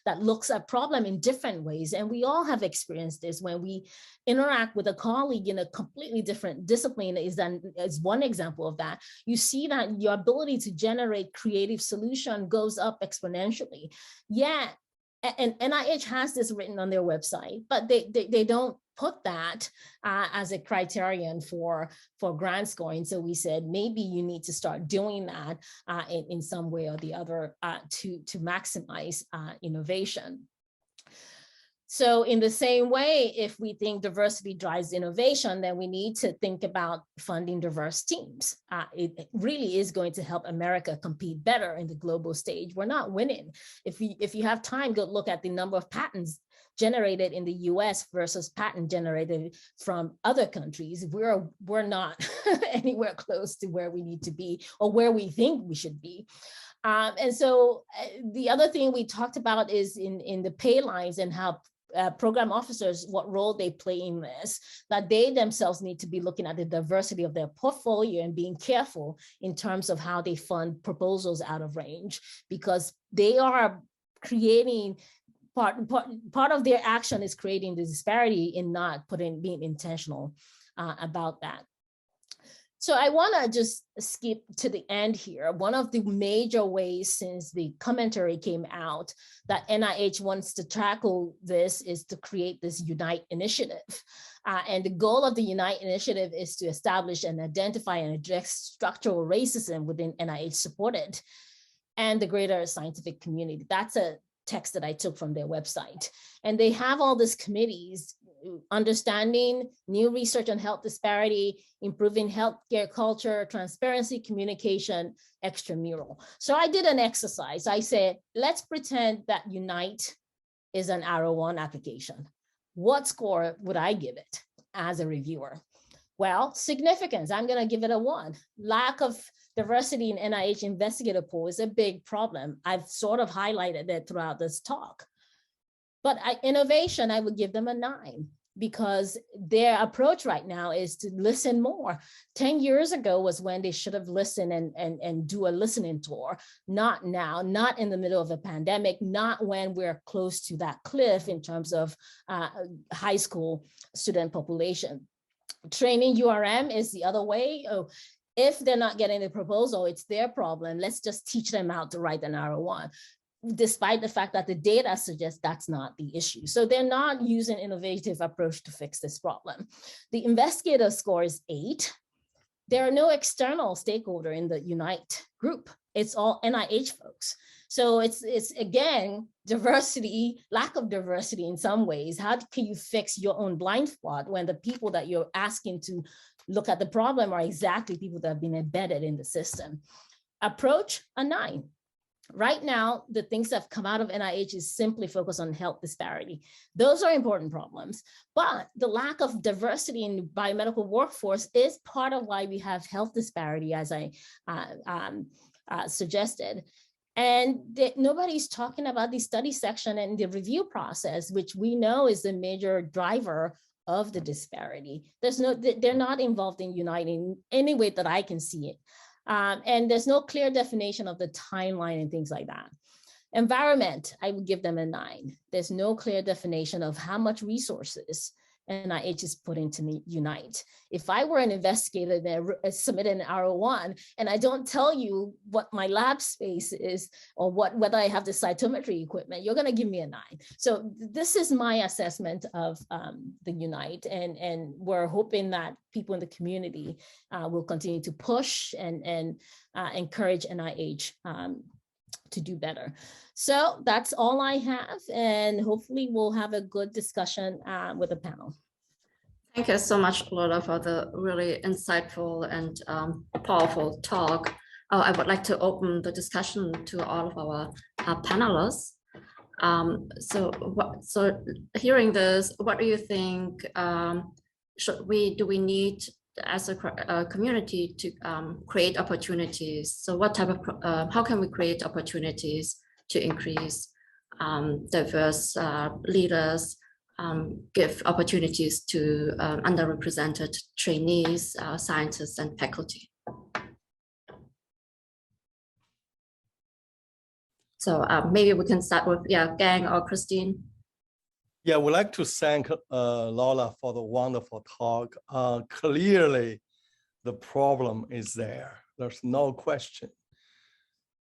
that looks at problem in different ways, and we all have experienced this when we interact with a colleague in a completely different discipline is one example of that. You see that your ability to generate creative solution goes up exponentially. Yeah. And NIH has this written on their website, but they don't put that as a criterion for grant scoring. So we said, maybe you need to start doing that in some way or the other to maximize innovation. So in the same way, if we think diversity drives innovation, then we need to think about funding diverse teams. It really is going to help America compete better in the global stage. We're not winning. If you have time, go look at the number of patents generated in the US versus patent generated from other countries. We're not anywhere close to where we need to be or where we think we should be. And so the other thing we talked about is in the pay lines and how program officers, what role they play in this, that they themselves need to be looking at the diversity of their portfolio and being careful in terms of how they fund proposals out of range, because they are creating part of their action is creating the disparity in not being intentional about that. So I want to just skip to the end here. One of the major ways since the commentary came out that NIH wants to tackle this is to create this UNITE initiative. And the goal of the UNITE initiative is to establish and identify and address structural racism within NIH supported and the greater scientific community. That's a text that I took from their website. And they have all these committees: understanding new research on health disparity, improving healthcare culture, transparency, communication, extramural. So I did an exercise. I said, let's pretend that UNITE is an R01 application. What score would I give it as a reviewer? Well, significance, I'm going to give it a 1. Lack of diversity in NIH investigator pool is a big problem. I've sort of highlighted it throughout this talk. But innovation, I would give them a 9, because their approach right now is to listen more. 10 years ago was when they should have listened and do a listening tour. Not now, not in the middle of a pandemic, not when we're close to that cliff in terms of high school student population. Training URM is the other way. Oh, if they're not getting the proposal, it's their problem. Let's just teach them how to write an R01. Despite the fact that the data suggests that's not the issue. So they're not using innovative approach to fix this problem. The investigator score is 8. There are no external stakeholder in the UNITE group. It's all NIH folks. So it's again, diversity, lack of diversity in some ways. How can you fix your own blind spot when the people that you're asking to look at the problem are exactly people that have been embedded in the system? Approach, a 9. Right now, the things that have come out of NIH is simply focused on health disparity. Those are important problems, but the lack of diversity in the biomedical workforce is part of why we have health disparity, as I suggested. And nobody's talking about the study section and the review process, which we know is the major driver of the disparity. They're not involved in UNITE in any way that I can see it. And there's no clear definition of the timeline and things like that. Environment, I would give them a 9. There's no clear definition of how much resources NIH is putting to UNITE. If I were an investigator that submitted an R01 and I don't tell you what my lab space is or whether I have the cytometry equipment, you're going to give me a 9. So this is my assessment of the UNITE, and we're hoping that people in the community will continue to push and encourage NIH do better. So that's all I have, and hopefully we'll have a good discussion with the panel. Thank you so much, Lola, for the really insightful and powerful talk. I would like to open the discussion to all of our panelists. So hearing this, what do you think? Do we need as a community to create opportunities? So what type of, how can we create opportunities to increase diverse leaders, give opportunities to underrepresented trainees, scientists, and faculty? So maybe we can start with, Gang or Christine. Yeah, we'd like to thank Lola for the wonderful talk. Clearly, the problem is there. There's no question.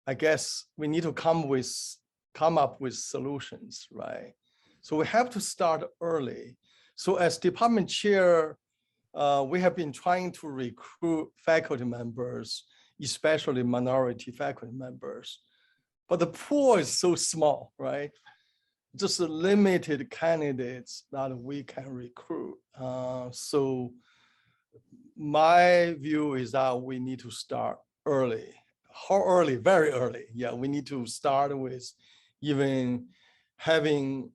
I guess we need to come up with solutions, right? So we have to start early. So as department chair, we have been trying to recruit faculty members, especially minority faculty members. But the pool is so small, right? Just limited candidates that we can recruit. So my view is that we need to start early. How early? Very early. Yeah, we need to start with even having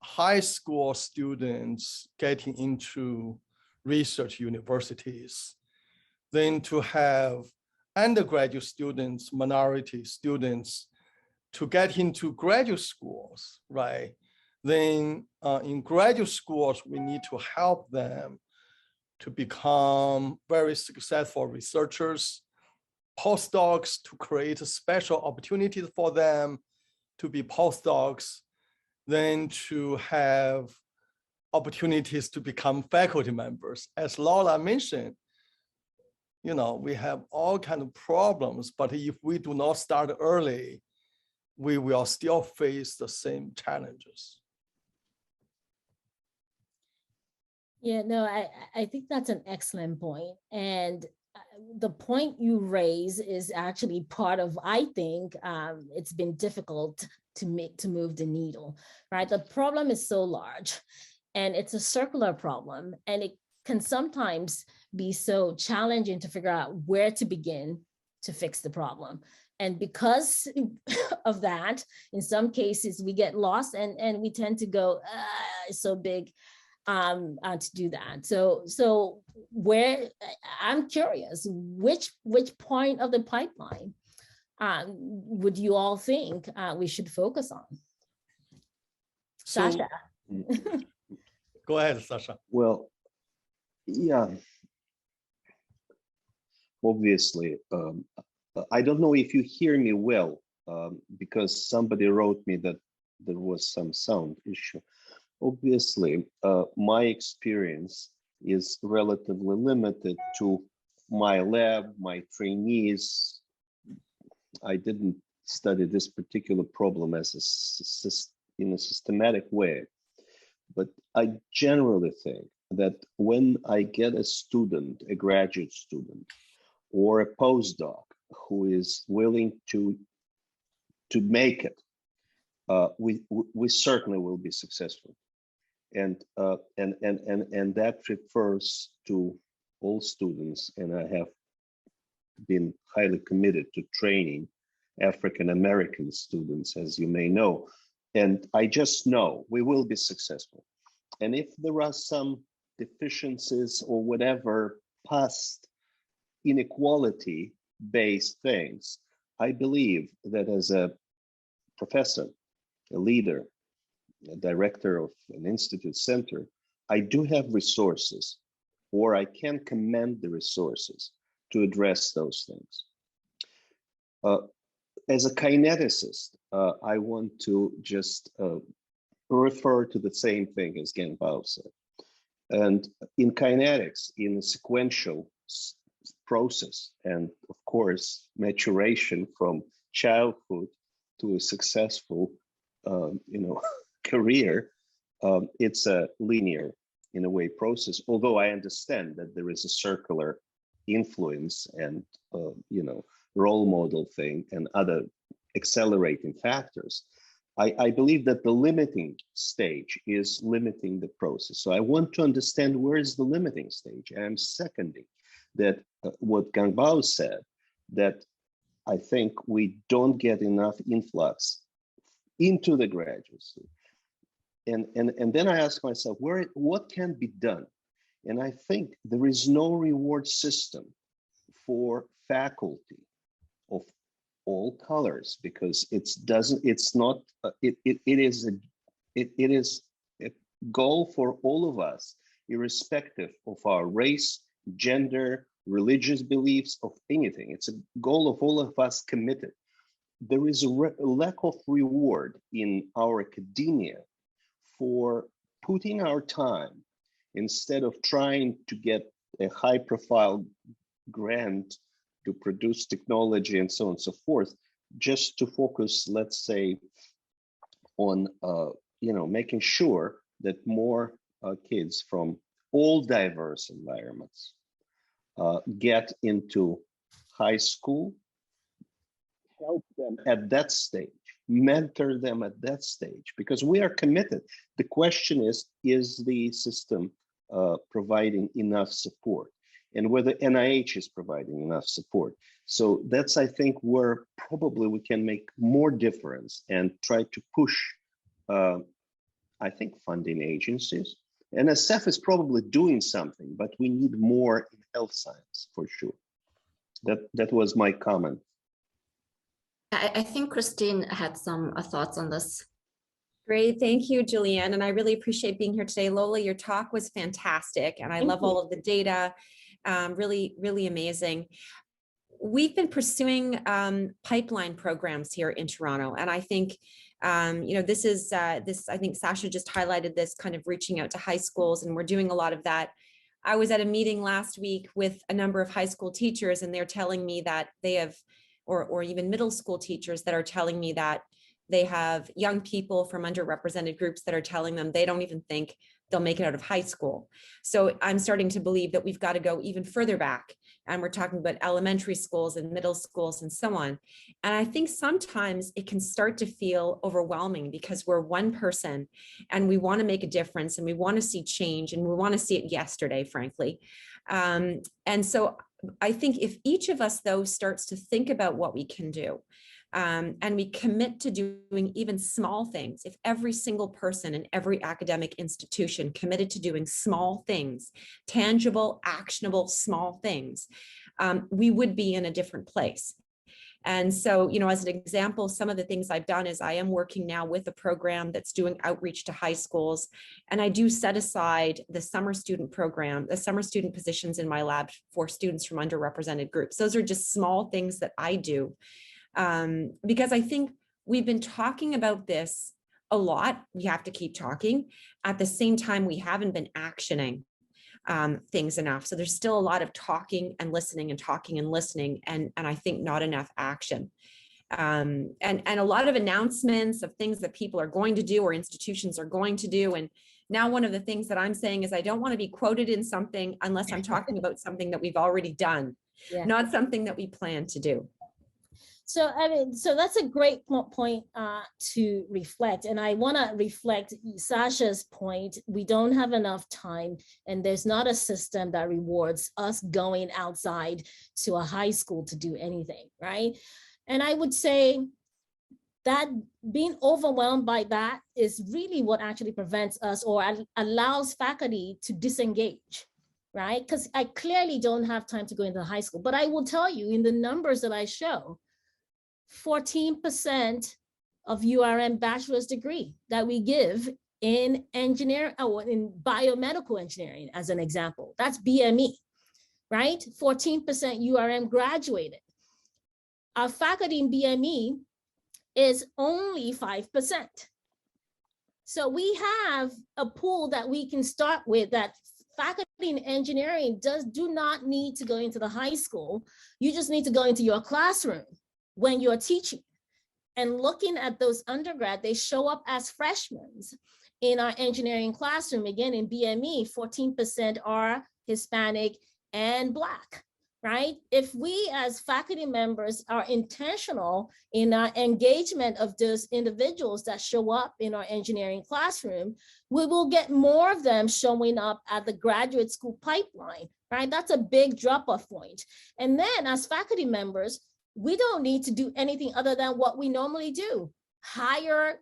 high school students getting into research universities, then to have undergraduate students, minority students, to get into graduate schools, right? Then in graduate schools, we need to help them to become very successful researchers, postdocs, to create special opportunities for them to be postdocs, then to have opportunities to become faculty members. As Lola mentioned, you know, we have all kinds of problems, but if we do not start early, we will still face the same challenges. Yeah, no, I think that's an excellent point. And the point you raise is actually part of, I think, it's been difficult to move the needle, right? The problem is so large and it's a circular problem, and it can sometimes be so challenging to figure out where to begin to fix the problem. And because of that, in some cases we get lost and we tend to go, it's so big to do that. So where, I'm curious, which point of the pipeline would you all think we should focus on? Sasha. Go ahead, Sasha. Well, yeah, obviously, I don't know if you hear me well, because somebody wrote me that there was some sound issue. Obviously, my experience is relatively limited to my lab, my trainees. I didn't study this particular problem as in a systematic way, but I generally think that when I get a student, a graduate student, or a postdoc who is willing to make it, we certainly will be successful, and that refers to all students. And I have been highly committed to training African American students, as you may know, and I just know we will be successful. And if there are some deficiencies or whatever past inequality-based things, I believe that as a professor, a leader, a director of an institute center, I do have resources, or I can command the resources to address those things. As a kineticist, I want to just refer to the same thing as Gen Bao said. And in kinetics, in a sequential process, and of course, maturation from childhood to a successful, career, it's a linear, in a way, process. Although I understand that there is a circular influence and, role model thing and other accelerating factors. I believe that the limiting stage is limiting the process. So I want to understand where is the limiting stage. I'm seconding that what Gangbao said, that I think we don't get enough influx into the graduate student. And then I ask myself, what can be done? And I think there is no reward system for faculty of all colors, because it is a goal for all of us, irrespective of our race, gender, religious beliefs, of anything. It's a goal of all of us committed. There is a lack of reward in our academia for putting our time, instead of trying to get a high profile grant to produce technology and so on and so forth, just to focus, let's say, on making sure that more kids from all diverse environments get into high school, help them at that stage, mentor them at that stage, because we are committed. The question is the system providing enough support, and whether NIH is providing enough support? So that's, I think, where probably we can make more difference and try to push, I think, funding agencies. NSF is probably doing something, but we need more in health science for sure. That was my comment. I think Christine had some thoughts on this. Great, thank you, Julianne, and I really appreciate being here today. Lola, your talk was fantastic, and I love all of the data, really, really amazing. We've been pursuing pipeline programs here in Toronto, and I think, this is, I think Sasha just highlighted this, kind of reaching out to high schools, and we're doing a lot of that. I was at a meeting last week with a number of high school teachers, and they're telling me that they have, or even middle school teachers that are telling me that they have young people from underrepresented groups that are telling them they don't even think they'll make it out of high school. So I'm starting to believe that we've got to go even further back. And we're talking about elementary schools and middle schools and so on. And I think sometimes it can start to feel overwhelming because we're one person and we want to make a difference and we want to see change and we want to see it yesterday, frankly. And so I think if each of us, though, starts to think about what we can do, and we commit to doing even small things, if every single person in every academic institution committed to doing small things, tangible, actionable, small things, we would be in a different place. And so, as an example, some of the things I've done is I am working now with a program that's doing outreach to high schools. And I do set aside the summer student program, the summer student positions in my lab for students from underrepresented groups. Those are just small things that I do. Because I think we've been talking about this a lot. We have to keep talking. At the same time, we haven't been actioning things enough. So there's still a lot of talking and listening and talking and listening, and I think not enough action. And a lot of announcements of things that people are going to do or institutions are going to do. And now one of the things that I'm saying is I don't want to be quoted in something unless I'm talking about something that we've already done, not something that we plan to do. So, so that's a great point to reflect. And I want to reflect Sasha's point. We don't have enough time, and there's not a system that rewards us going outside to a high school to do anything, right? And I would say that being overwhelmed by that is really what actually prevents us or allows faculty to disengage, right? Because I clearly don't have time to go into high school, but I will tell you in the numbers that I show, 14% of URM bachelor's degree that we give in engineering or in biomedical engineering, as an example. That's BME, right? 14% URM graduated. Our faculty in BME is only 5%. So we have a pool that we can start with that faculty in engineering do not need to go into the high school. You just need to go into your classroom when you're teaching. And looking at those undergrad, they show up as freshmen in our engineering classroom. Again, in BME, 14% are Hispanic and Black, right? If we as faculty members are intentional in our engagement of those individuals that show up in our engineering classroom, we will get more of them showing up at the graduate school pipeline, right? That's a big drop-off point. And then as faculty members, we don't need to do anything other than what we normally do: hire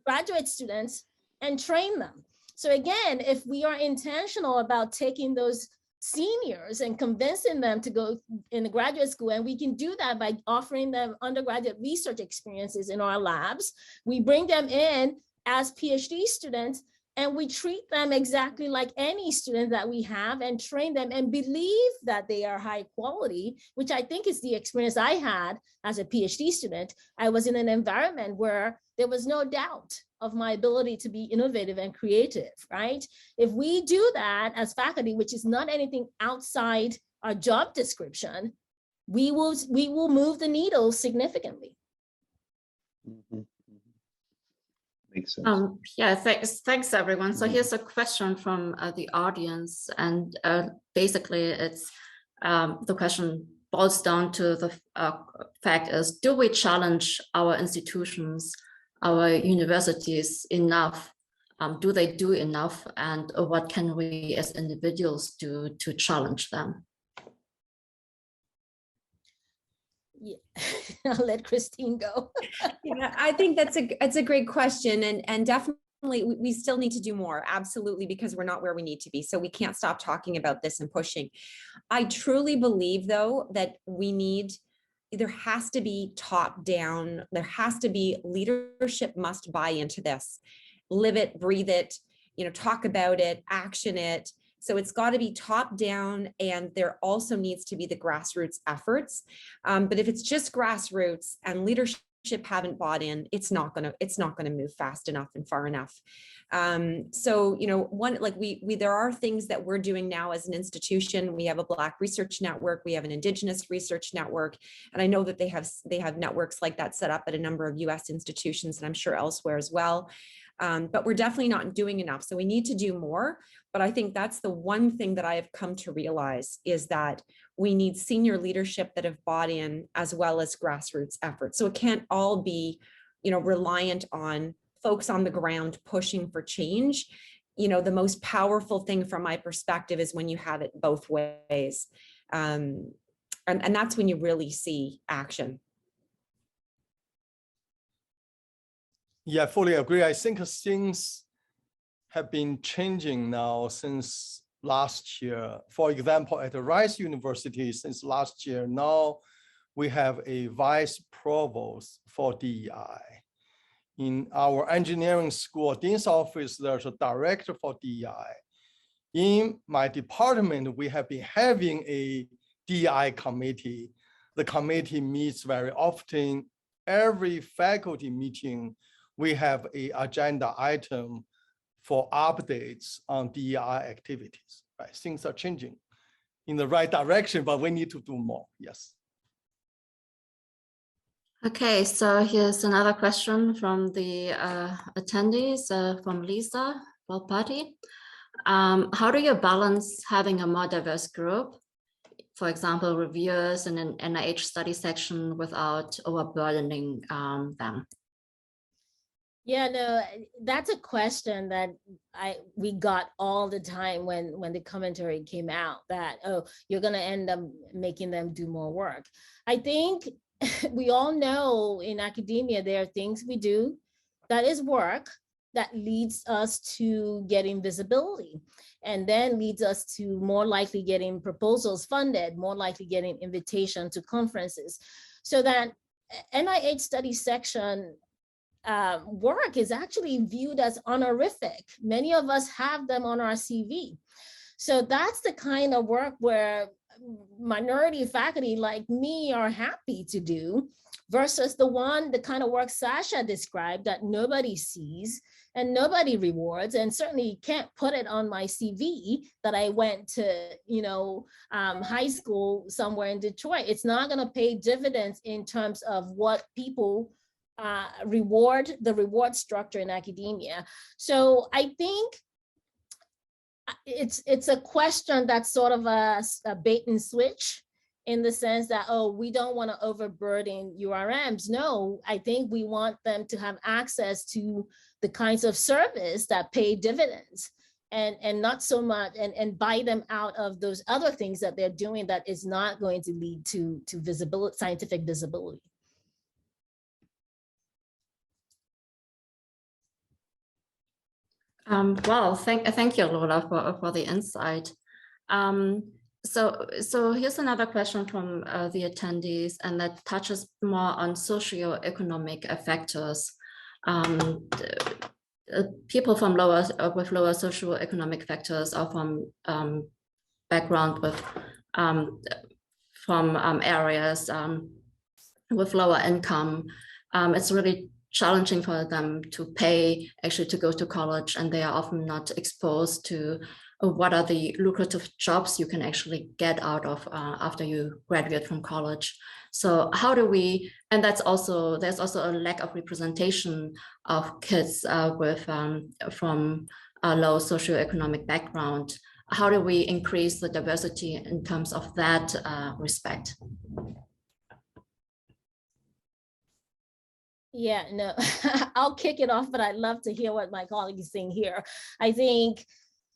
graduate students and train them. So again, if we are intentional about taking those seniors and convincing them to go in the graduate school, and we can do that by offering them undergraduate research experiences in our labs, we bring them in as PhD students, and we treat them exactly like any student that we have and train them and believe that they are high quality, which I think is the experience I had as a PhD student. I was in an environment where there was no doubt of my ability to be innovative and creative, right? If we do that as faculty, which is not anything outside our job description, we will move the needle significantly. Makes sense. Yeah, thanks everyone. So here's a question from the audience, and basically it's the question boils down to the fact is, do we challenge our institutions, our universities enough? Do they do enough? And what can we as individuals do to challenge them? Yeah, I'll let Christine go. Yeah, I think that's a great question, and definitely we still need to do more, absolutely, because we're not where we need to be. So we can't stop talking about this and pushing. I truly believe, though, that there has to be top down, there has to be leadership must buy into this, live it, breathe it, talk about it, action it. So it's got to be top down, and there also needs to be the grassroots efforts. But if it's just grassroots and leadership haven't bought in, it's not going to move fast enough and far enough. So there are things that we're doing now as an institution. We have a Black Research Network, we have an Indigenous Research Network, and I know that they have networks like that set up at a number of US institutions, and I'm sure elsewhere as well. But we're definitely not doing enough. So we need to do more. But I think that's the one thing that I have come to realize, is that we need senior leadership that have bought in, as well as grassroots efforts. So it can't all be, reliant on folks on the ground pushing for change. The most powerful thing from my perspective is when you have it both ways. And that's when you really see action. Yeah, I fully agree. I think things have been changing now since last year. For example, at the Rice University since last year, now we have a vice provost for DEI. In our engineering school dean's office, there's a director for DEI. In my department, we have been having a DEI committee. The committee meets very often. Every faculty meeting, we have an agenda item for updates on DEI activities. Right? Things are changing in the right direction, but we need to do more. Yes. Okay, so here's another question from the attendees, from Lisa Valpati. How do you balance having a more diverse group, for example, reviewers in an NIH study section, without overburdening them? Yeah, no, that's a question that we got all the time when the commentary came out, that, oh, you're going to end up making them do more work. I think we all know in academia, there are things we do that is work that leads us to getting visibility, and then leads us to more likely getting proposals funded, more likely getting invitation to conferences. So that NIH study section work is actually viewed as honorific. Many of us have them on our CV. So that's the kind of work where minority faculty like me are happy to do, versus the kind of work Sasha described that nobody sees and nobody rewards, and certainly can't put it on my CV that I went to, high school somewhere in Detroit. It's not going to pay dividends in terms of what people the reward structure in academia. So I think it's a question that's sort of a bait and switch. in the sense that, oh, we don't want to overburden URMs. No, I think we want them to have access to the kinds of service that pay dividends, and not so much, and buy them out of those other things that they're doing that is not going to lead to visibility, scientific visibility. Well, thank you, Lola, for the insight. So here's another question from the attendees, and that touches more on socioeconomic factors. People from with lower socioeconomic factors, or from background with from areas with lower income, it's really challenging for them to pay actually to go to college, and they are often not exposed to what are the lucrative jobs you can actually get out of after you graduate from college. So how do we, and there's also a lack of representation of kids with from a low socioeconomic background. How do we increase the diversity in terms of that respect? Yeah, no, I'll kick it off, but I'd love to hear what my colleagues is saying here. I think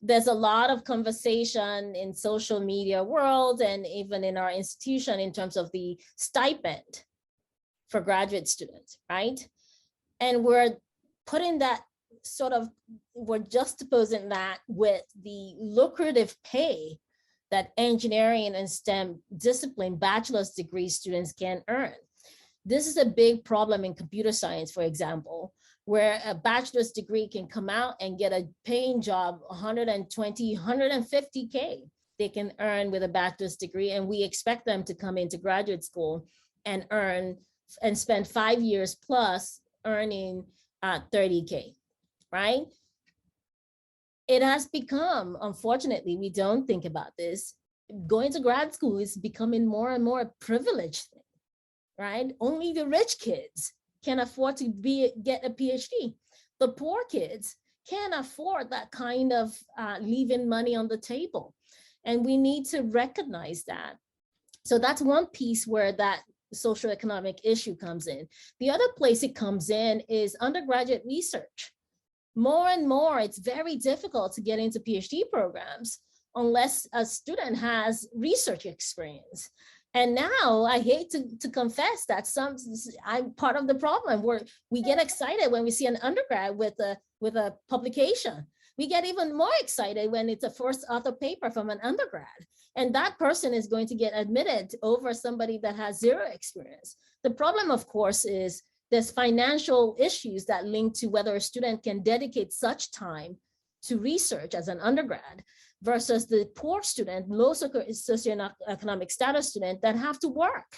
there's a lot of conversation in social media world and even in our institution in terms of the stipend for graduate students, right? And we're putting that sort of, we're juxtaposing that with the lucrative pay that engineering and STEM discipline bachelor's degree students can earn. This is a big problem in computer science, for example, where a bachelor's degree can come out and get a paying job, 120, 150K they can earn with a bachelor's degree. And we expect them to come into graduate school and earn and spend 5 years plus earning 30K, right? It has become, unfortunately, we don't think about this, going to grad school is becoming more and more a privileged thing, right? Only the rich kids can afford to get a PhD. The poor kids can't afford that kind of leaving money on the table. And we need to recognize that. So that's one piece where that socioeconomic issue comes in. The other place it comes in is undergraduate research. More and more, it's very difficult to get into PhD programs unless a student has research experience. And now I hate to confess that I'm part of the problem, where we get excited when we see an undergrad with a publication. We get even more excited when it's a first author paper from an undergrad. And that person is going to get admitted over somebody that has zero experience. The problem, of course, is there's financial issues that link to whether a student can dedicate such time to research as an undergrad versus the poor student, low socioeconomic status student that have to work,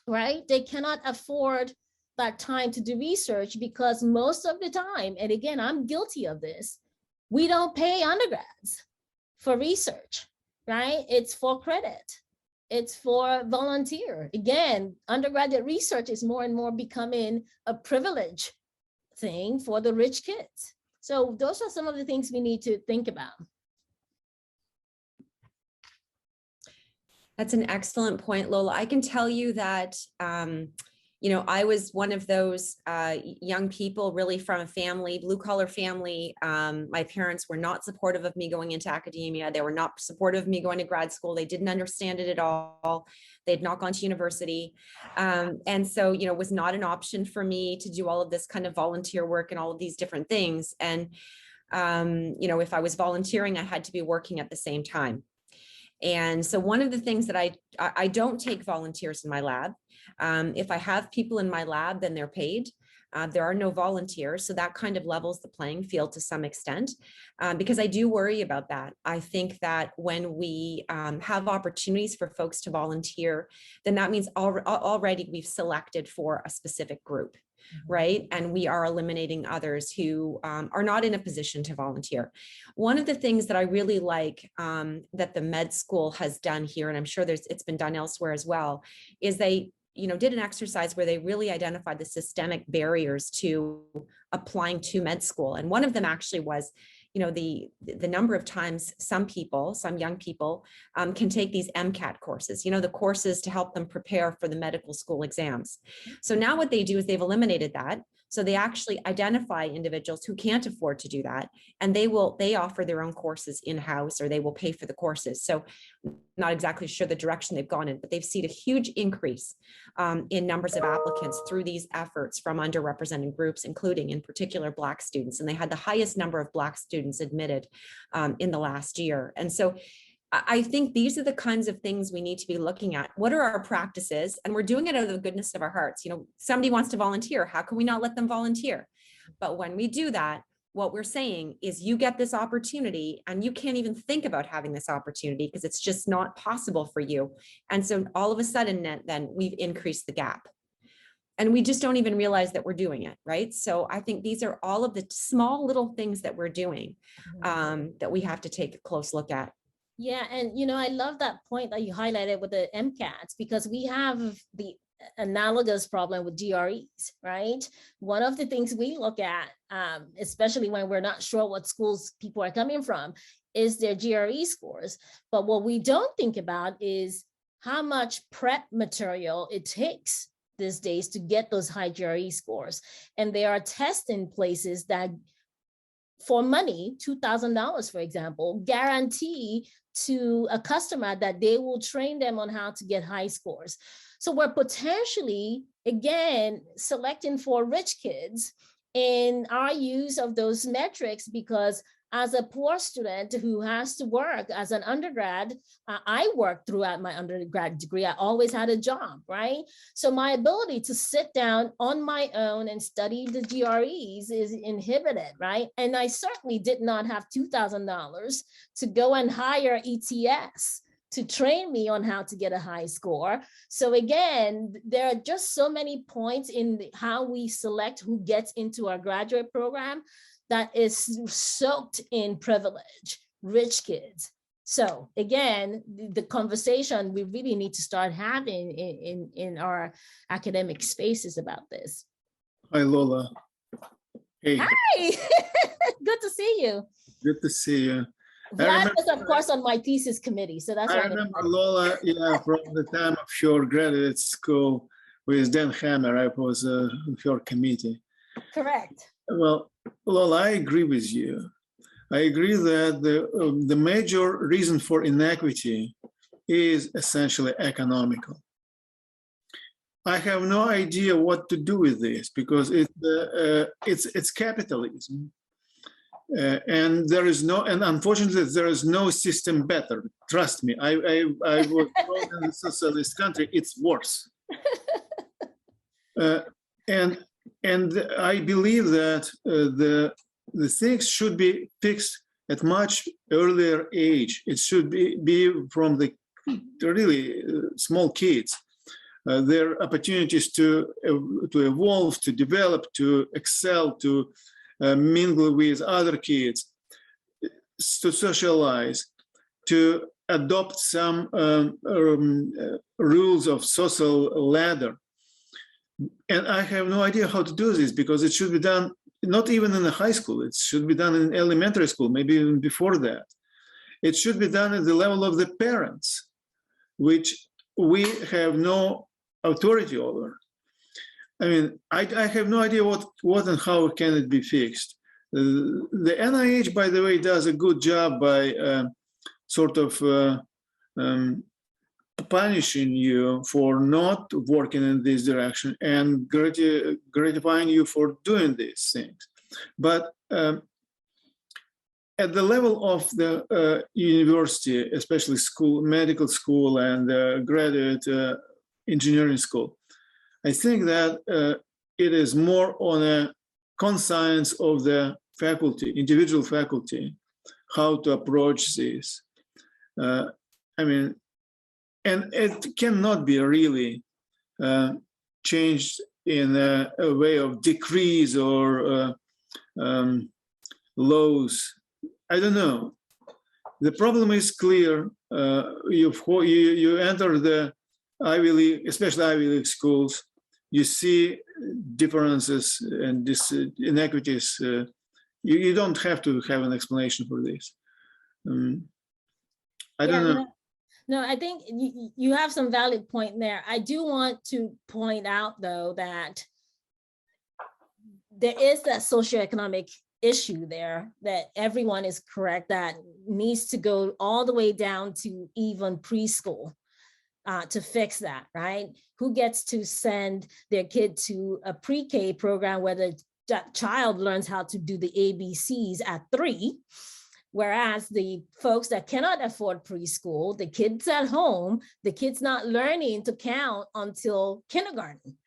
right? They cannot afford that time to do research because most of the time, and again, I'm guilty of this, we don't pay undergrads for research, right? It's for credit. It's for volunteer. Again, undergraduate research is more and more becoming a privilege thing for the rich kids. So those are some of the things we need to think about. That's an excellent point, Lola. I can tell you that, you know, I was one of those young people really from a family, blue collar family. My parents were not supportive of me going into academia. They were not supportive of me going to grad school. They didn't understand it at all. They had not gone to university. And so, you know, it was not an option for me to do all of this kind of volunteer work and all of these different things. And, you know, if I was volunteering, I had to be working at the same time. And so one of the things that I don't take volunteers in my lab. If I have people in my lab, then they're paid. There are no volunteers. So that kind of levels the playing field to some extent, because I do worry about that. I think that when we have opportunities for folks to volunteer, then that means already we've selected for a specific group. Right. And we are eliminating others who are not in a position to volunteer. One of the things that I really like that the med school has done here, and I'm sure it's been done elsewhere as well, is they, you know, did an exercise where they really identified the systemic barriers to applying to med school. And one of them actually was, the number of times some young people can take these MCAT courses, the courses to help them prepare for the medical school exams. So now what they do is they've eliminated that. So they actually identify individuals who can't afford to do that, and they offer their own courses in-house, or they will pay for the courses. So not exactly sure the direction they've gone in, but they've seen a huge increase in numbers of applicants through these efforts from underrepresented groups, including in particular Black students. And they had the highest number of Black students admitted in the last year. And so I think these are the kinds of things we need to be looking at. What are our practices? And we're doing it out of the goodness of our hearts. Somebody wants to volunteer. How can we not let them volunteer? But when we do that, what we're saying is you get this opportunity and you can't even think about having this opportunity because it's just not possible for you. And so all of a sudden then we've increased the gap. And we just don't even realize that we're doing it, right? So I think these are all of the small little things that we're doing that we have to take a close look at. Yeah, and I love that point that you highlighted with the MCATs, because we have the analogous problem with GREs, right? One of the things we look at, especially when we're not sure what schools people are coming from, is their GRE scores. But what we don't think about is how much prep material it takes these days to get those high GRE scores. And there are testing places that, for money, $2,000, for example, guarantee to a customer that they will train them on how to get high scores. So we're potentially, again, selecting for rich kids in our use of those metrics, because as a poor student who has to work as an undergrad, I worked throughout my undergrad degree. I always had a job, right? So my ability to sit down on my own and study the GREs is inhibited, right? And I certainly did not have $2,000 to go and hire ETS to train me on how to get a high score. So again, there are just so many points in how we select who gets into our graduate program that is soaked in privilege, rich kids. So again, the conversation we really need to start having in our academic spaces about this. Hi, Lola. Hey. Hi, good to see you. Good to see you. Vlad was, of course, on my thesis committee, so that's why I remember Lola, from the time of your graduate school with Dan Hammer. I was on your committee. Correct. Well, Lola, I agree with you. I agree that the major reason for inequity is essentially economical. I have no idea what to do with this because it's capitalism. And there is no, and unfortunately, there is no system better. Trust me, I was born in a socialist country. It's worse. And I believe that the things should be fixed at much earlier age. It should be from the really small kids. Their opportunities to evolve, to develop, to excel, to mingle with other kids, to socialize, to adopt some rules of social ladder. And I have no idea how to do this because it should be done not even in the high school. It should be done in elementary school, maybe even before that. It should be done at the level of the parents, which we have no authority over. I mean, I have no idea what and how can it be fixed. The NIH, by the way, does a good job by sort of punishing you for not working in this direction and gratifying you for doing these things. But at the level of the university, especially school, medical school and graduate engineering school, I think that it is more on a conscience of the faculty, individual faculty, how to approach this. I mean, and it cannot be really changed in a way of decrees or laws. I don't know. The problem is clear. You enter the Ivy League, especially Ivy League schools, you see differences and inequities You don't have to have an explanation for this. I don't know. No, I think you have some valid point there. I do want to point out, though, that there is that socioeconomic issue there, that everyone is correct, that needs to go all the way down to even preschool to fix that, right? Who gets to send their kid to a pre-K program where the child learns how to do the ABCs at 3, whereas the folks that cannot afford preschool, the kids at home, the kids not learning to count until kindergarten,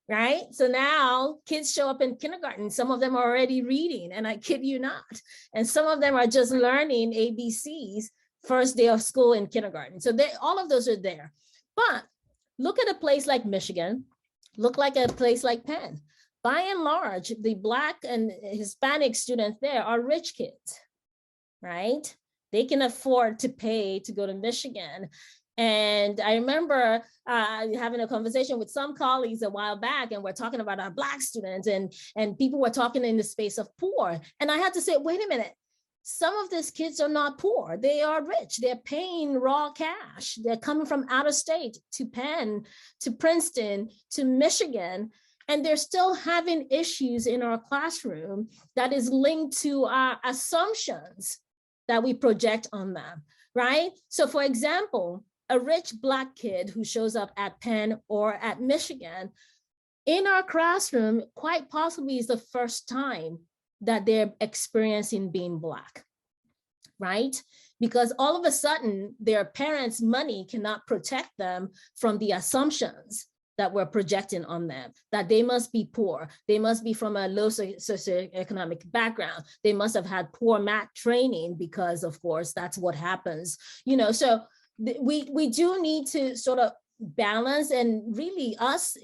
right? So now kids show up in kindergarten, some of them are already reading, and I kid you not, and some of them are just learning ABCs first day of school in kindergarten. So all of those are there. But look at a place like Michigan, look like a place like Penn. By and large, the Black and Hispanic students there are rich kids, right? They can afford to pay to go to Michigan. And I remember having a conversation with some colleagues a while back, and we're talking about our Black students, and people were talking in the space of poor. And I had to say, wait a minute, some of these kids are not poor. They are rich. They're paying raw cash. They're coming from out of state to Penn, to Princeton, to Michigan, and they're still having issues in our classroom that is linked to our assumptions that we project on them, right? So for example, a rich Black kid who shows up at Penn or at Michigan, in our classroom, quite possibly is the first time that they're experiencing being Black, right? Because all of a sudden, their parents' money cannot protect them from the assumptions that we're projecting on them, that they must be poor, they must be from a low socioeconomic background, they must have had poor math training, because of course, that's what happens. You know, so we do need to sort of balance, and really us,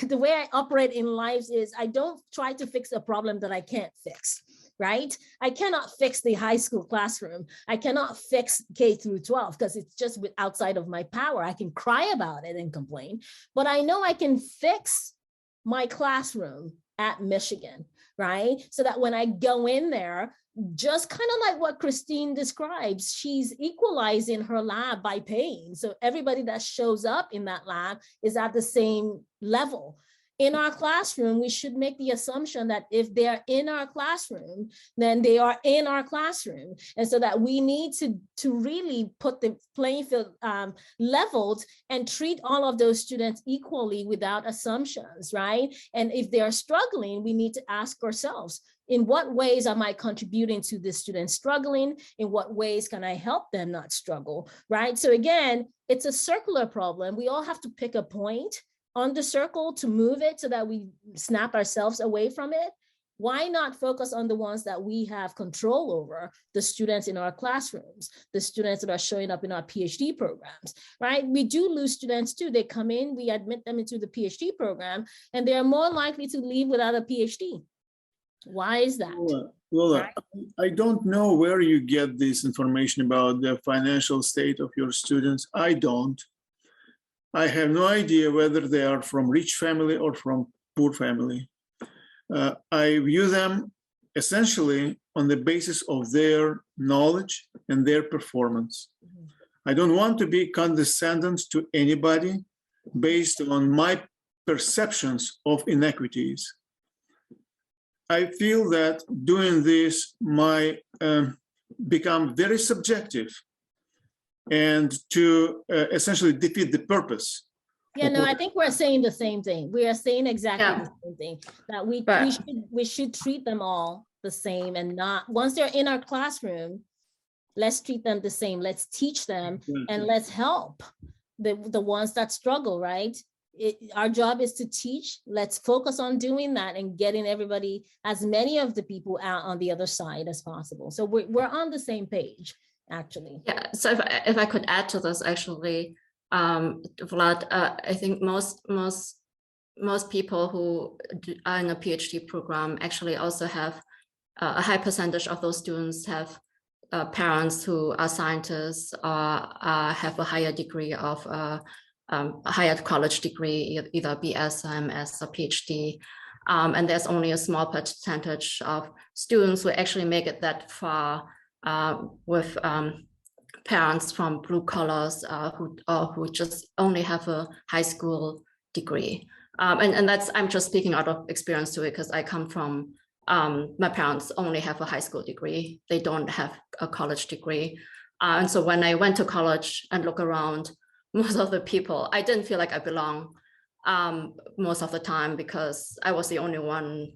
the way I operate in life is I don't try to fix a problem that I can't fix, right? I cannot fix the high school classroom. I cannot fix K through 12 because it's just outside of my power. I can cry about it and complain, but I know I can fix my classroom at Michigan, right? So that when I go in there, just kind of like what Christine describes, she's equalizing her lab by paying. So everybody that shows up in that lab is at the same level. In our classroom, we should make the assumption that if they're in our classroom, then they are in our classroom. And so that we need to really put the playing field leveled and treat all of those students equally without assumptions, right? And if they're struggling, we need to ask ourselves, in what ways am I contributing to the student struggling? In what ways can I help them not struggle, right? So again, it's a circular problem. We all have to pick a point on the circle to move it so that we snap ourselves away from it. Why not focus on the ones that we have control over, the students in our classrooms, the students that are showing up in our PhD programs, right? We do lose students too. They come in, we admit them into the PhD program, and they are more likely to leave without a PhD. Why is that? Well, right? I don't know where you get this information about the financial state of your students. I don't. I have no idea whether they are from rich family or from poor family. I view them essentially on the basis of their knowledge and their performance. I don't want to be condescending to anybody based on my perceptions of inequities. I feel that doing this might become very subjective and to essentially defeat the purpose. Yeah, no, I think we're saying the same thing. We are saying exactly the same thing, that we should treat them all the same, and not, once they're in our classroom, let's treat them the same. Let's teach them and let's help the ones that struggle, right? Our job is to teach. Let's focus on doing that and getting everybody, as many of the people out on the other side as possible. So we're on the same page, actually. Yeah, so if I could add to this, actually, Vlad, I think most people who are in a PhD program actually also have a high percentage of those students have parents who are scientists or have a higher degree of a higher college degree, either BS, MS, or PhD. And there's only a small percentage of students who actually make it that far with parents from blue collars who just only have a high school degree. And that's, I'm just speaking out of experience too, because I come from, my parents only have a high school degree. They don't have a college degree. And so when I went to college and look around, most of the people, I didn't feel like I belong most of the time because I was the only one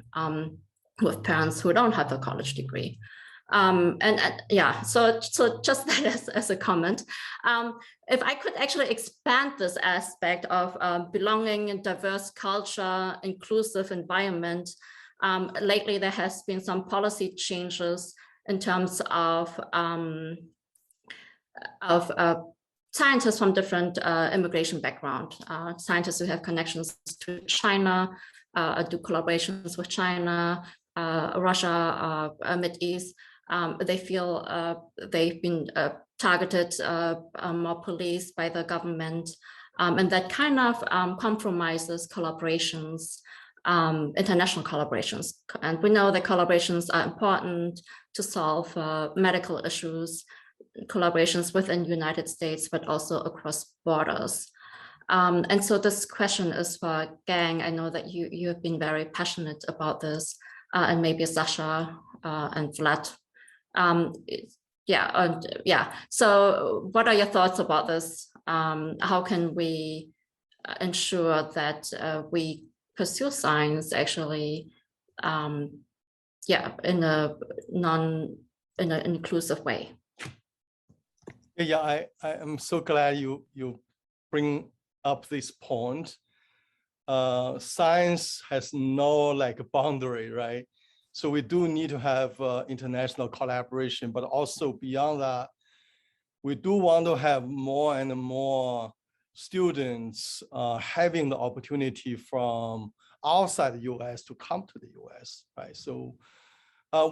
with parents who don't have a college degree. Yeah, so just that as a comment. If I could actually expand this aspect of belonging and diverse culture, inclusive environment, lately there has been some policy changes in terms of scientists from different immigration background, scientists who have connections to China, do collaborations with China, Russia, Mid East. They feel they've been targeted or policed by the government, and that kind of compromises collaborations, international collaborations. And we know that collaborations are important to solve medical issues, collaborations within the United States, but also across borders. And so this question is for Gang. I know that you have been very passionate about this, and maybe Sasha and Vlad. Yeah. So what are your thoughts about this? How can we ensure that we pursue science actually, in an inclusive way? Yeah, I am so glad you bring up this point. Science has no boundary, right? So we do need to have international collaboration, but also beyond that, we do want to have more and more students having the opportunity from outside the US to come to the US, right? So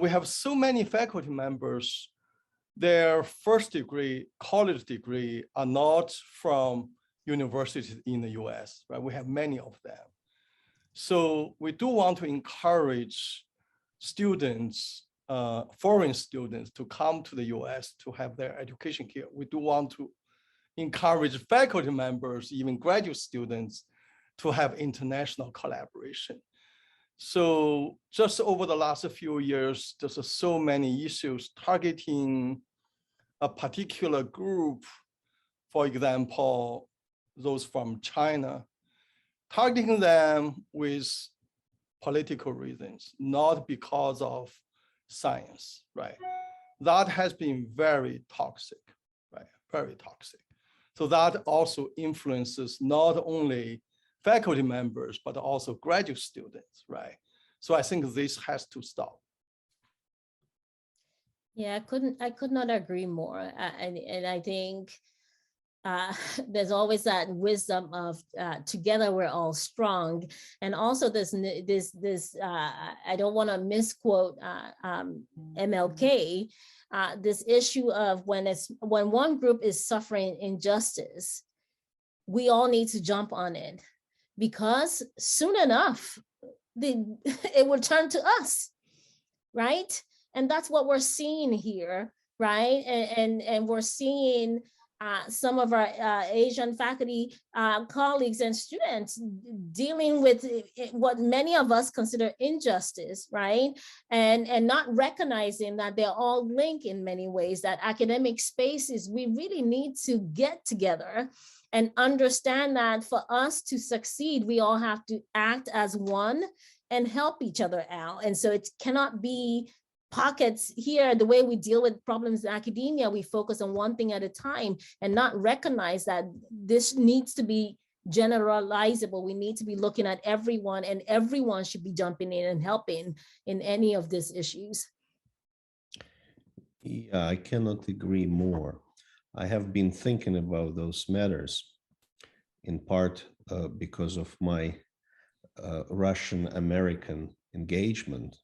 we have so many faculty members, their first degree, college degree are not from universities in the US, right? We have many of them. So we do want to encourage students, foreign students to come to the US to have their education here. We do want to encourage faculty members, even graduate students, to have international collaboration. So just over the last few years, there's so many issues targeting a particular group, for example, those from China, targeting them with political reasons, not because of science, right? That has been very toxic, right? Very toxic. So that also influences not only faculty members, but also graduate students, right? So I think this has to stop. Yeah, I could not agree more. And I think there's always that wisdom of together we're all strong, and also this I don't want to misquote MLK, this issue of when one group is suffering injustice, we all need to jump on it, because soon enough it will turn to us, right? And that's what we're seeing here, right? And we're seeing some of our Asian faculty colleagues and students dealing with what many of us consider injustice, right? And not recognizing that they're all linked in many ways, that academic spaces, we really need to get together and understand that for us to succeed, we all have to act as one and help each other out. And so it cannot be pockets here. The way we deal with problems in academia, we focus on one thing at a time and not recognize that this needs to be generalizable. We need to be looking at everyone, and everyone should be jumping in and helping in any of these issues. Yeah, I cannot agree more. I have been thinking about those matters in part because of my Russian-American engagement,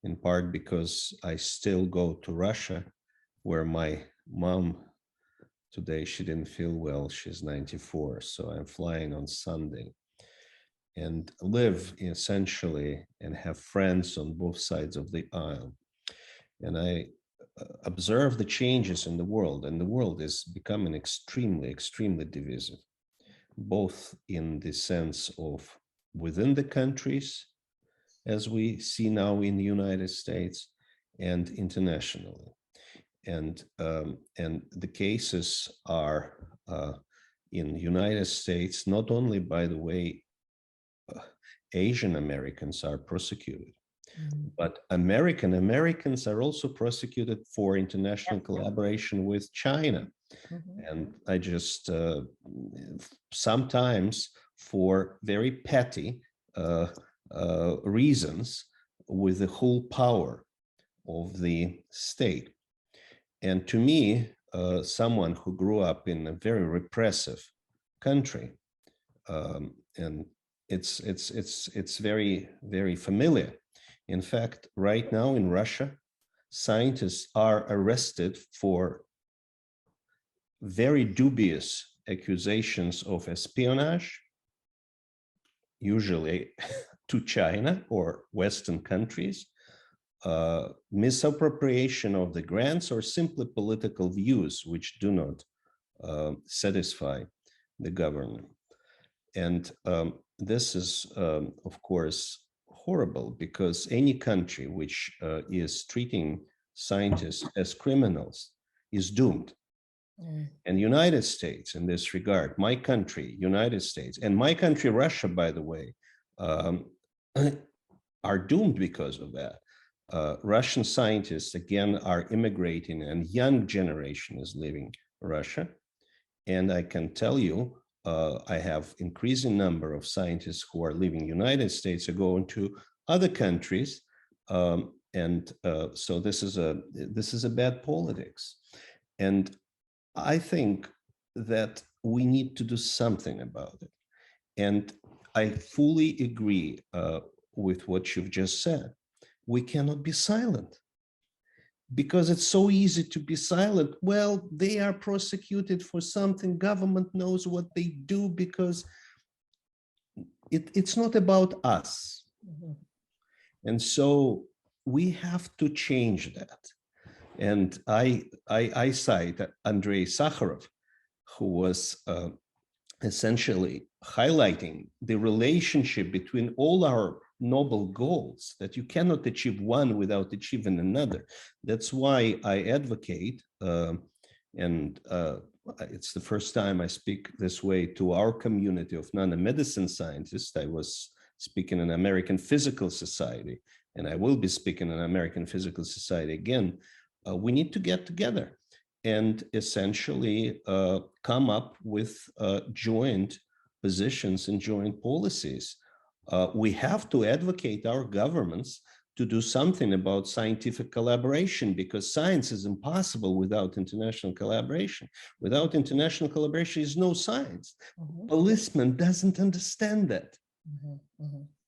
in part because I still go to Russia, where my mom today, she didn't feel well, she's 94, so I'm flying on Sunday. and live essentially and have friends on both sides of the aisle. And I observe the changes in the world, and the world is becoming extremely, extremely divisive, both in the sense of within the countries, as we see now in the United States, and internationally. And the cases are in the United States, not only, by the way, Asian Americans are prosecuted, but Americans are also prosecuted for international collaboration with China. And I just sometimes for very petty reasons with the whole power of the state. And to me, someone who grew up in a very repressive country, and it's very, very familiar. In fact, right now in Russia, scientists are arrested for very dubious accusations of espionage, usually to China or Western countries, misappropriation of the grants, or simply political views which do not satisfy the government. And this is, of course, horrible, because any country which is treating scientists as criminals is doomed. And United States, in this regard, my country, United States, and my country, Russia, by the way, are doomed because of that. Russian scientists, again, are immigrating, and young generation is leaving Russia. And I can tell you, I have increasing number of scientists who are leaving United States are going to other countries. So this is a bad politics. And I think that we need to do something about it. And I fully agree with what you've just said. We cannot be silent, because it's so easy to be silent. Well, they are prosecuted for something. Government knows what they do, because it's not about us. And so we have to change that. And I cite Andrei Sakharov, who was essentially highlighting the relationship between all our noble goals, that you cannot achieve one without achieving another. That's why I advocate, and it's the first time I speak this way to our community of nanomedicine scientists. I was speaking in American Physical Society, and I will be speaking in American Physical Society again. We need to get together and essentially come up with joint positions and joint policies. We have to advocate our governments to do something about scientific collaboration, because science is impossible without international collaboration. Without international collaboration is no science. Policeman doesn't understand that.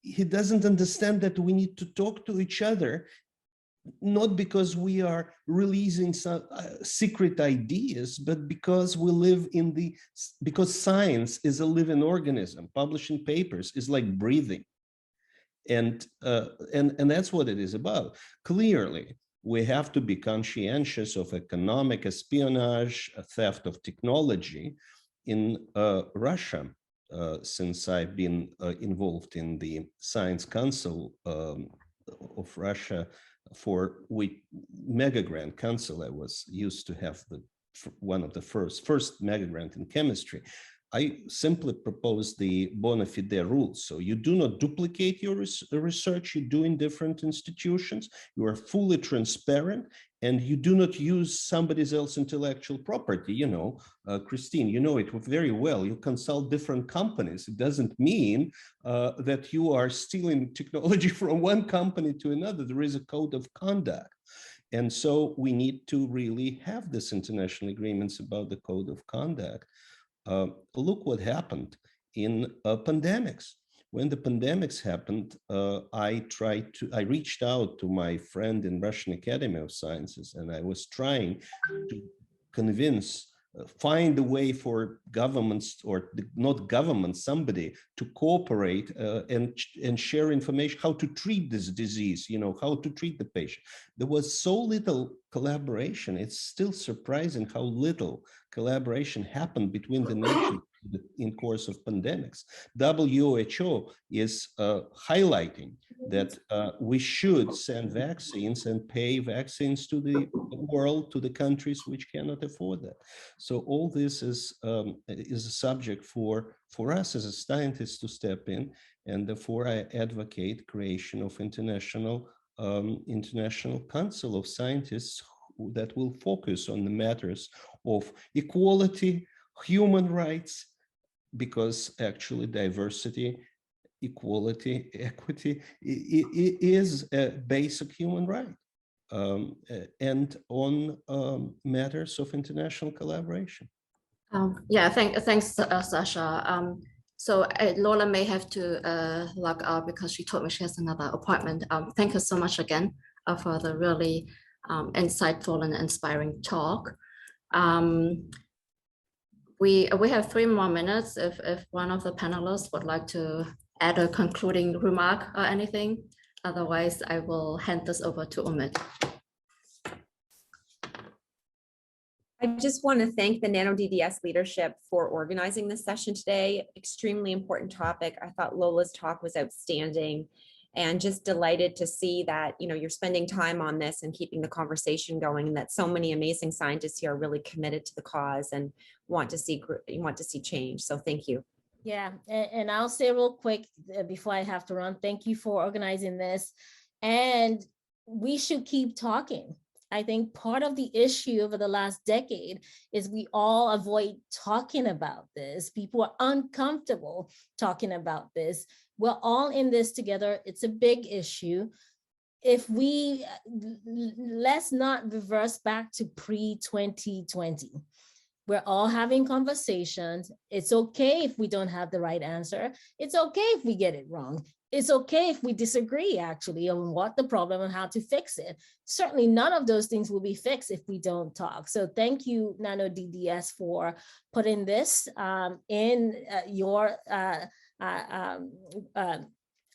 He doesn't understand that we need to talk to each other, not because we are releasing some secret ideas, but because we live in because science is a living organism. Publishing papers is like breathing. And that's what it is about. Clearly, we have to be conscientious of economic espionage, theft of technology in Russia. Since I've been involved in the Science Council of Russia, for which mega grant council I was used to have one of the first mega grant in chemistry. I simply proposed the bona fide rules. So you do not duplicate your research you do in different institutions. You are fully transparent, and you do not use somebody else's intellectual property. You know, Christine, you know it very well. You consult different companies. It doesn't mean that you are stealing technology from one company to another. There is a code of conduct. And so we need to really have this international agreements about the code of conduct. Look what happened in pandemics. When the pandemics happened, I reached out to my friend in Russian Academy of Sciences, and I was trying to convince find a way for governments, or not governments, somebody to cooperate and share information, how to treat this disease, how to treat the patient. There was so little collaboration. It's still surprising how little collaboration happened between the nations in course of pandemics. WHO is highlighting that we should send vaccines and pay vaccines to the world, to the countries which cannot afford that. So all this is a subject for us as a scientists to step in, and therefore I advocate creation of international council of scientists that will focus on the matters of equality, human rights, because actually diversity, equality, equity is a basic human right, and on matters of international collaboration. Yeah, thanks, Sasha. So Lola may have to log out because she told me she has another appointment. Thank you so much again for the really insightful and inspiring talk. We have 3 more minutes if one of the panelists would like to add a concluding remark or anything. Otherwise, I will hand this over to Umit. I just want to thank the Nano DDS leadership for organizing this session today. Extremely important topic. I thought Lola's talk was outstanding, and just delighted to see that you're spending time on this and keeping the conversation going, and that so many amazing scientists here are really committed to the cause and want to see change. So thank you. Yeah, and I'll say real quick before I have to run, thank you for organizing this. And we should keep talking. I think part of the issue over the last decade is we all avoid talking about this. People are uncomfortable talking about this. We're all in this together. It's a big issue. If we, let's not reverse back to pre-2020. We're all having conversations. It's okay if we don't have the right answer. It's okay if we get it wrong. It's okay if we disagree actually on what the problem and how to fix it. Certainly none of those things will be fixed if we don't talk. So thank you, Nano DDS, for putting this in your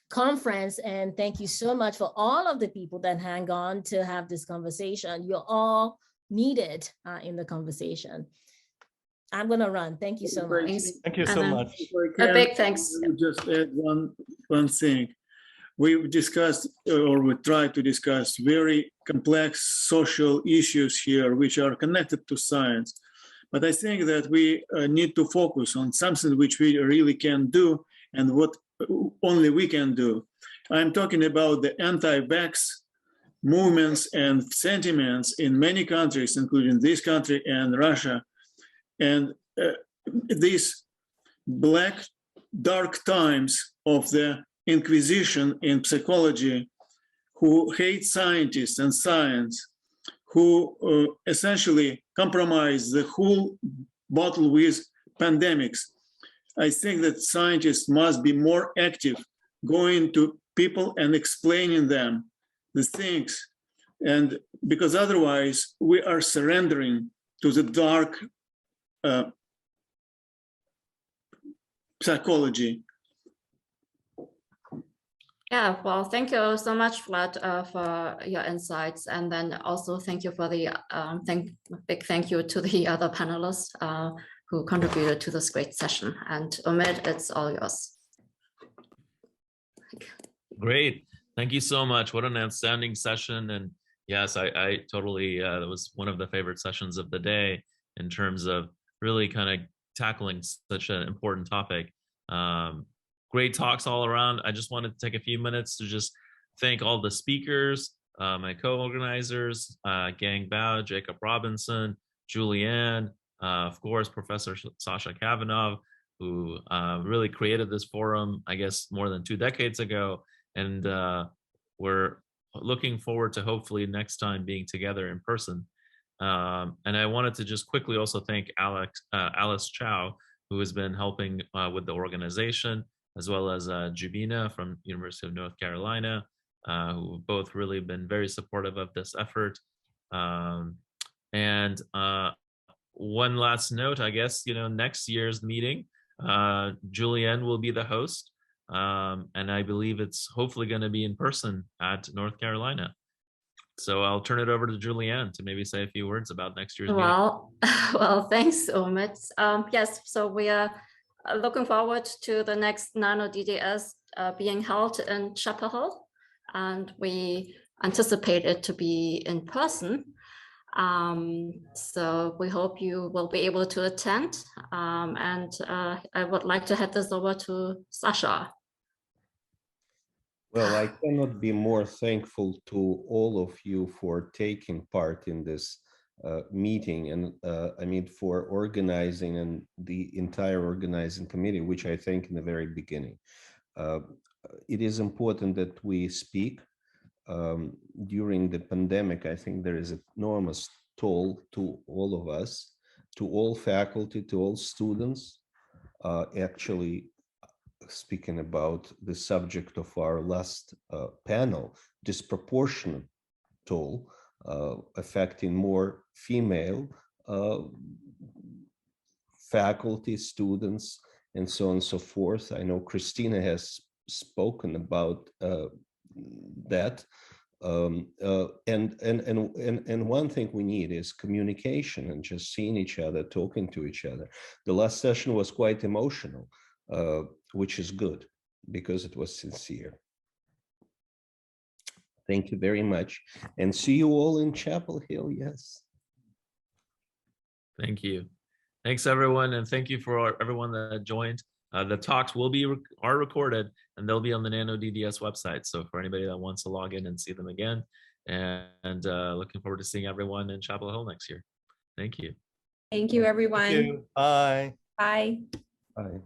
conference. And thank you so much for all of the people that hang on to have this conversation. You're all needed in the conversation. I'm going to run. Thank you so much. Thank you so much. A big thanks. I would just add one thing. We've discussed, or we tried to discuss, very complex social issues here, which are connected to science. But I think that we need to focus on something which we really can do and what only we can do. I'm talking about the anti-vax movements and sentiments in many countries, including this country and Russia. And these black, dark times of the Inquisition in psychology, who hate scientists and science, who essentially compromise the whole battle with pandemics. I think that scientists must be more active, going to people and explaining them the things. And because otherwise we are surrendering to the dark psychology. Yeah, well, thank you so much, Vlad, for your insights. And then also thank you for the big thank you to the other panelists who contributed to this great session. And Umit, it's all yours. Great. Thank you so much. What an outstanding session. And yes, I totally, that was one of the favorite sessions of the day in terms of really kind of tackling such an important topic. Great talks all around. I just wanted to take a few minutes to just thank all the speakers, my co-organizers, Gang Bao, Jacob Robinson, Julianne, of course, Professor Sasha Kavanaugh, who really created this forum, I guess, more than 2 decades ago. And we're looking forward to hopefully next time being together in person. And I wanted to just quickly also thank Alice Chow, who has been helping with the organization, as well as Jubina from University of North Carolina, who have both really been very supportive of this effort. And one last note, I guess, next year's meeting, Julianne will be the host. And I believe it's hopefully going to be in person at North Carolina. So I'll turn it over to Julianne to maybe say a few words about next year's meeting. Well, thanks, Omid. Yes, so we are looking forward to the next Nano DDS being held in Chapel Hill, and we anticipate it to be in person. So we hope you will be able to attend. And I would like to hand this over to Sasha. Well, I cannot be more thankful to all of you for taking part in this meeting, and I mean for organizing and the entire organizing committee, which I thank in the very beginning. It is important that we speak. During the pandemic, I think there is an enormous toll to all of us, to all faculty, to all students. Actually, speaking about the subject of our last panel, disproportionate toll affecting more female faculty, students, and so on and so forth. I know Christina has spoken about that. And one thing we need is communication and just seeing each other, talking to each other. The last session was quite emotional, which is good because it was sincere. Thank you very much, and see you all in Chapel Hill. Yes. Thank you. Thanks, everyone, and thank you for everyone that joined. The talks are recorded, and they'll be on the Nano DDS website. So for anybody that wants to log in and see them again, and looking forward to seeing everyone in Chapel Hill next year. Thank you. Thank you, everyone. Thank you. Bye. Bye. Bye.